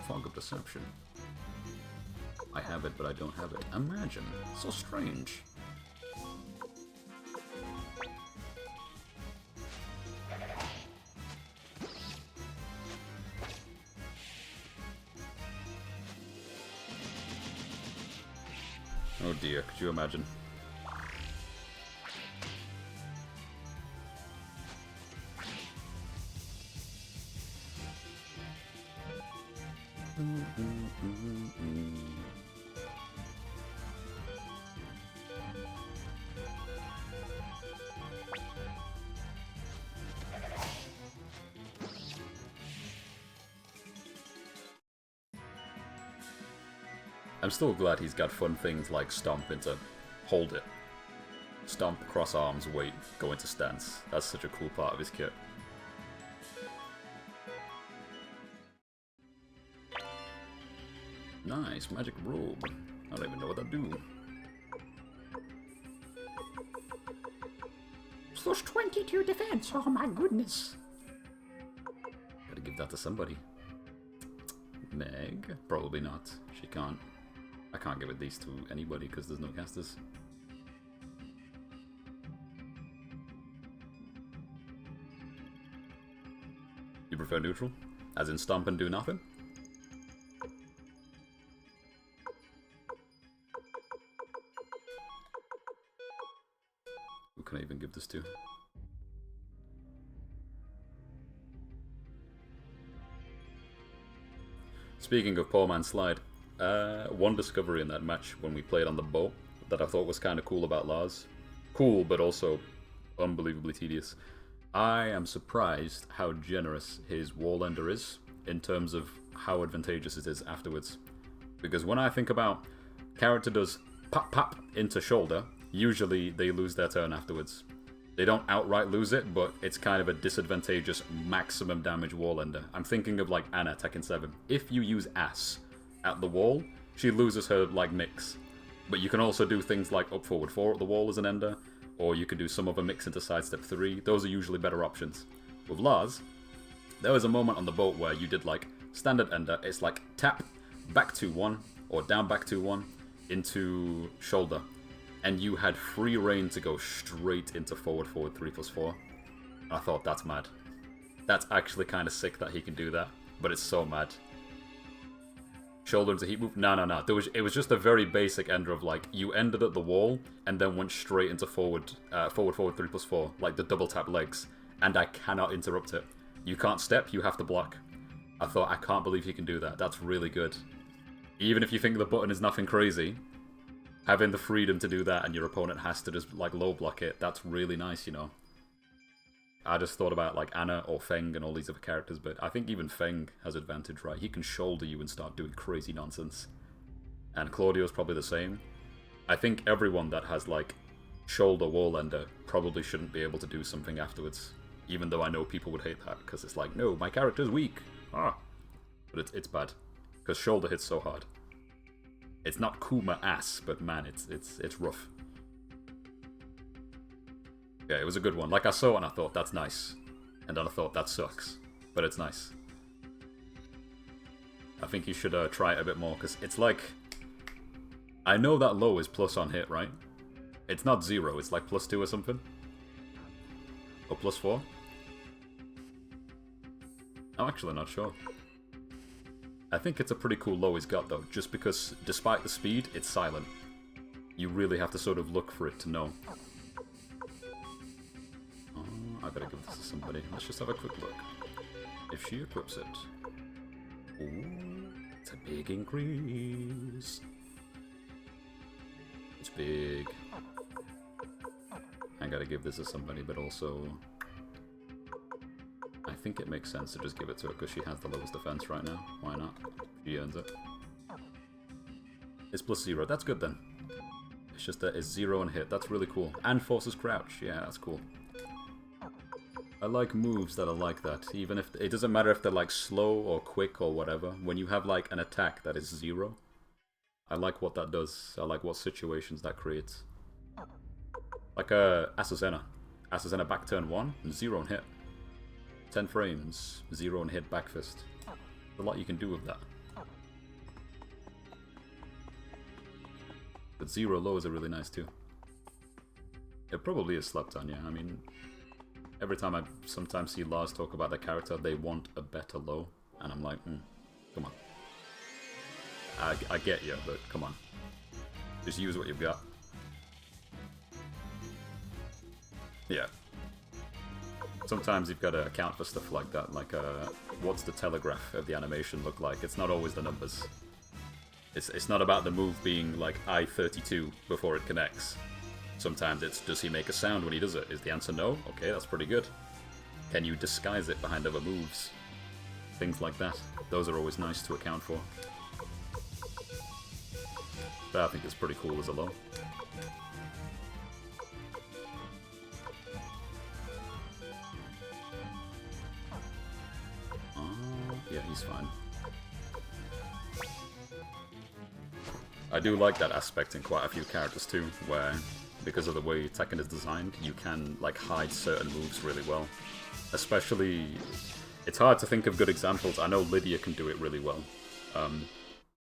Fog of Deception. I have it, but I don't have it. Imagine. So strange. Oh dear, could you imagine? I'm still glad he's got fun things like stomp into hold it. Stomp, cross arms, wait, go into stance. That's such a cool part of his kit. Nice, magic robe. I don't even know what that do. Plus 22 defense, oh my goodness. Gotta give that to somebody. Meg? Probably not. She can't. I can't give it these to anybody because there's no casters. You prefer neutral? As in stomp and do nothing? Who can I even give this to? Speaking of Poor Man's Slide, one discovery in that match when we played on the boat that I thought was kind of cool about Lars. Cool, but also unbelievably tedious. I am surprised how generous his wall ender is in terms of how advantageous it is afterwards. Because when I think about character does pop pop into shoulder, usually they lose their turn afterwards. They don't outright lose it, but it's kind of a disadvantageous maximum damage wall ender. I'm thinking of like Anna, Tekken 7. If you use ass at the wall, she loses her like mix. But you can also do things like up forward 4 at the wall as an ender, or you can do some other mix into sidestep 3. Those are usually better options. With Lars, there was a moment on the boat where you did like standard ender. It's like tap, back 2-1, or down back 2-1 into shoulder. And you had free reign to go straight into forward 3+4. I thought, that's mad. That's actually kind of sick that he can do that, but it's so mad. Shoulder into heat move? No. It was just a very basic ender of like, you ended at the wall, and then went straight into forward 3+4, like the double tap legs, and I cannot interrupt it. You can't step, you have to block. I thought, I can't believe he can do that. That's really good. Even if you think the button is nothing crazy, having the freedom to do that and your opponent has to just like low block it, that's really nice, you know. I just thought about like Anna or Feng and all these other characters, but I think even Feng has advantage, right? He can shoulder you and start doing crazy nonsense. And Claudio's probably the same. I think everyone that has like shoulder wall ender probably shouldn't be able to do something afterwards. Even though I know people would hate that, because it's like, no, my character's weak. Ah. But it's bad. Because shoulder hits so hard. It's not Kuma ass, but man, it's rough. Yeah, it was a good one. Like, I saw it and I thought, that's nice. And then I thought, that sucks. But it's nice. I think you should try it a bit more, because it's like... I know that low is plus on hit, right? It's not 0, it's like +2 or something. Or +4. I'm actually not sure. I think it's a pretty cool low he's got, though, just because, despite the speed, it's silent. You really have to sort of look for it to know. Oh, I better give this to somebody. Let's just have a quick look. If she equips it... Ooh, it's a big increase. It's big. I gotta give this to somebody, but also... I think it makes sense to just give it to her because she has the lowest defense right now. Why not? She earns it. It's +0. That's good then. It's just that it's 0 and hit. That's really cool. And forces crouch. Yeah, that's cool. I like moves that are like that. Even if it doesn't matter if they're like slow or quick or whatever. When you have like an attack that is 0, I like what that does. I like what situations that creates. Like Asusena. Asusena back turn 1 and 0 and hit. 10 frames, 0 and hit back fist. There's a lot you can do with that. But 0 lows are really nice too. It probably is slept on, yeah. I mean, every time I sometimes see Lars talk about their character, they want a better low. And I'm like, come on. I get you, but come on. Just use what you've got. Yeah. Sometimes you've got to account for stuff like that, like what's the telegraph of the animation look like? It's not always the numbers. It's not about the move being like I-32 before it connects. Sometimes it's, does he make a sound when he does it? Is the answer no? Okay, that's pretty good. Can you disguise it behind other moves? Things like that. Those are always nice to account for. But I think it's pretty cool as a low. Yeah, he's fine. I do like that aspect in quite a few characters too, where because of the way Tekken is designed, you can like hide certain moves really well. Especially, it's hard to think of good examples. I know Lydia can do it really well, and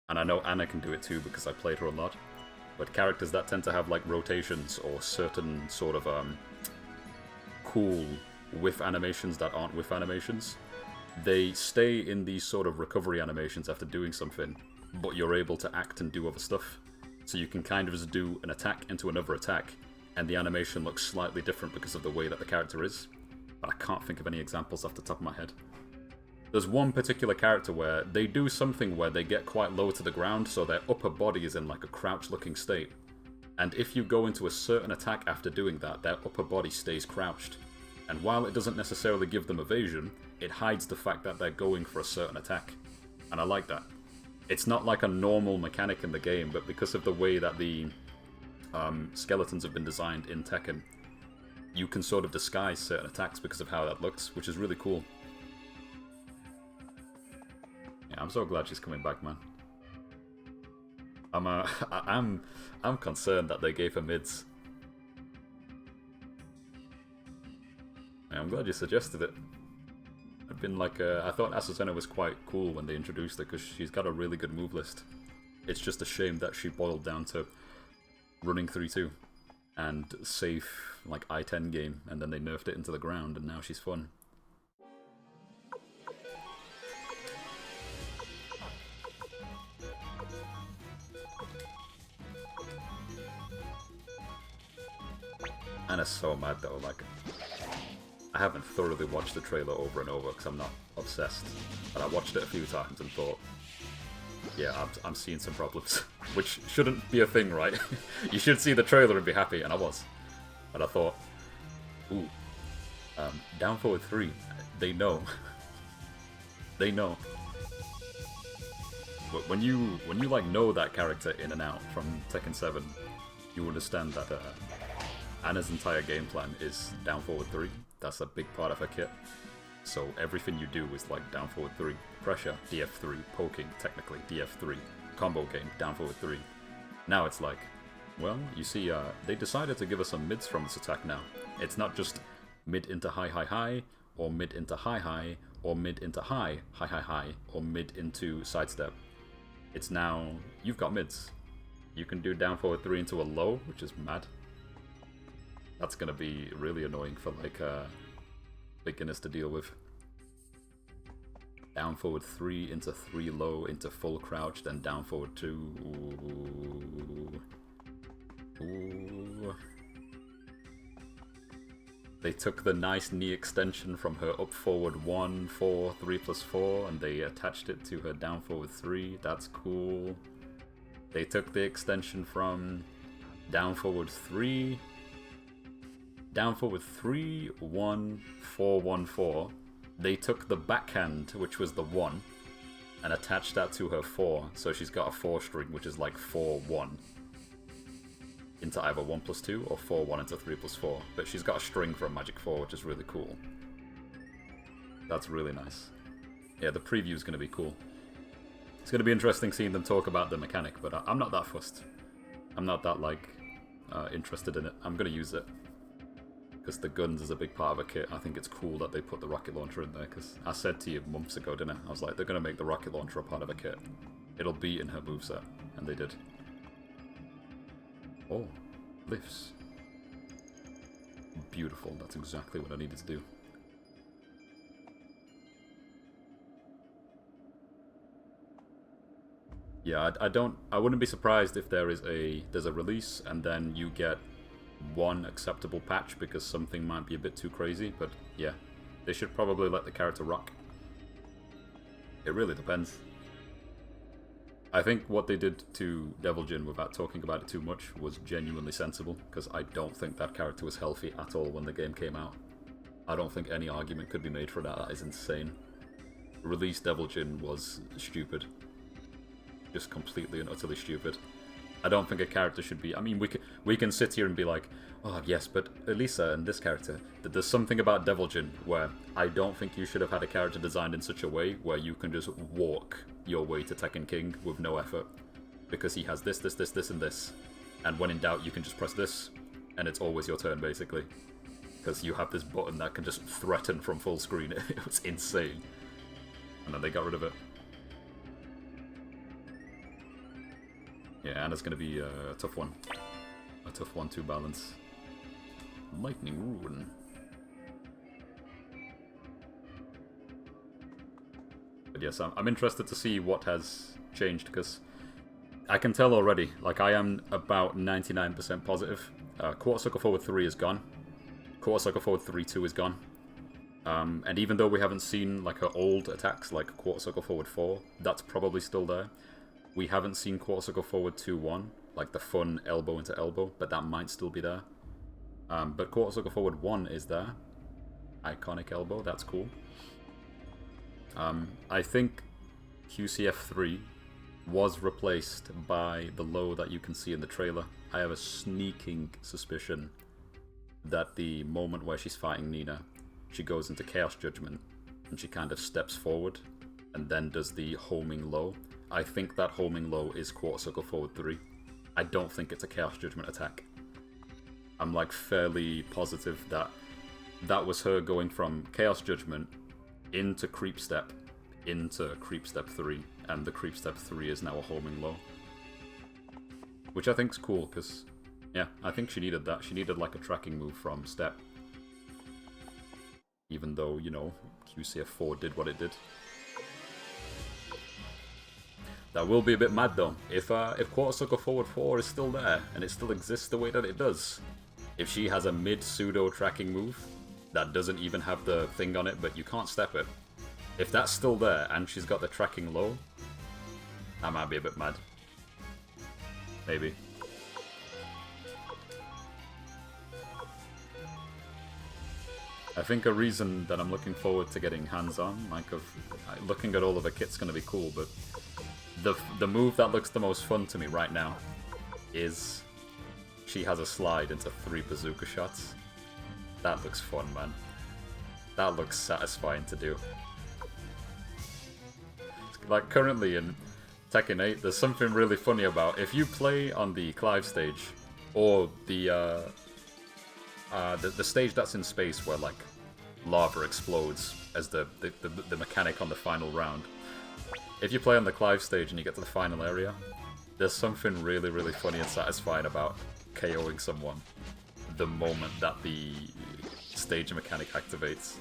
I know Anna can do it too because I played her a lot. But characters that tend to have like rotations or certain sort of cool whiff animations that aren't whiff animations, they stay in these sort of recovery animations after doing something, but you're able to act and do other stuff. So you can kind of just do an attack into another attack, and the animation looks slightly different because of the way that the character is. But I can't think of any examples off the top of my head. There's one particular character where they do something where they get quite low to the ground, so their upper body is in like a crouch-looking state. And if you go into a certain attack after doing that, their upper body stays crouched. And while it doesn't necessarily give them evasion, it hides the fact that they're going for a certain attack. And I like that. It's not like a normal mechanic in the game, but because of the way that the skeletons have been designed in Tekken, you can sort of disguise certain attacks because of how that looks, which is really cool. Yeah, I'm so glad she's coming back, man. I'm concerned that they gave her mids. Yeah, I'm glad you suggested it. I've been like, I thought Azucena was quite cool when they introduced her because she's got a really good move list. It's just a shame that she boiled down to running 3-2 and safe like I-10 game, and then they nerfed it into the ground, and now she's fun. Anna's so mad though, like, I haven't thoroughly watched the trailer over and over because I'm not obsessed, but I watched it a few times and thought, yeah, I'm seeing some problems, which shouldn't be a thing, right? You should see the trailer and be happy, and I was. But I thought, ooh, down forward 3, they know. They know. But when you like know that character in and out from Tekken 7, you understand that Anna's entire game plan is down forward 3. That's a big part of her kit. So everything you do is like down forward 3. Pressure, DF3. Poking, technically, DF3. Combo game, down forward 3. Now it's like, well, you see, they decided to give us some mids from this attack now. It's not just mid into high, high, high, or mid into high, high, or mid into high, high, high, high, or mid into sidestep. It's now, you've got mids. You can do down forward 3 into a low, which is mad. That's gonna be really annoying for like beginners to deal with. Down forward 3 into 3 low into full crouch, then down forward 2. Ooh. Ooh. They took the nice knee extension from her up forward 1, 4, 3+4, and they attached it to her down forward 3. That's cool. They took the extension from down forward 3. Down forward 3, 1, 4, 1, 4. They took the backhand, which was the 1, and attached that to her 4. So she's got a 4 string, which is like 4, 1. Into either 1+2 or 4, 1 into 3+4. But she's got a string for a magic 4, which is really cool. That's really nice. Yeah, the preview is going to be cool. It's going to be interesting seeing them talk about the mechanic, but I'm not that fussed. I'm not that, like, interested in it. I'm going to use it. Because the guns is a big part of a kit. I think it's cool that they put the rocket launcher in there, because I said to you months ago, didn't I? I was like, they're going to make the rocket launcher a part of a kit. It'll be in her moveset, and they did. Oh, lifts. Beautiful, that's exactly what I needed to do. Yeah, I wouldn't be surprised if there's a release, and then you get one acceptable patch because something might be a bit too crazy, but yeah, they should probably let the character rock. It really depends. I think what they did to Devil Jin without talking about it too much was genuinely sensible, because I don't think that character was healthy at all when the game came out. I don't think any argument could be made for that. That is insane. Release Devil Jin was stupid. Just completely and utterly stupid. I don't think a character should be... I mean, we can sit here and be like, oh, yes, but Elisa and this character... There's something about Deviljin where I don't think you should have had a character designed in such a way where you can just walk your way to Tekken King with no effort. Because he has this, this, this, this, and this. And when in doubt, you can just press this, and it's always your turn, basically. Because you have this button that can just threaten from full screen. It was insane. And then they got rid of it. Yeah, Anna's gonna be a tough one. A tough one to balance. Lightning Ruin. But yes, I'm interested to see what has changed, because I can tell already, like I am about 99% positive. Quarter Circle Forward 3 is gone. Quarter Circle Forward 3-2 is gone. And even though we haven't seen like her old attacks, like Quarter Circle Forward 4, that's probably still there. We haven't seen Quarter Circle Forward 2-1, like the fun elbow into elbow, but that might still be there. But Quarter Circle Forward 1 is there. Iconic elbow, that's cool. I think QCF 3 was replaced by the low that you can see in the trailer. I have a sneaking suspicion that the moment where she's fighting Nina, she goes into Chaos Judgment, and she kind of steps forward, and then does the homing low. I think that homing low is Quarter Circle Forward 3. I don't think it's a Chaos Judgment attack. I'm like fairly positive that that was her going from Chaos Judgment into Creep Step, into Creep Step 3, and the Creep Step 3 is now a homing low. Which I think's cool, because, yeah, I think she needed that. She needed like a tracking move from Step. Even though, you know, QCF 4 did what it did. That will be a bit mad though. If Quarter Circle Forward 4 is still there, and it still exists the way that it does, if she has a mid-pseudo tracking move that doesn't even have the thing on it, but you can't step it, if that's still there and she's got the tracking low, I might be a bit mad. Maybe. I think a reason that I'm looking forward to getting hands-on, like looking at all of the kit's gonna be cool, but the move that looks the most fun to me right now is she has a slide into 3 bazooka shots. That looks fun, man. That looks satisfying to do. Like currently in Tekken 8, there's something really funny about if you play on the Clive stage or the stage that's in space where like lava explodes as the mechanic on the final round. If you play on the Clive stage and you get to the final area, there's something really, really funny and satisfying about KOing someone the moment that the stage mechanic activates.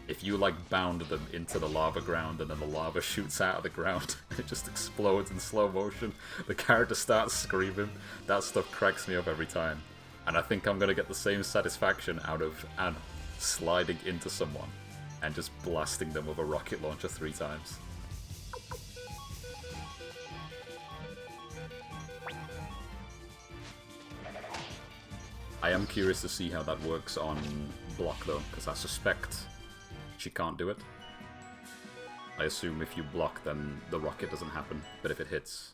If you like bound them into the lava ground and then the lava shoots out of the ground and it just explodes in slow motion, the character starts screaming, that stuff cracks me up every time. And I think I'm gonna get the same satisfaction out of Anna sliding into someone and just blasting them with a rocket launcher 3 times. I am curious to see how that works on block though, because I suspect she can't do it. I assume if you block then the rocket doesn't happen, but if it hits...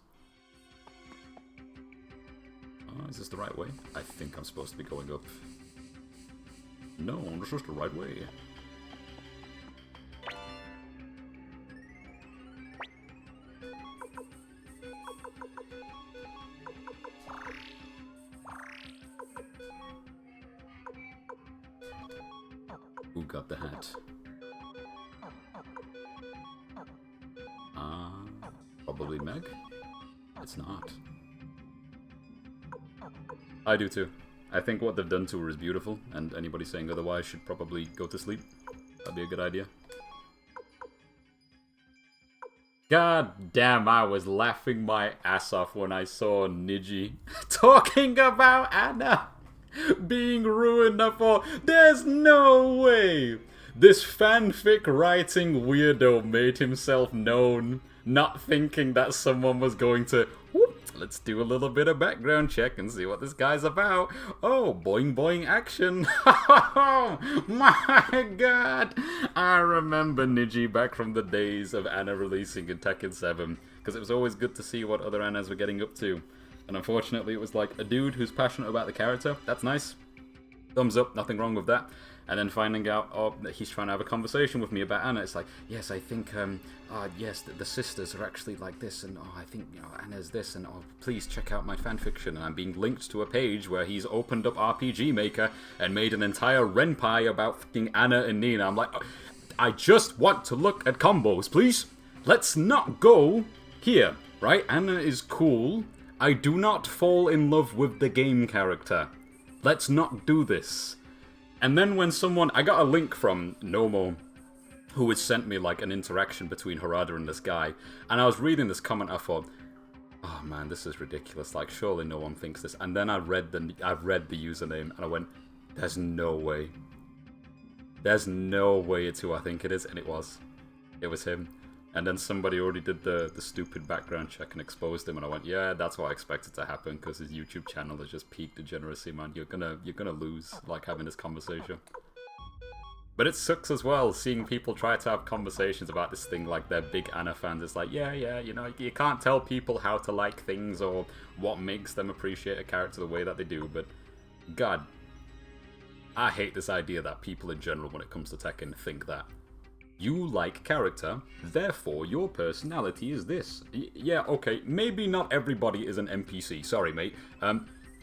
is this the right way? I think I'm supposed to be going up. No, this is the right way. Who got the hat? Probably Meg? It's not. I do too. I think what they've done to her is beautiful, and anybody saying otherwise should probably go to sleep. That'd be a good idea. God damn, I was laughing my ass off when I saw Niji talking about Anna being ruined for... There's no way! This fanfic writing weirdo made himself known, not thinking that someone was going to... Whoop, let's do a little bit of background check and see what this guy's about. Oh, boing boing action. Oh my god. I remember Niji back from the days of Anna releasing in Tekken 7, because it was always good to see what other Annas were getting up to. And unfortunately, it was like a dude who's passionate about the character. That's nice. Thumbs up, nothing wrong with that. And then finding out, oh, that he's trying to have a conversation with me about Anna. It's like, yes, I think, yes, the sisters are actually like this, and oh, I think, you know, Anna's this, and oh, please check out my fanfiction. And I'm being linked to a page where he's opened up RPG Maker and made an entire renpai about fucking Anna and Nina. I'm like, I just want to look at combos, please. Let's not go here, right? Anna is cool. I do not fall in love with the game character. Let's not do this. And then when someone... I got a link from Nomo, who had sent me, like, an interaction between Harada and this guy. And I was reading this comment, I thought, oh man, this is ridiculous. Like, surely no one thinks this. And then I read the username, and I went, there's no way. There's no way it's who I think it is. And it was. It was him. And then somebody already did the stupid background check and exposed him, and I went, yeah, that's what I expected to happen, because his YouTube channel is just peak degeneracy, man. You're gonna lose, like, having this conversation. But it sucks as well, seeing people try to have conversations about this thing like they're big Anna fans. It's like, yeah, you know, you can't tell people how to like things or what makes them appreciate a character the way that they do, but God, I hate this idea that people in general, when it comes to Tekken, think that you like character, therefore your personality is this. Yeah, okay, maybe not everybody is an NPC, sorry mate.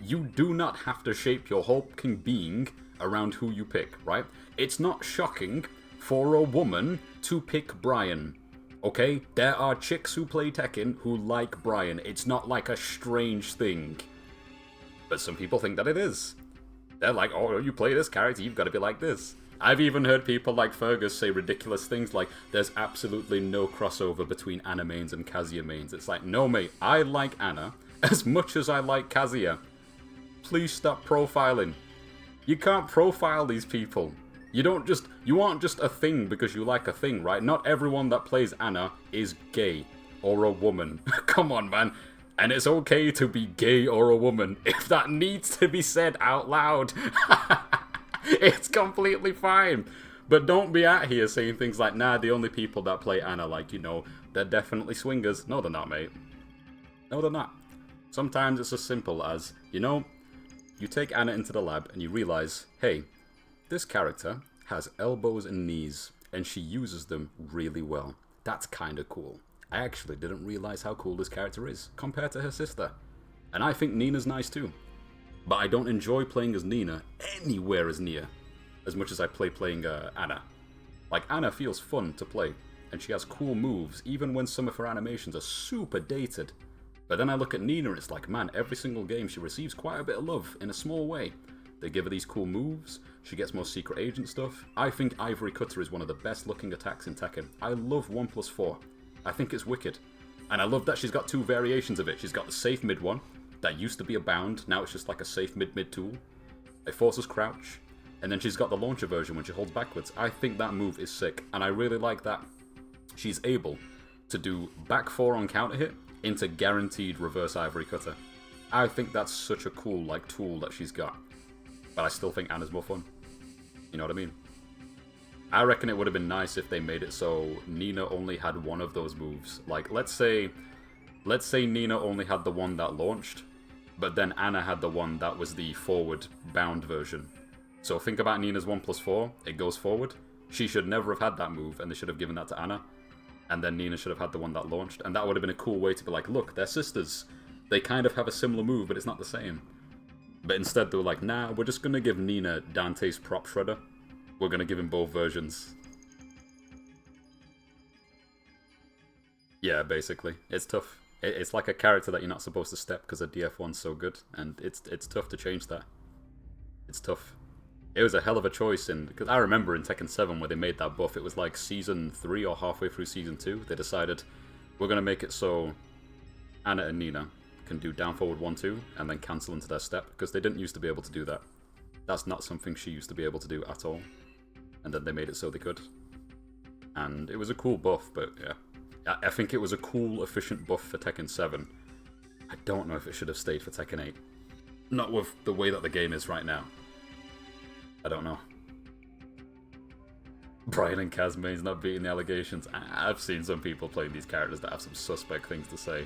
You do not have to shape your whole fucking being around who you pick, right? It's not shocking for a woman to pick Brian, okay? There are chicks who play Tekken who like Brian. It's not like a strange thing. But some people think that it is. They're like, oh, you play this character, you've got to be like this. I've even heard people like Fergus say ridiculous things like, there's absolutely no crossover between Anna mains and Kazuya mains. It's like, no mate, I like Anna as much as I like Kazuya. Please stop profiling. You can't profile these people. You aren't just a thing because you like a thing, right? Not everyone that plays Anna is gay or a woman. Come on, man. And it's okay to be gay or a woman if that needs to be said out loud. It's completely fine. But don't be out here saying things like, nah, the only people that play Anna, like, you know, they're definitely swingers. No, they're not, mate. No, they're not. Sometimes it's as simple as, you know, you take Anna into the lab and you realize, hey, this character has elbows and knees, and she uses them really well. That's kind of cool. I actually didn't realize how cool this character is, compared to her sister. And I think Nina's nice too. But I don't enjoy playing as Nina anywhere as near as much as I play playing Anna. Like, Anna feels fun to play, and she has cool moves, even when some of her animations are super dated. But then I look at Nina and it's like, man, every single game she receives quite a bit of love in a small way. They give her these cool moves, she gets more secret agent stuff. I think Ivory Cutter is one of the best looking attacks in Tekken. I love 1+4. I think it's wicked. And I love that she's got two variations of it. She's got the safe mid one, that used to be a bound, now it's just like a safe mid tool. It forces crouch, and then she's got the launcher version when she holds backwards. I think that move is sick, and I really like that she's able to do back 4 on counter hit into guaranteed reverse Ivory Cutter. I think that's such a cool, like, tool that she's got. But I still think Anna's more fun. You know what I mean? I reckon it would have been nice if they made it so Nina only had one of those moves. Like, let's say Nina only had the one that launched, but then Anna had the one that was the forward bound version. So think about Nina's 1+4, it goes forward. She should never have had that move, and they should have given that to Anna. And then Nina should have had the one that launched, and that would have been a cool way to be like, look, they're sisters. They kind of have a similar move, but it's not the same. But instead they were like, nah, we're just going to give Nina Dante's prop shredder. We're going to give him both versions. Yeah, basically. It's tough. It's like a character that you're not supposed to step because the DF1's so good, and it's tough to change that. It's tough. It was a hell of a choice, because I remember in Tekken 7 where they made that buff, it was like Season 3 or halfway through Season 2, they decided, we're going to make it so Anna and Nina can do down forward 1-2 and then cancel into their step, because they didn't used to be able to do that. That's not something she used to be able to do at all. And then they made it so they could. And it was a cool buff, but yeah. I think it was a cool, efficient buff for Tekken 7. I don't know if it should have stayed for Tekken 8. Not with the way that the game is right now. I don't know. Brian and Kaz mains not beating the allegations. I've seen some people playing these characters that have some suspect things to say.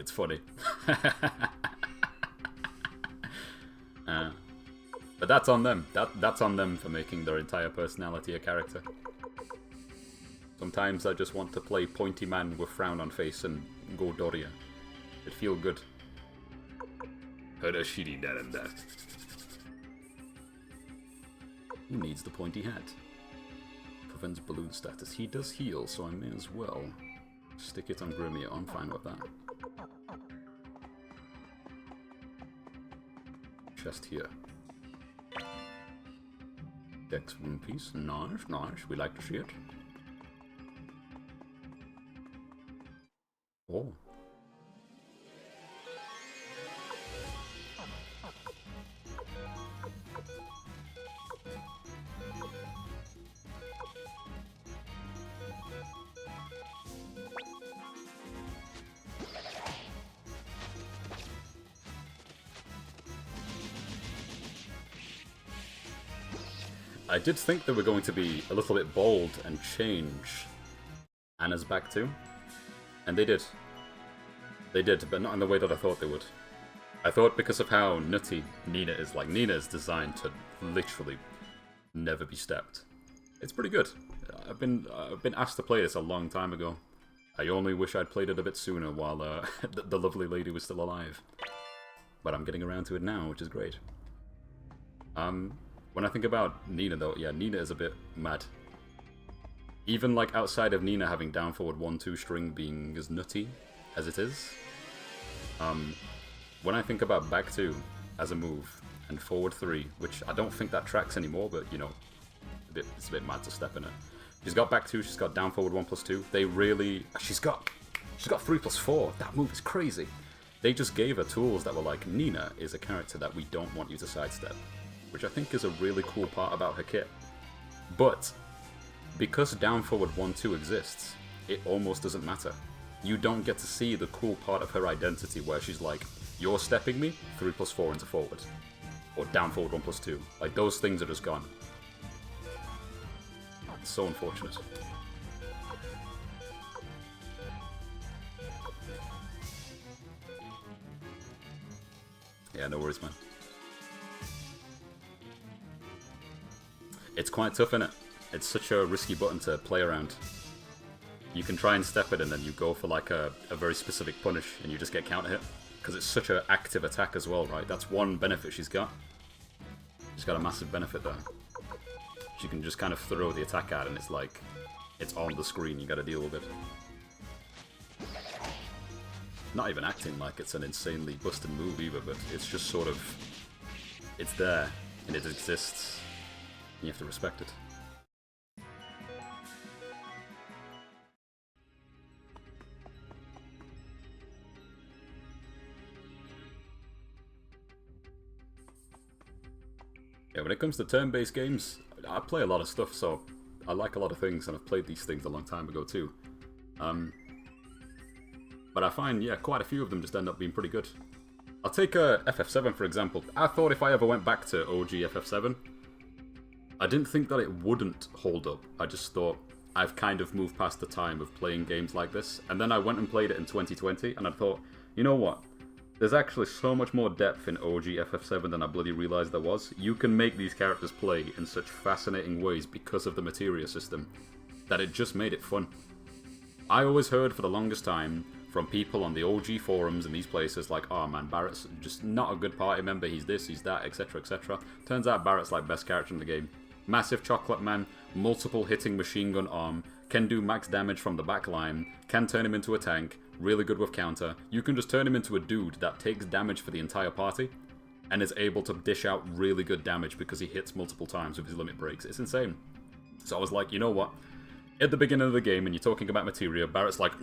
it's funny. But that's on them. That's on them for making their entire personality a character. Sometimes I just want to play pointy man with frown on face and go Doria. It feel good. Harashiri Naranda. Who needs the pointy hat? Prevents balloon status. He does heal, so I may as well stick it on Grimia. I'm fine with that. Chest here. Dex room piece. Nice, nice. We like to see it. Oh. I did think they were going to be a little bit bold and change Anna's back too. And they did. They did, but not in the way that I thought they would. I thought because of how nutty Nina is, like, Nina is designed to literally never be stepped. It's pretty good. I've been asked to play this a long time ago. I only wish I'd played it a bit sooner while the lovely lady was still alive. But I'm getting around to it now, which is great. When I think about Nina though, yeah, Nina is a bit mad. Even like outside of Nina having down forward 1-2 string being as nutty as it is, when I think about back 2 as a move and forward 3, which I don't think that tracks anymore, but you know, it's a bit mad to step in it. She's got back 2, she's got down forward 1+2. They really, she's got 3+4. That move is crazy. They just gave her tools that were like, Nina is a character that we don't want you to sidestep, which I think is a really cool part about her kit. But because down forward 1-2 exists, it almost doesn't matter. You don't get to see the cool part of her identity where she's like, you're stepping me, 3+4 into forward. Or down forward 1+2. Like, those things are just gone. It's so unfortunate. Yeah, no worries, man. It's quite tough, innit? It's such a risky button to play around. You can try and step it and then you go for like a very specific punish and you just get counter hit. Because it's such an active attack as well, right? That's one benefit she's got. She's got a massive benefit there. She can just kind of throw the attack out and it's like, it's on the screen, you gotta deal with it. Not even acting like it's an insanely busted move either, but it's just sort of, it's there and it exists. And you have to respect it. Yeah, when it comes to turn-based games, I play a lot of stuff, so I like a lot of things, and I've played these things a long time ago too. But I find, yeah, quite a few of them just end up being pretty good. I'll take FF7 for example. I thought if I ever went back to OG FF7, I didn't think that it wouldn't hold up. I just thought, I've kind of moved past the time of playing games like this. And then I went and played it in 2020, and I thought, you know what? There's actually so much more depth in OG FF7 than I bloody realised there was. You can make these characters play in such fascinating ways because of the materia system, that it just made it fun. I always heard for the longest time from people on the OG forums and these places like, oh man, Barrett's just not a good party member, he's this, he's that, etc, etc. Turns out Barrett's like best character in the game. Massive chocolate man, multiple hitting machine gun arm, can do max damage from the back line, can turn him into a tank, really good with counter. You can just turn him into a dude that takes damage for the entire party and is able to dish out really good damage because he hits multiple times with his limit breaks. It's insane. So I was like, you know what? At the beginning of the game, and you're talking about materia, Barrett's like,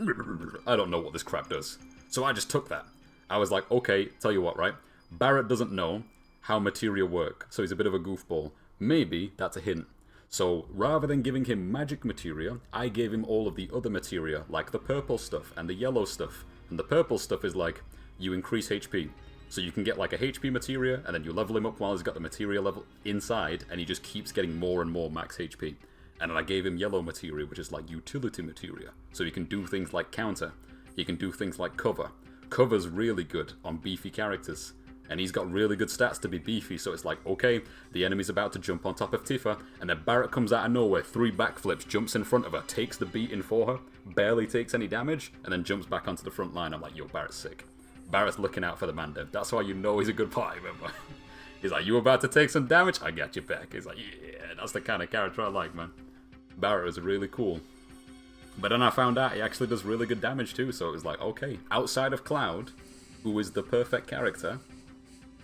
I don't know what this crap does. So I just took that. I was like, okay, tell you what, right? Barrett doesn't know how materia work, so he's a bit of a goofball. Maybe that's a hint. So rather than giving him magic materia, I gave him all of the other materia, like the purple stuff and the yellow stuff. And the purple stuff is like, you increase HP. So you can get like a HP materia, and then you level him up while he's got the materia level inside, and he just keeps getting more and more max HP. And then I gave him yellow materia, which is like utility materia. So he can do things like counter, he can do things like cover, cover's really good on beefy characters. And he's got really good stats to be beefy, so it's like, okay, the enemy's about to jump on top of Tifa, and then Barret comes out of nowhere, 3 backflips, jumps in front of her, takes the beating for her, barely takes any damage, and then jumps back onto the front line. I'm like, yo, Barret's sick. Barret's looking out for the man dev. That's why you know he's a good party member. He's like, you about to take some damage? I got your back. He's like, yeah, that's the kind of character I like, man. Barret was really cool. But then I found out he actually does really good damage too, so it was like, okay, outside of Cloud, who is the perfect character,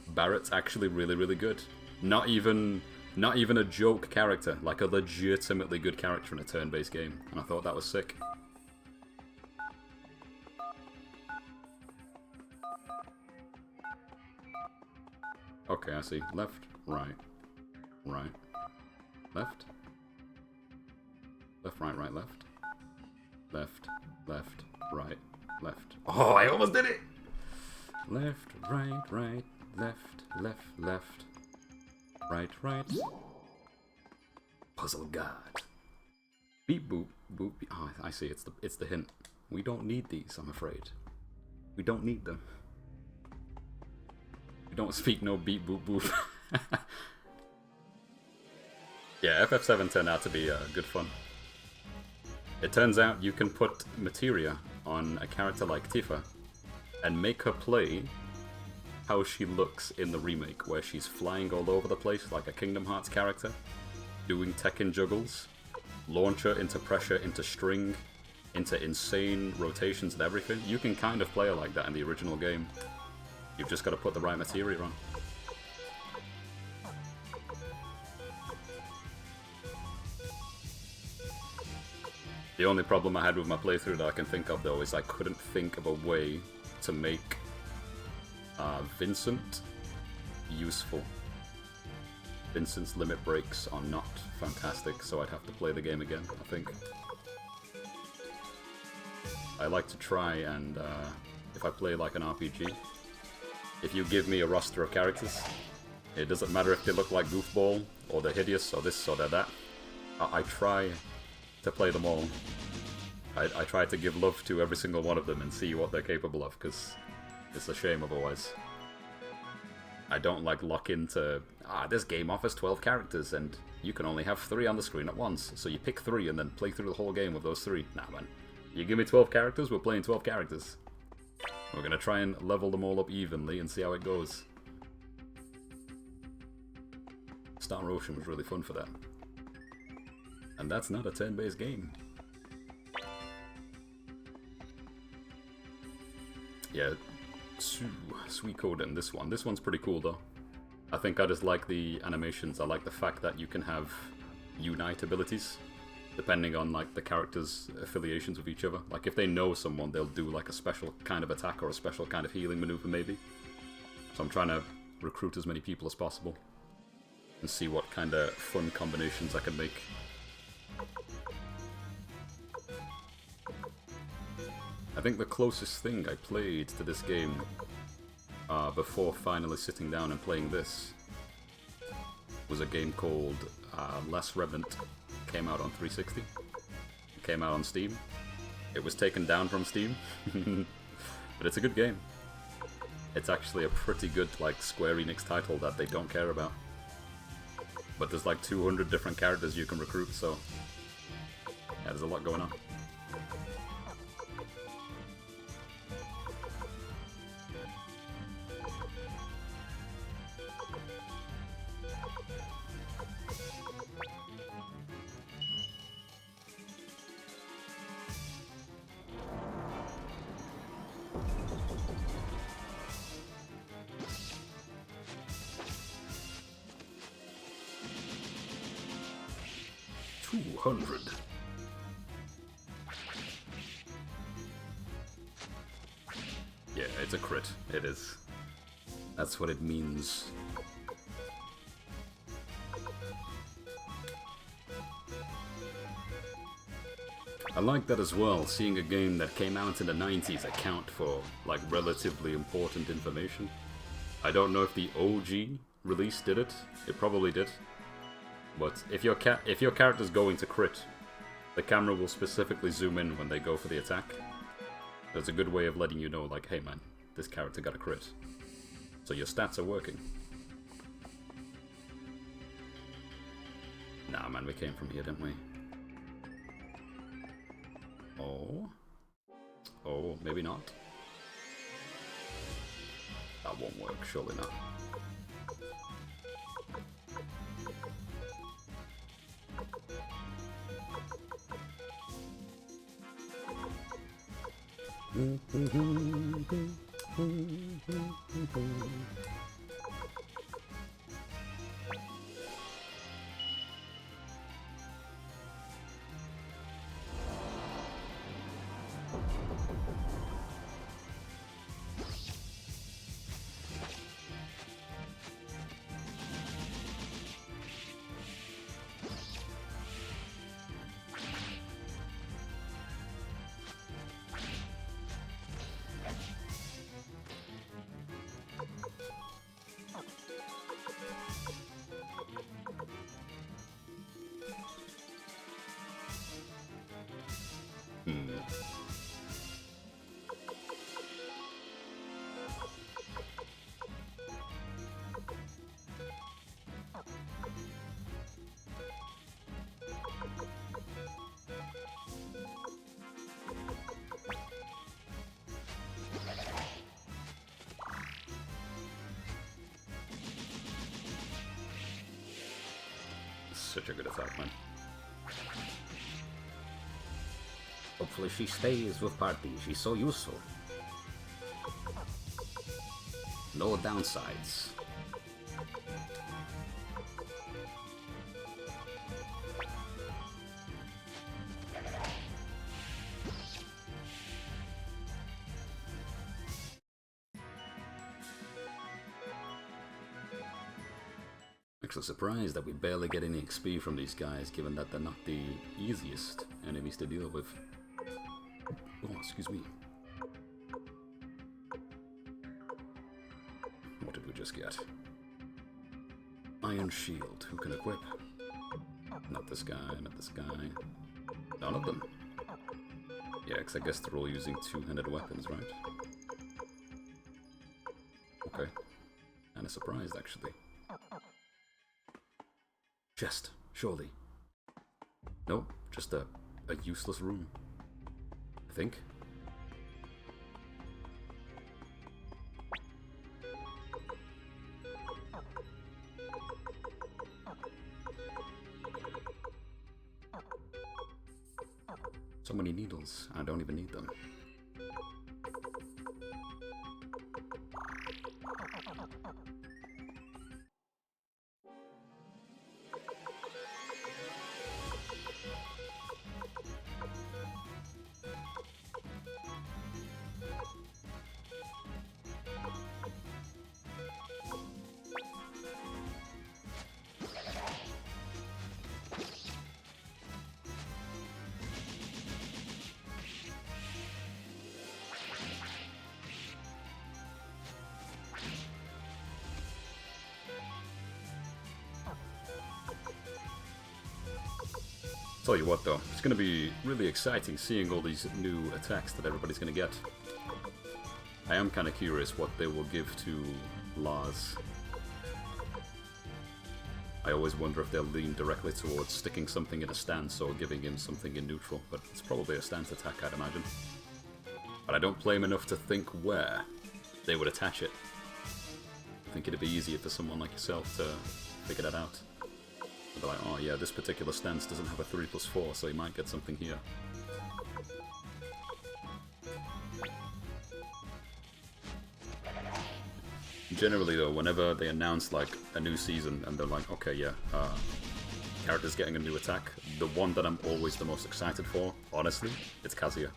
Barret's actually really, really good. Not even a joke character, like a legitimately good character in a turn-based game. And I thought that was sick. Okay, I see. Left, right, right, left. Left, right, right, left. Left, left, right, left. Oh, I almost did it! Left, right, right. Left, left, left. Right, right. Puzzle God. Beep boop, boop. Oh, I see. It's the hint. We don't need these, I'm afraid. We don't need them. We don't speak no beep boop boop. Yeah, FF7 turned out to be good fun. It turns out you can put materia on a character like Tifa and make her play how she looks in the remake, where she's flying all over the place like a Kingdom Hearts character, doing Tekken juggles, launch her into pressure, into string, into insane rotations and everything. You can kind of play her like that in the original game. You've just got to put the right materia on. The only problem I had with my playthrough that I can think of, though, is I couldn't think of a way to make Vincent useful. Vincent's limit breaks are not fantastic, so I'd have to play the game again, I think. I like to try and, if I play like an RPG, if you give me a roster of characters, it doesn't matter if they look like Goofball, or they're hideous, or this, or they're that. I try to play them all. I try to give love to every single one of them and see what they're capable of, because it's a shame otherwise. I don't like lock into, this game offers 12 characters and you can only have 3 on the screen at once, so you pick 3 and then play through the whole game with those 3. Nah, man. You give me 12 characters, we're playing 12 characters. We're gonna try and level them all up evenly and see how it goes. Star Ocean was really fun for that. And that's not a turn-based game. Yeah, Suikoden, this one. This one's pretty cool, though. I think I just like the animations. I like the fact that you can have unite abilities, depending on, like, the characters' affiliations with each other. Like, if they know someone, they'll do, like, a special kind of attack or a special kind of healing maneuver, maybe. So I'm trying to recruit as many people as possible and see what kind of fun combinations I can make. I think the closest thing I played to this game before finally sitting down and playing this was a game called Last Remnant. It came out on 360. It came out on Steam. It was taken down from Steam, but it's a good game. It's actually a pretty good, like, Square Enix title that they don't care about. But there's like 200 different characters you can recruit, so yeah, there's a lot going on. Yeah, it's a crit. It is. That's what it means. I like that as well, seeing a game that came out in the 90s account for, like, relatively important information. I don't know if the OG release did it. It probably did. But if your character's going to crit, the camera will specifically zoom in when they go for the attack. That's a good way of letting you know, like, hey man, this character got a crit. So your stats are working. Nah, man, we came from here, didn't we? Oh? Oh, maybe not. That won't work, surely not. Such a good attack, man. Hopefully she stays with party. She's so useful. No downsides. Actually surprised that we barely get any XP from these guys, given that they're not the easiest enemies to deal with. Oh, excuse me. What did we just get? Iron Shield. Who can equip? Not this guy, not this guy. None of them. Yeah, because I guess they're all using two-handed weapons, right? Okay. Kinda surprised, actually. Chest, surely. Nope, just a useless room. I think. So many needles, I don't even need them. Tell you what though, it's gonna be really exciting seeing all these new attacks that everybody's gonna get. I am kinda curious what they will give to Lars. I always wonder if they'll lean directly towards sticking something in a stance or giving him something in neutral, but it's probably a stance attack, I'd imagine. But I don't play him enough to think where they would attach it. I think it'd be easier for someone like yourself to figure that out. They're like, oh yeah, this particular stance doesn't have a 3+4, so you might get something here. Generally though, whenever they announce like a new season and they're like, okay, yeah, character's getting a new attack, the one that I'm always the most excited for, honestly, it's Kazuya.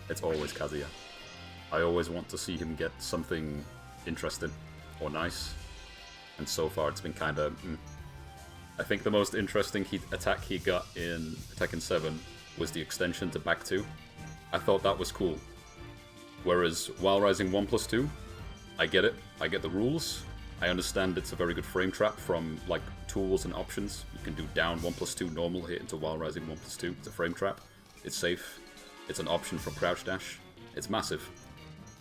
It's always Kazuya. I always want to see him get something interesting or nice, and so far it's been kinda I think the most interesting attack he got in Tekken 7 was the extension to back 2. I thought that was cool. Whereas While Rising 1+2, I get it. I get the rules. I understand it's a very good frame trap from like tools and options. You can do down 1+2 normal hit into While Rising 1+2. It's a frame trap. It's safe. It's an option for crouch dash. It's massive.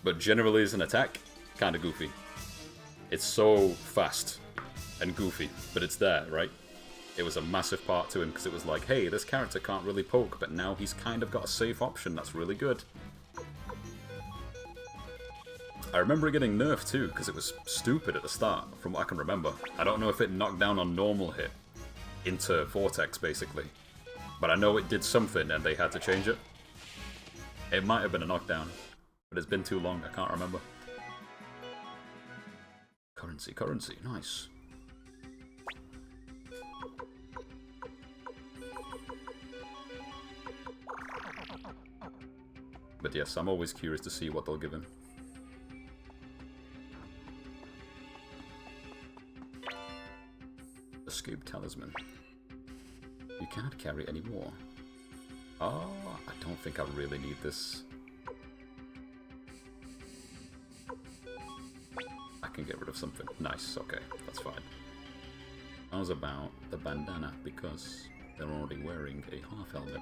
But generally as an attack, kind of goofy. It's so fast and goofy, but it's there, right? It was a massive part to him because it was like, hey, this character can't really poke, but now he's kind of got a safe option. That's really good. I remember it getting nerfed too because it was stupid at the start, from what I can remember. I don't know if it knocked down on normal hit into Vortex, basically. But I know it did something and they had to change it. It might have been a knockdown, but it's been too long, I can't remember. Currency, nice. But yes, I'm always curious to see what they'll give him. Escape Talisman. You cannot carry any more. Oh, I don't think I really need this. I can get rid of something. Nice, okay, that's fine. I was about the bandana because they're already wearing a half helmet.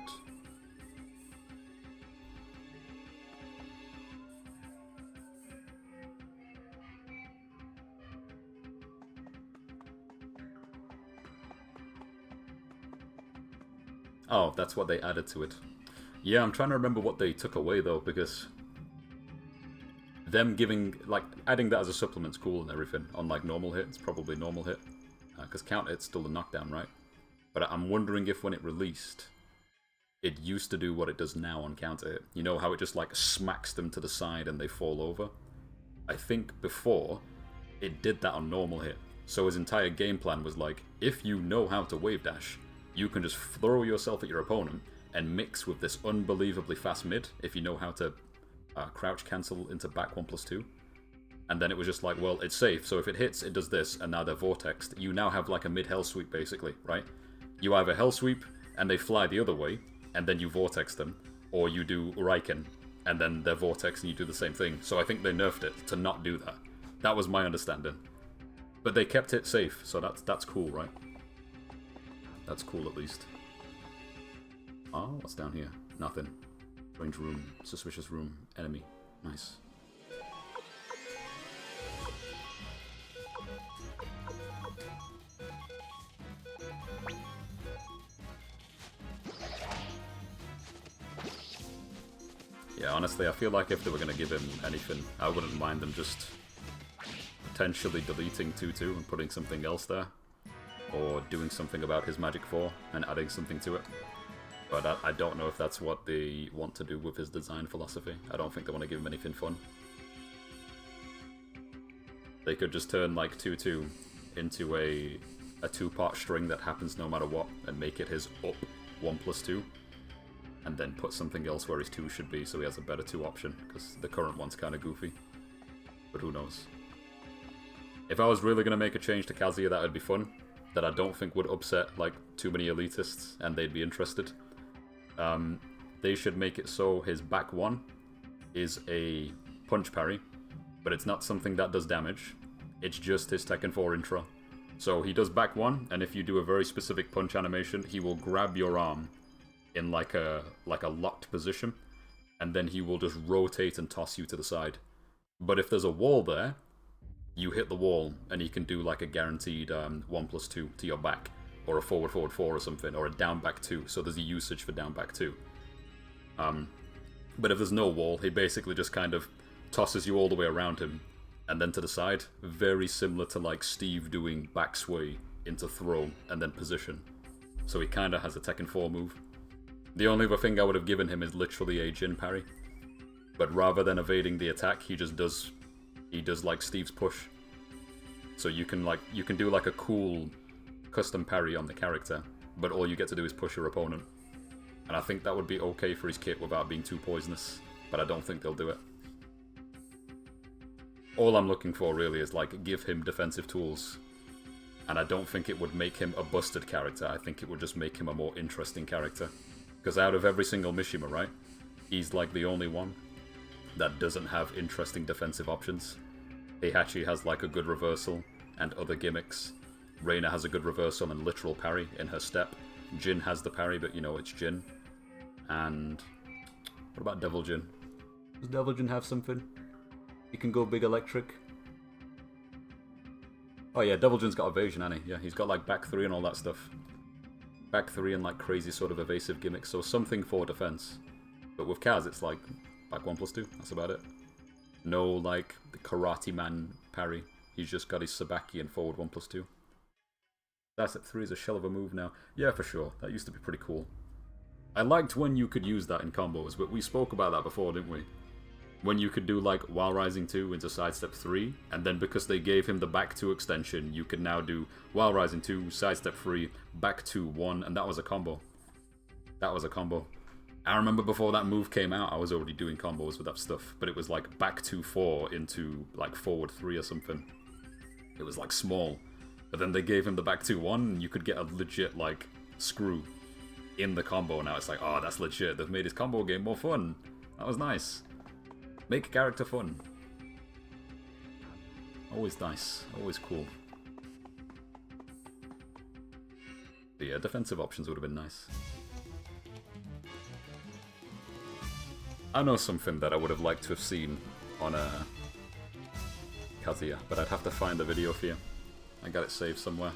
Oh, that's what they added to it. Yeah, I'm trying to remember what they took away though, because them giving, like, adding that as a supplement's cool and everything. On like normal hit, it's probably normal hit. Because counter hit's still a knockdown, right? But I'm wondering if when it released, it used to do what it does now on counter hit. You know how it just like smacks them to the side and they fall over? I think before, it did that on normal hit. So his entire game plan was like, if you know how to wave dash, you can just throw yourself at your opponent and mix with this unbelievably fast mid if you know how to crouch cancel into back 1+2. And then it was just like, well, it's safe, so if it hits, it does this, and now they're vortexed. You now have like a mid hell sweep, basically, right? You either hell sweep, and they fly the other way, and then you vortex them, or you do Raiken, and then they're vortex and you do the same thing. So I think they nerfed it to not do that. That was my understanding. But they kept it safe, so that's cool, right? That's cool, at least. Oh, what's down here? Nothing. Strange room. Suspicious room. Enemy. Nice. Yeah, honestly, I feel like if they were going to give him anything, I wouldn't mind them just potentially deleting 2-2 and putting something else there. Or doing something about his Magic 4 and adding something to it. But I don't know if that's what they want to do with his design philosophy. I don't think they want to give him anything fun. They could just turn like 2-2 into a 2-part string that happens no matter what and make it his up 1+2. And then put something else where his 2 should be so he has a better 2 option, because the current one's kind of goofy. But who knows. If I was really going to make a change to Kazuya, that would be fun. That I don't think would upset like too many elitists and they'd be interested. They should make it so his back 1 is a punch parry, but it's not something that does damage. It's just his Tekken 4 intro. So he does back 1, and if you do a very specific punch animation, he will grab your arm in like a locked position, and then he will just rotate and toss you to the side. But if there's a wall there, you hit the wall, and he can do like a guaranteed 1+2 to your back, or a forward 4 or something, or a down back 2, so there's a usage for down back 2. But if there's no wall, he basically just kind of tosses you all the way around him, and then to the side, very similar to like Steve doing back sway into throw, and then position. So he kind of has a Tekken 4 move. The only other thing I would have given him is literally a Jin parry. But rather than evading the attack, he does like Steve's push. So you can do like a cool custom parry on the character, but all you get to do is push your opponent. And I think that would be okay for his kit without being too poisonous, but I don't think they'll do it. All I'm looking for really is like give him defensive tools. And I don't think it would make him a busted character, I think it would just make him a more interesting character. Because out of every single Mishima, right, he's like the only one that doesn't have interesting defensive options. Heihachi has like a good reversal and other gimmicks. Reina has a good reversal and literal parry in her step. Jin has the parry, but you know it's Jin. And what about Devil Jin? Does Devil Jin have something? He can go big electric. Oh yeah, Devil Jin's got evasion, hasn't he? Yeah, he's got like back 3 and all that stuff. Back 3 and like crazy sort of evasive gimmicks, so something for defense. But with Kaz, it's like back 1+2, that's about it. No like the Karate Man parry. He's just got his Sabaki and forward 1+2. That's at 3 is a shell of a move now. Yeah, for sure. That used to be pretty cool. I liked when you could use that in combos, but we spoke about that before, didn't we? When you could do like while rising 2 into sidestep 3, and then because they gave him the back 2 extension, you could now do while rising 2, sidestep 3, back 2, 1, and that was a combo. That was a combo. I remember before that move came out, I was already doing combos with that stuff, but it was like back 2, 4 into like forward 3 or something. It was like small. But then they gave him the back 2, 1, and you could get a legit like screw in the combo. Now it's like, oh, that's legit. They've made his combo game more fun. That was nice. Make a character fun. Always nice. Always cool. But yeah, defensive options would have been nice. I know something that I would have liked to have seen on Kazuya, but I'd have to find the video for you. I got it saved somewhere.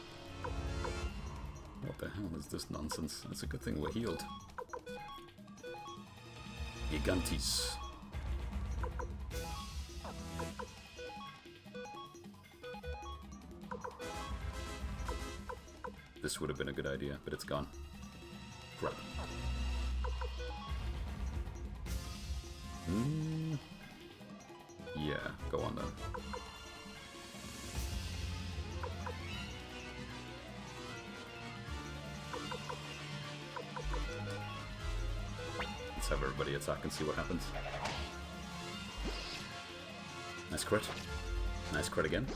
What the hell is this nonsense? It's a good thing we're healed. Gigantes. This would have been a good idea, but it's gone. Crap. Yeah, go on then. Let's have everybody attack and see what happens. Nice crit. Nice crit again.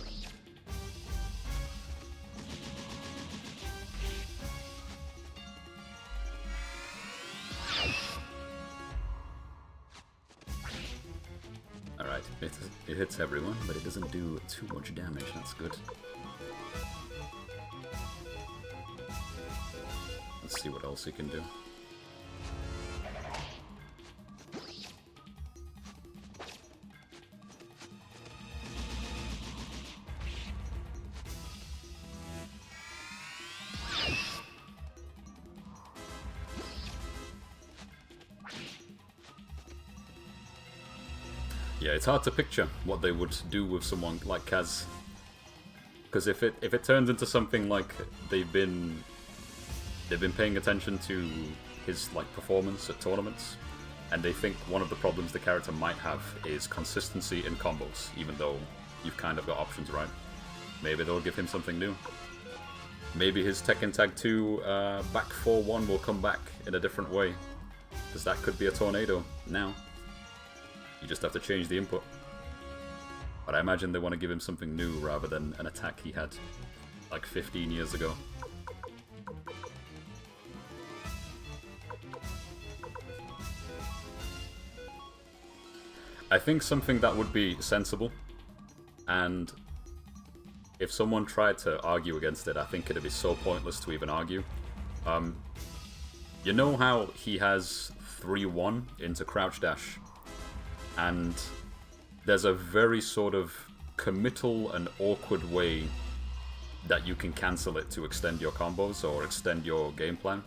Alright, it hits everyone, but it doesn't do too much damage. That's good. Let's see what else he can do. Yeah, it's hard to picture what they would do with someone like Kaz. Because if it turns into something like they've been paying attention to his like performance at tournaments, and they think one of the problems the character might have is consistency in combos, even though you've kind of got options, right? Maybe they'll give him something new. Maybe his Tekken Tag 2 back 4-1 will come back in a different way. Because that could be a tornado now. You just have to change the input. But I imagine they want to give him something new rather than an attack he had like 15 years ago. I think something that would be sensible, and if someone tried to argue against it, I think it'd be so pointless to even argue. You know how he has 3-1 into crouch dash? And there's a very sort of committal and awkward way that you can cancel it to extend your combos or extend your game plan.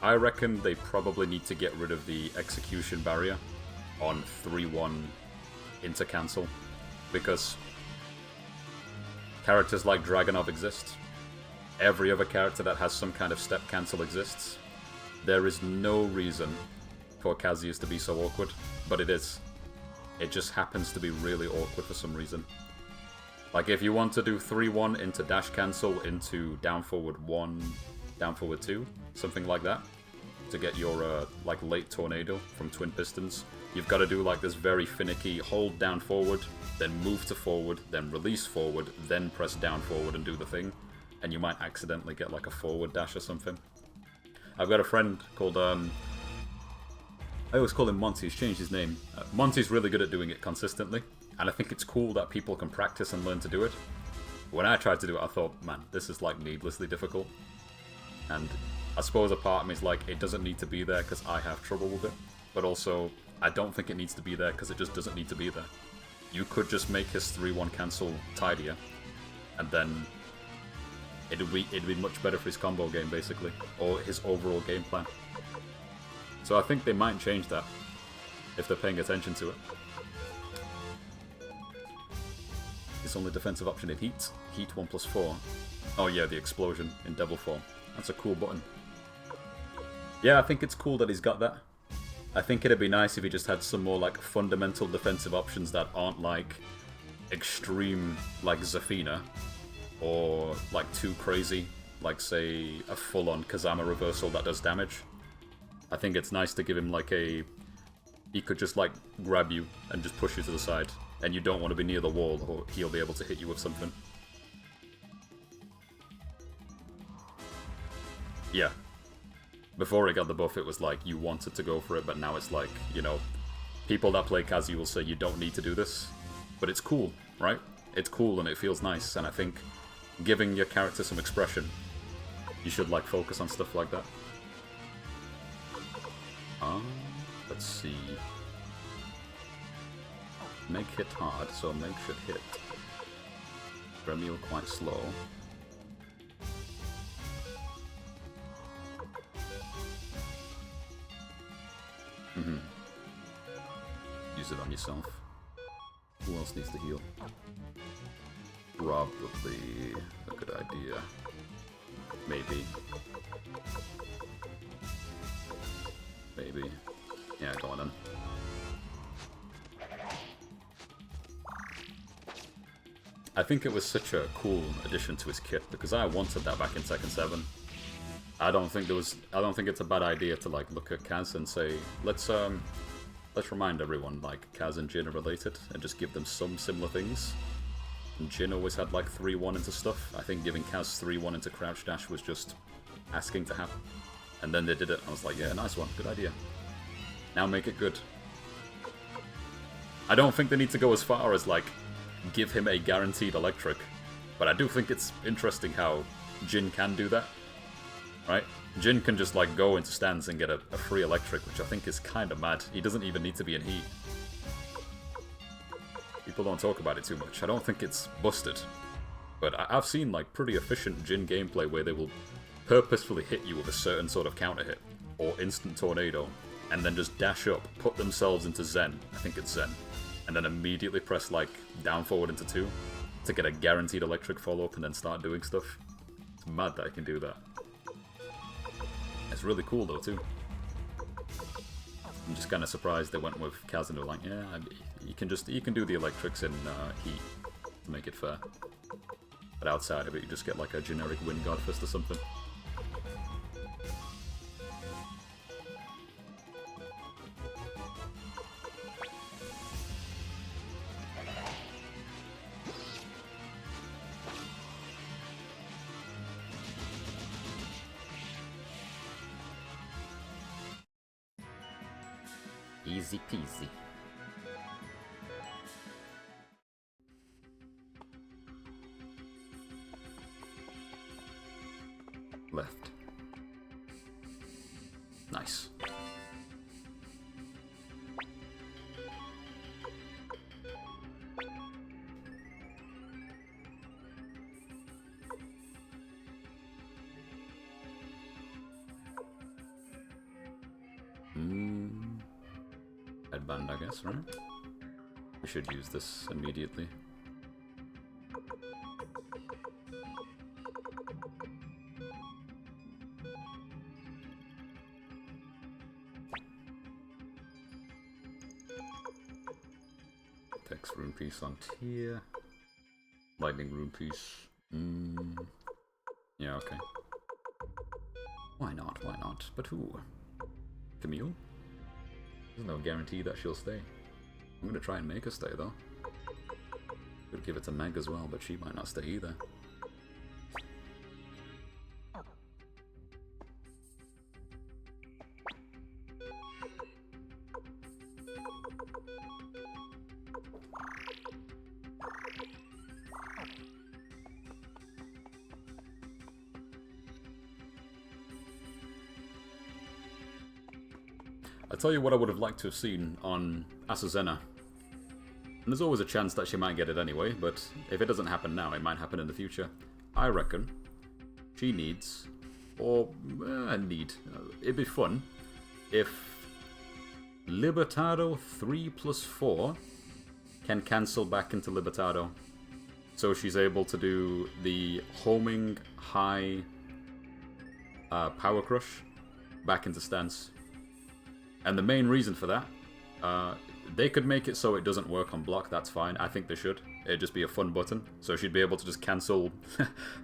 I reckon they probably need to get rid of the execution barrier on 3-1 into cancel, because characters like Dragunov exist. Every other character that has some kind of step cancel exists. There is no reason for Kazuya's to be so awkward, but it is. It just happens to be really awkward for some reason. Like if you want to do 3-1 into dash cancel into down forward 1, down forward 2, something like that, to get your like late tornado from twin pistons, you've got to do like this very finicky hold down forward, then move to forward, then release forward, then press down forward and do the thing, and you might accidentally get like a forward dash or something. I've got a friend called I always call him Monty. He's changed his name. Monty's really good at doing it consistently, and I think it's cool that people can practice and learn to do it. When I tried to do it, I thought, man, this is like needlessly difficult. And I suppose a part of me is like, it doesn't need to be there because I have trouble with it, but also I don't think it needs to be there because it just doesn't need to be there. you could just make his 3-1 cancel tidier, and then it'd be much better for his combo game, basically, or his overall game plan. So I think they might change that, if they're paying attention to it. His only defensive option in Heat. Heat 1+4. Oh yeah, the explosion in Devil Form. That's a cool button. Yeah, I think it's cool that he's got that. I think it'd be nice if he just had some more like fundamental defensive options that aren't like extreme like Zafina, or like too crazy, like say a full-on Kazama reversal that does damage. I think it's nice to give him like a... he could just like grab you and just push you to the side, and you don't want to be near the wall or he'll be able to hit you with something. Yeah. Before it got the buff, it was like you wanted to go for it, but now it's like, you know, people that play Kazu will say you don't need to do this. But it's cool, right? It's cool and it feels nice, and I think giving your character some expression, you should like focus on stuff like that. Let's see. Meg hit hard, so Meg should hit. Remio quite slow. Use it on yourself. Who else needs to heal? Probably a good idea. Maybe. Maybe. Yeah, go on then. I think it was such a cool addition to his kit because I wanted that back in Tekken 7. I don't think it's a bad idea to like look at Kaz and say, let's remind everyone like Kaz and Jin are related and just give them some similar things. And Jin always had like 3-1 into stuff. I think giving Kaz 3-1 into crouch dash was just asking to happen. And then they did it, and I was like, yeah, nice one, good idea. Now make it good. I don't think they need to go as far as like give him a guaranteed electric, but I do think it's interesting how Jin can do that, right? Jin can just like go into stands and get a free electric, which I think is kind of mad. He doesn't even need to be in heat. People don't talk about it too much. I don't think it's busted, but I've seen like pretty efficient Jin gameplay where they will purposefully hit you with a certain sort of counter hit or instant tornado, and then just dash up, put themselves into Zen, I think it's Zen, and then immediately press like down forward into 2 to get a guaranteed electric follow-up and then start doing stuff. It's mad that I can do that. It's really cool though too. I'm just kind of surprised they went with Kaz and they were like, yeah, you can do the electrics in heat to make it fair. But outside of it, you just get like a generic Wind God Fist or something. Easy peasy. Left. Nice. Headband, I guess, right? We should use this immediately. Text rune piece on tier. Lightning rune piece. Yeah, okay. Why not? Why not? But who? Camille? There's no guarantee that she'll stay. I'm gonna try and make her stay though. Could give it to Meg as well, but she might not stay either. I tell you what I would have liked to have seen on Asuzena. And there's always a chance that she might get it anyway, but if it doesn't happen now, it might happen in the future. I reckon she needs, or it'd be fun if Libertado 3+4 can cancel back into Libertado. So she's able to do the homing high power crush back into stance. And the main reason for that, they could make it so it doesn't work on block, that's fine. I think they should. It'd just be a fun button. So she'd be able to just cancel,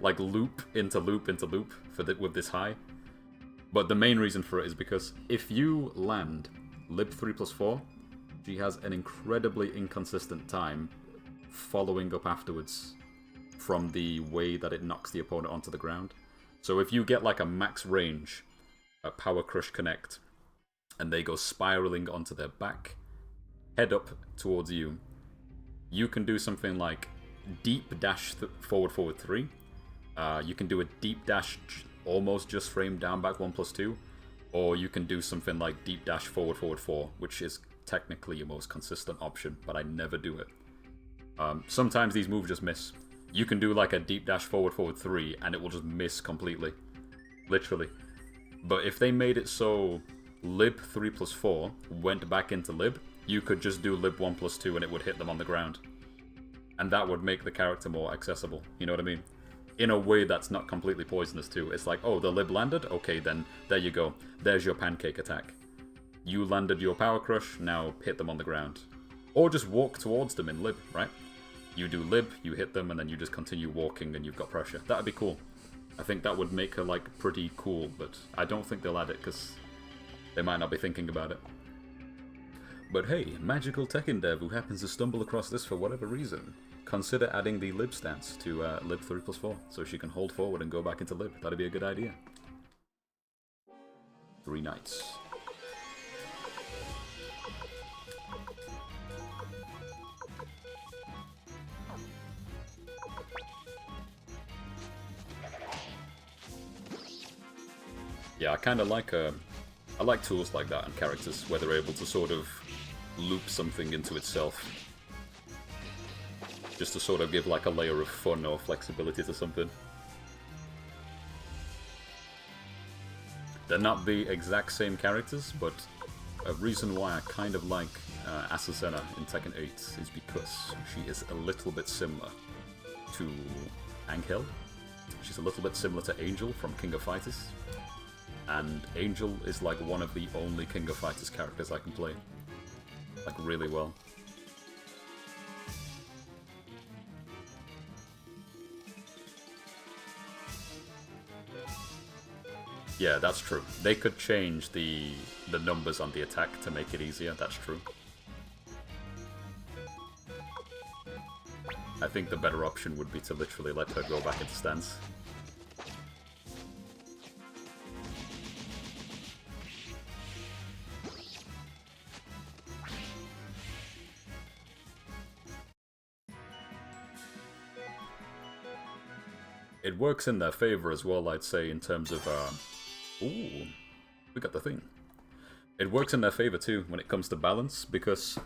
like loop into loop into loop with this high. But the main reason for it is because if you land Lib 3+4, she has an incredibly inconsistent time following up afterwards from the way that it knocks the opponent onto the ground. So if you get like a max range, a power crush connect, and they go spiraling onto their back, head up towards you, you can do something like deep dash forward 3. You can do a deep dash almost just frame down back 1+2, or you can do something like deep dash forward 4, which is technically your most consistent option, but I never do it. Sometimes these moves just miss. You can do like a deep dash forward 3 and it will just miss completely. Literally. But if they made it so Lib 3+4 went back into Lib, you could just do Lib 1+2 and it would hit them on the ground. And that would make the character more accessible, you know what I mean? In a way that's not completely poisonous too. It's like, oh, the Lib landed? Okay, then there you go. There's your pancake attack. You landed your power crush, now hit them on the ground. Or just walk towards them in Lib, right? You do Lib, you hit them, and then you just continue walking and you've got pressure. That would be cool. I think that would make her, like, pretty cool, but I don't think they'll add it because they might not be thinking about it. But hey, magical Tekken dev who happens to stumble across this for whatever reason, consider adding the Lib stance to Lib 3+4 so she can hold forward and go back into Lib. That'd be a good idea. 3 knights. Yeah, I kind of like I like tools like that and characters where they're able to sort of loop something into itself. Just to sort of give like a layer of fun or flexibility to something. They're not the exact same characters, but a reason why I kind of like Azucena in Tekken 8 is because she is a little bit similar to Angel. She's a little bit similar to Angel from King of Fighters. And Angel is like one of the only King of Fighters characters I can play. Like really well. Yeah, that's true. They could change the numbers on the attack to make it easier, that's true. I think the better option would be to literally let her go back into stance. It works in their favor as well, I'd say, in terms of, ooh, we got the thing. It works in their favor too when it comes to balance, because,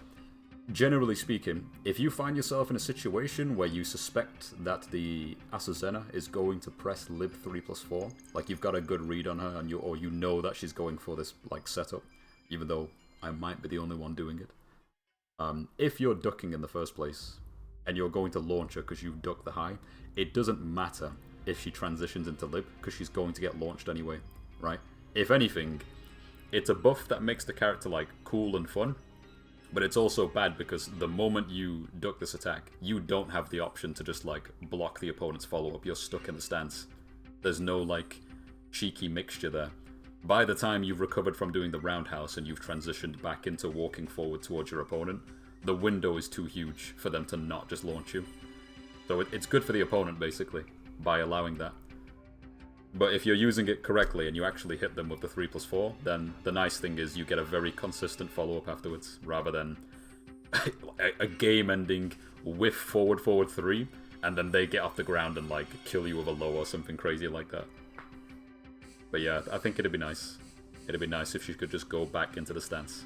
generally speaking, if you find yourself in a situation where you suspect that the Azucena is going to press Lib 3+4, like you've got a good read on her, and or you know that she's going for this, like, setup, even though I might be the only one doing it. If you're ducking in the first place, and you're going to launch her because you ducked the high, it doesn't matter if she transitions into Lib, because she's going to get launched anyway, right? If anything, it's a buff that makes the character, like, cool and fun, but it's also bad because the moment you duck this attack, you don't have the option to just, like, block the opponent's follow-up. You're stuck in the stance. There's no, like, cheeky mixture there. By the time you've recovered from doing the roundhouse and you've transitioned back into walking forward towards your opponent, the window is too huge for them to not just launch you. So it's good for the opponent, basically, by allowing that. But if you're using it correctly and you actually hit them with the 3+4, then the nice thing is you get a very consistent follow-up afterwards, rather than a game-ending whiff forward 3, and then they get off the ground and, like, kill you with a low or something crazy like that. But yeah, I think it'd be nice. It'd be nice if she could just go back into the stance.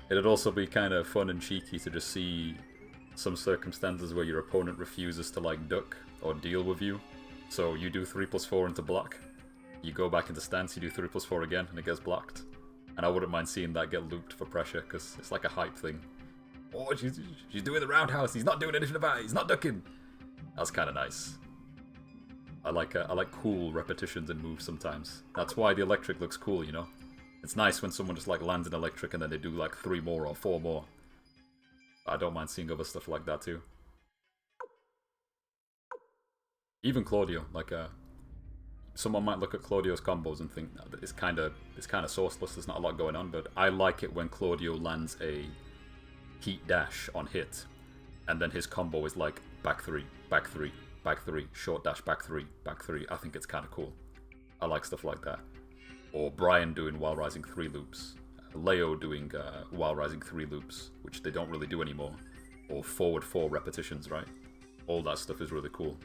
It'd also be kind of fun and cheeky to just see some circumstances where your opponent refuses to like duck or deal with you. So you do 3+4 into block, you go back into stance, you do 3+4 again, and it gets blocked. And I wouldn't mind seeing that get looped for pressure, because it's like a hype thing. Oh, she's doing the roundhouse, he's not doing anything about it, he's not ducking. That's kind of nice. I like cool repetitions and moves sometimes. That's why the electric looks cool, you know? It's nice when someone just like lands an electric and then they do like 3 more or 4 more. I don't mind seeing other stuff like that too. Even Claudio, like someone might look at Claudio's combos and think that it's kind of sourceless. There's not a lot going on, but I like it when Claudio lands a heat dash on hit, and then his combo is like back 3, back 3, back 3, short dash, back 3, back 3. I think it's kind of cool. I like stuff like that. Or Brian doing while rising 3 loops. Leo doing while rising 3 loops, which they don't really do anymore. Or forward 4 repetitions, right? All that stuff is really cool.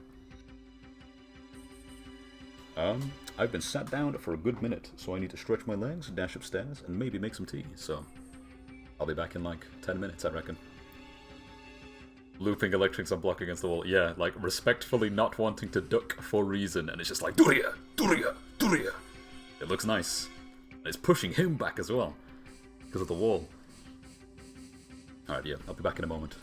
I've been sat down for a good minute, so I need to stretch my legs, dash upstairs, and maybe make some tea, so I'll be back in like 10 minutes, I reckon. Looping electrics on block against the wall. Yeah, like respectfully not wanting to duck for reason, and it's just like, Duria! Duria! Duria! It looks nice. And it's pushing him back as well, because of the wall. Alright, yeah, I'll be back in a moment.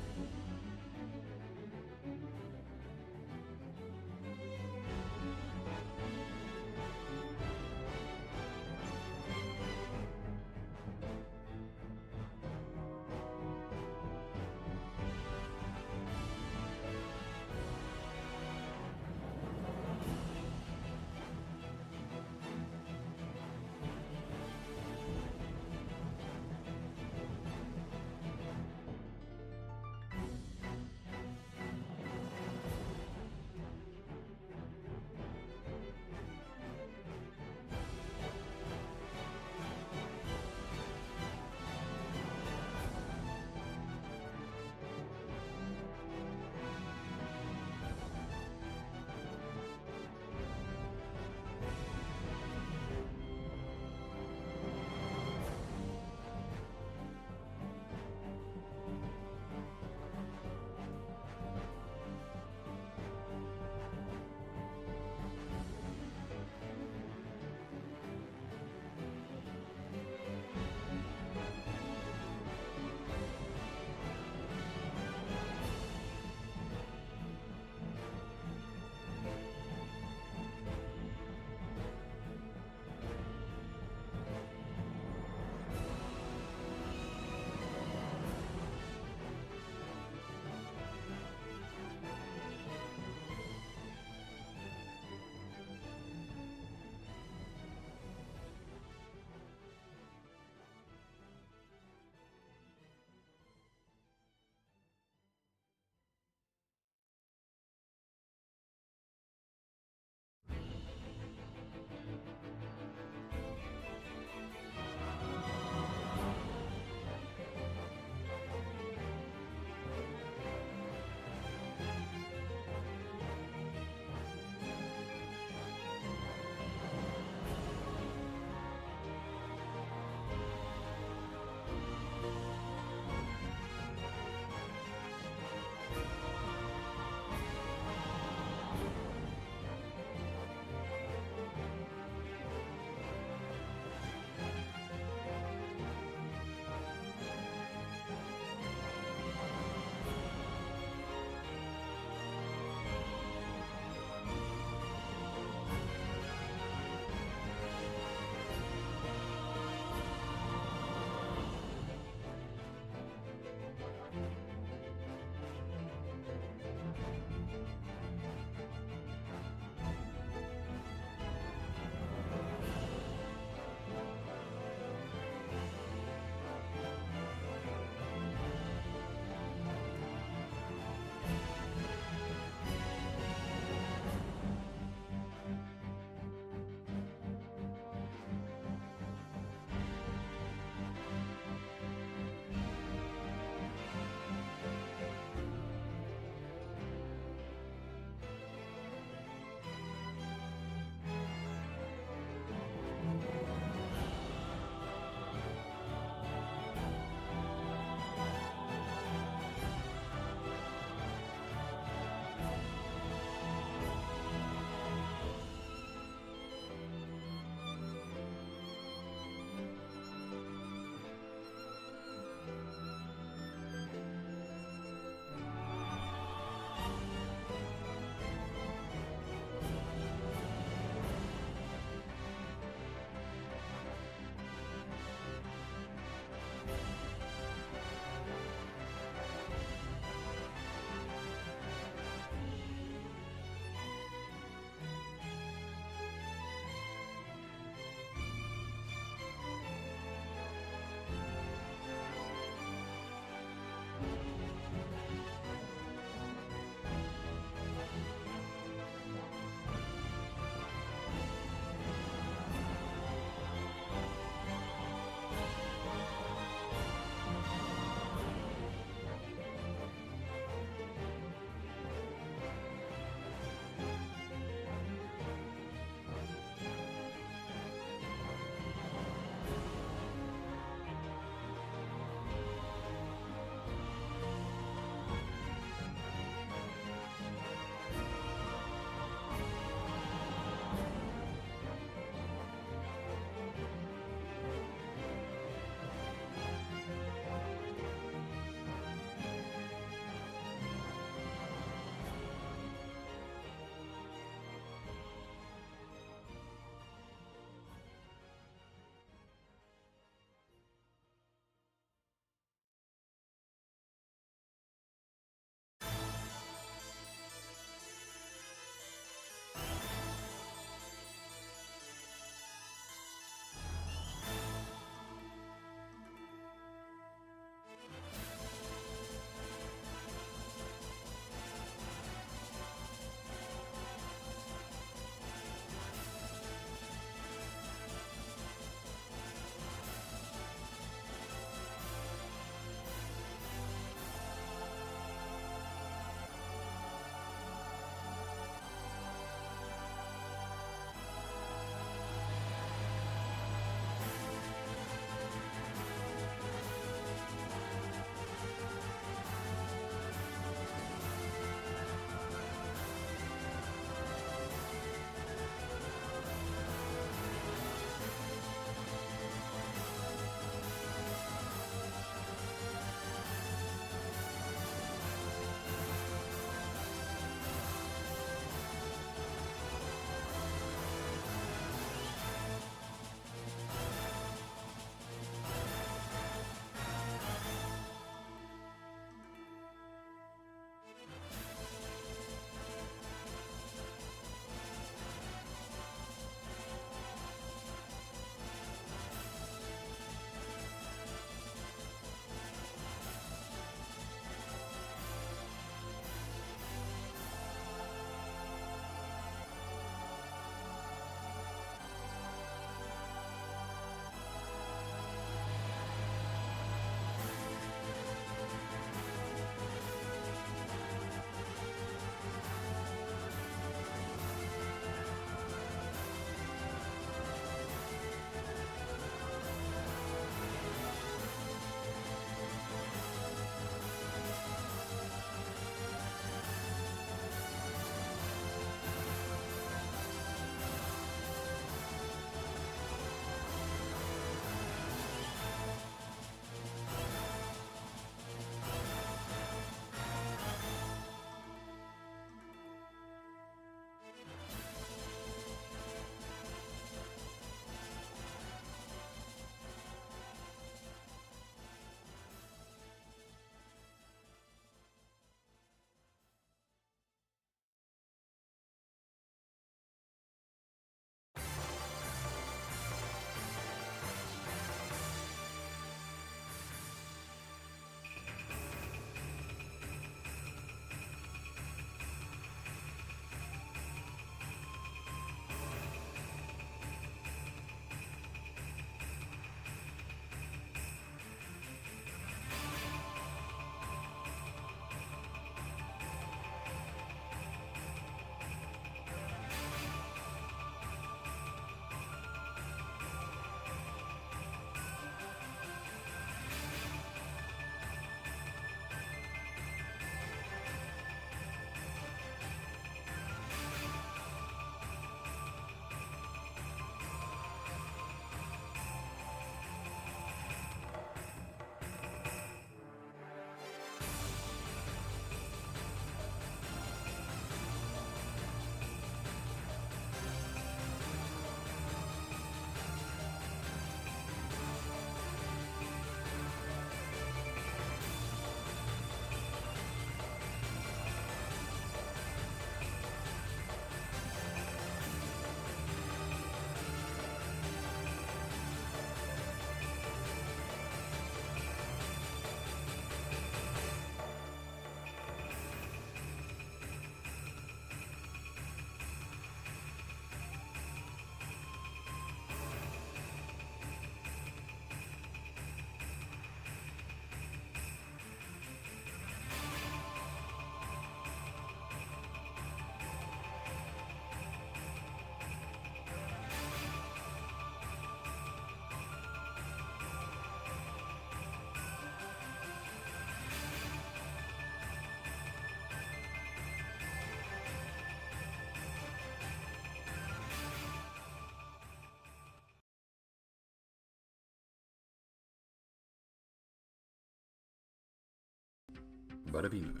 bada bing,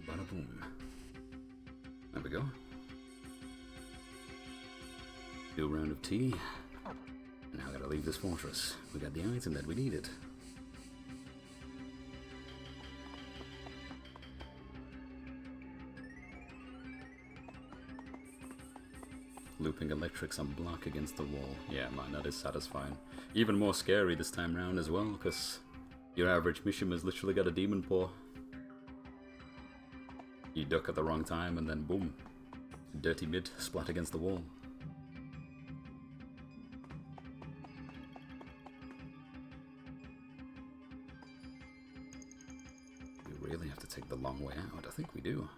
bada boom. There we go. New round of tea. Now I gotta leave this fortress. We got the item that we needed. Looping electrics on block against the wall. Yeah, man, that is satisfying. Even more scary this time round as well, because your average Mishima's literally got a demon paw. You duck at the wrong time and then boom. Dirty mid splat against the wall. We really have to take the long way out. I think we do.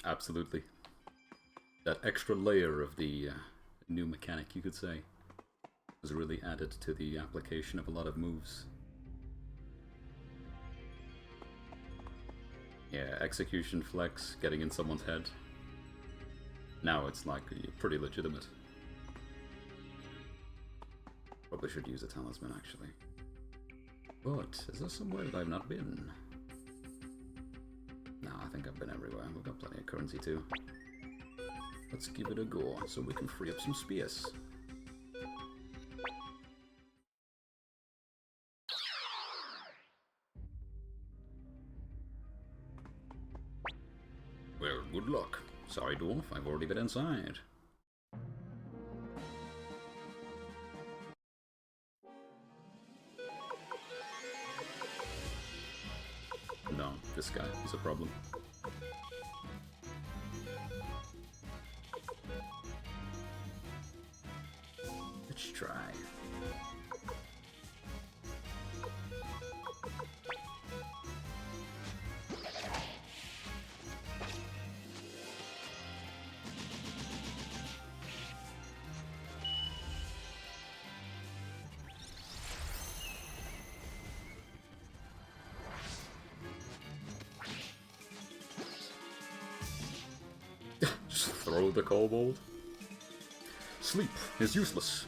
Absolutely. That extra layer of the new mechanic, you could say, was really added to the application of a lot of moves. Yeah, execution flex, getting in someone's head. Now it's like pretty legitimate. Probably should use a talisman, actually. But, is there somewhere that I've not been? No, I think I've been everywhere. We've got plenty of currency too. Let's give it a go so we can free up some space. Well, good luck. Sorry, dwarf, I've already been inside. No, this guy is a problem. Let's try. Just throw the kobold. Sleep is useless.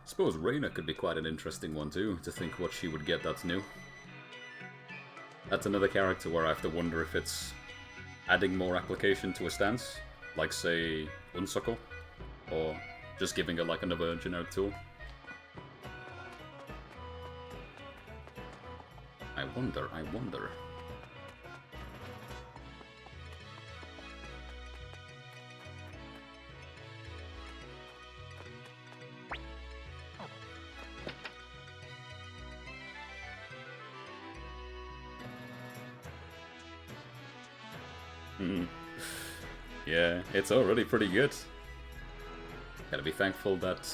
Suppose Reina could be quite an interesting one too, to think what she would get that's new. That's another character where I have to wonder if it's adding more application to a stance, like say Unsuckle, or just giving her like another generic tool. I wonder. Yeah, it's already pretty good. Gotta be thankful that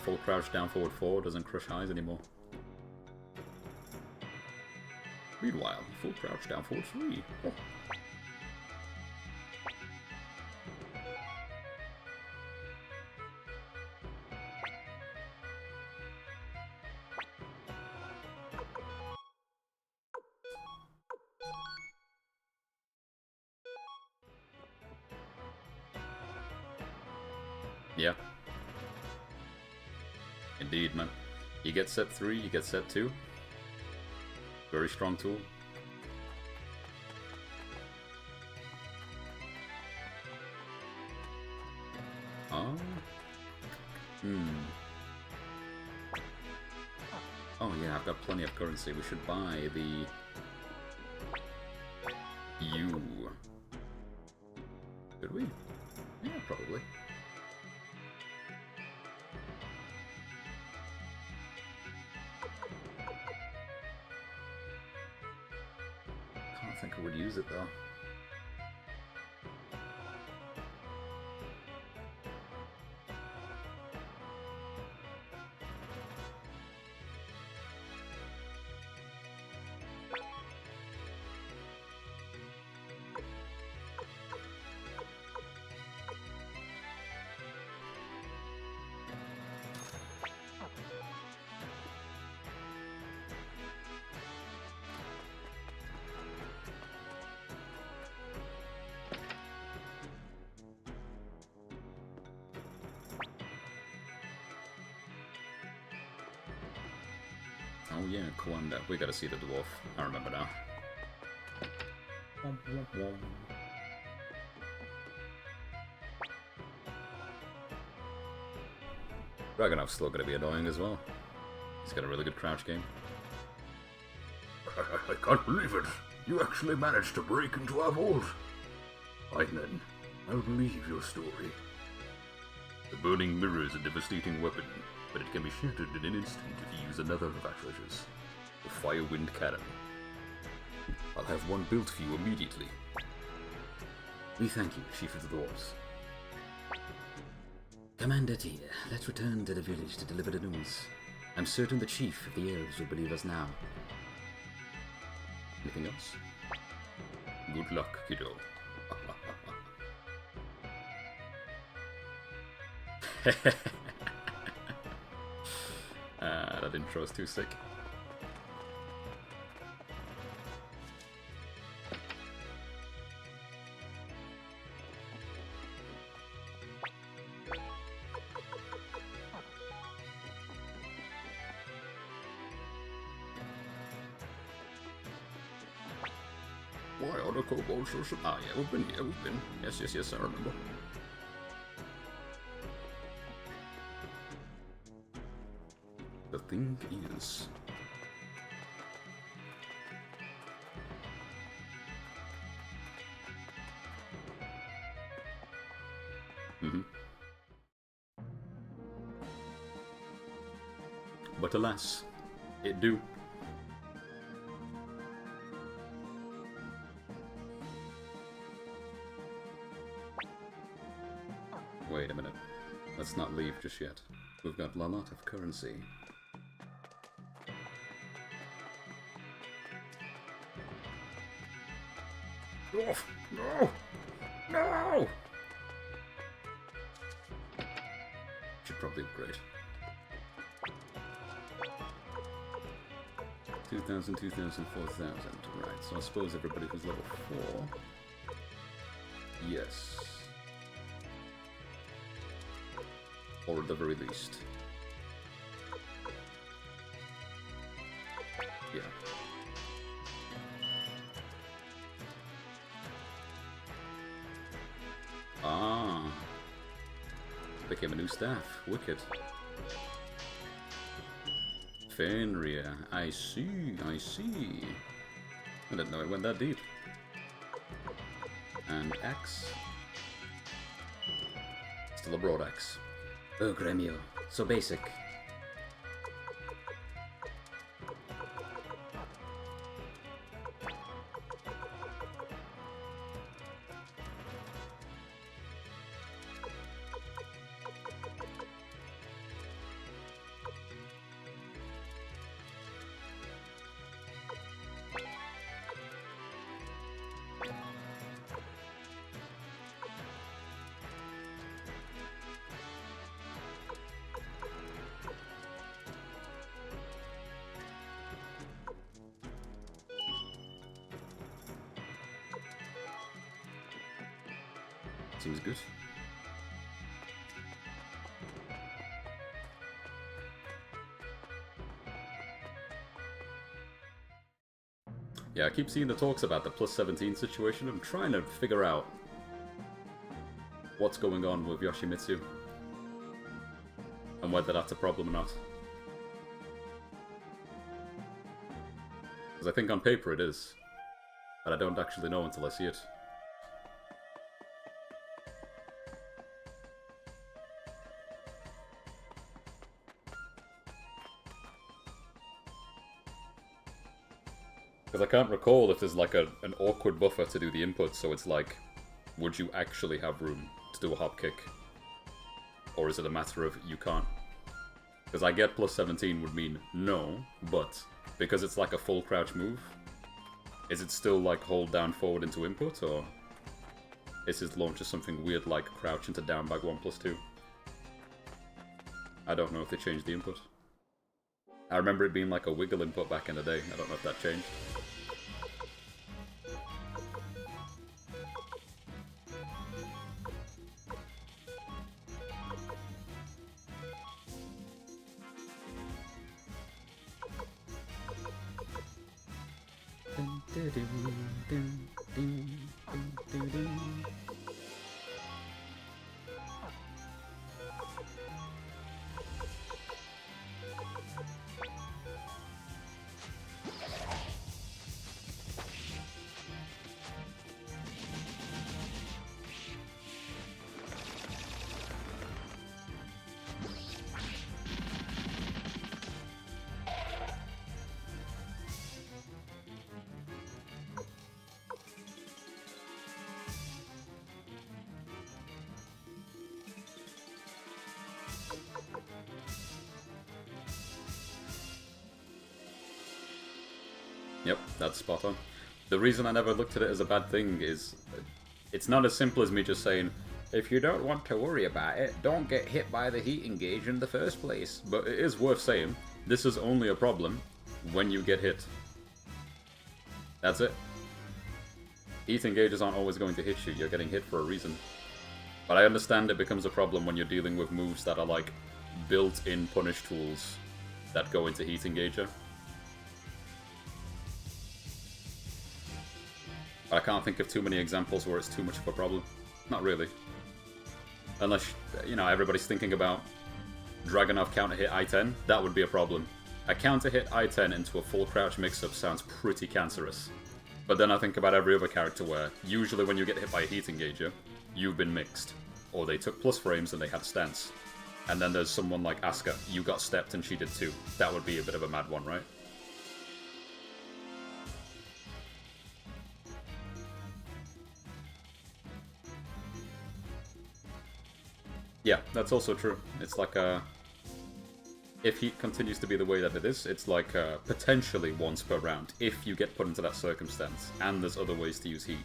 full crouch down forward 4 doesn't crush highs anymore. Meanwhile, full crouch down forward 3. Oh. Yeah. Indeed, man. You get set 3, you get set 2. Very strong tool. Oh. Oh yeah, I've got plenty of currency. We should buy the... You think I would use it though. Oh yeah, Kwanda. We gotta see the dwarf. I remember now. Dragonov's still gonna be annoying as well. He's got a really good crouch game. I can't believe it. You actually managed to break into our vault. Fine then. I'll believe your story. The burning mirror is a devastating weapon, but it can be shattered in an instant if you use another of our treasures. The Firewind Cannon. I'll have one built for you immediately. We thank you, Chief of the Dwarves. Commander Tia, let's return to the village to deliver the news. I'm certain the Chief of the Elves will believe us now. Anything else? Good luck, kiddo. That intro's too sick. Why are the kobolds so... Ah, yeah, we've been here, we've been. Yes, I remember. The thing is... But alas, it do. Wait a minute. Let's not leave just yet. We've got a lot of currency. Oh, no! No! Should probably upgrade. 2,000, 2,000, 4,000. Right, so I suppose everybody who's level 4... Yes. Or at the very least. Yeah. Ah. Became a new staff. Wicked. Fenrir. I see, I see. I didn't know it went that deep. And X. Still a broad X. Oh, Gremio. So basic. Seems good. Yeah, I keep seeing the talks about the plus 17 situation. I'm trying to figure out what's going on with Yoshimitsu and whether that's a problem or not. Because I think on paper it is, but I don't actually know until I see it. Because I can't recall if there's like an awkward buffer to do the input, so it's like, would you actually have room to do a hop kick? Or is it a matter of you can't? Because I get plus 17 would mean no, but because it's like a full crouch move, is it still like hold down forward into input, or is his launch just something weird like crouch into down back 1+2? I don't know if they changed the input. I remember it being like a wiggle input back in the day. I don't know if that changed. Yep, that's spot on. The reason I never looked at it as a bad thing is it's not as simple as me just saying, if you don't want to worry about it, don't get hit by the heating gauge in the first place. But it is worth saying, this is only a problem when you get hit. That's it. Heating gauges aren't always going to hit you, you're getting hit for a reason. But I understand it becomes a problem when you're dealing with moves that are like built-in punish tools that go into heating gauger. I can't think of too many examples where it's too much of a problem. Not really. Unless, you know, everybody's thinking about Dragunov counter hit I-10, that would be a problem. A counter hit I-10 into a full crouch mix-up sounds pretty cancerous. But then I think about every other character where, usually when you get hit by a heating gauger, you've been mixed. Or they took plus frames and they had stance. And then there's someone like Asuka, you got stepped and she did too. That would be a bit of a mad one, right? Yeah, that's also true. It's like if heat continues to be the way that it is, it's like potentially once per round, if you get put into that circumstance, and there's other ways to use heat.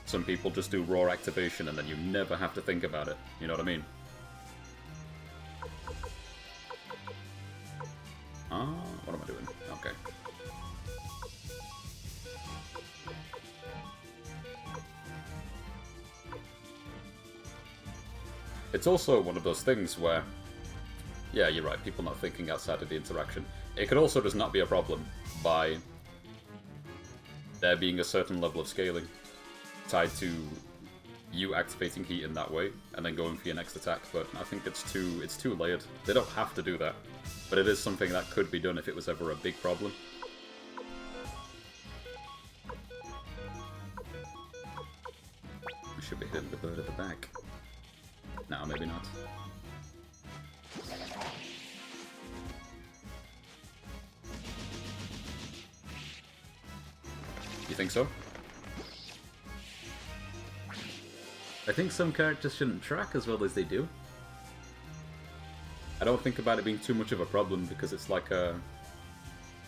Some people just do raw activation and then you never have to think about it, you know what I mean? What am I doing? Okay. It's also one of those things where, yeah, you're right, people not thinking outside of the interaction. It could also just not be a problem by there being a certain level of scaling tied to you activating heat in that way and then going for your next attack, but I think it's too layered. They don't have to do that, but it is something that could be done if it was ever a big problem. We should be hitting the bird at the back. No, maybe not. You think so? I think some characters shouldn't track as well as they do. I don't think about it being too much of a problem because it's like the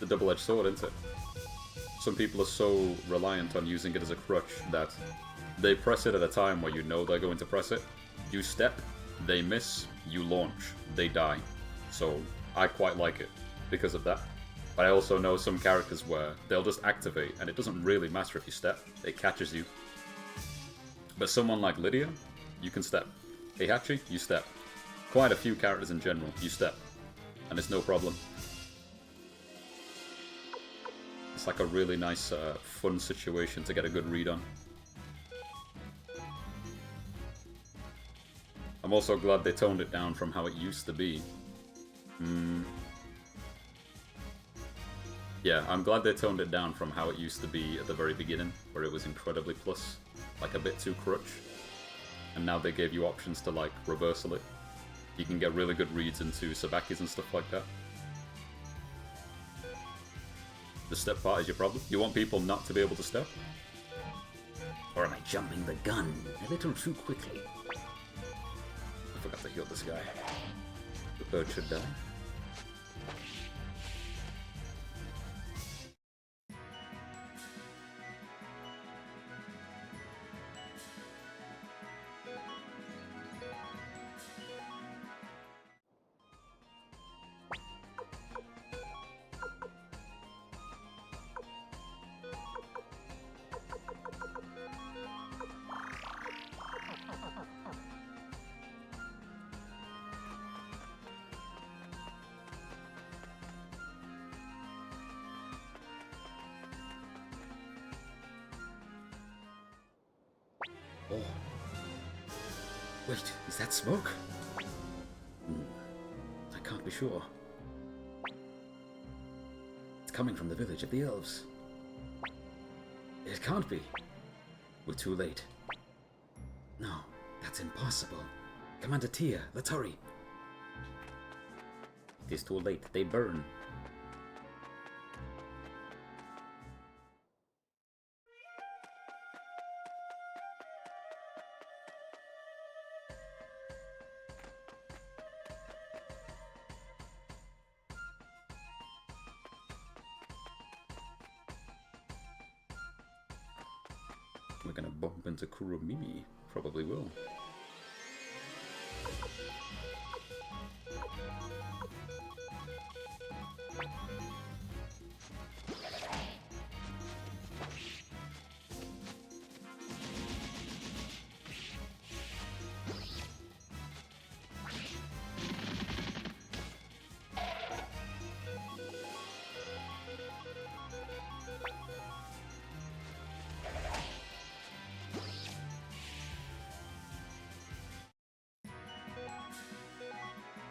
double-edged sword, isn't it? Some people are so reliant on using it as a crutch that they press it at a time where you know they're going to press it. You step, they miss, you launch, they die. So I quite like it because of that. But I also know some characters where they'll just activate and it doesn't really matter if you step, it catches you. But someone like Lydia, you can step. Heihachi, you step. Quite a few characters in general, you step. And it's no problem. It's like a really nice, fun situation to get a good read on. I'm also glad they toned it down from how it used to be. Yeah, I'm glad they toned it down from how it used to be at the very beginning, where it was incredibly plus, like a bit too crutch. And now they gave you options to, like, reversal it. You can get really good reads into Sabakis and stuff like that. The step part is your problem? You want people not to be able to step? Or am I jumping the gun a little too quickly? I forgot to heal this guy. The bird should die. Oh. Wait, is that smoke? I can't be sure. It's coming from the village of the elves. It can't be. We're too late. No, that's impossible. Commander Tia, let's hurry. It is too late. They burn. We're gonna bump into Kuromimi. Probably will.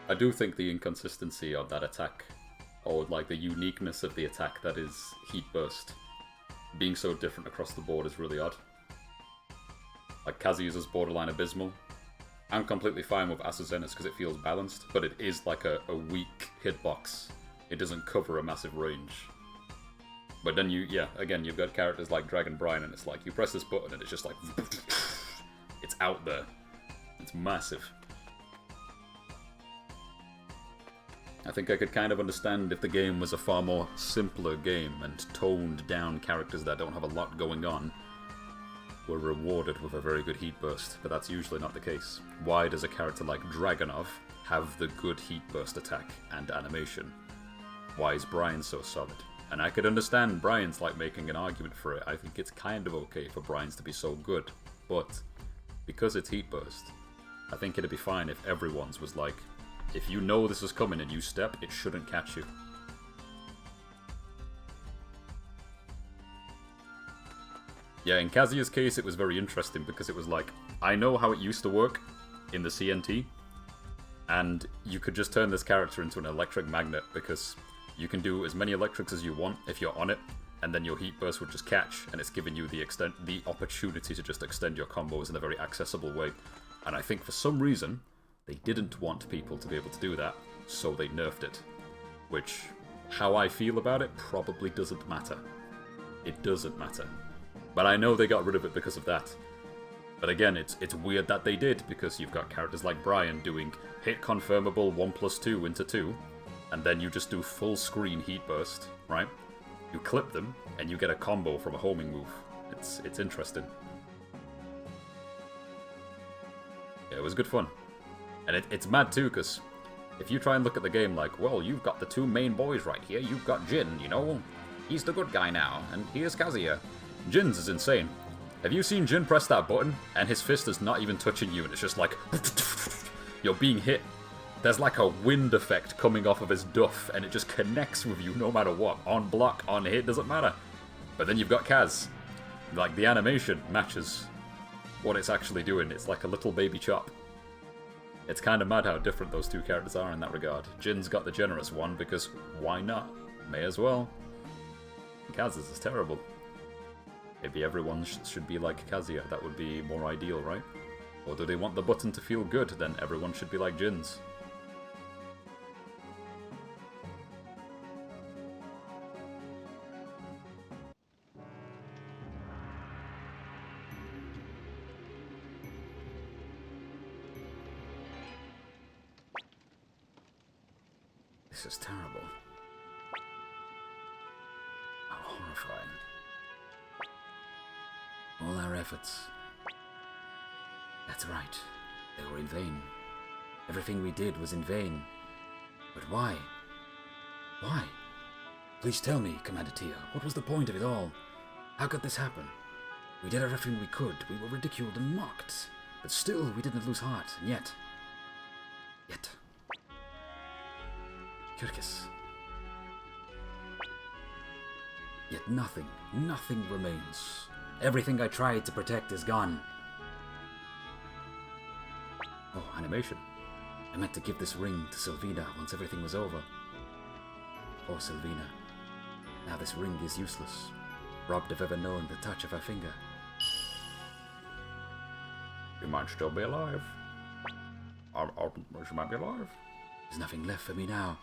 I do think the inconsistency of that attack, or like the uniqueness of the attack that is Heat Burst, being so different across the board is really odd. Like Kazuya's borderline abysmal. I'm completely fine with Asuzena's because it feels balanced, but it is like a weak hitbox. It doesn't cover a massive range. But then again, you've got characters like Dragon Brian and it's like, you press this button and it's just like, it's out there. It's massive. I think I could kind of understand if the game was a far more simpler game and toned down characters that don't have a lot going on were rewarded with a very good heat burst, but that's usually not the case. Why does a character like Dragonov have the good heat burst attack and animation? Why is Brian so solid? And I could understand Brian's like making an argument for it. I think it's kind of okay for Brian's to be so good, but because it's heat burst, I think it'd be fine if everyone's was like, if you know this is coming and you step, it shouldn't catch you. Yeah, in Kazuya's case, it was very interesting because it was like, I know how it used to work in the CNT, and you could just turn this character into an electric magnet because you can do as many electrics as you want if you're on it, and then your heat burst would just catch, and it's giving you the opportunity to just extend your combos in a very accessible way. And I think for some reason, they didn't want people to be able to do that, so they nerfed it. Which, how I feel about it, probably doesn't matter. It doesn't matter. But I know they got rid of it because of that. But again, it's weird that they did, because you've got characters like Brian doing hit confirmable 1+2 into 2, and then you just do full screen heat burst, right? You clip them, and you get a combo from a homing move. It's interesting. Yeah, it was good fun. And it's mad too, because if you try and look at the game like, well, you've got the two main boys right here, you've got Jin, you know? He's the good guy now, and here's Kazuya. Jin's is insane. Have you seen Jin press that button, and his fist is not even touching you, and it's just like, you're being hit. There's like a wind effect coming off of his duff, and it just connects with you no matter what. On block, on hit, doesn't matter. But then you've got Kaz. Like, the animation matches what it's actually doing. It's like a little baby chop. It's kind of mad how different those two characters are in that regard. Jin's got the generous one, because why not? May as well. Kaz's is terrible. Maybe everyone should be like Kazuya. That would be more ideal, right? Or do they want the button to feel good? Then everyone should be like Jin's. This is terrible. How horrifying. All our efforts. That's right. They were in vain. Everything we did was in vain. But why? Why? Please tell me, Commander Tia, what was the point of it all? How could this happen? We did everything we could. We were ridiculed and mocked. But still, we didn't lose heart. And yet... Kyrgyz. Yet nothing remains. Everything I tried to protect is gone. Oh, animation. I meant to give this ring to Sylvina once everything was over. Poor Sylvina. Now this ring is useless, robbed of ever knowing the touch of her finger. You might still be alive. She might be alive. There's nothing left for me now.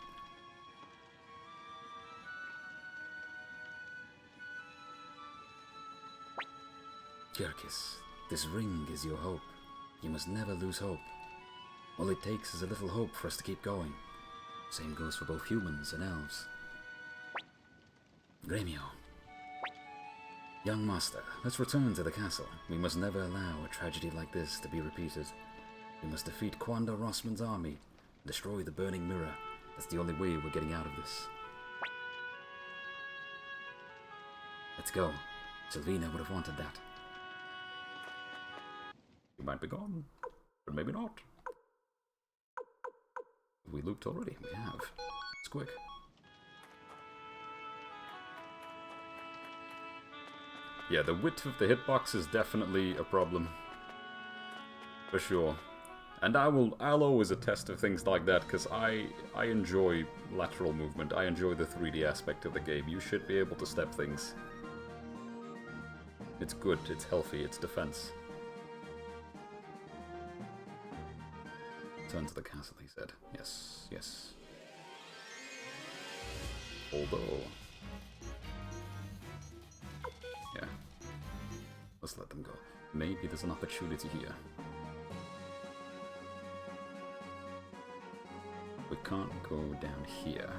Kyrgyz, this ring is your hope. You must never lose hope. All it takes is a little hope for us to keep going. Same goes for both humans and elves. Gremio. Young master, let's return to the castle. We must never allow a tragedy like this to be repeated. We must defeat Kwanda Rossman's army, destroy the burning mirror. That's the only way we're getting out of this. Let's go. Sylvina would have wanted that. You might be gone, but maybe not. We looped already. We have. It's quick. Yeah, the width of the hitbox is definitely a problem. For sure. And I'll always attest to things like that, because I enjoy lateral movement. I enjoy the 3D aspect of the game. You should be able to step things. It's good, it's healthy, it's defense. Turn to the castle, he said. Yes, yes. Although... Yeah. Let's let them go. Maybe there's an opportunity here. We can't go down here.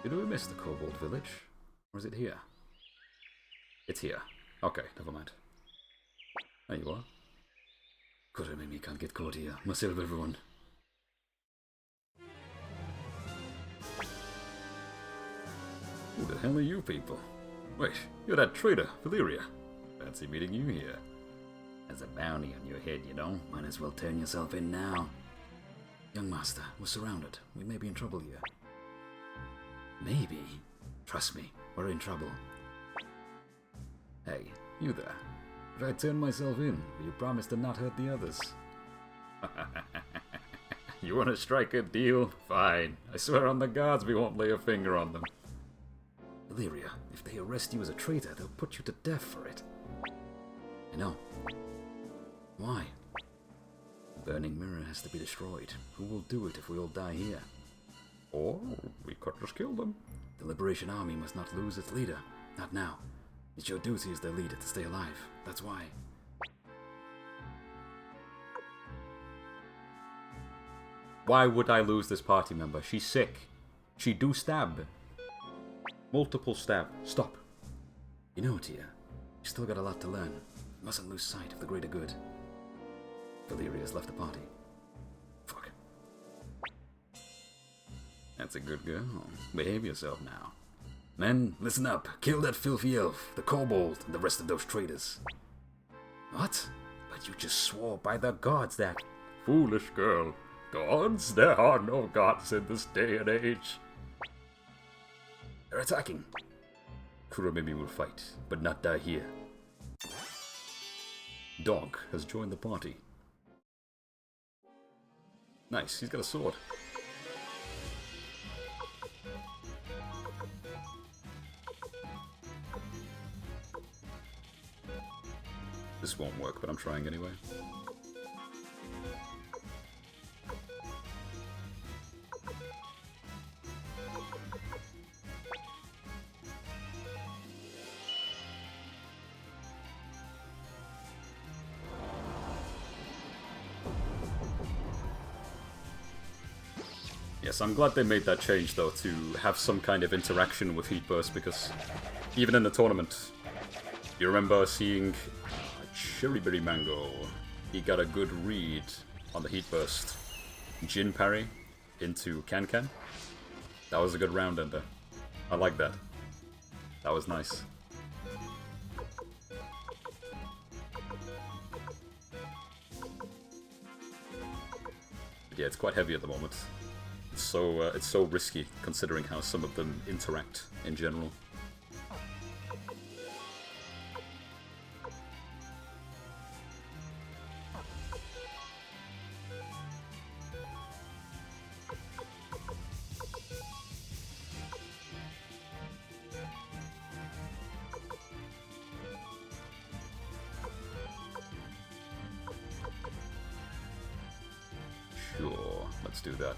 Did we miss the Kobold village? Or is it here? It's here. Okay, never mind. There you are. Kurumimi can't get caught here. Must save everyone. Who the hell are you people? Wait, you're that traitor, Valeria. Fancy meeting you here. There's a bounty on your head, you know. Might as well turn yourself in now. Young master, we're surrounded. We may be in trouble here. Maybe. Trust me, we're in trouble. Hey, you there. If I turn myself in, will you promise to not hurt the others? You want to strike a deal? Fine. I swear on the gods we won't lay a finger on them. Illyria, if they arrest you as a traitor, they'll put you to death for it. I know. Why? The burning mirror has to be destroyed. Who will do it if we all die here? Or we could just kill them. The Liberation Army must not lose its leader. Not now. It's your duty as their leader to stay alive. That's why. Why would I lose this party member? She's sick. She do stab. Multiple stab. Stop. You know, Tia, you still got a lot to learn. You mustn't lose sight of the greater good. Valeria's left the party. Fuck. That's a good girl. Behave yourself now. Men, listen up. Kill that filthy elf, the kobold, and the rest of those traitors. What? But you just swore by the gods that... Foolish girl. Gods? There are no gods in this day and age. They're attacking. Kurumimi will fight, but not die here. Dog has joined the party. Nice, he's got a sword. This won't work, but I'm trying anyway. Yes, I'm glad they made that change, though, to have some kind of interaction with Heat Burst, because even in the tournament, you remember seeing Cherry Berry Mango. He got a good read on the Heat Burst. Jin parry into Can. That was a good round ender. I like that. That was nice. But yeah, it's quite heavy at the moment. It's so risky considering how some of them interact in general. Sure, let's do that.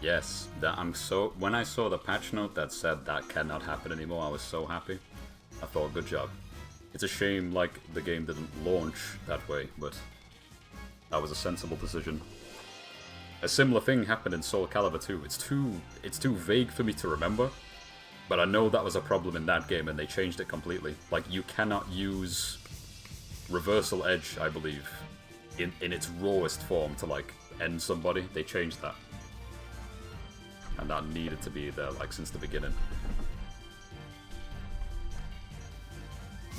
Yes, when I saw the patch note that said that cannot happen anymore, I was so happy. I thought, good job. It's a shame, like, the game didn't launch that way, but that was a sensible decision. A similar thing happened in Soul Calibur 2. It's too vague for me to remember, but I know that was a problem in that game and they changed it completely. Like, you cannot use Reversal Edge, I believe, in its rawest form to, like, end somebody. They changed that. And that needed to be there, like, since the beginning.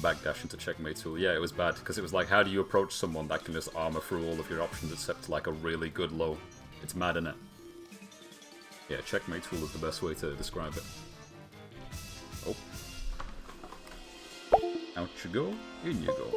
Backdash into checkmate tool. Yeah, it was bad, because it was like, how do you approach someone that can just armor through all of your options except, like, a really good low? It's mad, innit? Yeah, checkmate tool is the best way to describe it. Oh. Out you go, in you go.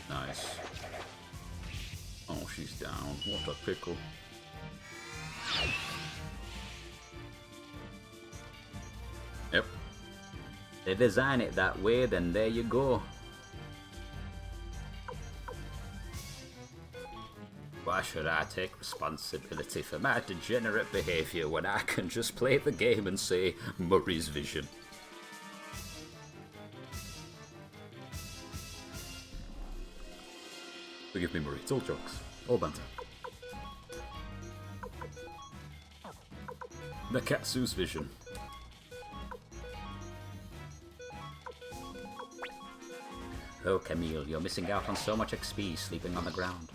Nice. Oh, she's down. What a pickle. Yep. They design it that way, then there you go. Why should I take responsibility for my degenerate behaviour when I can just play the game and say Murray's vision? Forgive me, Murray. It's all jokes. All banter. Nakatsu's vision. Oh, Camille, you're missing out on so much XP sleeping on the ground.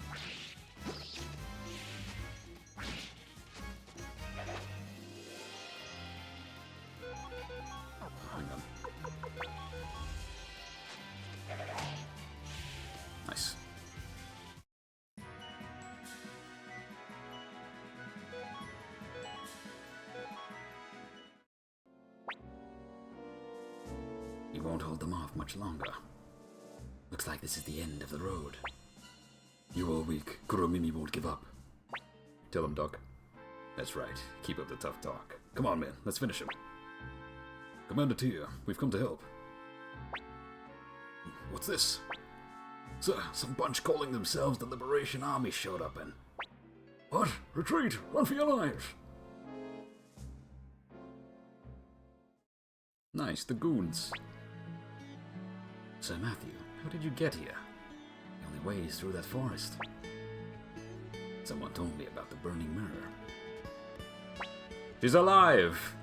Hang on. Nice. You won't hold them off much longer. Looks like this is the end of the road. You are weak. Kuromimi won't give up. Tell him, Doc. That's right. Keep up the tough talk. Come on, man. Let's finish him. Commander Tia, we've come to help. What's this? Some bunch calling themselves the Liberation Army showed up and... What? Retreat! Run for your lives! Nice, the goons. Sir Matthew, how did you get here? The only way is through that forest. Someone told me about the burning mirror. She's alive!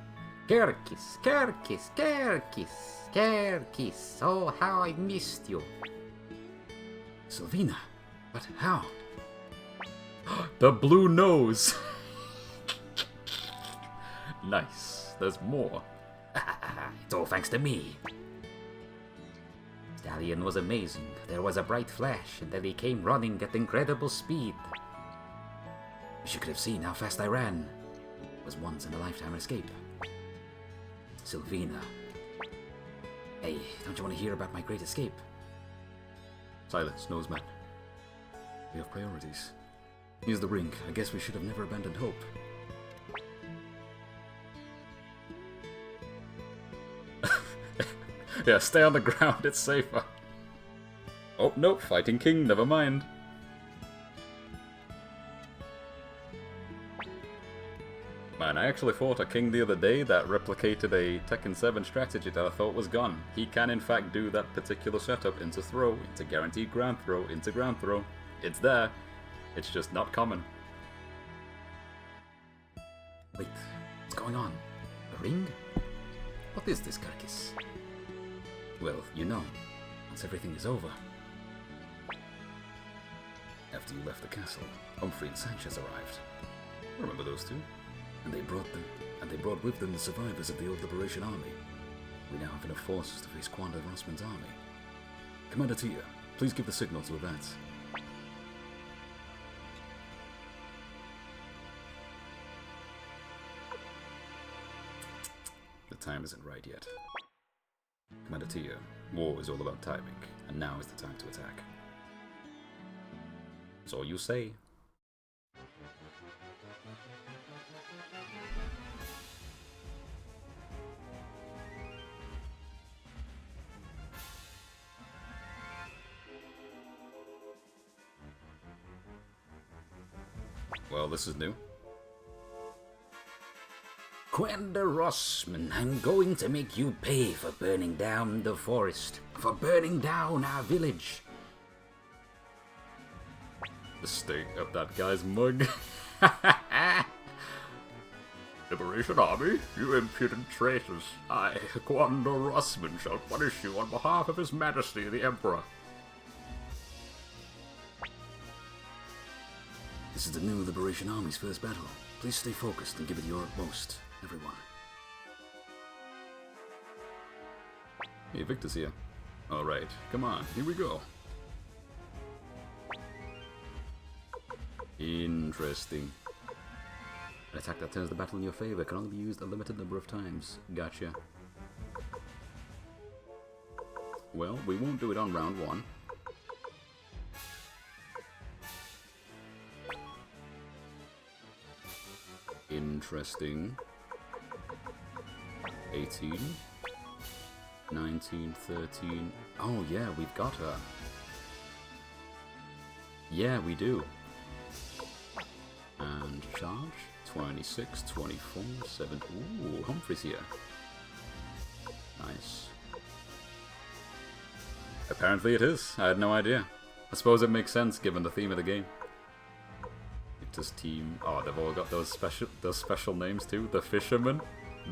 Kerkis, Kerkis, Kerkis, Kerkis. Oh, how I missed you. Sylvina, but how? The blue nose! Nice. There's more. It's all thanks to me. stallion was amazing. There was a bright flash, and then he came running at incredible speed. Wish you could have seen how fast I ran. It was once in a lifetime escape. Sylvina. Hey, don't you want to hear about my great escape? Silence, Noseman. We have priorities. Here's the ring. I guess we should have never abandoned hope. Yeah, stay on the ground, it's safer. Oh, no, Fighting King, never mind. Man, I actually fought a king the other day that replicated a Tekken 7 strategy that I thought was gone. He can in fact do that particular setup into throw, into guaranteed ground throw, into ground throw. It's there. It's just not common. Wait, what's going on? A ring? What is this, Karkis? Well, you know, once everything is over. After you left the castle, Humphrey and Sanchez arrived. Remember those two? And they brought with them the survivors of the old Liberation Army. We now have enough forces to face Quanda Rossman's army. Commander Tia, please give the signal to advance. The time isn't right yet. Commander Tia, war is all about timing, and now is the time to attack. So you say. Well, this is new. Quanda Rossman, I'm going to make you pay for burning down the forest, for burning down our village. The state of that guy's mug. Liberation Army, you impudent traitors. I, Quanda Rossman, shall punish you on behalf of His Majesty the Emperor. This is the new Liberation Army's first battle. Please stay focused and give it your utmost, everyone. Hey, Victor's here. Alright, come on, here we go. Interesting. An attack that turns the battle in your favor can only be used a limited number of times. Gotcha. Well, we won't do it on round one. Interesting. 18. 19, 13. Oh yeah, we've got her. Yeah, we do. And charge. 26, 24, 7. Ooh, Humphrey's here. Nice. Apparently it is. I had no idea. I suppose it makes sense given the theme of the game. Victor's team. Oh, they've all got those special names too. The Fishermen,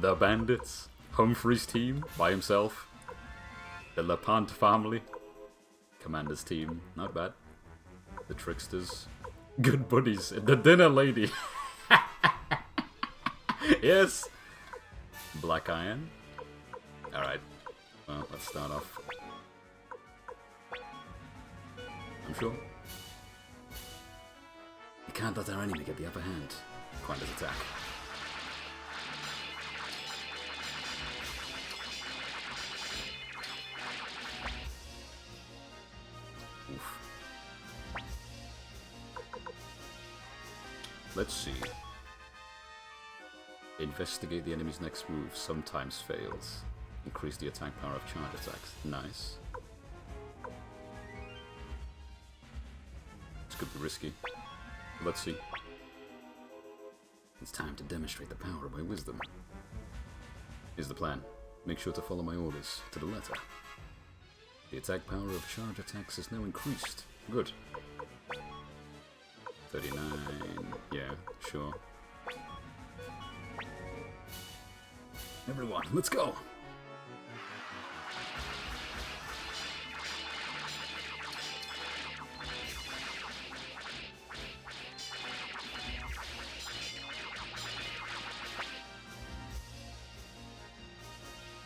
the Bandits, Humphrey's team by himself, the Lepant family, Commander's team, not bad. The Tricksters, good buddies, the Dinner Lady. Yes! Black Iron. Alright. Well, let's start off. I'm sure. We can't let our enemy get the upper hand. Quanda's attack. Oof. Let's see. Investigate the enemy's next move. Sometimes fails. Increase the attack power of charge attacks. Nice. This could be risky. Let's see. It's time to demonstrate the power of my wisdom. Here's the plan. Make sure to follow my orders to the letter. The attack power of charge attacks is now increased. Good. 39. Yeah, sure. Everyone, let's go!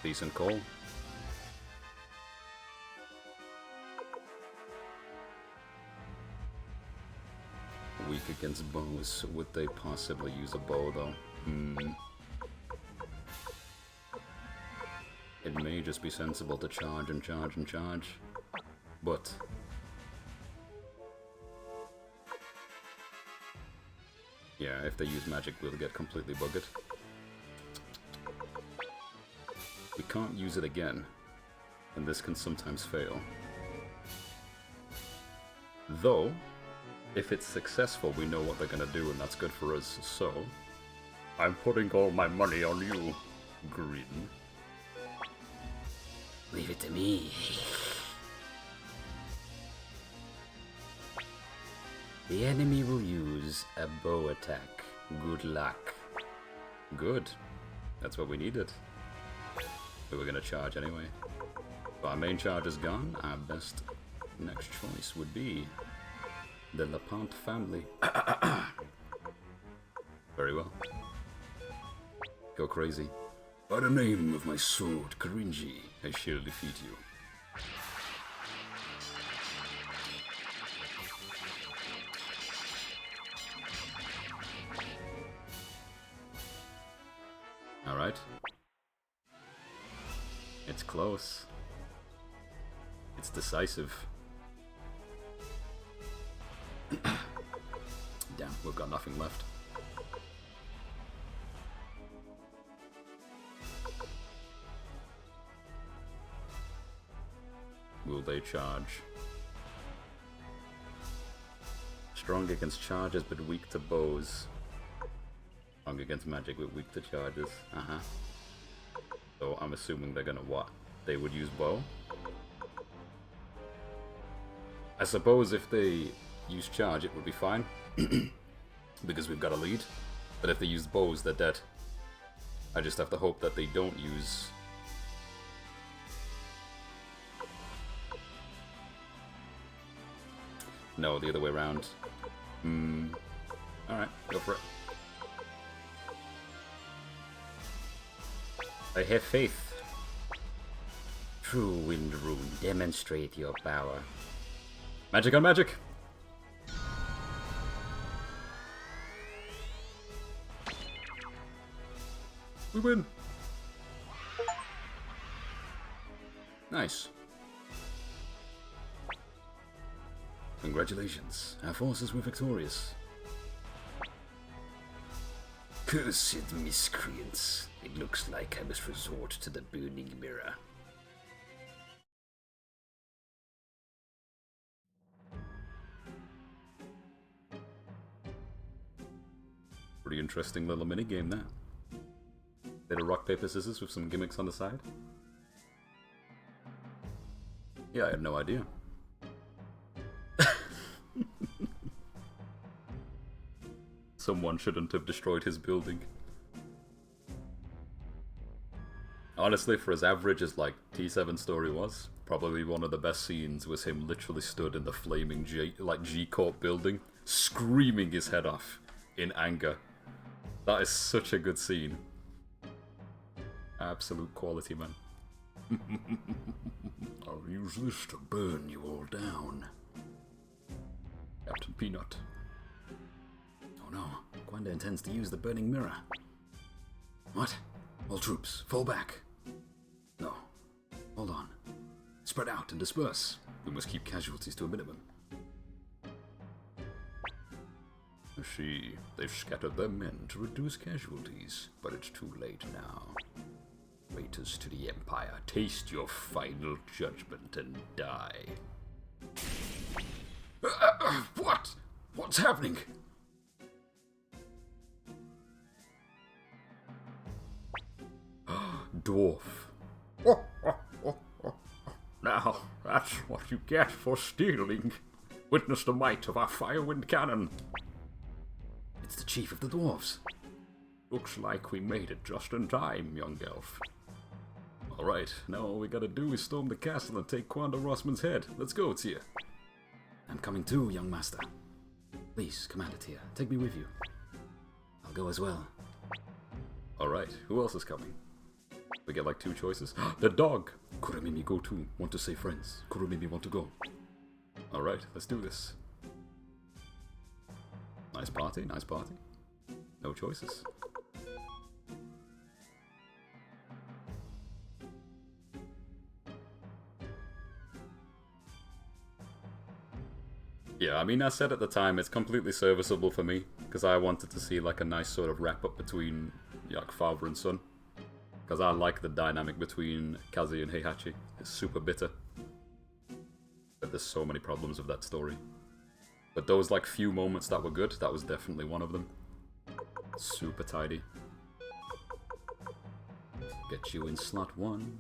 Decent call. against bows. Would they possibly use a bow, though? It may just be sensible to charge and charge and charge, but... yeah, if they use magic, we'll get completely buggered. We can't use it again, and this can sometimes fail. Though, if it's successful, we know what they're gonna do, and that's good for us, so... I'm putting all my money on you, Green. Leave it to me. The enemy will use a bow attack. Good luck. Good. That's what we needed. We were gonna charge anyway. But our main charge is gone. Our best next choice would be the Lepant family. Very well. Go crazy. By the name of my sword, Karinji, I shall defeat you. Alright. It's close. It's decisive. Damn, we've got nothing left. Will they charge? Strong against charges but weak to bows. Strong against magic but weak to charges. So I'm assuming they're gonna what? They would use bow? I suppose if they use charge it would be fine. Because we've got a lead. But if they use bows they're dead. I just have to hope that they don't use... No, the other way around. Alright, go for it. I have faith. True Wind Rune, demonstrate your power. Magic on magic! We win! Nice. Congratulations, our forces were victorious. Cursed miscreants. It looks like I must resort to the burning mirror. Pretty interesting little minigame there. Bit of rock, paper, scissors with some gimmicks on the side. Yeah, I had no idea. Someone shouldn't have destroyed his building. Honestly, for as average as like T7's story was, probably one of the best scenes was him literally stood in the flaming G-Corp building, screaming his head off in anger. That is such a good scene. Absolute quality, man. I'll use this to burn you all down. Captain Peanut. Oh no, Gwanda intends to use the burning mirror. What? All troops, fall back. No. Hold on. Spread out and disperse. We must keep casualties to a minimum. I see. They've scattered their men to reduce casualties, but it's too late now. Traitors to the Empire, taste your final judgment and die. What? What's happening? Dwarf. Now, that's what you get for stealing. Witness the might of our Firewind cannon. It's the chief of the dwarves. Looks like we made it just in time, young elf. Alright, now all we gotta do is storm the castle and take Quanda Rossman's head. Let's go, Tia. I'm coming too, young master. Please, Commander Tia, take me with you. I'll go as well. Alright, who else is coming? We get like 2 choices. The dog! Kurumimi go too. Want to say friends. Kurumimi want to go. Alright, let's do this. Nice party, nice party. No choices. Yeah, I mean, I said at the time, it's completely serviceable for me, because I wanted to see like a nice sort of wrap-up between like father and son. Because I like the dynamic between Kazi and Heihachi. It's super bitter. But there's so many problems with that story. But those like few moments that were good, that was definitely one of them. Super tidy. Get you in slot 1.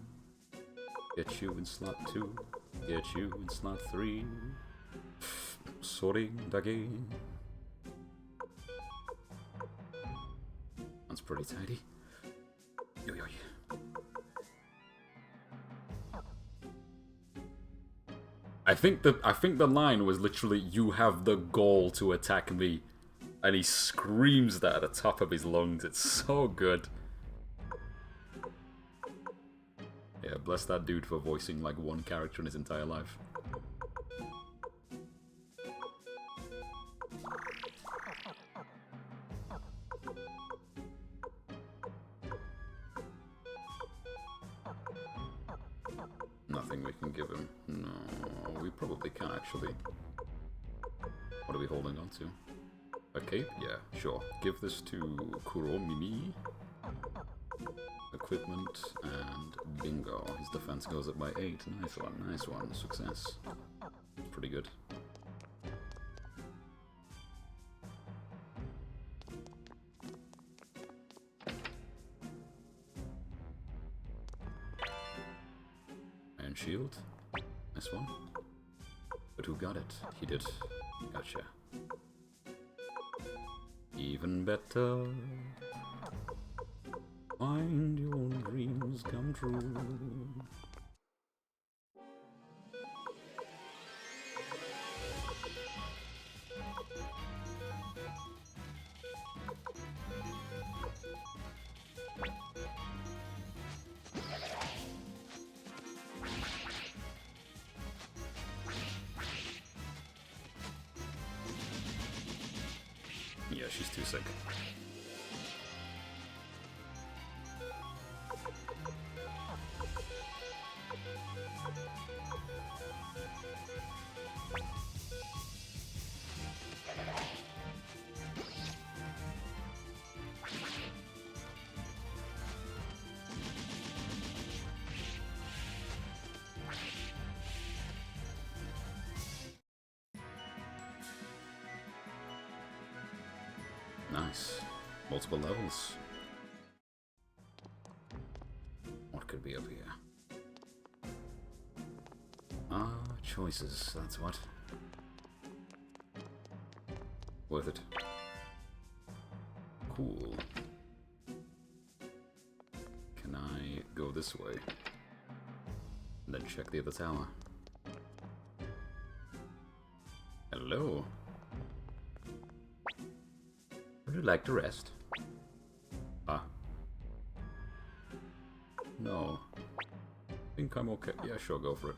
Get you in slot 2. Get you in slot 3. Sorry, Dagi. That's pretty tidy. Yo yo. I think the line was literally, "You have the gall to attack me," and he screams that at the top of his lungs. It's so good. Yeah, bless that dude for voicing like one character in his entire life. Nothing we can give him. No, we probably can actually. What are we holding on to? A cape? Yeah, sure. Give this to Kuromimi. Equipment and bingo. His defense goes up by 8. Nice one, nice one. Success. Pretty good. Iron shield. Nice one. But who got it? He did. Gotcha. Even better. Find your dreams come true. Yeah, she's too sick. Nice. Multiple levels. What could be up here? Ah, choices, that's what. Worth it. Cool. Can I go this way? And then check the other tower. Hello. Would you like to rest? Ah. No. I think I'm okay. Yeah, sure, go for it.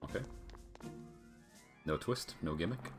Okay. No twist, no gimmick.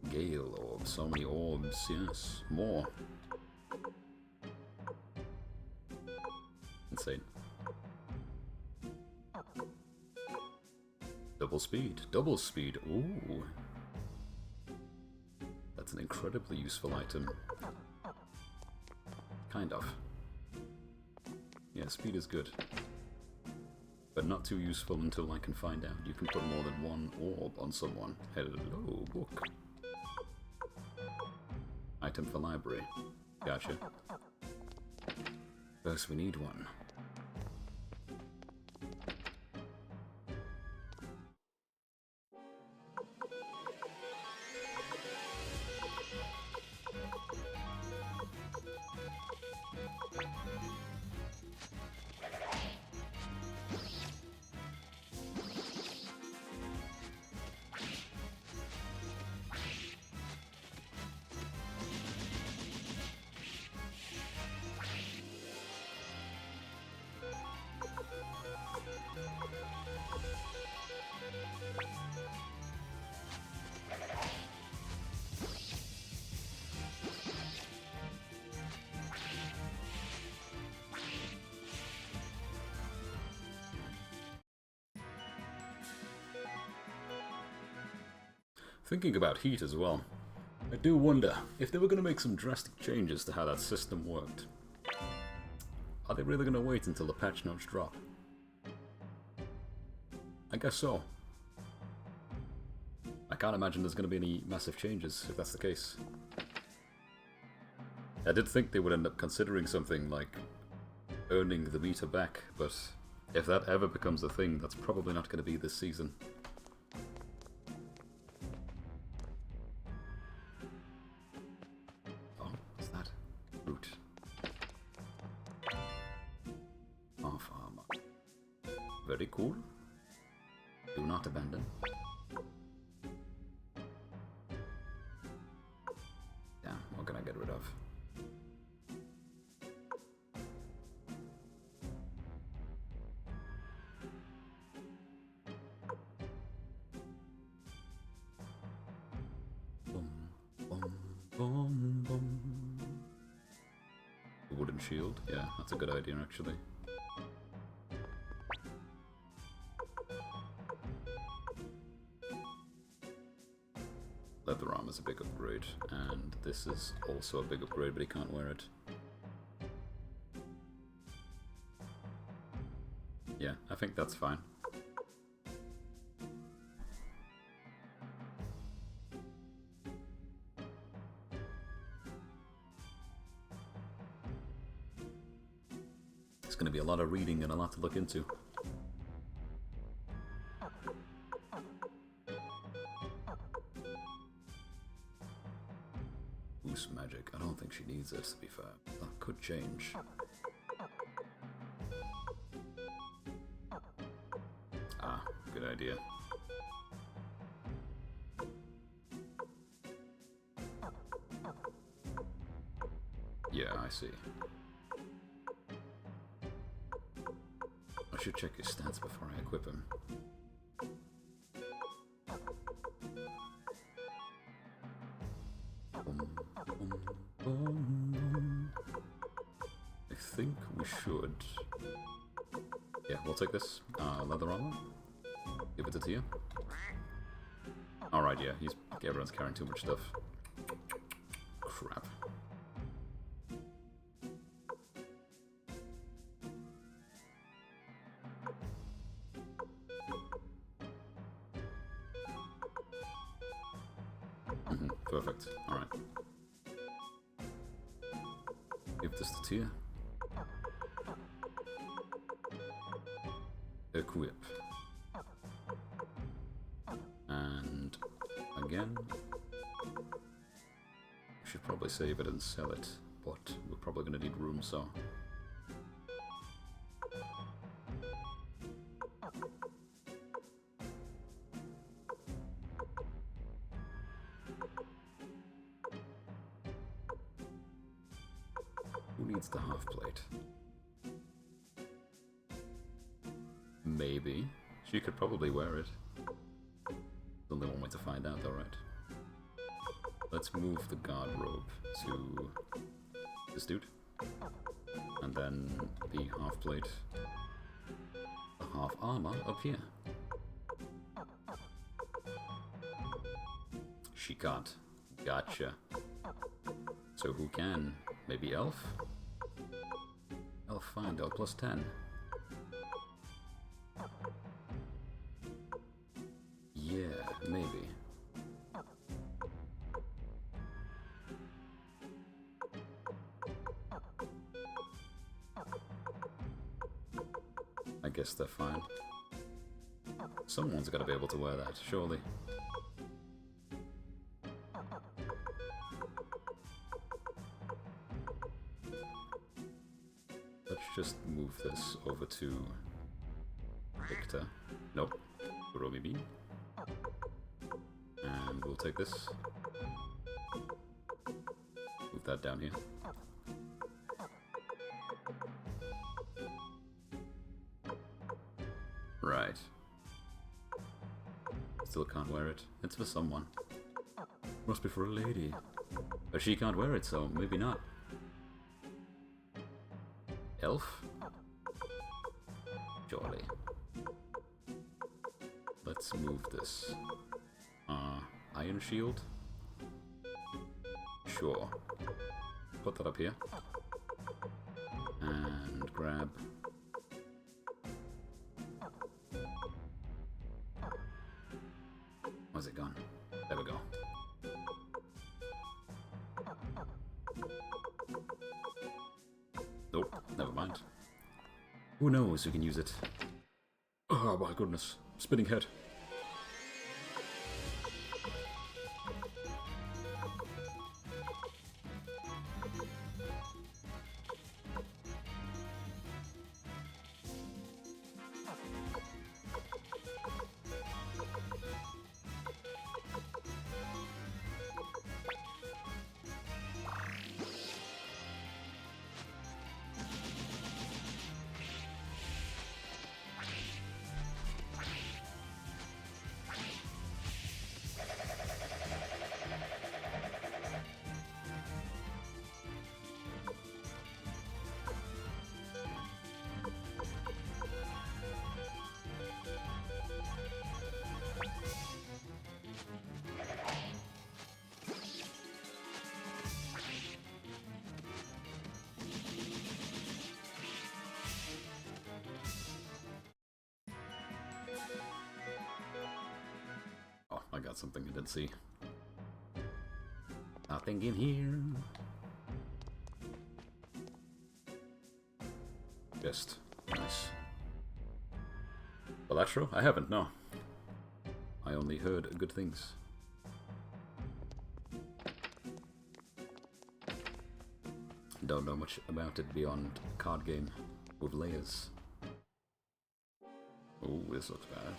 Gale orbs, so many orbs, yes, more. Insane. Double speed, ooh. That's an incredibly useful item. Kind of. Yeah, speed is good. but not too useful until I can find out you can put more than one orb on someone. Hello, book. Item for library. Gotcha. First we need one. Thinking about heat as well, I do wonder if they were going to make some drastic changes to how that system worked. Are they really going to wait until the patch notes drop? I guess so. I can't imagine there's going to be any massive changes if that's the case. I did think they would end up considering something like earning the meter back, but if that ever becomes a thing, that's probably not going to be this season. Very cool. Do not abandon. Damn, what can I get rid of? Boom, boom, boom, boom. A wooden shield? Yeah, that's a good idea actually. Leather armor is a big upgrade, and this is also a big upgrade, but he can't wear it. Yeah, I think that's fine. It's going to be a lot of reading and a lot to look into. Magic. I don't think she needs this, to be fair. That could change. Ah, good idea. Yeah, I see. I should check his stats before I equip him. I think we should. Yeah, we'll take this. Leather armor. Give it to Tia. Alright, yeah, everyone's carrying too much stuff. Crap. Perfect. Alright. Give this to Tia. Equip. And again, we should probably save it and sell it, but we're probably going to need room, so. Who needs the half plate? Maybe. She could probably wear it. There's only one way to find out, alright. Let's move the guard robe to this dude. And then the half plate, the half armor up here. She can't. Gotcha. So who can? Maybe Elf? Elf fine, Elf plus 10. Yeah, maybe. I guess they're fine. Someone's gotta be able to wear that, surely. Let's just move this over to Victor. Nope. Kuromi Bean. And we'll take this. Move that down here. Right. Still can't wear it. It's for someone. Must be for a lady. But she can't wear it, so maybe not. Elf? Surely. Let's move this. Iron Shield? Sure. Put that up here. And grab... Where's it gone? There we go. Nope, never mind. Who knows who can use it? Oh my goodness. Spinning head. Oh, I got something I didn't see. Nothing in here. Just nice. Well, that's true. I haven't, no. I only heard good things. Don't know much about it beyond card game with layers. Oh, this looks bad.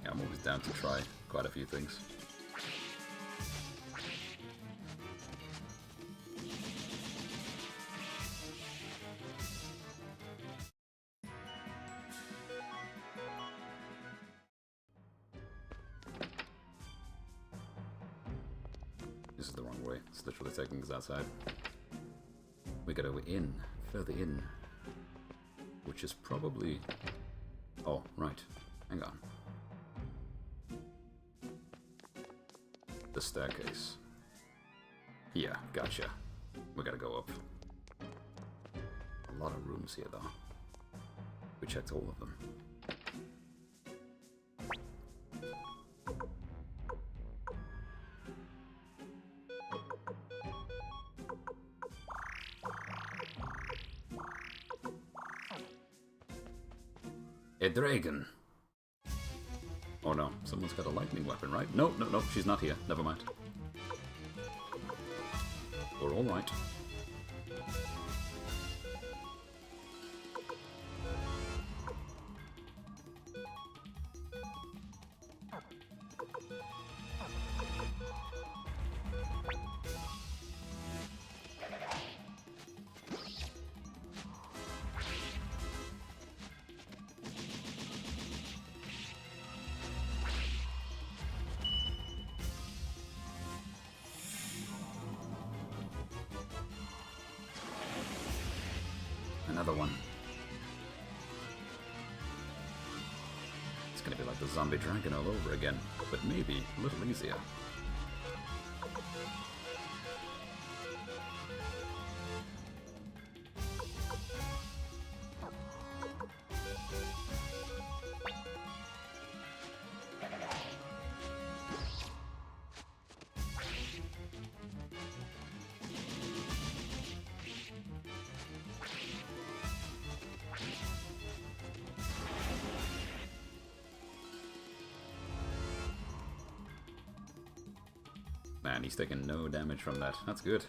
I'm always down to try quite a few things. This is the wrong way. It's literally taking us outside. We gotta go in, further in. Which is probably... Oh, right. Hang on. The staircase. Yeah, gotcha. We gotta go up. A lot of rooms here, though. We checked all of them. A dragon! Oh no, someone's got a lightning weapon, right? No, no, no, she's not here. Never mind. We're alright. another one. It's gonna be like the zombie dragon all over again, but maybe a little easier. Man, he's taking no damage from that. That's good.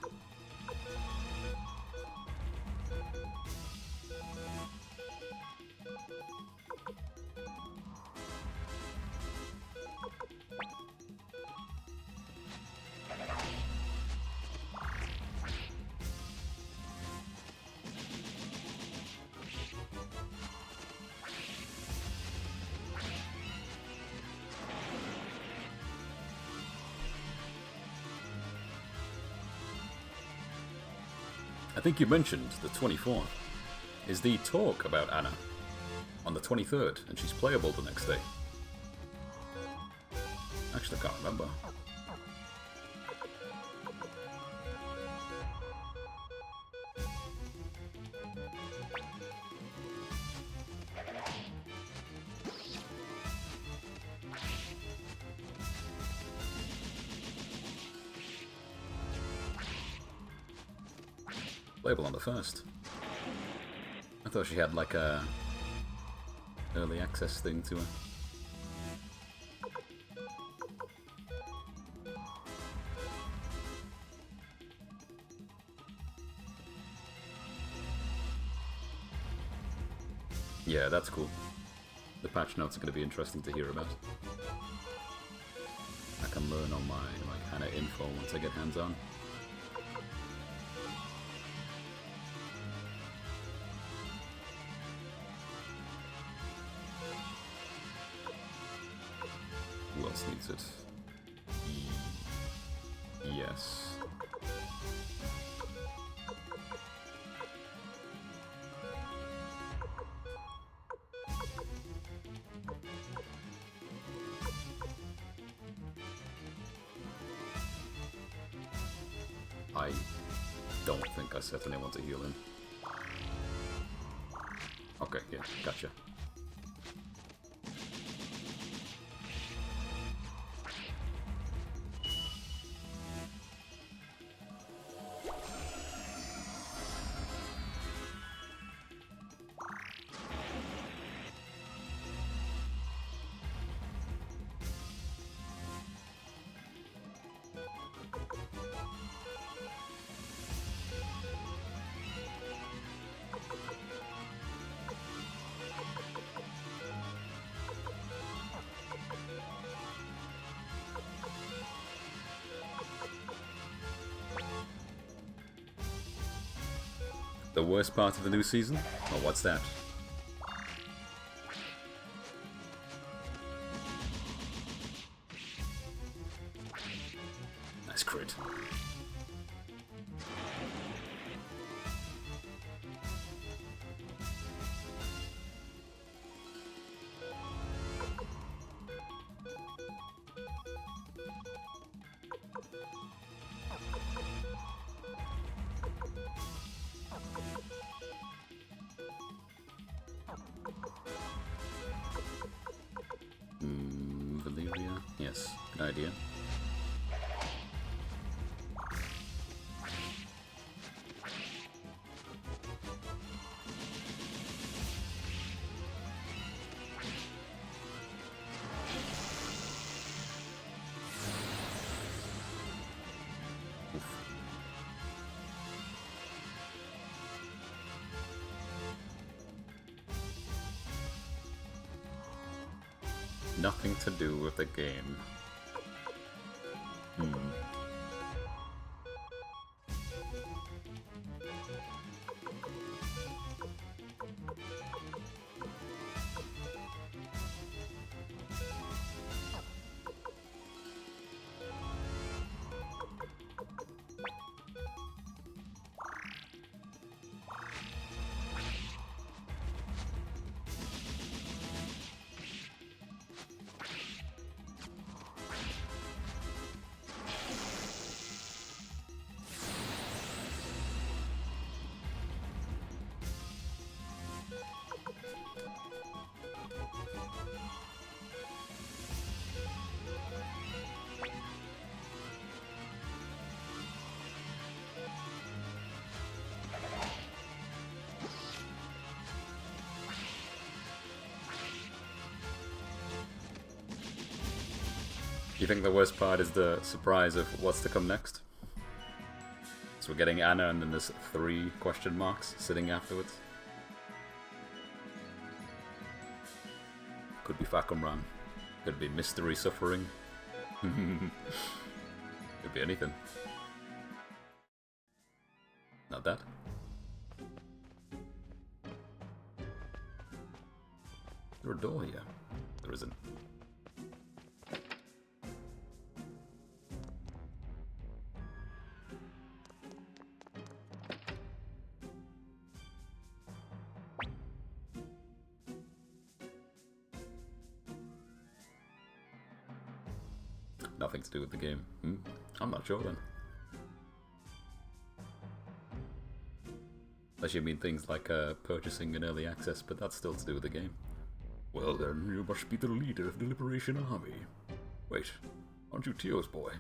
I think you mentioned the 24th. Is the talk about Anna on the 23rd, and she's playable the next day? Actually, I can't remember. Playable on the 1st. I thought she had like a early access thing to her. Yeah, that's cool. The patch notes are going to be interesting to hear about. I can learn on my Hannah info once I get hands on. Who else needs it? Yes. I don't think I set anyone to heal him. Okay, yeah, gotcha. The worst part of the new season? Oh, what's that? Nice crit. Valeria? Yes, good idea. Nothing to do with the game. You think the worst part is the surprise of what's to come next? So we're getting Anna and then there's 3 question marks sitting afterwards. Could be Fakumran. Could be mystery suffering. Could be anything. Not that. Is there a door here? There isn't. Nothing to do with the game. I'm not sure then. Unless you mean things like purchasing an early access, but that's still to do with the game. Well then, you must be the leader of the Liberation Army. Wait, aren't you Tio's boy?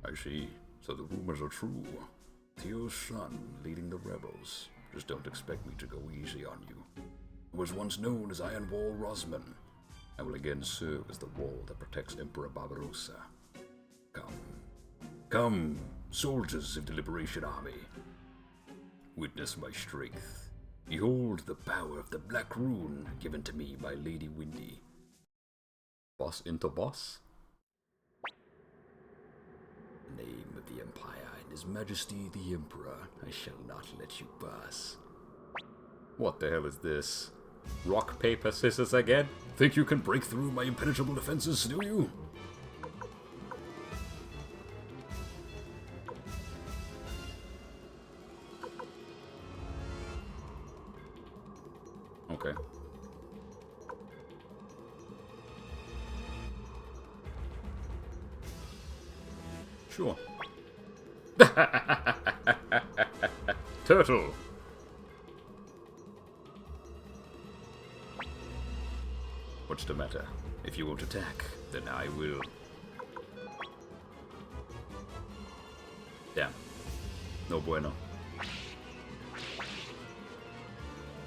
I see, so the rumors are true. Tio's son, leading the rebels. Just don't expect me to go easy on you. I was once known as Iron Wall Rosman. I will again serve as the wall that protects Emperor Barbarossa. Come. Come, soldiers of the Liberation Army. Witness my strength. Behold the power of the Black Rune given to me by Lady Windy. Boss into boss? In the name of the Empire and His Majesty the Emperor, I shall not let you pass. What the hell is this? Rock, paper, scissors again? Think you can break through my impenetrable defenses, do you? Okay. Sure. Turtle! What's the matter? If you won't attack, then I will. Damn. No bueno.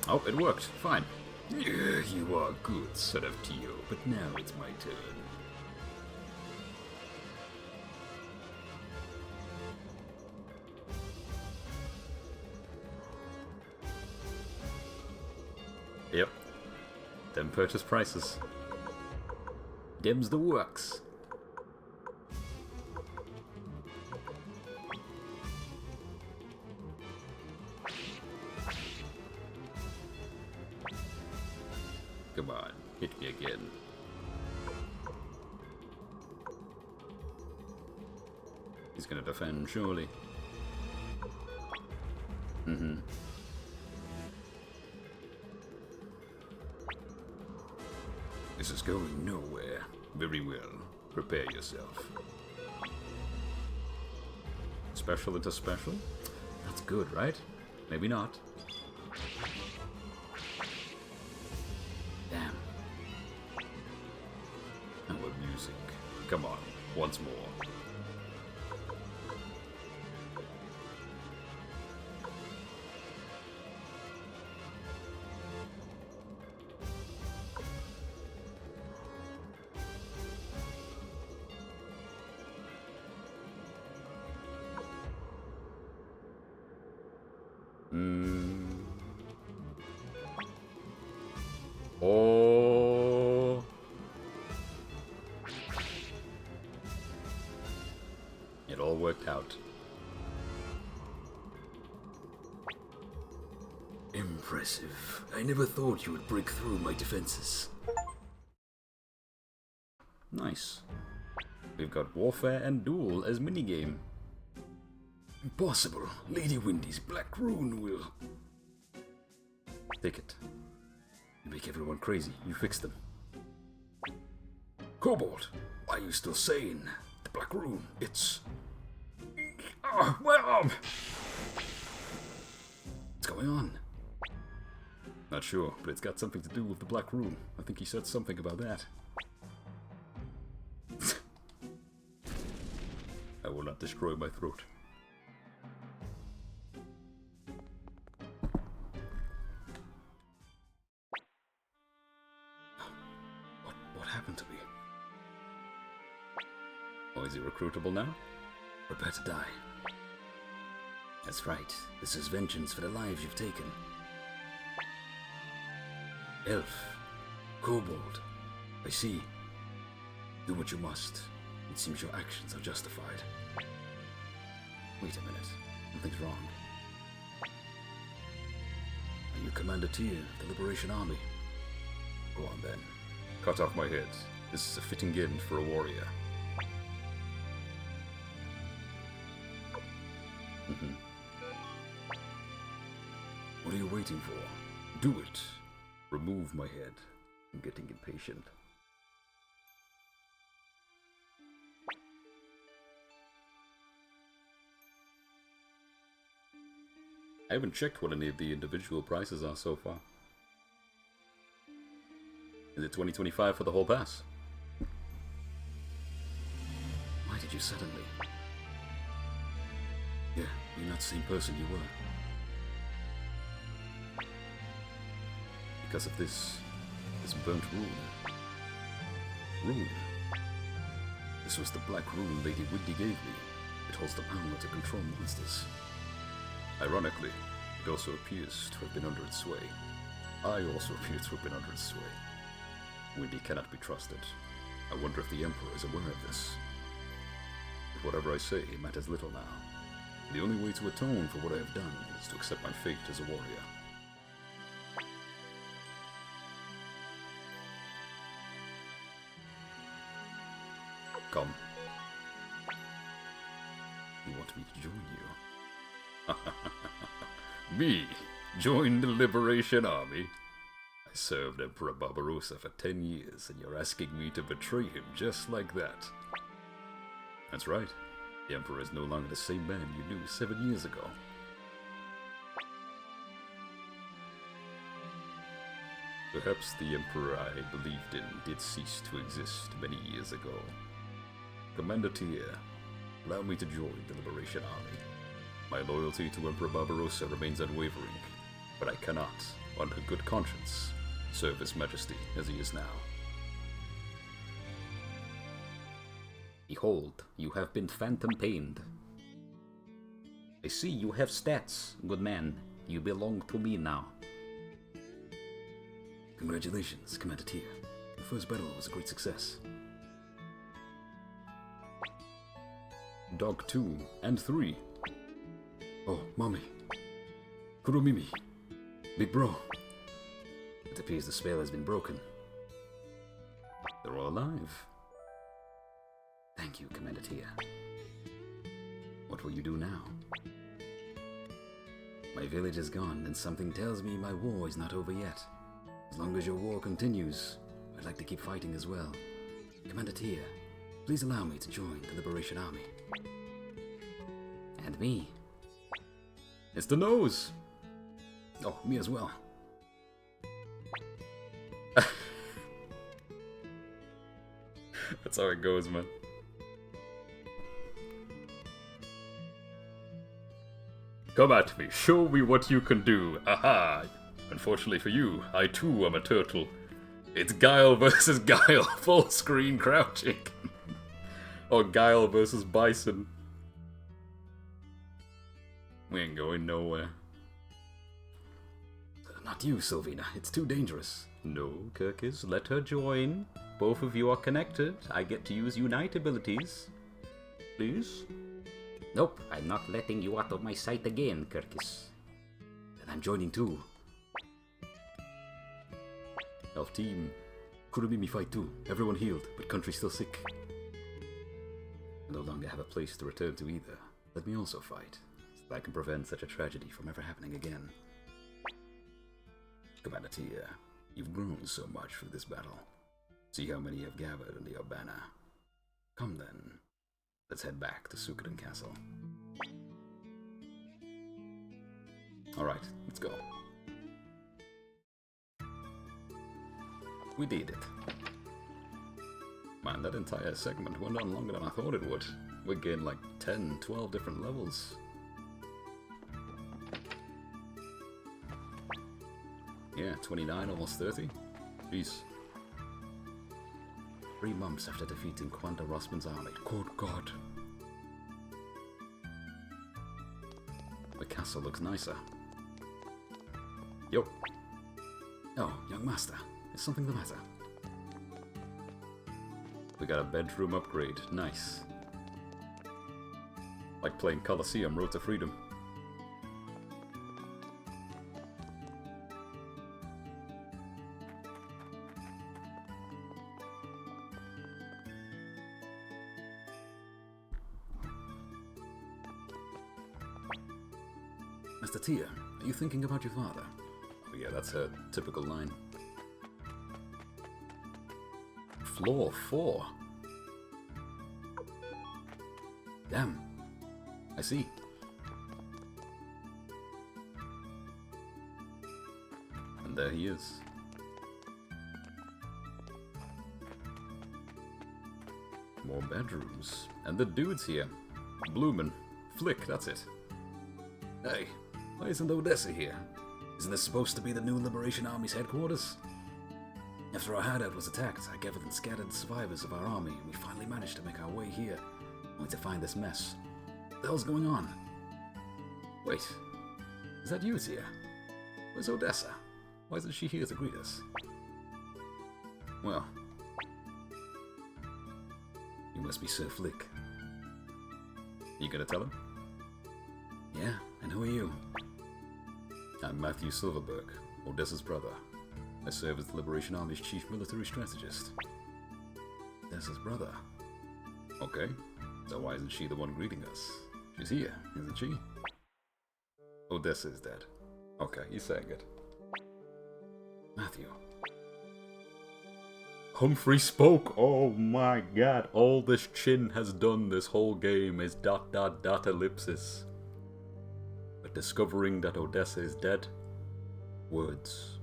Oh, it worked. Fine. You are good, son of Tio, but now it's my turn. Yep. Them purchase prices. Dim's the works. Come on, hit me again. He's gonna defend, surely. Mm-hmm. This is going nowhere. Very well. Prepare yourself. Special into special? That's good, right? Maybe not. Damn. Our music. Come on, once more. Oh. It all worked out. Impressive. I never thought you would break through my defenses. Nice. We've got Warfare and Duel as minigame. Impossible. Lady Windy's Black Rune will... Take it. You make everyone crazy. You fix them. Cobalt, why are you still saying the Black Rune? It's... my arm! What's going on? Not sure, but it's got something to do with the Black Rune. I think he said something about that. I will not destroy my throat. What happened to me? recruitable now? Prepare to die. That's right. This is vengeance for the lives you've taken. Elf. Kobold. I see. Do what you must. It seems your actions are justified. Wait a minute. Something's wrong. Are you Commander Tyr of the Liberation Army? Go on then. Cut off my head. This is a fitting end for a warrior. What are you waiting for? Do it. Remove my head. I'm getting impatient. I haven't checked what any of the individual prices are so far. Is it 2025 for the whole pass? Why did you suddenly? Yeah, you're not the same person you were. Because of this burnt rune. Rune. This was the black rune Lady Windy gave me. It holds the power to control monsters. Ironically, it also appears to have been under its sway. I also appear to have been under its sway. Windy cannot be trusted. I wonder if the Emperor is aware of this. But whatever I say matters little now. The only way to atone for what I have done is to accept my fate as a warrior. Come. You want me to join you? Me? Join the Liberation Army? I served Emperor Barbarossa for 10 years, and you're asking me to betray him just like that. That's right. The Emperor is no longer the same man you knew 7 years ago. Perhaps the Emperor I believed in did cease to exist many years ago. Commander Tyr, allow me to join the Liberation Army. My loyalty to Emperor Barbarossa remains unwavering, but I cannot, under good conscience, serve His Majesty as he is now. Behold, you have been phantom-pained. I see you have stats, good man. You belong to me now. Congratulations, Commander Tyr. The first battle was a great success. Dog 2 and 3. Oh, Mommy. Kuromimi. Big bro. It appears the spell has been broken. They're all alive. Thank you, Commander Tyr. What will you do now? My village is gone, and something tells me my war is not over yet. As long as your war continues, I'd like to keep fighting as well. Commander Tyr, please allow me to join the Liberation Army. And me. It's the nose! Oh, me as well. That's how it goes, man. Come at me, show me what you can do. Aha! Unfortunately for you, I too am a turtle. It's Guile versus Guile, full screen crouching. Or Guile versus Bison. We ain't going nowhere. Not you, Sylvina. It's too dangerous. No, Kirkis, let her join. Both of you are connected. I get to use Unite abilities. Please? Nope, I'm not letting you out of my sight again, Kirkis. Then I'm joining too. Elf team. Kuromimi fight too. Everyone healed, but country still sick. I no longer have a place to return to either. Let me also fight, so that I can prevent such a tragedy from ever happening again. Commander Tyr, you've grown so much through this battle. See how many have gathered under your banner. Come then, let's head back to Suikoden Castle. Alright, let's go. We did it. Man, that entire segment went on longer than I thought it would. We gained like 10, 12 different levels. Yeah, 29, almost 30. Jeez. 3 months after defeating Quanda Rossman's army. Good God. The castle looks nicer. Yo. Oh, young master. Is something the matter? We got a bedroom upgrade. Nice. Like playing Colosseum Road to Freedom. Master Tia, are you thinking about your father? Oh yeah, that's her typical line. Floor 4. Damn. I see. And there he is. More bedrooms. And the dude's here. Bloomin'. Flick, that's it. Hey, why isn't Odessa here? Isn't this supposed to be the new Liberation Army's headquarters? After our hideout was attacked, I gathered and scattered the survivors of our army, and we finally managed to make our way here, only to find this mess. What the hell's going on? Wait, is that you, Tia? Where's Odessa? Why isn't she here to greet us? Well, you must be Sir Flick. You gonna tell him? Yeah, and who are you? I'm Matthew Silverberg, Odessa's brother. I serve as the Liberation Army's chief military strategist. Odessa's brother? Okay, so why isn't she the one greeting us? She's here, isn't she? Odessa is dead. Okay, you're saying it. Matthew. Humphrey spoke! Oh my god, all this chin has done this whole game is ... ellipsis. But discovering that Odessa is dead, words.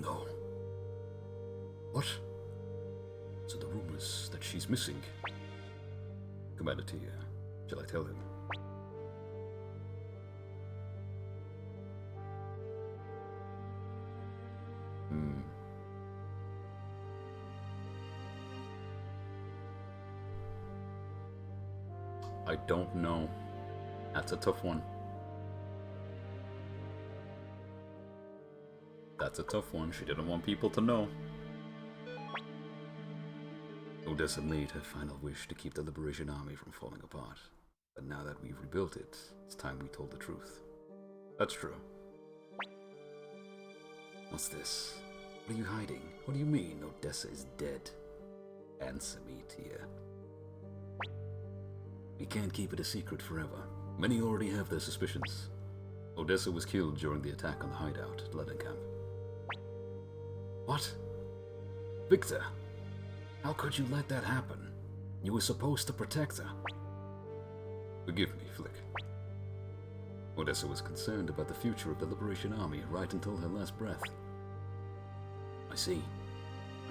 No. What? So the rumors that she's missing. Commander Tia, shall I tell him? I don't know. That's a tough one. That's a tough one. She didn't want people to know. Odessa made her final wish to keep the Liberation Army from falling apart. But now that we've rebuilt it, it's time we told the truth. That's true. What's this? What are you hiding? What do you mean Odessa is dead? Answer me, Tia. We can't keep it a secret forever. Many already have their suspicions. Odessa was killed during the attack on the hideout at Ledenkamp. What? Victor, how could you let that happen? You were supposed to protect her. Forgive me, Flick. Odessa was concerned about the future of the Liberation Army right until her last breath. I see.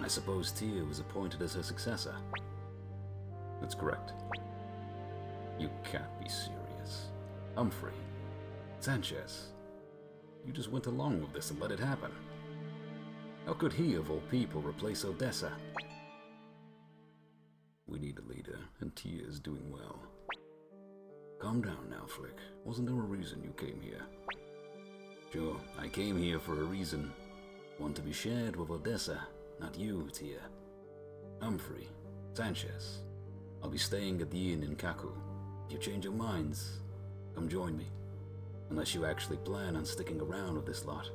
I suppose Tia was appointed as her successor. That's correct. You can't be serious. Humphrey. Sanchez. You just went along with this and let it happen. How could he, of all people, replace Odessa? We need a leader, and Tia is doing well. Calm down now, Flick. Wasn't there a reason you came here? Sure, I came here for a reason. One to be shared with Odessa, not you, Tia. Humphrey. Sanchez. I'll be staying at the inn in Kaku. If you change your minds, come join me. Unless you actually plan on sticking around with this lot.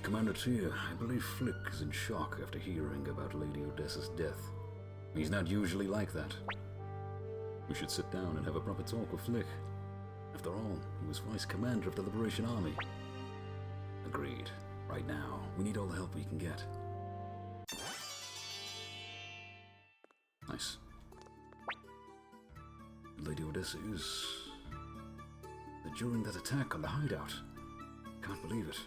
Commander Tia, I believe Flick is in shock after hearing about Lady Odessa's death. He's not usually like that. We should sit down and have a proper talk with Flick. After all, he was Vice Commander of the Liberation Army. Agreed. Right now, we need all the help we can get. Nice. Lady Odessa is... during that attack on the hideout. Can't believe it.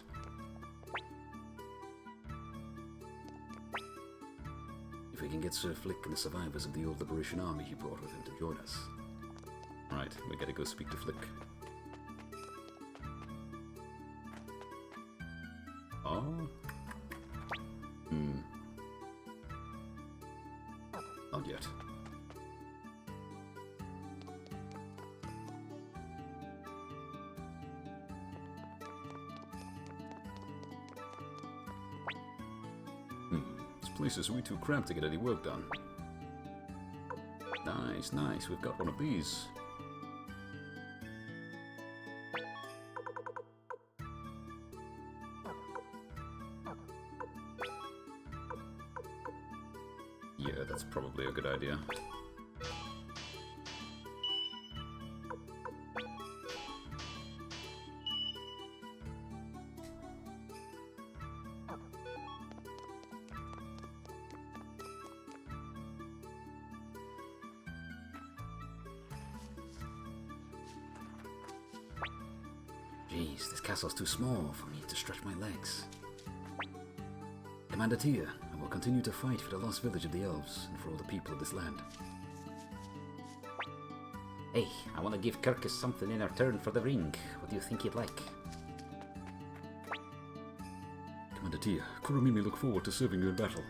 If we can get Sir Flick and the survivors of the old Liberation Army he brought with him to join us. Right, we gotta go speak to Flick. Oh, Not yet. This place is way too cramped to get any work done. Nice, nice. We've got one of these. Yeah, that's probably a good idea. Jeez, this castle's too small for me to stretch my legs. Commander Tia, I will continue to fight for the lost village of the elves and for all the people of this land. Hey, I want to give Kirkus something in return for the ring. What do you think he'd like? Commander Tia, Kurumi may look forward to serving you in battle.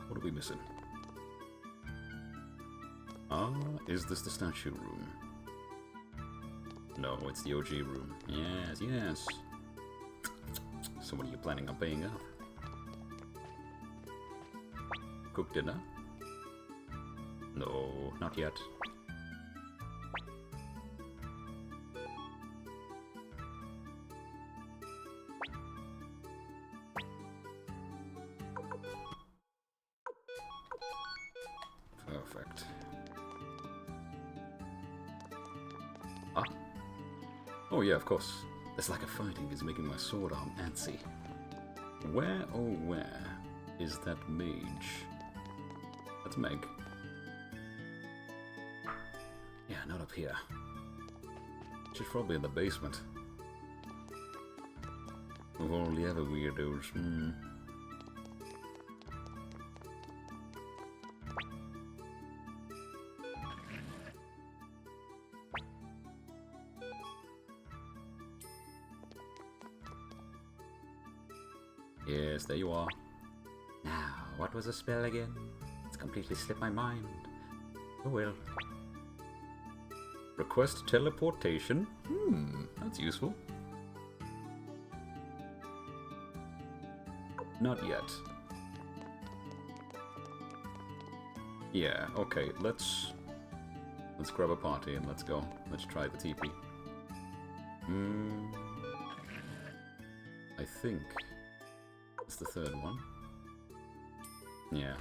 What are we missing? Ah, is this the statue room? No, it's the OG room. Yes, yes. So when are you planning on paying up? Cook dinner? No, not yet. Perfect. Ah. Oh yeah, of course. This lack of fighting is making my sword arm antsy. Where, oh where, is that mage? That's Meg. Yeah, not up here. She's probably in the basement. Of all the other weirdos. Yes, there you are. Now, what was the spell again? It's completely slipped my mind. Oh well. Request teleportation? That's useful. Not yet. Yeah, okay, let's grab a party and let's go. Let's try the TP. I think it's the third one. Yeah.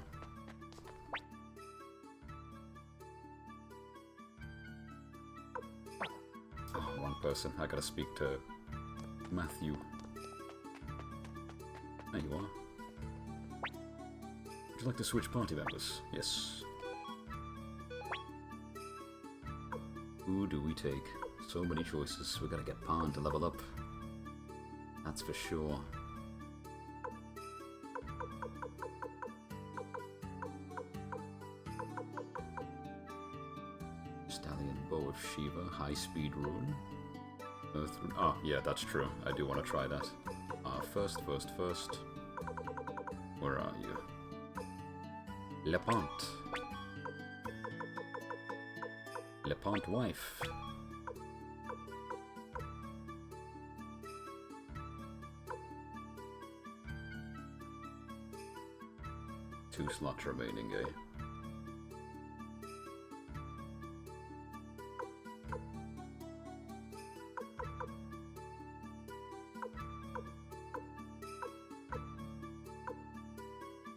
Oh, one person. I gotta speak to Matthew. There you are. Would you like to switch party members? Yes. Who do we take? So many choices. We gotta get Pan to level up. That's for sure. Stallion Bow of Shiva, High Speed Rune. Earth Rune. Oh, yeah, that's true. I do want to try that. First. Where are you? Lepant. Lepant wife. Two slots remaining, eh?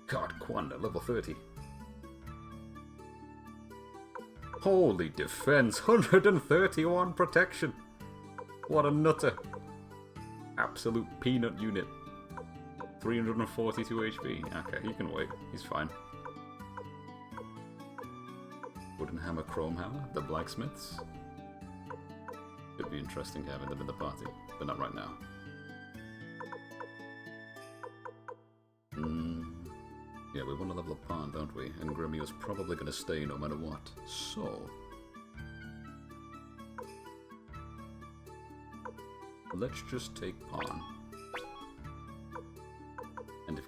God, Quanda, level 30. Holy defense, 131 protection. What a nutter. Absolute peanut unit. 342 HP. Okay, he can wait. He's fine. Wooden Hammer, Chrome Hammer, the blacksmiths. Could be interesting having them in the party, but not right now. Yeah, we want to level up Pan, don't we? And Gremio's probably going to stay no matter what. So... let's just take Pan.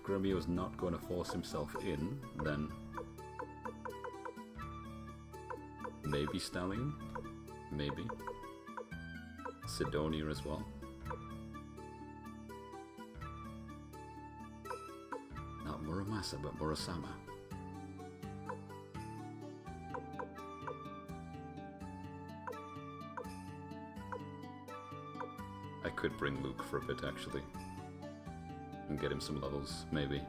Gremio's not going to force himself in, then maybe Stallion? Maybe. Sidonia as well. Not Muramasa, but Murasama. I could bring Luke for a bit, actually. And get him some levels, maybe.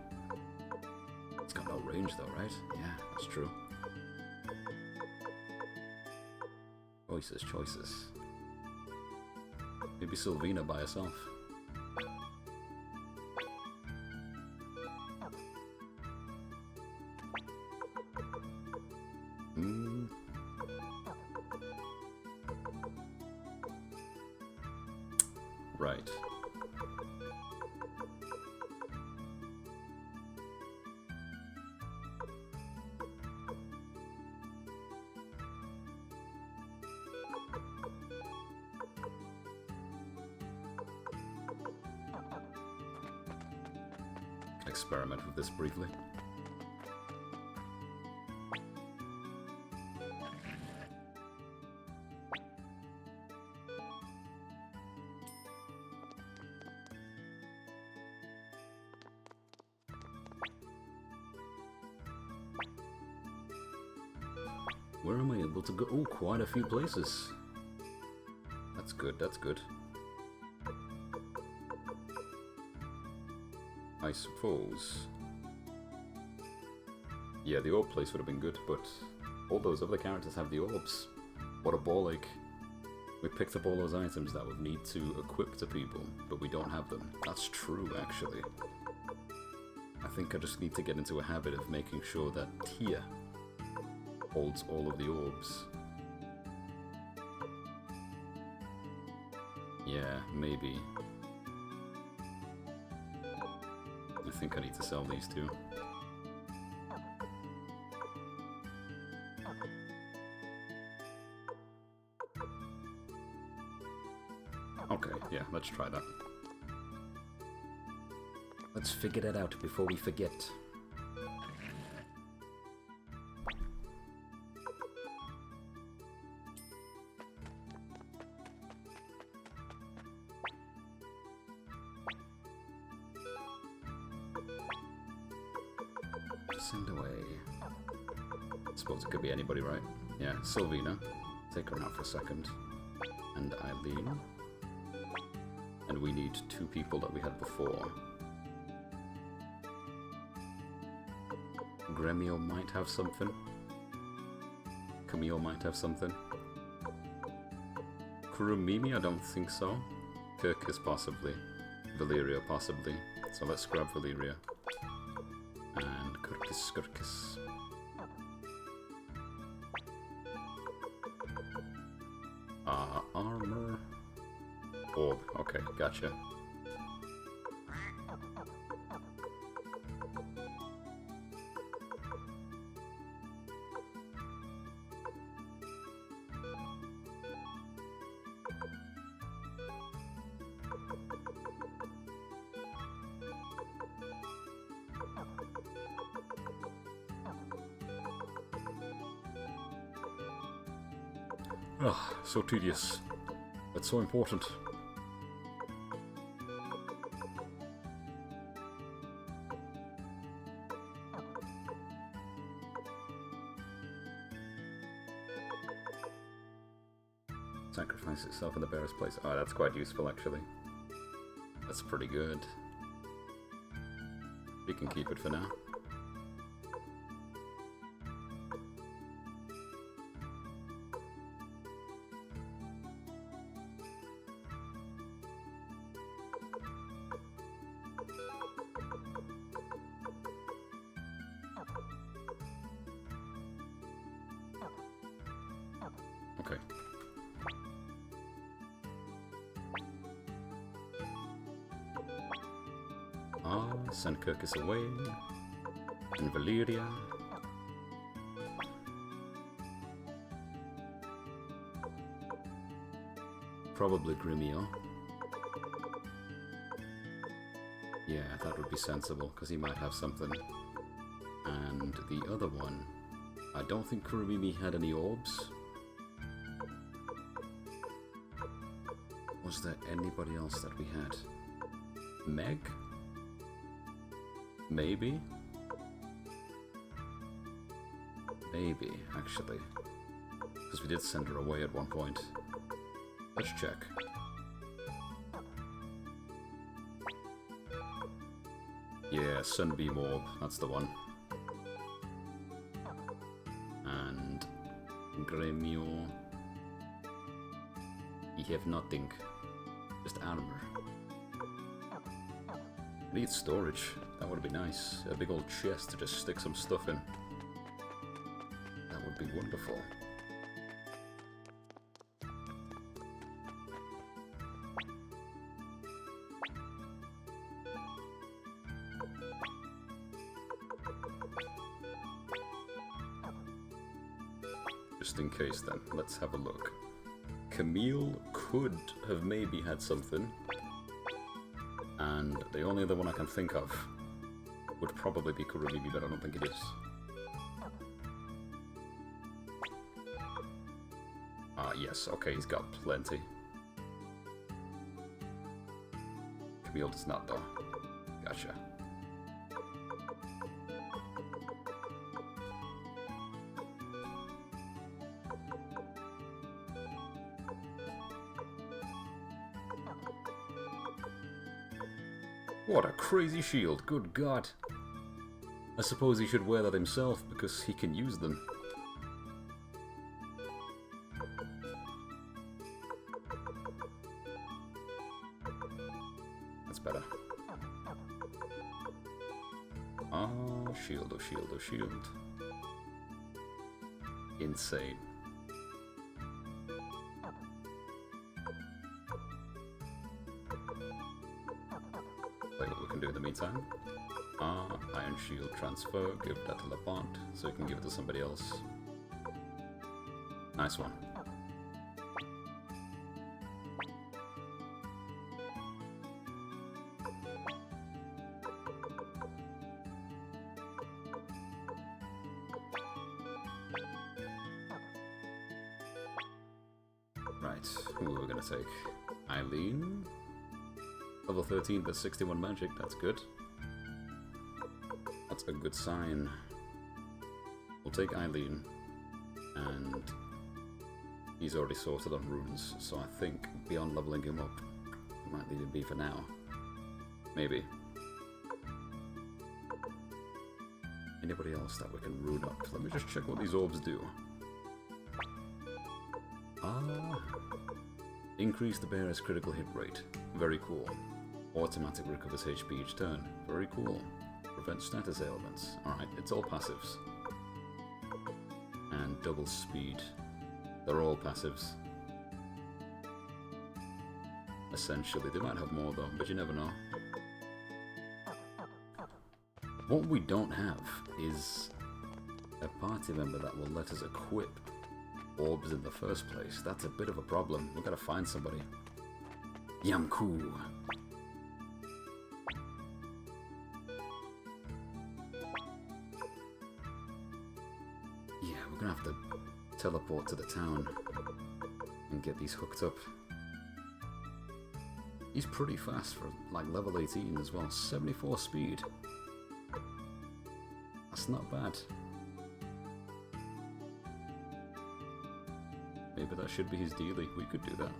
It's got no range, though, right? Yeah, that's true. Choices, choices. Maybe Sylvina by herself. Right. Experiment with this briefly. Where am I able to go? Oh, quite a few places. That's good, that's good. I suppose. Yeah, the orb place would have been good, but all those other characters have the orbs. What a ball ache. We picked up all those items that would need to equip to people, but we don't have them. That's true, actually. I think I just need to get into a habit of making sure that Tia holds all of the orbs. Yeah, maybe. I think I need to sell these two. Okay, yeah, let's try that. Let's figure that out before we forget. Send away. I suppose it could be anybody, right? Yeah, Sylvina. Take her out for a second. And Eileen. And we need two people that we had before. Gremio might have something. Camille might have something. Kurumimi, I don't think so. Kirkus possibly. Valeria possibly. So let's grab Valeria. And Kirkus. Armor. Orb. Okay, gotcha. Ugh, so tedious. But so important. Sacrifice itself in the bearer's place. Oh, that's quite useful, actually. That's pretty good. We can keep it for now. Okay. Send Kirkus away. And Valeria. Probably Gremio. Yeah, that would be sensible, because he might have something. And the other one, I don't think Kurumimi had any orbs. Was there anybody else that we had? Meg? Maybe? Maybe, actually. Because we did send her away at one point. Let's check. Yeah, Sunbeam Orb, that's the one. And Gremio. He have nothing. Just armor. Need storage. That would be nice. A big old chest to just stick some stuff in. That would be wonderful. Just in case then, let's have a look. Camille could have maybe had something. And the only other one I can think of would probably be Kurumimi, but I don't think it is. Ah, yes, okay, he's got plenty. Camille does not, though. Gotcha. What a crazy shield, good god. I suppose he should wear that himself, because he can use them. That's better. Oh, shield, oh shield, oh shield. Insane. What we can do in the meantime. Iron Shield transfer, give that to Lapont, so you can give it to somebody else. Nice one. Right, who are we gonna take? Eileen? Level 13 but 61 magic, that's good. That's a good sign. We'll take Eileen, and he's already sorted on runes, so I think beyond leveling him up, we might leave him be for now. Maybe. Anybody else that we can rune up? Let me just check what these orbs do. Increase the bearer's critical hit rate. Very cool. Automatic recovers HP each turn. Very cool. Prevent status ailments. Alright, it's all passives. And double speed. They're all passives. Essentially. They might have more though, but you never know. What we don't have is a party member that will let us equip orbs in the first place. That's a bit of a problem. We've got to find somebody. Yamku. Yeah, we're gonna have to teleport to the town and get these hooked up. He's pretty fast for like level 18 as well. 74 speed. That's not bad. Maybe that should be his dealie. We could do that.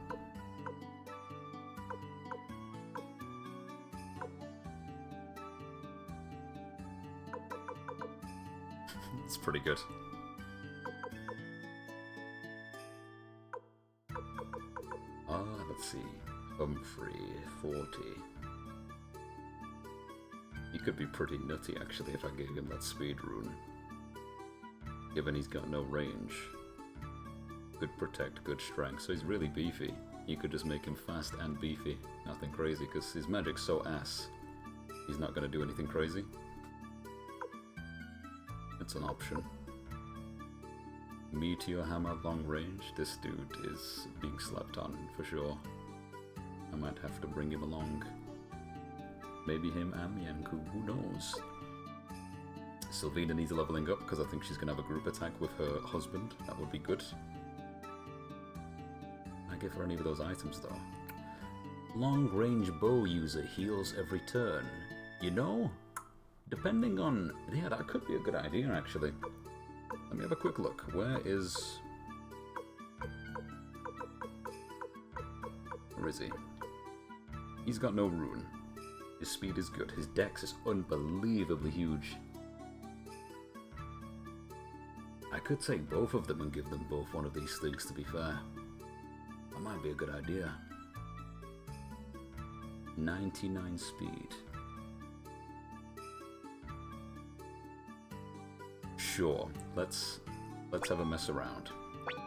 It's pretty good. Let's see. Humphrey, 40. He could be pretty nutty actually if I gave him that speed rune. Given he's got no range. Good protect, good strength, so he's really beefy. You could just make him fast and beefy. Nothing crazy, because his magic's so ass. He's not going to do anything crazy. It's an option. Meteor Hammer long range. This dude is being slept on, for sure. I might have to bring him along. Maybe him and Mianku, who knows? Sylvina needs leveling up because I think she's going to have a group attack with her husband. That would be good. I give her any of those items though. Long-range bow user heals every turn. You know, depending on... Yeah, that could be a good idea actually. Let me have a quick look. Where is he? He's got no rune. His speed is good. His dex is unbelievably huge. I could take both of them and give them both one of these things, to be fair. That might be a good idea. 99 speed. Sure, let's have a mess around.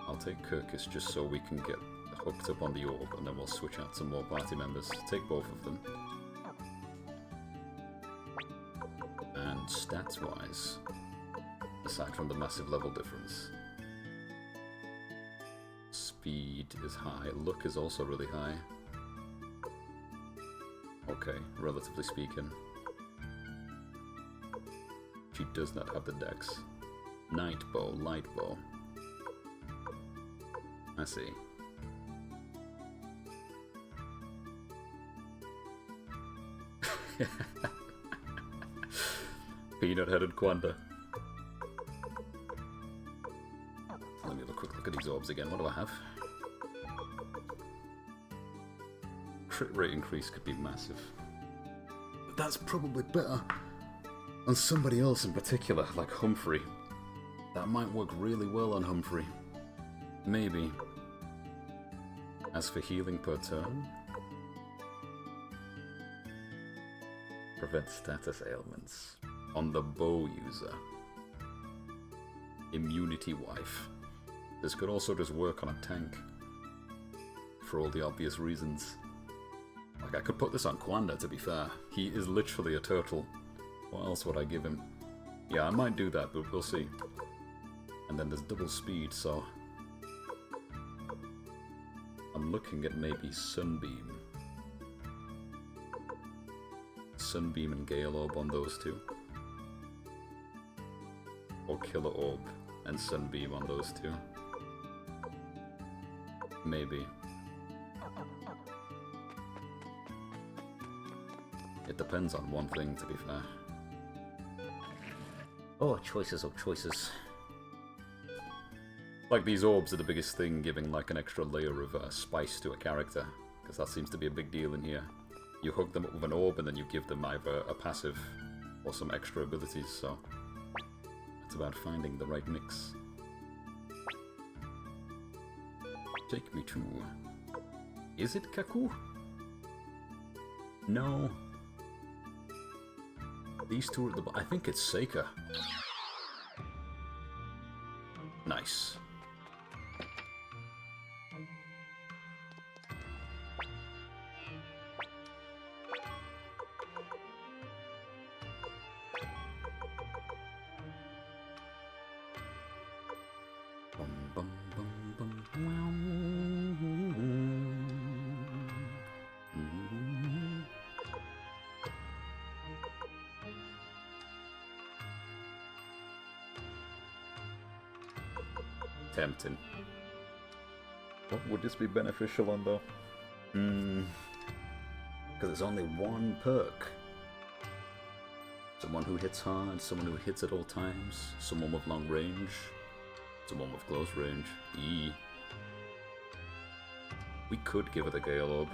I'll take Kirkus just so we can get hooked up on the orb, and then we'll switch out some more party members. Take both of them. And stats-wise, aside from the massive level difference, speed is high, luck is also really high. Okay, relatively speaking. She does not have the dex. Night bow, light bow. I see. Peanut-headed Quanda. Let me have a quick look at these orbs again. What do I have? Crit rate increase could be massive. But that's probably better on somebody else in particular, like Humphrey. That might work really well on Humphrey. Maybe. As for healing per turn, prevent status ailments on the bow user. Immunity wife. This could also just work on a tank for all the obvious reasons. Like, I could put this on Quanda, to be fair. He is literally a turtle. What else would I give him? Yeah, I might do that, but we'll see. And then there's double speed, so I'm looking at maybe Sunbeam. Sunbeam and Gale Orb on those two. Or Killer Orb and Sunbeam on those two. Maybe. It depends on one thing, to be fair. Oh, choices of choices. Like, these orbs are the biggest thing, giving like an extra layer of spice to a character, because that seems to be a big deal in here. You hook them up with an orb and then you give them either a passive or some extra abilities, so it's about finding the right mix. Take me to... Is it Kaku? No. These two are at the... I think it's Seika. Nice. Tempting. What would this be beneficial on though? Because it's only one perk. Someone who hits hard, someone who hits at all times, someone with long range, someone with close range. We could give her the Gale Orb.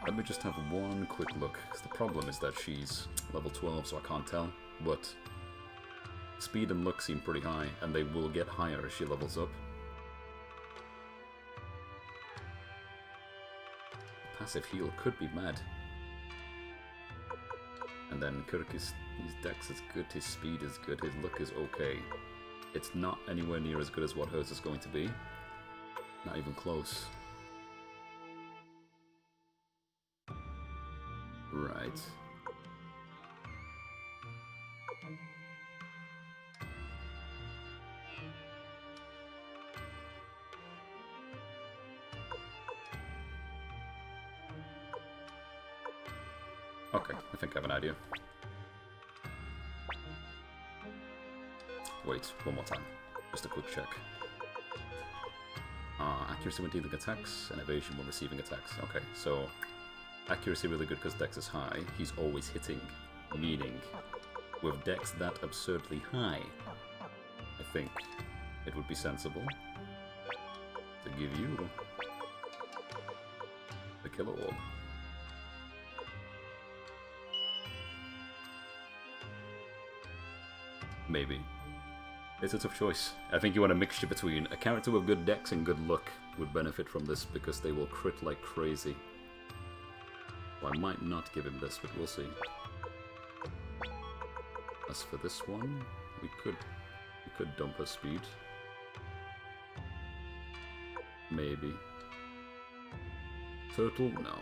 Let me just have one quick look, because the problem is that she's level 12, so I can't tell, but speed and luck seem pretty high, and they will get higher as she levels up. Passive heal could be mad. And then Kirkus, his dex is good, his speed is good, his luck is okay. It's not anywhere near as good as what hers is going to be. Not even close. Right. Okay, I think I have an idea. Wait, one more time. Just a quick check. Accuracy when dealing attacks, and evasion when receiving attacks. Okay, so accuracy really good because Dex is high. He's always hitting, meaning with Dex that absurdly high, I think it would be sensible to give you the Killer Orb. Maybe. It's a tough choice. I think you want a mixture between a character with good dex and good luck would benefit from this because they will crit like crazy. Well, I might not give him this, but we'll see. As for this one, we could dump her speed. Maybe. Turtle? No.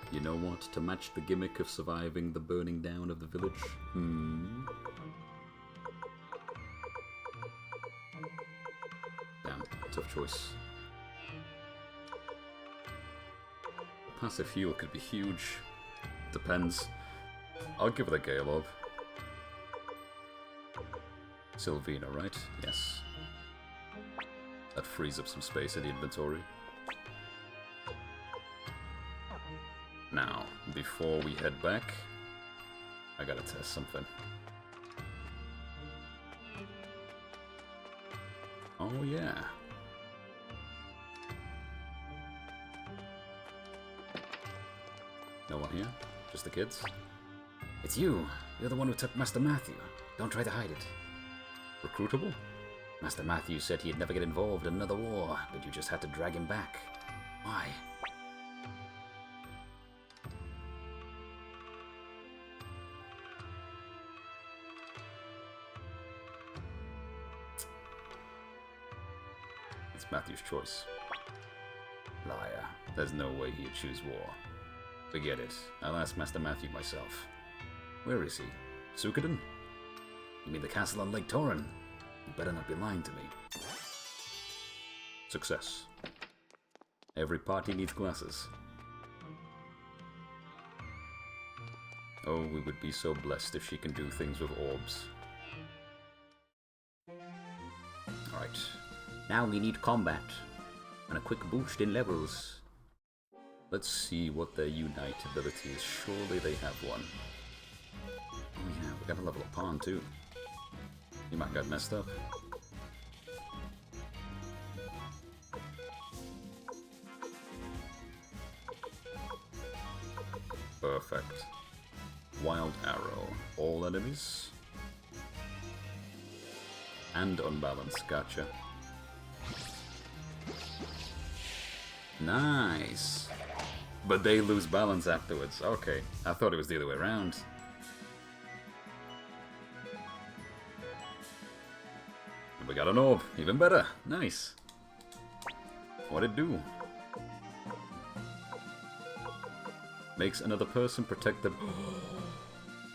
You know what? To match the gimmick of surviving the burning down of the village? Damn, tough choice. Passive heal could be huge. Depends. I'll give it a Gale Orb. Sylvina, right? Yes. That frees up some space in the inventory. Now, before we head back, I gotta test something. Oh yeah. No one here? Just the kids? It's you. You're the one who took Master Matthew. Don't try to hide it. Recruitable? Master Matthew said he'd never get involved in another war, but you just had to drag him back. Why? It's Matthew's choice. Liar. There's no way he'd choose war. Forget it. I'll ask Master Matthew myself. Where is he? Suikoden? You mean the castle on Lake Torren? You better not be lying to me. Success. Every party needs glasses. Oh, we would be so blessed if she can do things with orbs. Alright. Now we need combat. And a quick boost in levels. Let's see what their Unite ability is. Surely they have one. Oh yeah, we gotta level up Pawn too. He might get messed up. Perfect. Wild Arrow. All enemies. And unbalanced. Gotcha. Nice. But they lose balance afterwards. Okay. I thought it was the other way around. We got an orb. Even better. Nice. What'd it do? Makes another person protect them.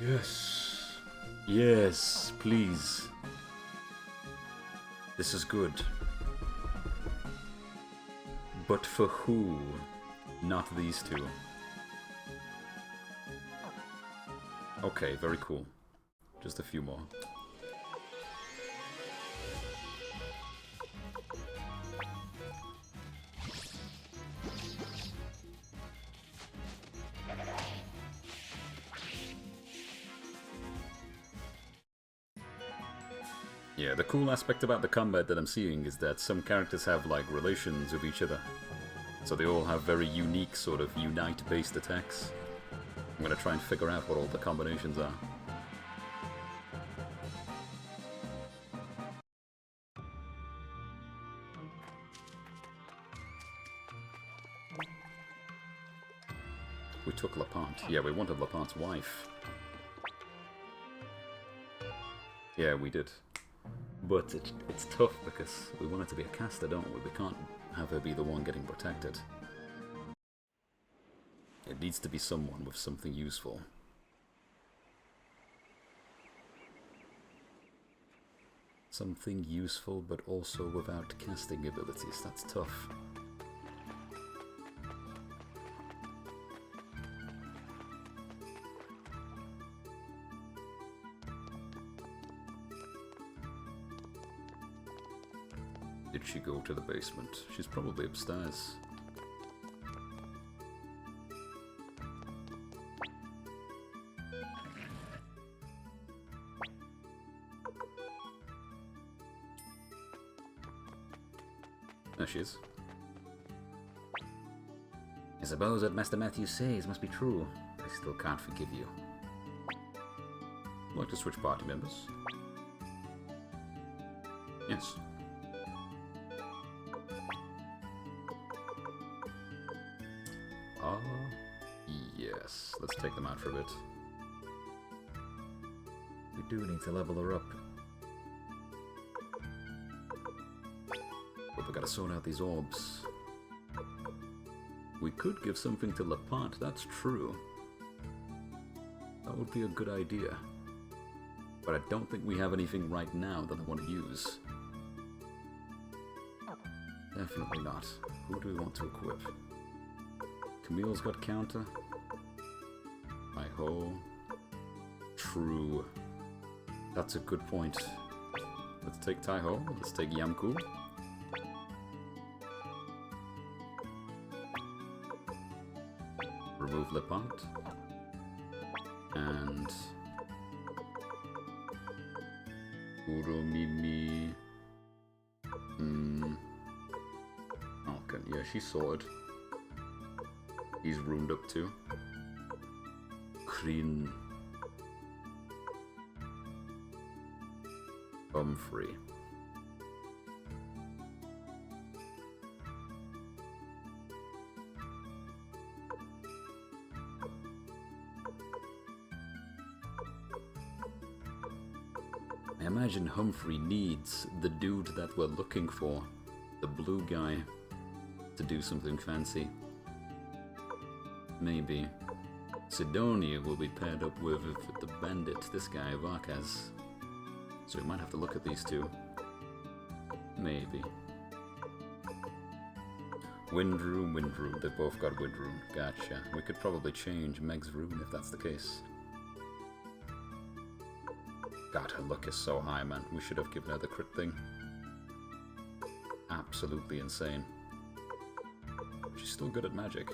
Yes. Yes, please. This is good. But for who? Not these two. Okay, very cool. Just a few more. Yeah, the cool aspect about the combat that I'm seeing is that some characters have, like, relations with each other. So they all have very unique, sort of, Unite-based attacks. I'm gonna try and figure out what all the combinations are. We took Lapante. Yeah, we wanted Lapante's wife. Yeah, we did. But it's tough because we want her to be a caster, don't we? We can't have her be the one getting protected. It needs to be someone with something useful. Something useful but also without casting abilities. That's tough. Did she go to the basement? She's probably upstairs. There she is. I suppose what Master Matthews says must be true. I still can't forgive you. Like to switch party members? Yes. Yes. Let's take them out for a bit. We do need to level her up. But we gotta sort out these orbs. We could give something to Lepant, that's true. That would be a good idea. But I don't think we have anything right now that I want to use. Definitely not. Who do we want to equip? Camille's got counter. Hi-ho. True. That's a good point. Let's take Tai-Ho. Let's take Yamku. Remove Lepant. And... Uromimi... Okay, yeah, she's sorted. He's roomed up too. Kryn. Humphrey. I imagine Humphrey needs the dude that we're looking for, the blue guy, to do something fancy. Maybe Sidonia will be paired up with the bandit, this guy, Varkaz. So we might have to look at these two. Maybe. Wind Rune, Wind Rune. They've both got Wind Rune. Gotcha. We could probably change Meg's rune if that's the case. God, her luck is so high, man. We should have given her the crit thing. Absolutely insane. She's still good at magic.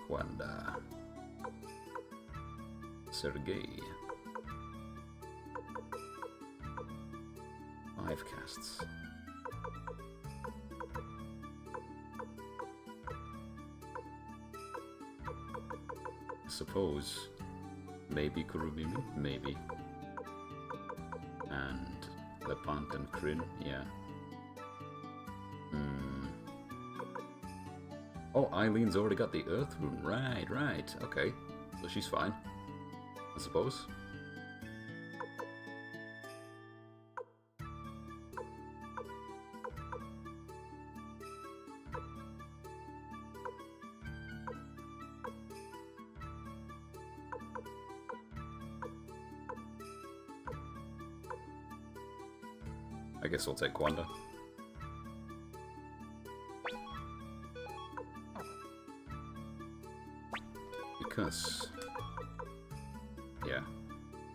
Wanda. Sergei. 5 casts. I suppose. Maybe Kurumimi? Maybe. And Lepant and Kryn? Yeah. Oh, Eileen's already got the Earth rune. Right, right. Okay. So she's fine. I suppose. I guess I'll take Wanda. Because... yeah,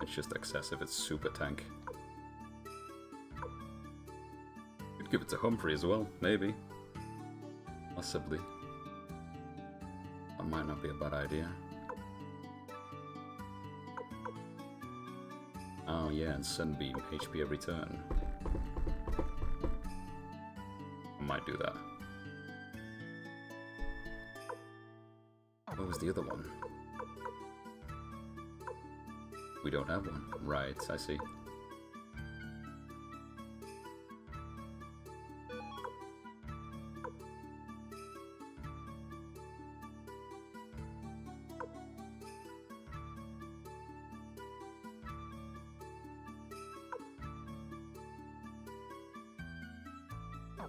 it's just excessive, it's super tank. Could give it to Humphrey as well, maybe. Possibly. That might not be a bad idea. Oh yeah, and Sunbeam, HP every turn. I might do that. What was the other one? We don't have one. Right, I see.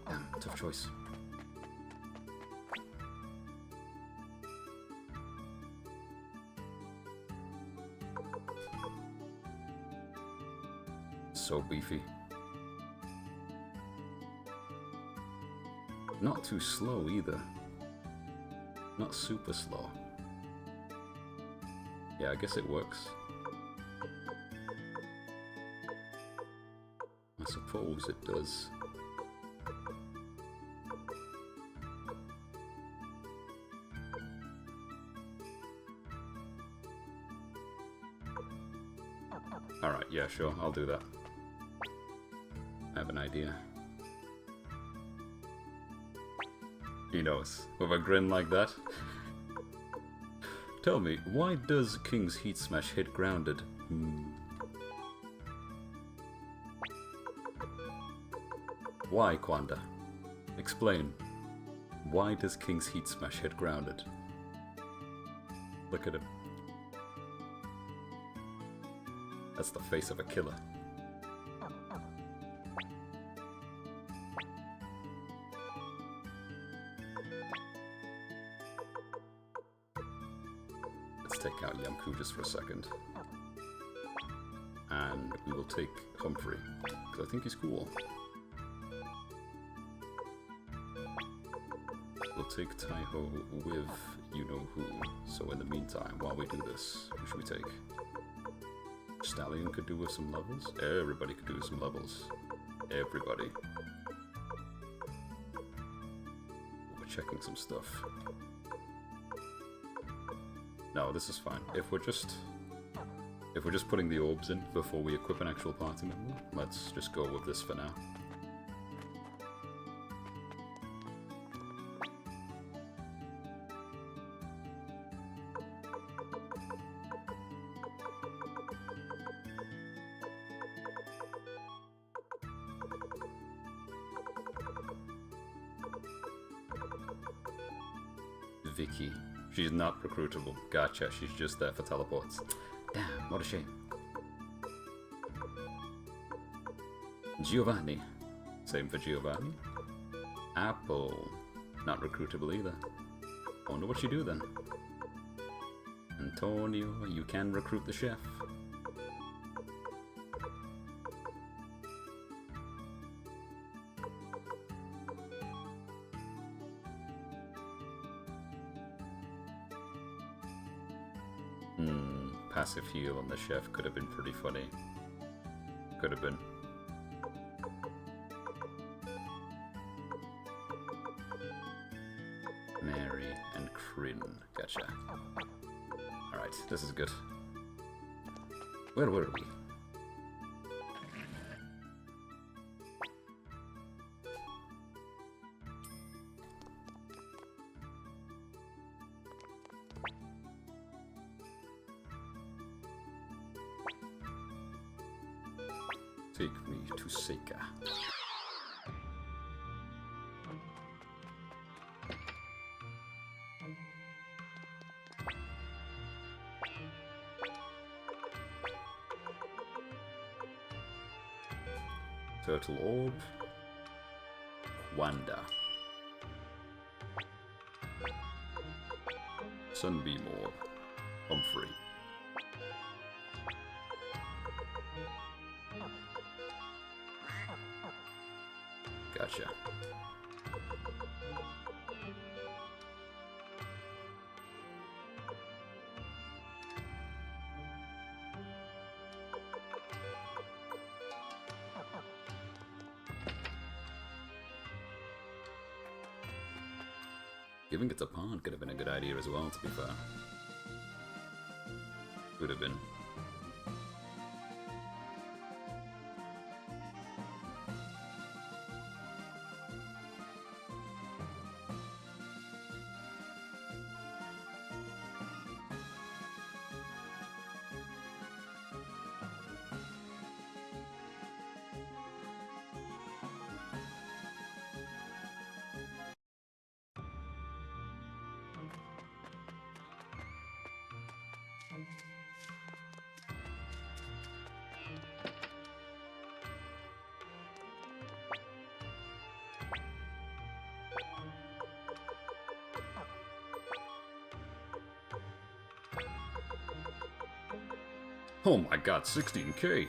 Damn, tough choice. so beefy. Not too slow either. Not super slow. Yeah, I guess it works. I suppose it does. Alright, yeah, sure, I'll do that. I have an idea. He knows, with a grin like that. Tell me, why does King's Heat Smash hit grounded? Why, Quanda? Explain. Why does King's Heat Smash hit grounded? Look at him. That's the face of a killer. Let's take out Yamku just for a second. And we will take Humphrey, because I think he's cool. We'll take Taiho with you-know-who. So in the meantime, while we do this, who should we take? Stallion could do with some levels. Everybody could do with some levels. Everybody. We're checking some stuff. No, this is fine. If we're just putting the orbs in before we equip an actual party member, let's just go with this for now. Vicky. She's not recruitable. Gotcha, she's just there for teleports. Damn, what a shame. Giovanni. Same for Giovanni. Apple. Not recruitable either. I wonder what you do then. Antonio, you can recruit the chef. Passive heal on the chef could have been pretty funny. Could have been. Mary and Kryn. Gotcha. Alright, this is good. Where were we? Take me to Seika. Turtle Orb. Wanda. Sunbeam Orb. Humphrey. Gotcha. Giving it to Pond could have been a good idea as well, to be fair. Would have been. Oh my god, 16k!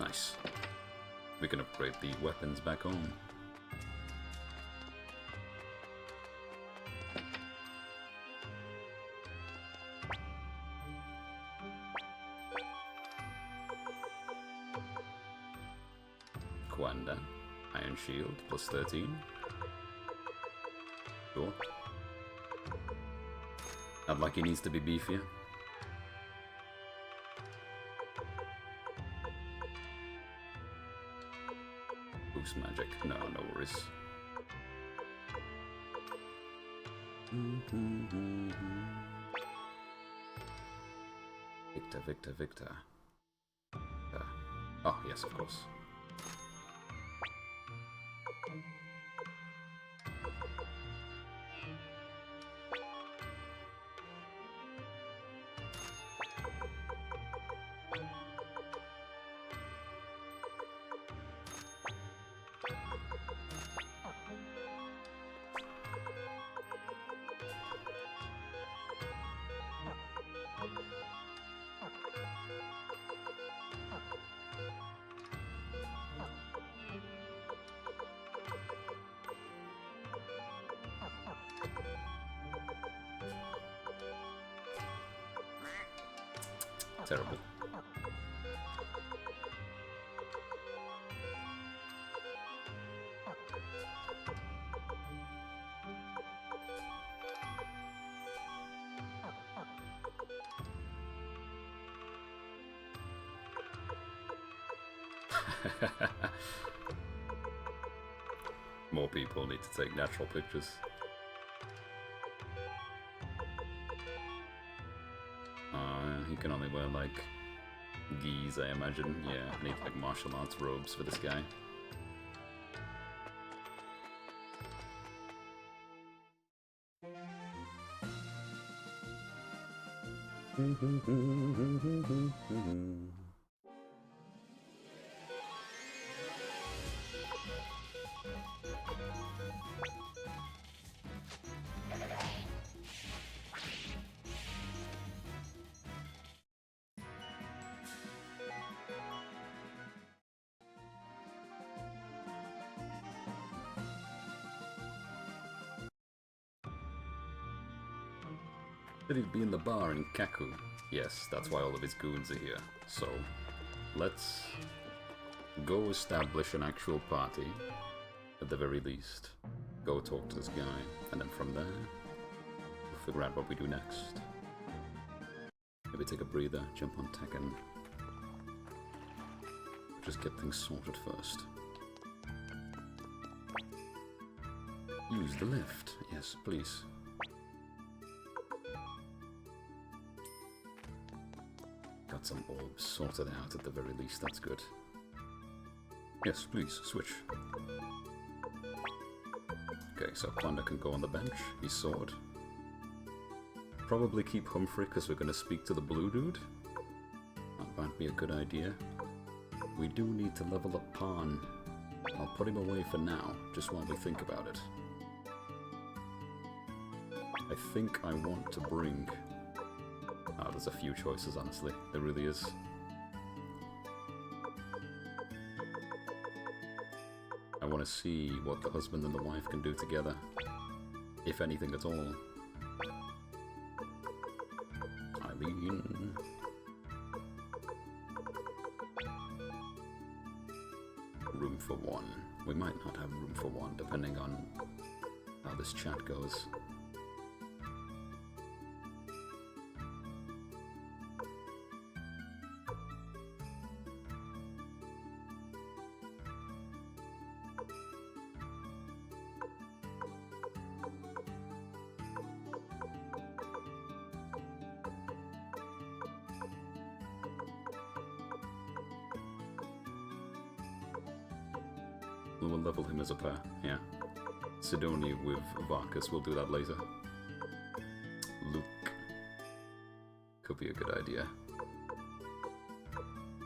Nice. We can upgrade the weapons back home. Kwanda, Iron Shield, plus 13. Sure. Not like he needs to be beefier. Boost magic. No, no worries. Victor. Oh, yes, of course. Terrible. More people need to take natural pictures. He can only wear, like, gis, I imagine. Yeah, I need, like, martial arts robes for this guy. Said he'd be in the bar in Kaku. Yes, that's why all of his goons are here. So, let's go establish an actual party, at the very least. Go talk to this guy, and then from there, we'll figure out what we do next. Maybe take a breather, jump on Tekken. Just get things sorted first. Use the lift. Yes, please. Got some orbs sorted out at the very least, that's good. Yes, please, switch. Okay, so Kwanda can go on the bench, he's sword. Probably keep Humphrey because we're going to speak to the blue dude. That might be a good idea. We do need to level up Pawn. I'll put him away for now, just while we think about it. I think I want to bring... Oh, there's a few choices, honestly. There really is. I want to see what the husband and the wife can do together. If anything at all. Eileen. Room for one. We might not have room for one, depending on how this chat goes. We'll level him as a pair, yeah. Sidonia with Varkas, we'll do that later. Luke. Could be a good idea.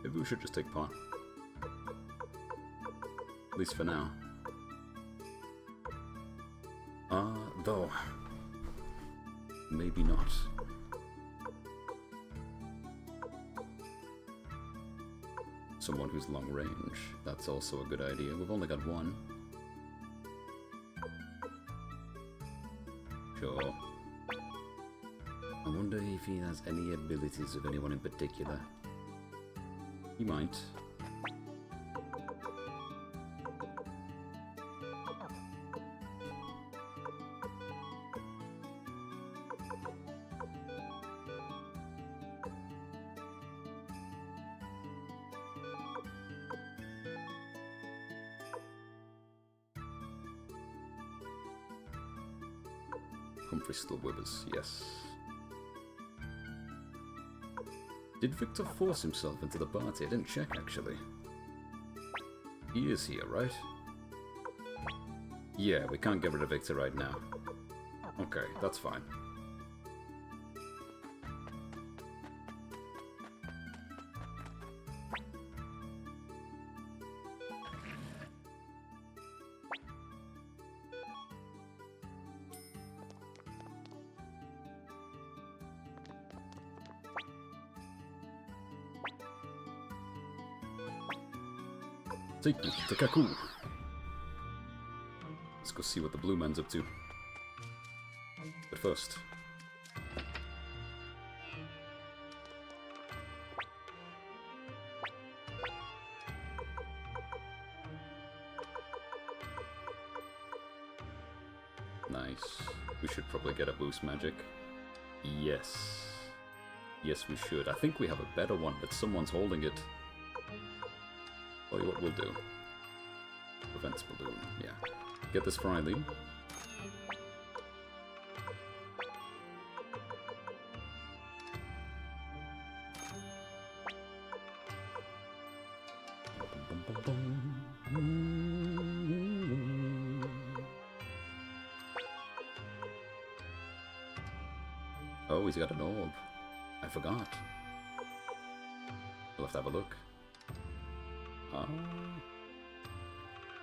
Maybe we should just take part. At least for now. Though. Maybe not. someone who's long range. That's also a good idea. We've only got one. Sure. I wonder if he has any abilities of anyone in particular. He might. Humphrey still with us, yes. Did Victor force himself into the party? I didn't check, actually. He is here, right? Yeah, we can't get rid of Victor right now. Okay, that's fine. Take me to Kaku. Let's go see what the blue man's up to. But first... Nice. We should probably get a boost magic. Yes. Yes, we should. I think we have a better one, but someone's holding it. Tell you what we'll do. Prevents balloon, yeah. Get this for Eileen. Oh, he's got an orb. I forgot. We'll have to have a look.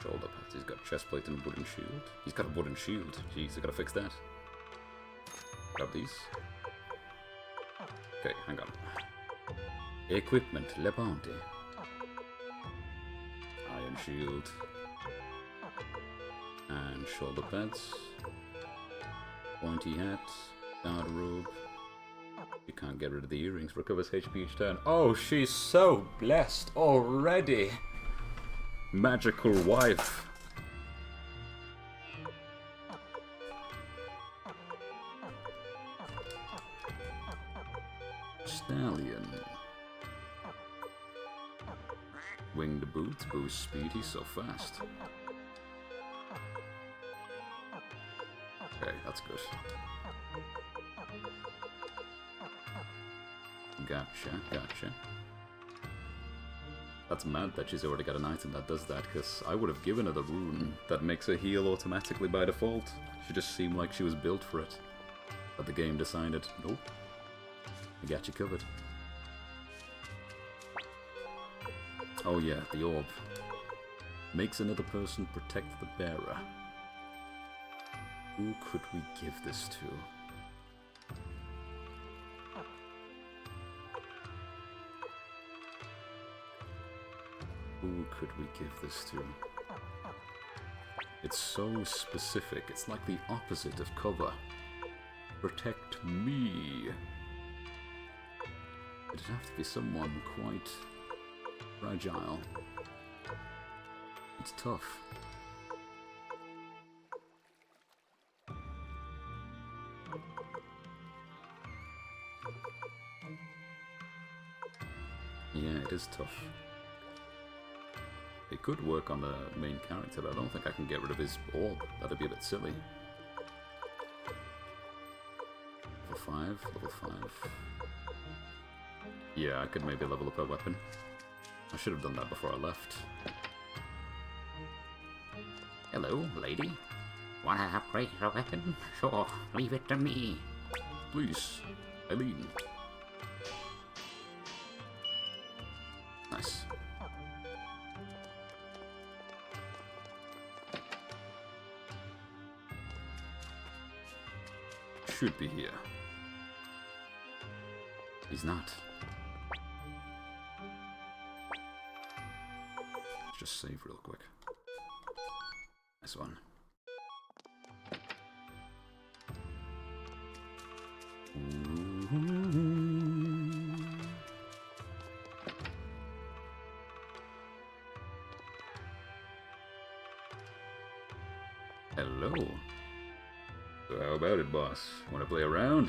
Shoulder pads. He's got chest plate and a wooden shield. He's got a wooden shield. Jeez, I gotta fix that. Grab these. Okay, hang on. Equipment, Le Bounty. Iron shield. And shoulder pads. Pointy hat. Guard robe. You can't get rid of the earrings. Recovers HP each turn. Oh, she's so blessed already. Magical wife. Stallion. Winged boots boost speed. He's so fast. Okay, that's good. Gotcha, gotcha. That's mad that she's already got an item that does that, because I would have given her the rune that makes her heal automatically by default. She just seemed like she was built for it. But the game decided, nope. I got you covered. Oh yeah, the orb. Makes another person protect the bearer. Who could we give this to? Who could we give this to? It's so specific. It's like the opposite of cover. Protect me. It'd have to be someone quite fragile. It's tough. Yeah, it is tough. It could work on the main character, but I don't think I can get rid of his orb. That'd be a bit silly. Level 5, level 5. Yeah, I could maybe level up a weapon. I should have done that before I left. Hello, lady. Wanna upgrade your weapon? Sure, leave it to me. Please, Eileen. Nice. Should be here. He's not. save real quick. Nice one. Hello. So how about it, boss? Want to play around?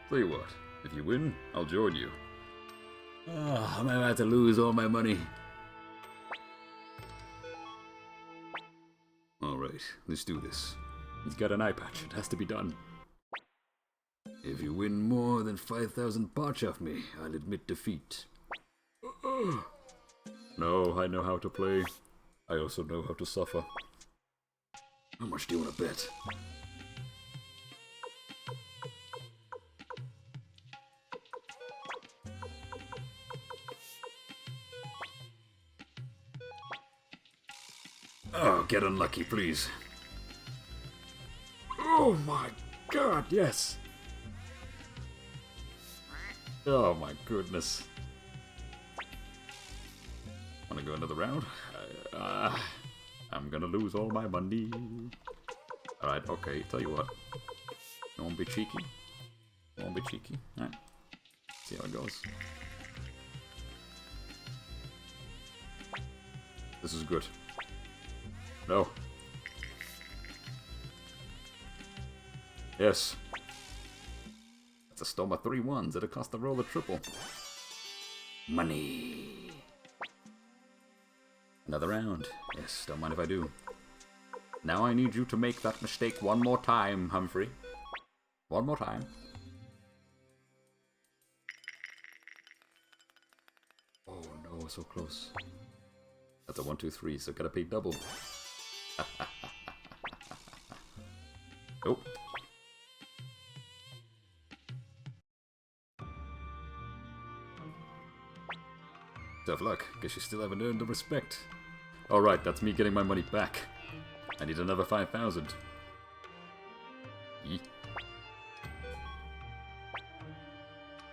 Tell you what, if you win, I'll join you. Oh, I'm about to lose all my money. Alright, let's do this. He's got an eye patch, it has to be done. If you win more than 5,000 parch off me, I'll admit defeat. No, I know how to play. I also know how to suffer. How much do you want to bet? Oh, get unlucky, please. Oh my god, yes! Oh my goodness. Wanna go another round? I'm gonna lose all my money. Alright, okay, tell you what. You wanna be cheeky? You wanna be cheeky? Alright. See how it goes. This is good. No. Yes. That's a storm of 3 ones. It'll cost the roll a triple. Money. Another round. Yes, don't mind if I do. Now I need you to make that mistake one more time, Humphrey. One more time. Oh no, so close. That's a 1, 2, 3, so gotta pay double. Nope. Tough luck. Guess you still haven't earned the respect. Alright, that's me getting my money back. I need another 5,000. Yee.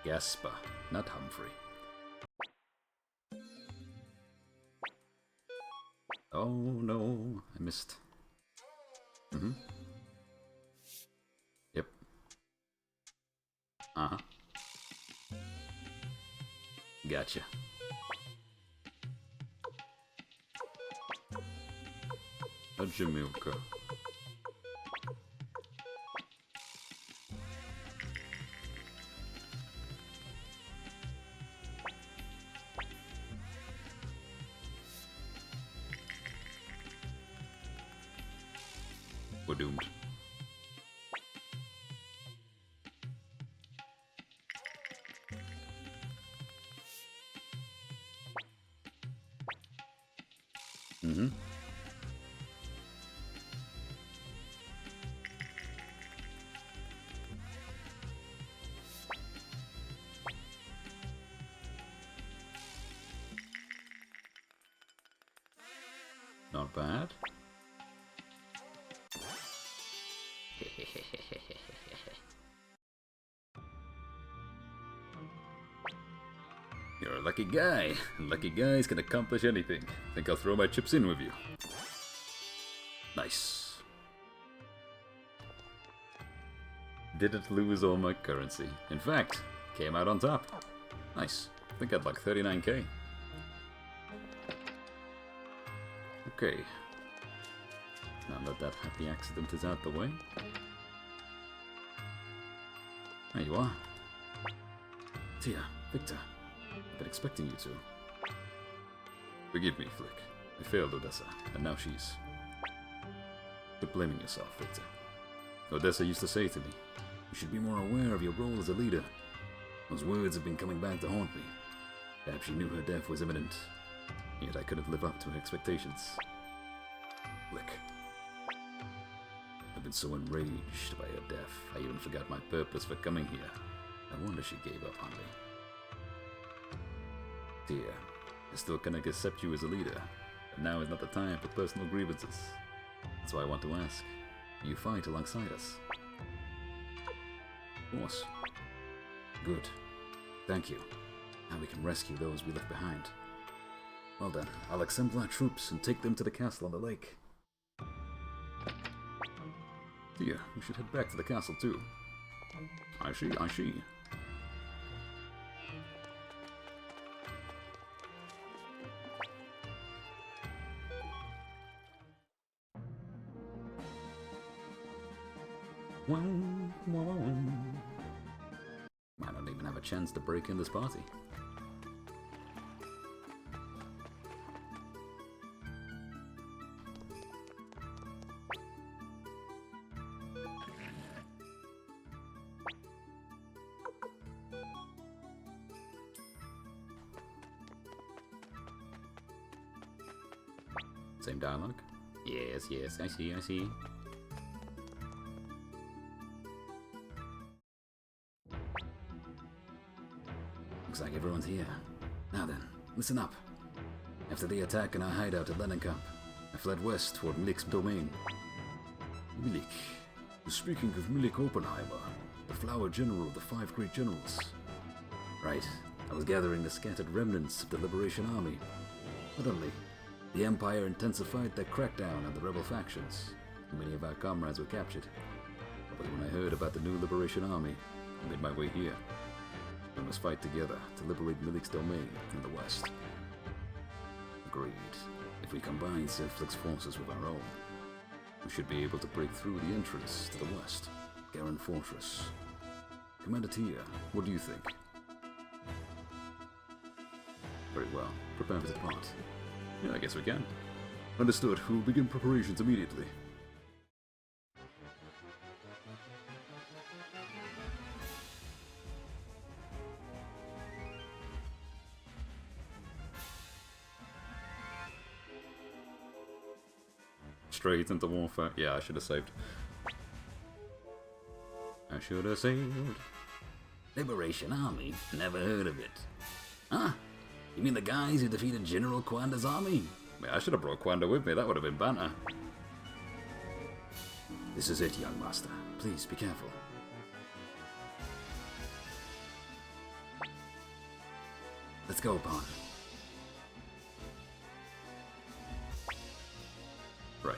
Gasper, not Humphrey. Oh no, I missed. Mm-hmm. Yep. Uh-huh. Gotcha. A Jamilka. We're doomed. Mm-hmm. Not bad. You're a lucky guy. Lucky guys can accomplish anything. Think I'll throw my chips in with you. Nice. Didn't lose all my currency. In fact, came out on top. Nice. I think I'd like 39k. Okay. Now that that happy accident is out the way. There you are. Tia, Victor. I've been expecting you to. Forgive me, Flick. I failed Odessa, and now she's... Quit blaming yourself, Victor. Odessa used to say to me, you should be more aware of your role as a leader. Those words have been coming back to haunt me. Perhaps she knew her death was imminent, yet I couldn't live up to her expectations. Flick. I've been so enraged by her death, I even forgot my purpose for coming here. I wonder she gave up on me. Dear, I still cannot accept you as a leader, but now is not the time for personal grievances. That's why I want to ask, will you fight alongside us? Of course. Good. Thank you. Now we can rescue those we left behind. Well then, I'll assemble our troops and take them to the castle on the lake. Dear, we should head back to the castle too. I see, I see. I don't even have a chance to break in this party. Same dialogue? Yes, yes, I see, I see. Looks like everyone's here. Now then, listen up. After the attack in our hideout at Lennekamp, I fled west toward Milik's domain. Milik. Speaking of Milik Oppenheimer, the flower general of the 5 great generals. Right. I was gathering the scattered remnants of the Liberation Army. Suddenly, the Empire intensified their crackdown on the rebel factions. Many of our comrades were captured. But when I heard about the new Liberation Army, I made my way here. We must fight together to liberate Milik's domain in the west. Agreed. If we combine Zeflik's forces with our own, we should be able to break through the entrance to the west, Garen Fortress. Commander Tia, what do you think? Very well. Prepare to depart. Yeah, I guess we can. Understood. We will begin preparations immediately. Straight into warfare. Yeah, I should have saved. I should have saved. Liberation Army? Never heard of it. Huh? You mean the guys who defeated General Kwanda's army? Yeah, I should have brought Kwanda with me. That would have been banter. This is it, young master. Please be careful. Let's go, Pawn. Right.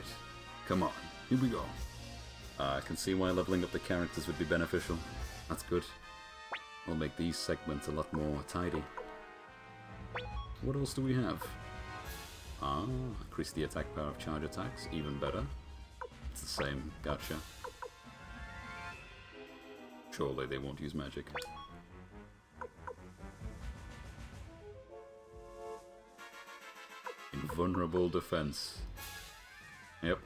Come on. Here we go. I can see why leveling up the characters would be beneficial. That's good. I'll make these segments a lot more tidy. What else do we have? Ah, increase the attack power of charge attacks. Even better. It's the same. Gotcha. Surely they won't use magic. Invulnerable defense. Yep.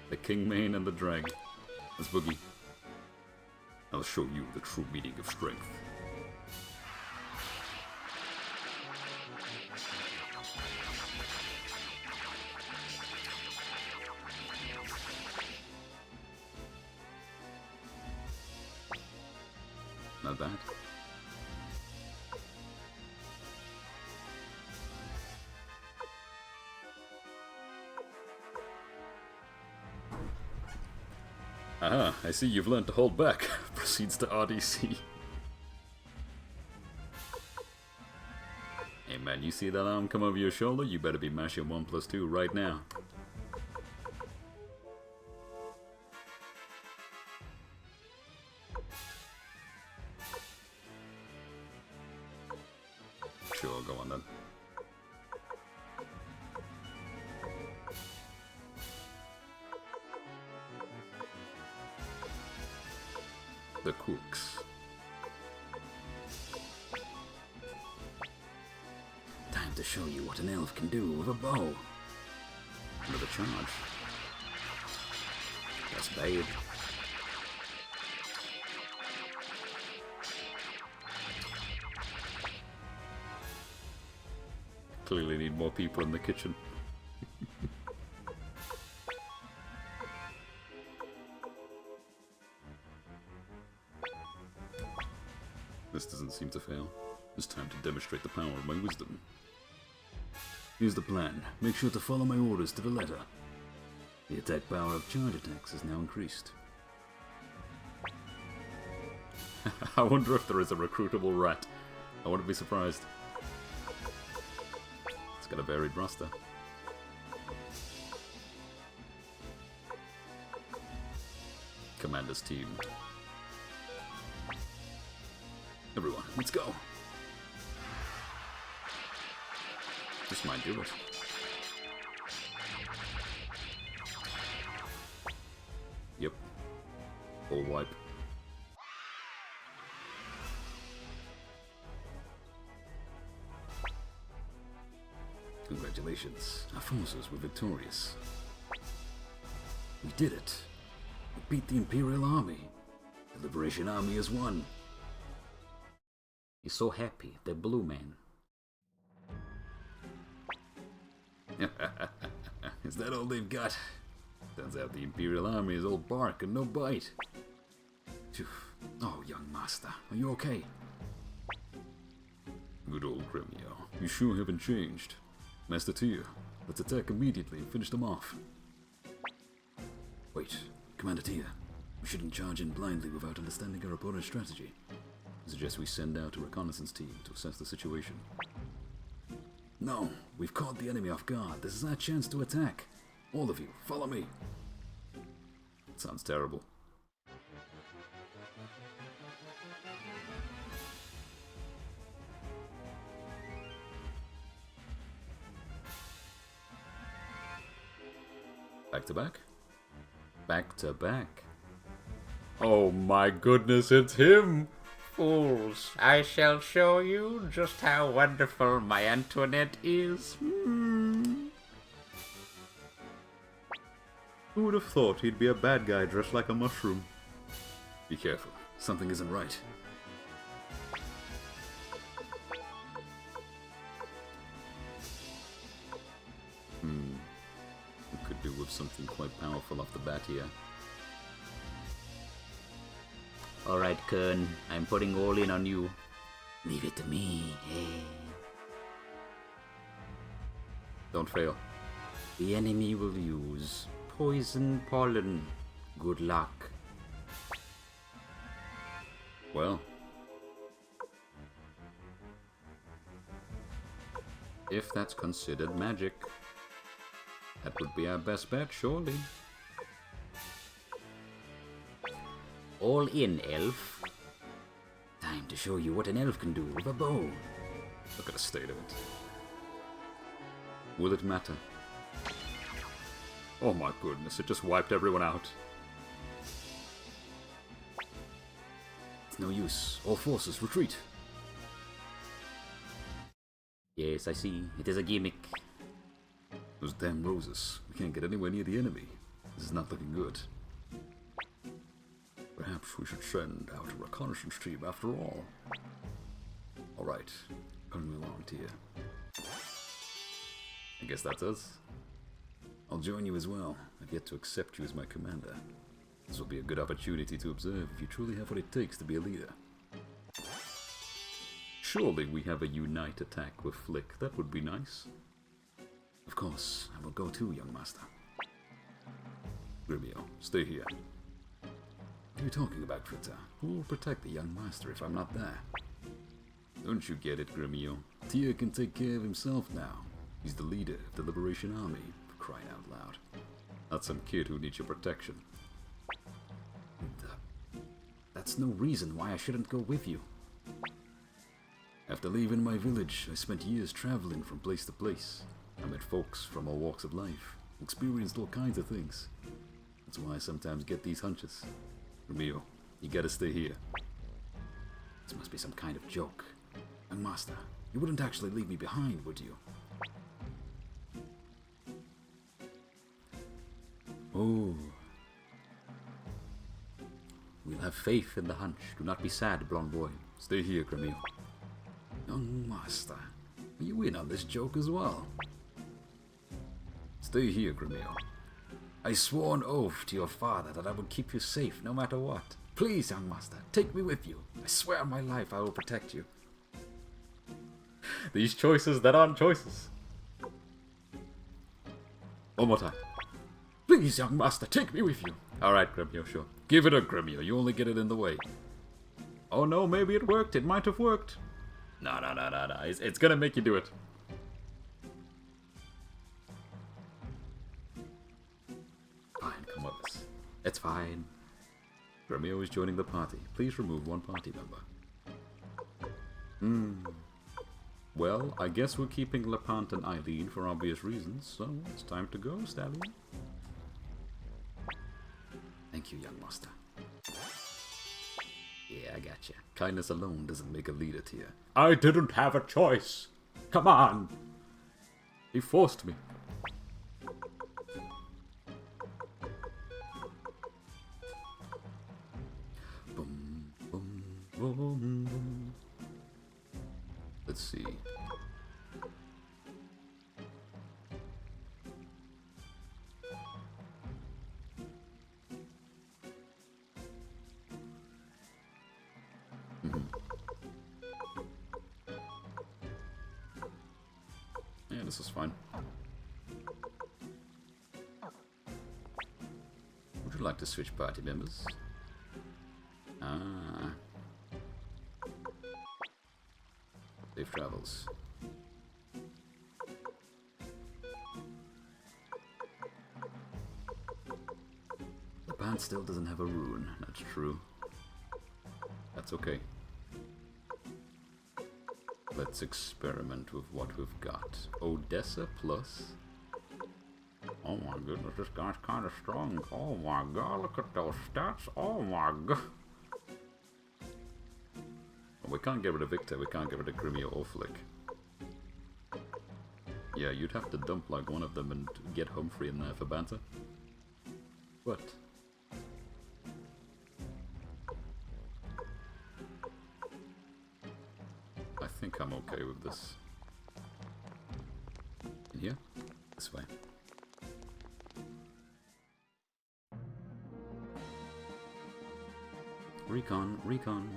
The Kingmane and the Drag. Let's boogie. I'll show you the true meaning of strength. Not bad. Aha, I see you've learned to hold back. Proceeds to RDC. Hey man, you see that arm come over your shoulder? You better be mashing 1+2 right now. Sure, go on then. The cooks. Time to show you what an elf can do with a bow. Another charge. That's bad. Clearly need more people in the kitchen. This doesn't seem to fail. It's time to demonstrate the power of my wisdom. Here's the plan. Make sure to follow my orders to the letter. The attack power of charge attacks is now increased. I wonder if there is a recruitable rat. I wouldn't be surprised. got a varied roster. Commander's team. Everyone, let's go. This might do it. Yep. Full wipe. Congratulations. Our forces were victorious. We did it. We beat the Imperial Army. The Liberation Army has won. He's so happy, the blue man. Is that all they've got? Turns out the Imperial Army is all bark and no bite. Phew. Oh, young master, are you okay? Good old Gremio. You sure haven't changed. Master Tia, let's attack immediately and finish them off. Wait, Commander Tia. We shouldn't charge in blindly without understanding our opponent's strategy. I suggest we send out a reconnaissance team to assess the situation. No, we've caught the enemy off guard. This is our chance to attack. All of you, follow me. Sounds terrible. Back to back? Back to back. Oh my goodness, it's him! Fools, I shall show you just how wonderful my Antoinette is. Who would have thought he'd be a bad guy dressed like a mushroom? Be careful, something isn't right. We could do with something quite powerful off the bat here. Alright, Kern, I'm putting all in on you. Leave it to me, eh? Don't fail. The enemy will use poison pollen. Good luck. Well. If that's considered magic, that would be our best bet, surely. All in, elf. Time to show you what an elf can do with a bow. Look at the state of it. Will it matter? Oh my goodness, it just wiped everyone out. It's no use. All forces, retreat. Yes, I see. It is a gimmick. Those damn roses. We can't get anywhere near the enemy. This is not looking good. Perhaps we should send out a reconnaissance team after all. Alright, coming along, Tia. I guess that's us. I'll join you as well. I've yet to accept you as my commander. This will be a good opportunity to observe if you truly have what it takes to be a leader. Surely we have a unite attack with Flick. That would be nice. Of course, I will go too, young master. Gremio, stay here. What are you talking about, Fritter? Who will protect the young master if I'm not there? Don't you get it, Gremio? Tia can take care of himself now. He's the leader of the Liberation Army, for crying out loud. Not some kid who needs your protection. That's no reason why I shouldn't go with you. After leaving my village, I spent years traveling from place to place. I met folks from all walks of life, experienced all kinds of things. That's why I sometimes get these hunches. Romeo, you gotta stay here. This must be some kind of joke. Young master, you wouldn't actually leave me behind, would you? Oh. We'll have faith in the hunch. Do not be sad, blonde boy. Stay here, Gremio. Young master, are you in on this joke as well? Stay here, Gremio. I swore an oath to your father that I would keep you safe no matter what. Please, young master, take me with you. I swear on my life I will protect you. These choices that aren't choices. One more time. Please, young master, take me with you. Alright, Gremio, sure. Give it a Gremio, you only get it in the way. Oh no, maybe it worked. It might have worked. No. It's gonna make you do it. It's fine. Romeo is joining the party. Please remove one party member. Well, I guess we're keeping Lepant and Eileen for obvious reasons, so it's time to go, Stallion. Thank you, young master. Yeah, I gotcha. Kindness alone doesn't make a leader tier. I didn't have a choice. Come on. He forced me. Boom, boom, boom, boom. Let's see. Yeah, this is fine. Would you like to switch party members? Ah. Safe travels. The band still doesn't have a rune, that's true. That's okay. Let's experiment with what we've got. Odessa plus. Oh my goodness, this guy's kind of strong. Oh my god, look at those stats. Oh my god. Well, we can't get rid of Victor, we can't get rid of Grimmy or Flick. Yeah, you'd have to dump like one of them and get Humphrey in there for banter. But I think I'm okay with this. In here? This way. Recon, recon.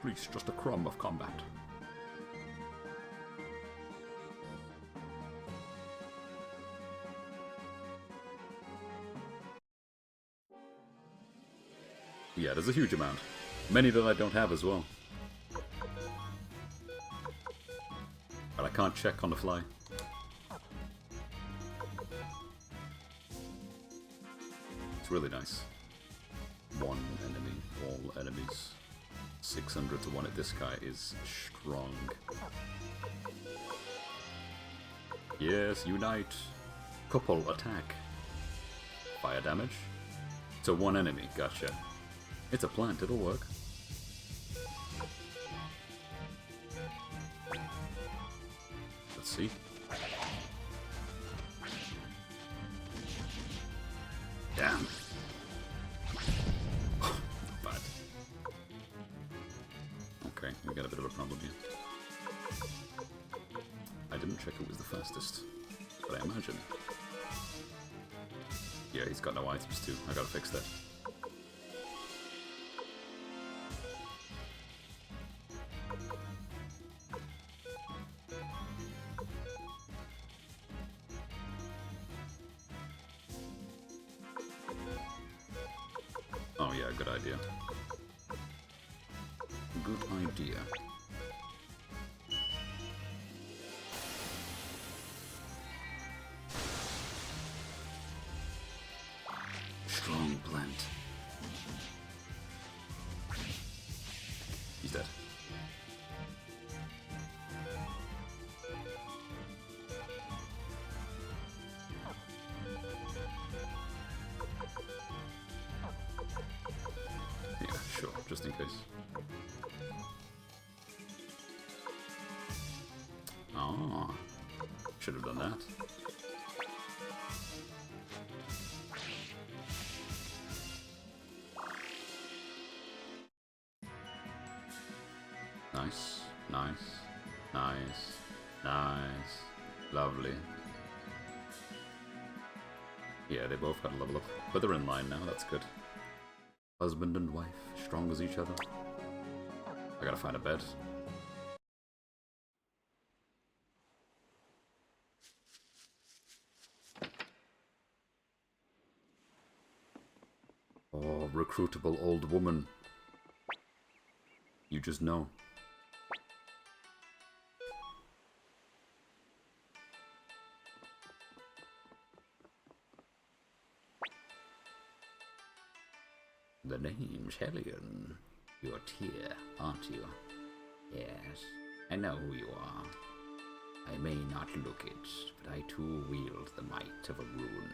Please, just a crumb of combat. Yeah, there's a huge amount. Many that I don't have as well. But I can't check on the fly. It's really nice. One enemy, all enemies. 600 to 1 at this guy is strong. Yes, unite. Couple attack. Fire damage. To one enemy, gotcha. It's a plant, it'll work. Let's see. Damn. Not bad. Okay, we got a bit of a problem here. I didn't check who was the fastest, but I imagine. Yeah, he's got no items too. I gotta fix that. Oh yeah, good idea. Good idea. Strong plant. He's dead. Yeah, sure, just in case. Oh, should have done that. Nice, nice, nice, nice, lovely. Yeah, they both got a level up, but they're in line now, that's good. Husband and wife, strong as each other. I gotta find a bed. Oh, recruitable old woman. You just know. name's Hellion. You're Tyr, aren't you? Yes, I know who you are. I may not look it, but I too wield the might of a rune.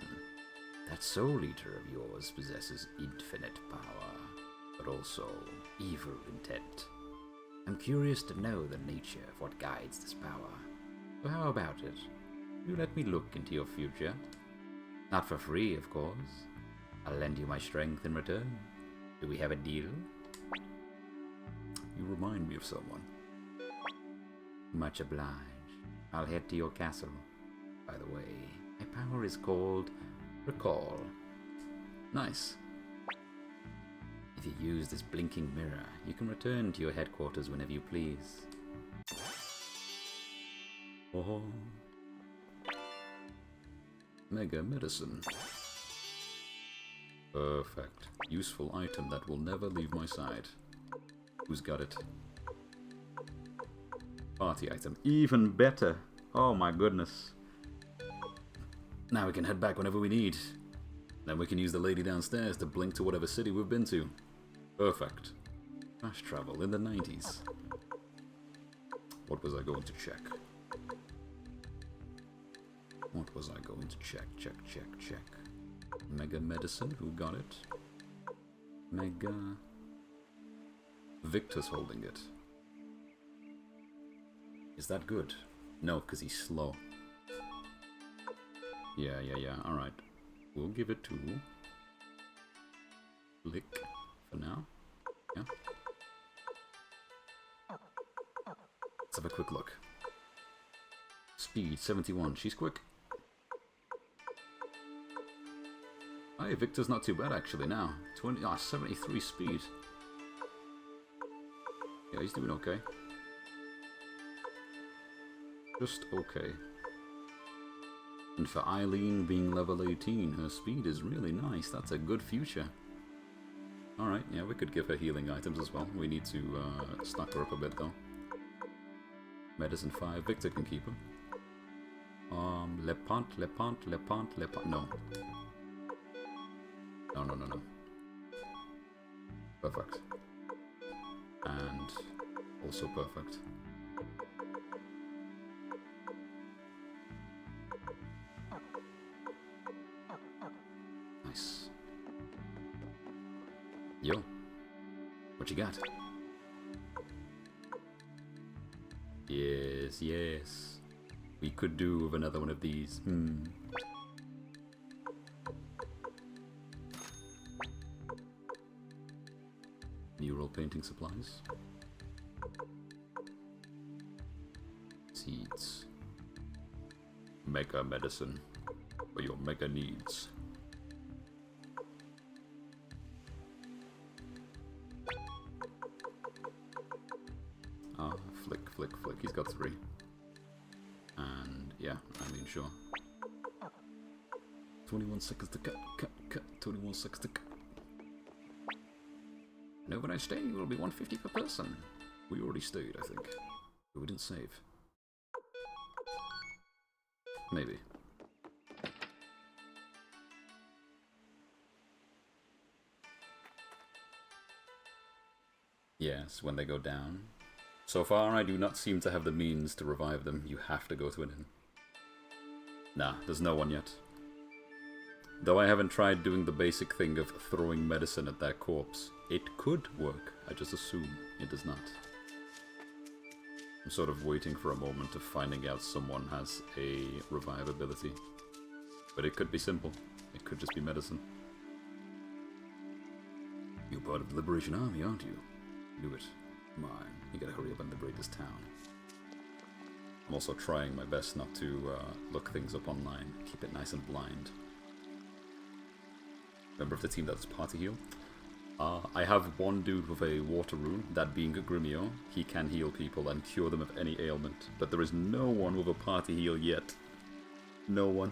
That soul eater of yours possesses infinite power, but also evil intent. I'm curious to know the nature of what guides this power. So how about it? You let me look into your future? Not for free, of course. I'll lend you my strength in return. Do we have a deal? You remind me of someone. Much obliged. I'll head to your castle. By the way, my power is called Recall. Nice. If you use this blinking mirror, you can return to your headquarters whenever you please. Oh. Mega medicine. Perfect. Useful item that will never leave my side. Who's got it? Party item. Even better. Oh my goodness. Now we can head back whenever we need. Then we can use the lady downstairs to blink to whatever city we've been to. Perfect. Fast travel in the 90s. What was I going to check? What was I going to check? Check. Mega medicine, who got it? Mega... Victor's holding it. Is that good? No, because he's slow. Yeah, alright. We'll give it to... Lick for now. Yeah. Let's have a quick look. Speed, 71. She's quick. Hey, Victor's not too bad actually now. 73 speed. Yeah, he's doing okay. Just okay. And for Eileen being level 18, her speed is really nice. That's a good future. Alright, yeah, we could give her healing items as well. We need to stock her up a bit though. Medicine 5, Victor can keep him. Lepant. No. No. Perfect. And also perfect. Nice. Yo. What you got? Yes. We could do with another one of these. Mural painting supplies. Seeds. Mega medicine for your mega needs. Flick. He's got 3. And yeah, I mean, sure. 21 seconds to cut. 21 seconds to cut. And overnight stay will be 150 per person. We already stayed, I think. But we didn't save. Maybe. Yes, when they go down. So far, I do not seem to have the means to revive them. You have to go to an inn. Nah, there's no one yet. Though I haven't tried doing the basic thing of throwing medicine at that corpse. It could work, I just assume it does not. I'm sort of waiting for a moment of finding out someone has a revive ability. But it could be simple. It could just be medicine. You're part of the Liberation Army, aren't you? Do it. Come on, you gotta hurry up and liberate this town. I'm also trying my best not to look things up online. Keep it nice and blind. Member of the team that's party heal. I have one dude with a water rune, that being Grimio. He can heal people and cure them of any ailment, but there is no one with a party heal yet. No one.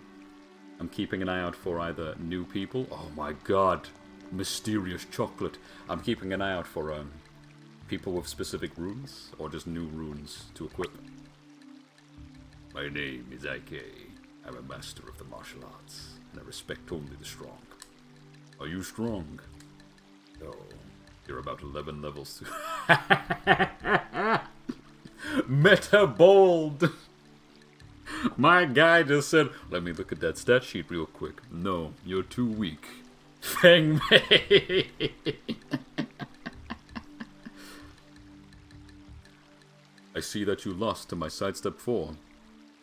I'm keeping an eye out for either new people. Oh my god, mysterious chocolate. I'm keeping an eye out for people with specific runes, or just new runes to equip. My name is IK. I'm a master of the martial arts, and I respect only the strong. Are you strong? Oh, you're about 11 levels. Meta bold! My guy just said, let me look at that stat sheet real quick. No, you're too weak. Fang Mei! I see that you lost to my sidestep 4.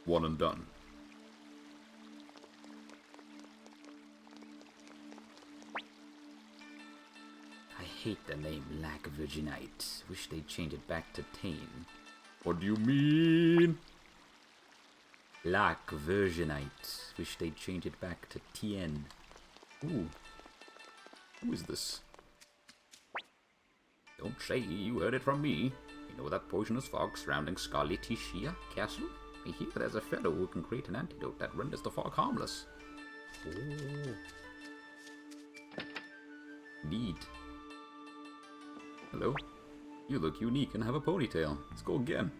One and done. I hate the name Lack Virginite. Wish they'd change it back to Tame. What do you mean? Lack Virginite. Wish they'd change it back to Tien. Ooh. Who is this? Don't say you heard it from me. You know that poisonous fog surrounding Scarletishia Castle? I hear there's a fellow who can create an antidote that renders the fog harmless. Oh. Neat. Hello? You look unique and have a ponytail. Let's go again.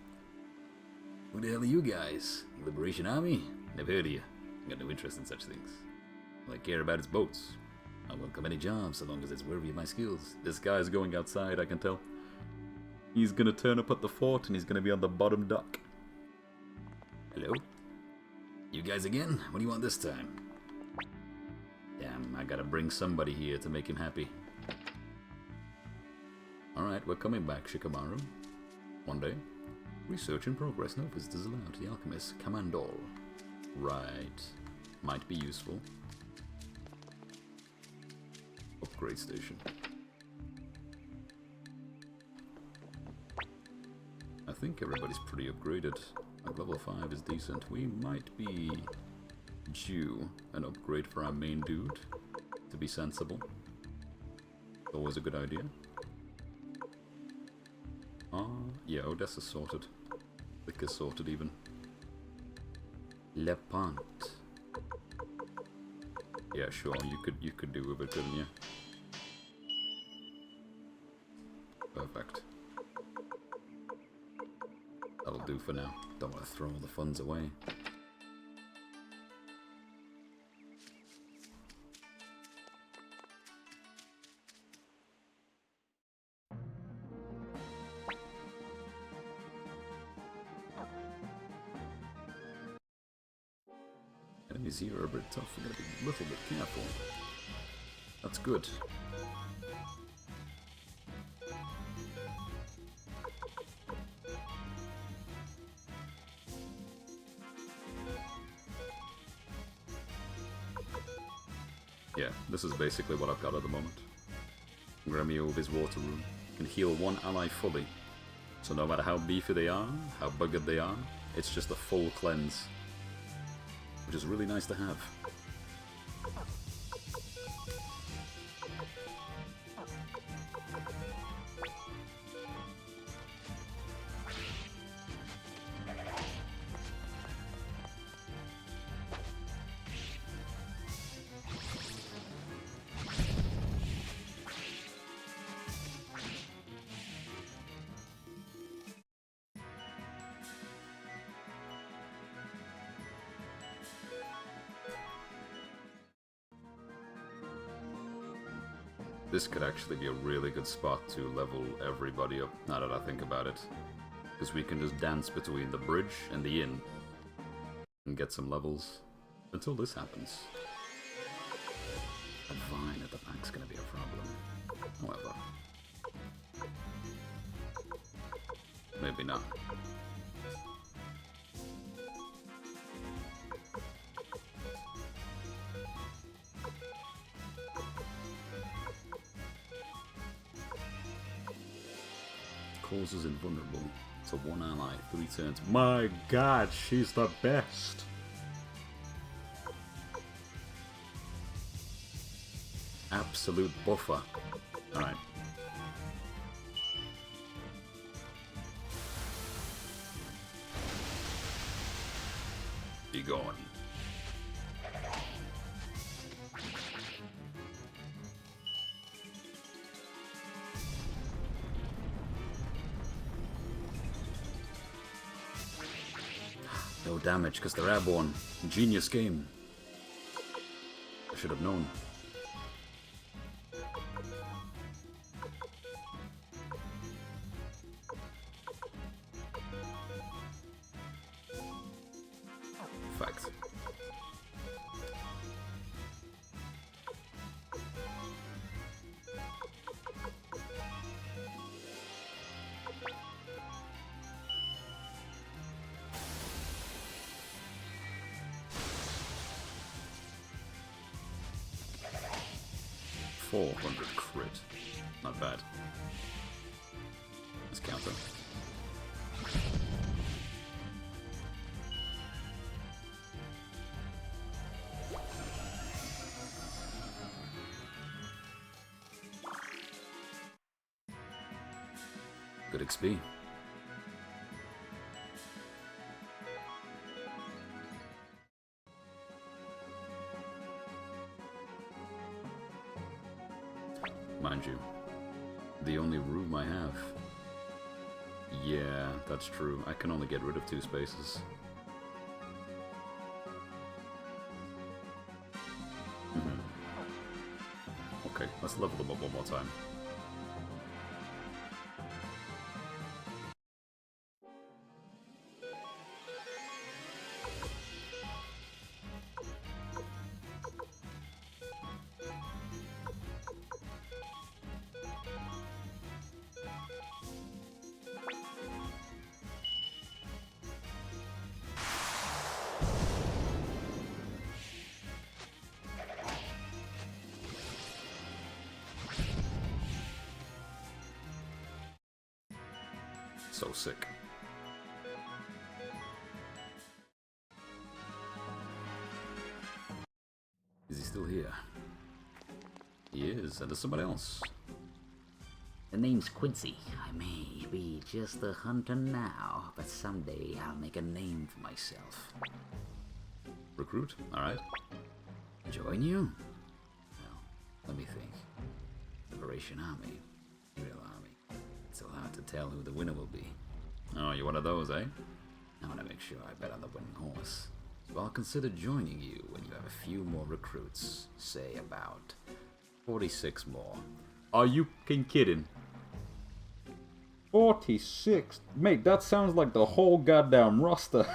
Who the hell are you guys? Liberation Army? Never heard of you. I got no interest in such things. All I care about is boats. I welcome any job so long as it's worthy of my skills. This guy's going outside, I can tell. He's gonna turn up at the fort and he's gonna be on the bottom dock. Hello? You guys again? What do you want this time? Damn, I gotta bring somebody here to make him happy. Alright, we're coming back, Shikamaru. One day. Research in progress. No visitors allowed to the alchemist Kamandol. Right. Might be useful. Upgrade station. I think everybody's pretty upgraded. Like level 5 is decent. We might be due an upgrade for our main dude, to be sensible. Always a good idea. Yeah, Odessa's sorted. Liquor's sorted even. Le Pont. Yeah, sure, you could do with it, couldn't you? Perfect. That'll do for now. Don't want to throw all the funds away. Enemies here are a bit tough. We gotta be a little bit careful. That's good. Yeah, this is basically what I've got at the moment. Gremio with his water rune can heal one ally fully. So no matter how beefy they are, how buggered they are, it's just a full cleanse. Which is really nice to have. This could actually be a really good spot to level everybody up, now that I think about it. Because we can just dance between the bridge and the inn. And get some levels. Until this happens. A vine at the back's gonna be a problem. However. Maybe not. Causes invulnerable to one ally, 3 turns. My god, she's the best. Absolute buffer. Alright. Be gone. No damage because they're airborne. Genius game. I should have known. 400 crit. Not bad. Let's counter. Good XP. Mind you, the only room I have. Yeah, that's true. I can only get rid of 2 spaces. Okay, let's level them up one more time. So sick. Is he still here? He is, and there's somebody else. The name's Quincy. I may be just a hunter now, but someday I'll make a name for myself. Recruit? Alright. Join you? Well, let me think. Liberation Army. Real army. It's so hard to tell who the winner will be. Oh, you're one of those, eh? I want to make sure I bet on the winning horse. So I'll consider joining you when you have a few more recruits. Say about 46 more. Are you kidding? 46? Mate, that sounds like the whole goddamn roster.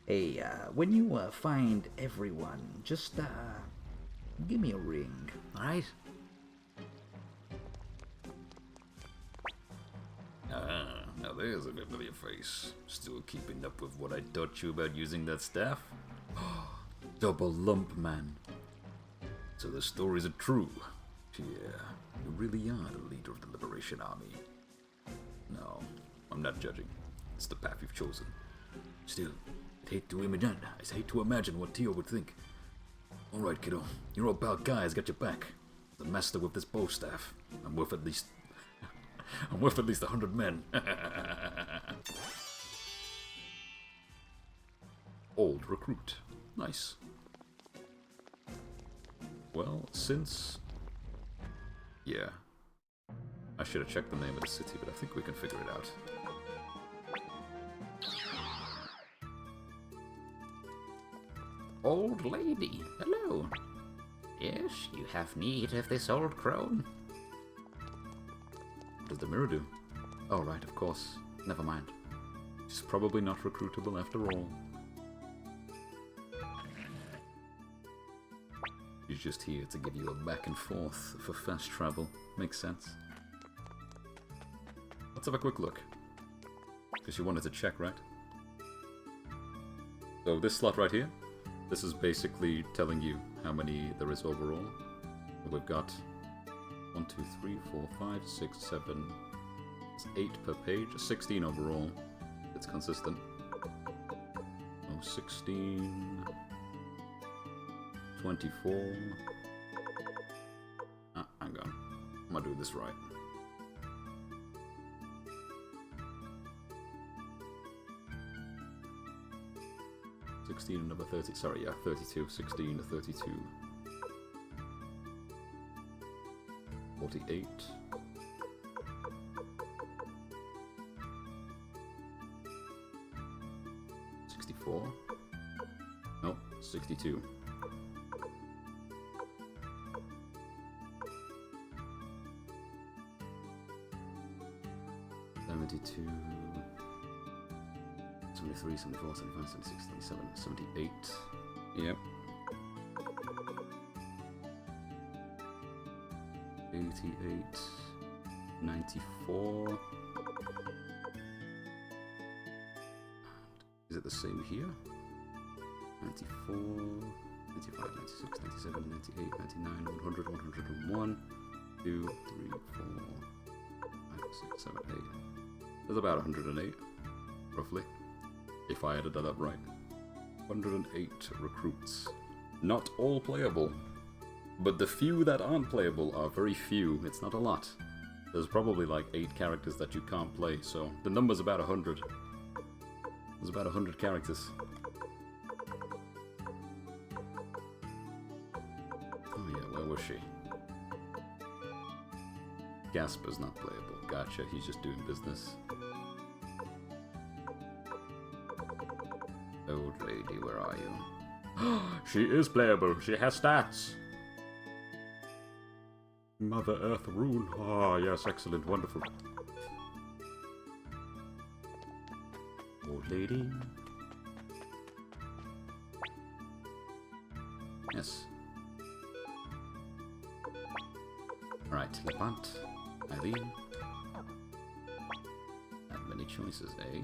Hey, when you find everyone, just give me a ring, alright? Ah, now there's a familiar face. Still keeping up with what I taught you about using that staff? Double lump, man. So the stories are true. Yeah, you really are the leader of the Liberation Army. No, I'm not judging. It's the path you've chosen. Still, I'd hate to imagine what Tio would think. Alright, kiddo. Your old pal Guy's got your back. The master with this bow staff. I'm worth at least 100 men. Old recruit. Nice. Well, since... Yeah. I should have checked the name of the city, but I think we can figure it out. Old lady, hello. Yes, you have need of this old crone? What does the mirror do? Oh, right, of course. Never mind. She's probably not recruitable after all. She's just here to give you a back and forth for fast travel. Makes sense. Let's have a quick look. Because you wanted to check, right? So this slot right here, this is basically telling you how many there is overall. We've got 1, 2, 3, 4, 5, 6, 7, it's 8 per page, 16 overall. It's consistent. Oh, 16, 24. Ah, hang on. I'm gonna do this right. And number 30, sorry, yeah, 32, 16 to 32, 48, 64, no, 62, 72, 73, 74, 75, 76, 77, 78. Yep. 88, 94. Is it the same here? 94. 95, 96, 97, 98, 99, 100, 101, 2, 3, 4, 5, 6, 7, 8. There's about 108, roughly, if I added that up right. 108 recruits. Not all playable, but the few that aren't playable are very few. It's not a lot. There's probably like 8 characters that you can't play, so the number's about 100. There's about 100 characters. Oh yeah, where was she? Gasper's not playable. Gotcha, he's just doing business. Old lady, where are you? She is playable. She has stats. Mother Earth rune. Ah, yes, excellent, wonderful. Old lady. Yes. Alright, Levant, Eileen. Not many choices, eh?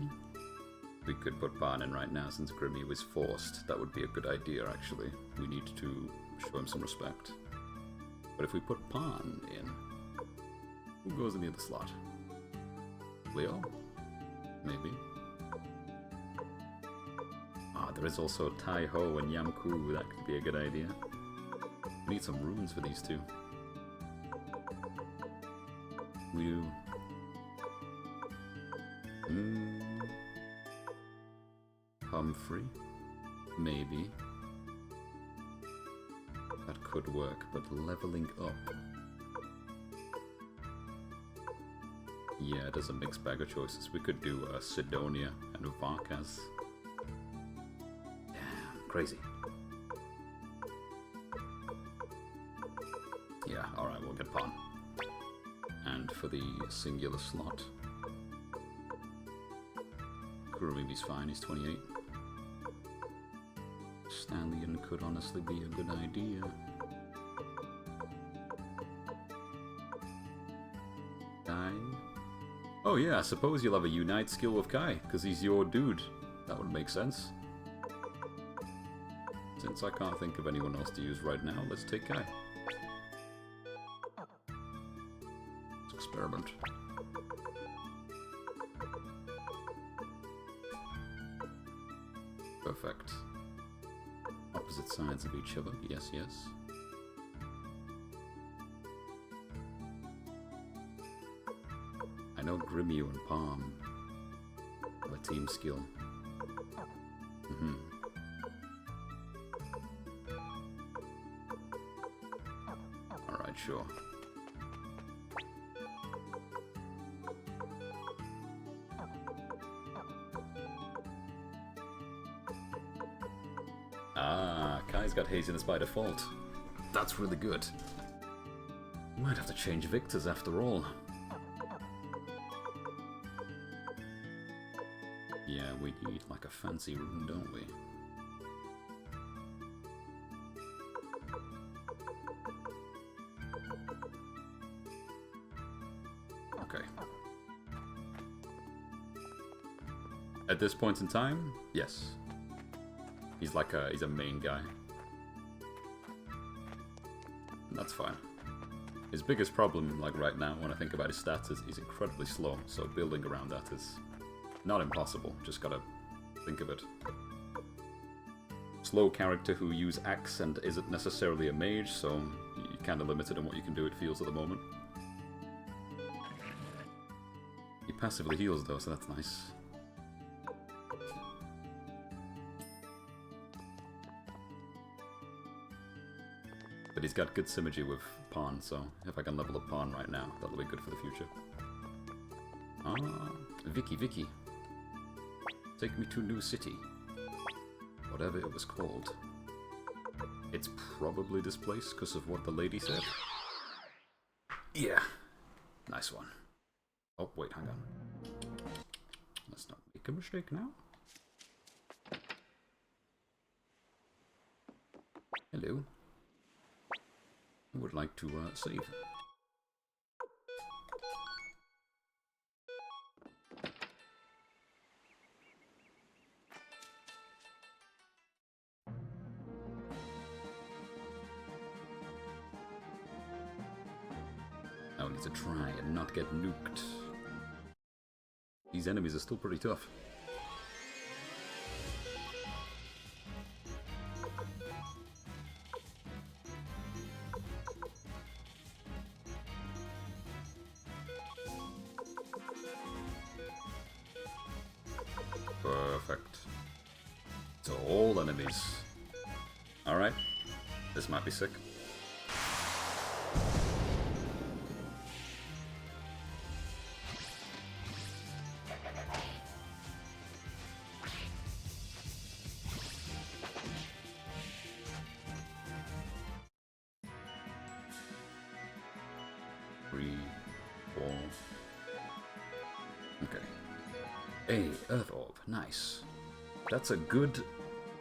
We could put Pan in right now since Grimmy was forced. That would be a good idea, actually. We need to show him some respect. But if we put Pan in, who goes in the other slot? Leo? Maybe. Ah, there is also Tai Ho and Yamku. That could be a good idea. We need some runes for these two. We do. Humphrey? Maybe. That could work, but leveling up. Yeah, there's a mixed bag of choices. We could do Sidonia and Varkas. Damn, crazy. Yeah, alright, we'll get Pawn. And for the singular slot, Kurumibi's fine, he's 28. Stanleyan could honestly be a good idea. Kai? Oh yeah, I suppose you'll have a Unite skill with Kai, because he's your dude. That would make sense. Since I can't think of anyone else to use right now, let's take Kai. Let's experiment. Perfect. Opposite sides of each other, yes, yes. I know Grimmu and Palm have a team skill. Alright, sure. Ah, Kai's got haziness by default. That's really good. Might have to change Victor's after all. Yeah, we need like a fancy room, don't we? Okay. At this point in time, yes. He's like he's a main guy. And that's fine. His biggest problem, like right now, when I think about his stats, is he's incredibly slow, so building around that is not impossible, just gotta think of it. Slow character who use axe and isn't necessarily a mage, so you're kinda limited on what you can do, it feels, at the moment. He passively heals though, so that's nice. But he's got good synergy with Pawn, so if I can level up Pawn right now, that'll be good for the future. Ah, Vicky. Take me to New City. Whatever it was called. It's probably this place because of what the lady said. Yeah. Nice one. Oh, wait, hang on. Let's not make a mistake now. Hello. I would like to save. me to try and not get nuked. These enemies are still pretty tough. Perfect. So all enemies. Alright. This might be sick. Hey, Earth Orb, nice. That's a good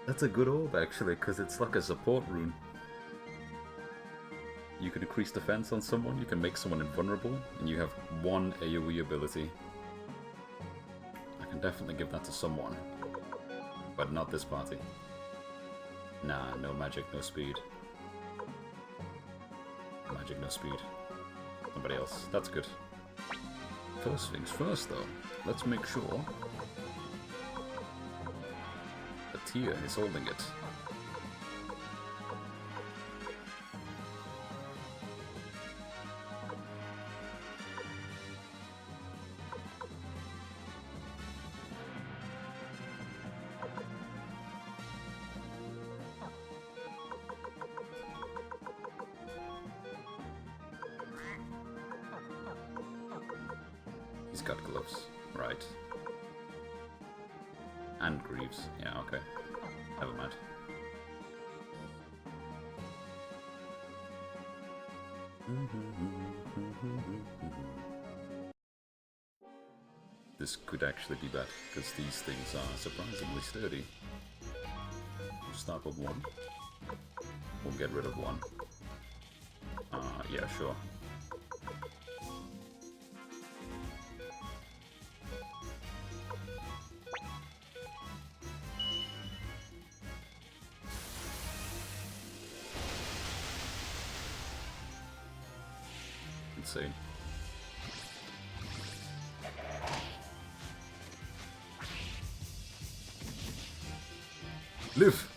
orb actually, because it's like a support rune. You can increase defense on someone, you can make someone invulnerable, and you have one AoE ability. I can definitely give that to someone, but not this party. Nah, no magic, no speed. Magic, no speed. Somebody else, that's good. First things first though, let's make sure the tier is holding it. He's got gloves, right. And greaves, yeah, okay. Never mind. This could actually be bad, because these things are surprisingly sturdy. We'll start with one. We'll get rid of one. Yeah, sure. Insane. Live!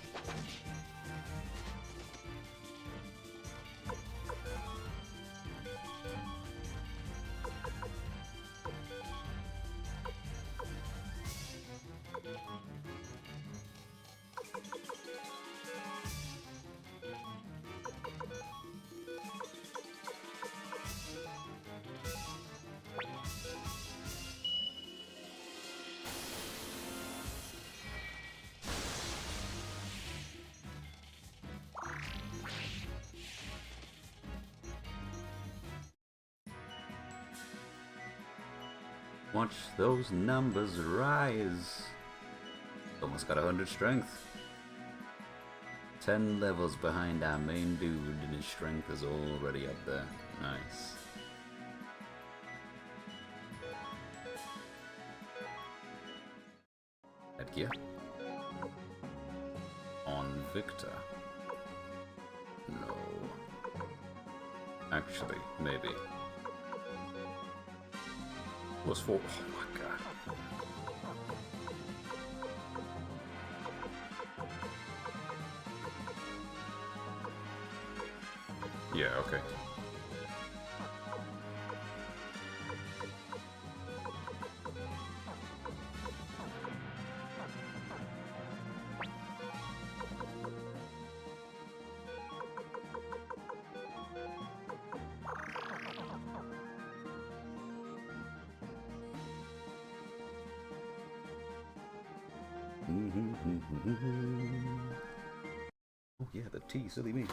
Watch those numbers rise. Almost got 100 strength. 10 levels behind our main dude, and his strength is already up there. Nice. Headgear. On Victor. No. Actually, maybe. +4. Oh my god. Yeah, okay. Oh yeah, the tea, silly me.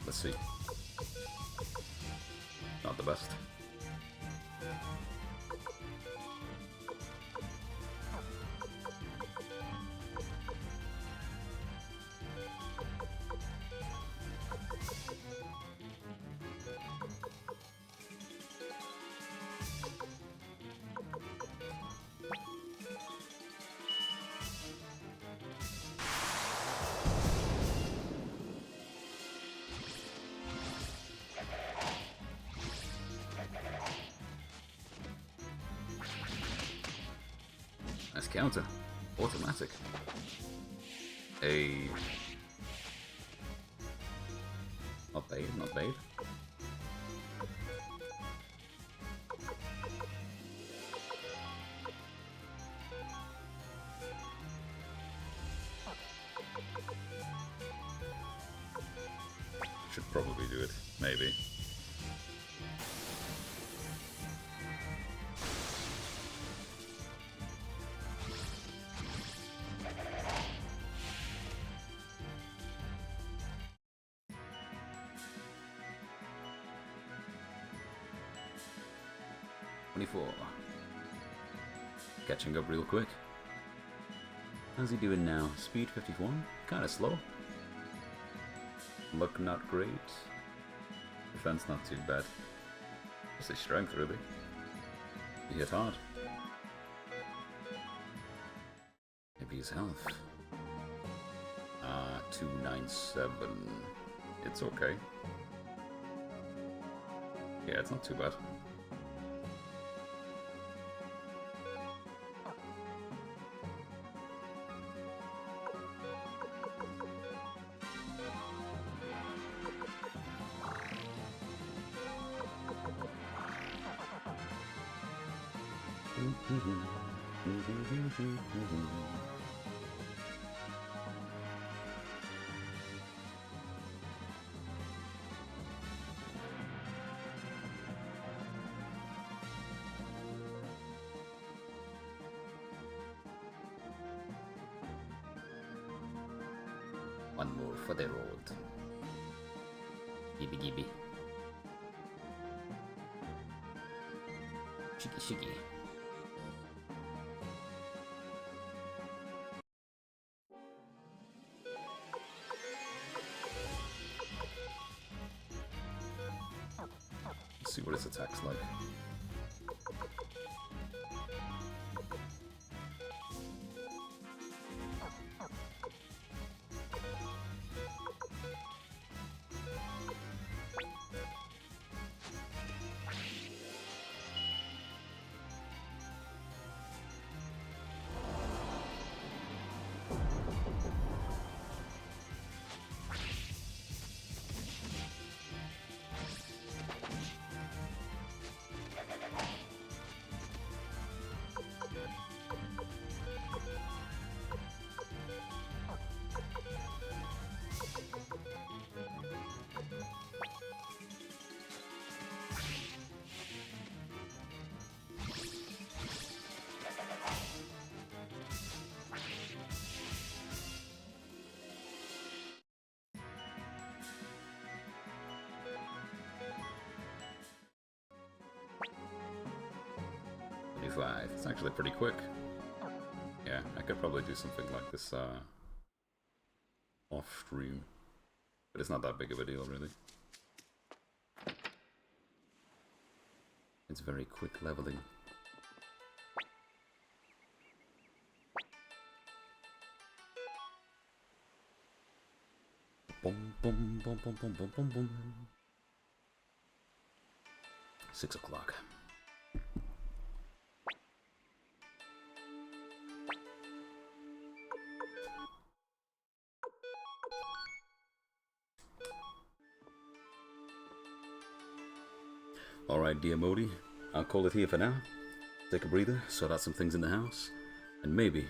Let's see. the best. Nice counter. Automatic. Hey. Not bad, not bad. Should probably do it, maybe. Catching up real quick. How's he doing now? Speed 51? Kinda slow. Luck not great. Defense not too bad. Just his strength really. He hit hard. Maybe his health. 297. It's okay. Yeah, it's not too bad. One more for the road. Gibby gibby. Shiggy shiggy. Let's see what his attack's like. It's actually pretty quick. Yeah, I could probably do something like this off stream, but it's not that big of a deal, really. It's very quick leveling. Boom, boom, boom, boom, boom, boom, boom, boom. 6 o'clock. Alright, dear Modi, I'll call it here for now. Take a breather, sort out some things in the house, and maybe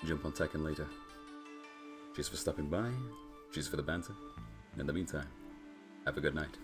jump on Tekken later. Cheers for stopping by, cheers for the banter. In the meantime, have a good night.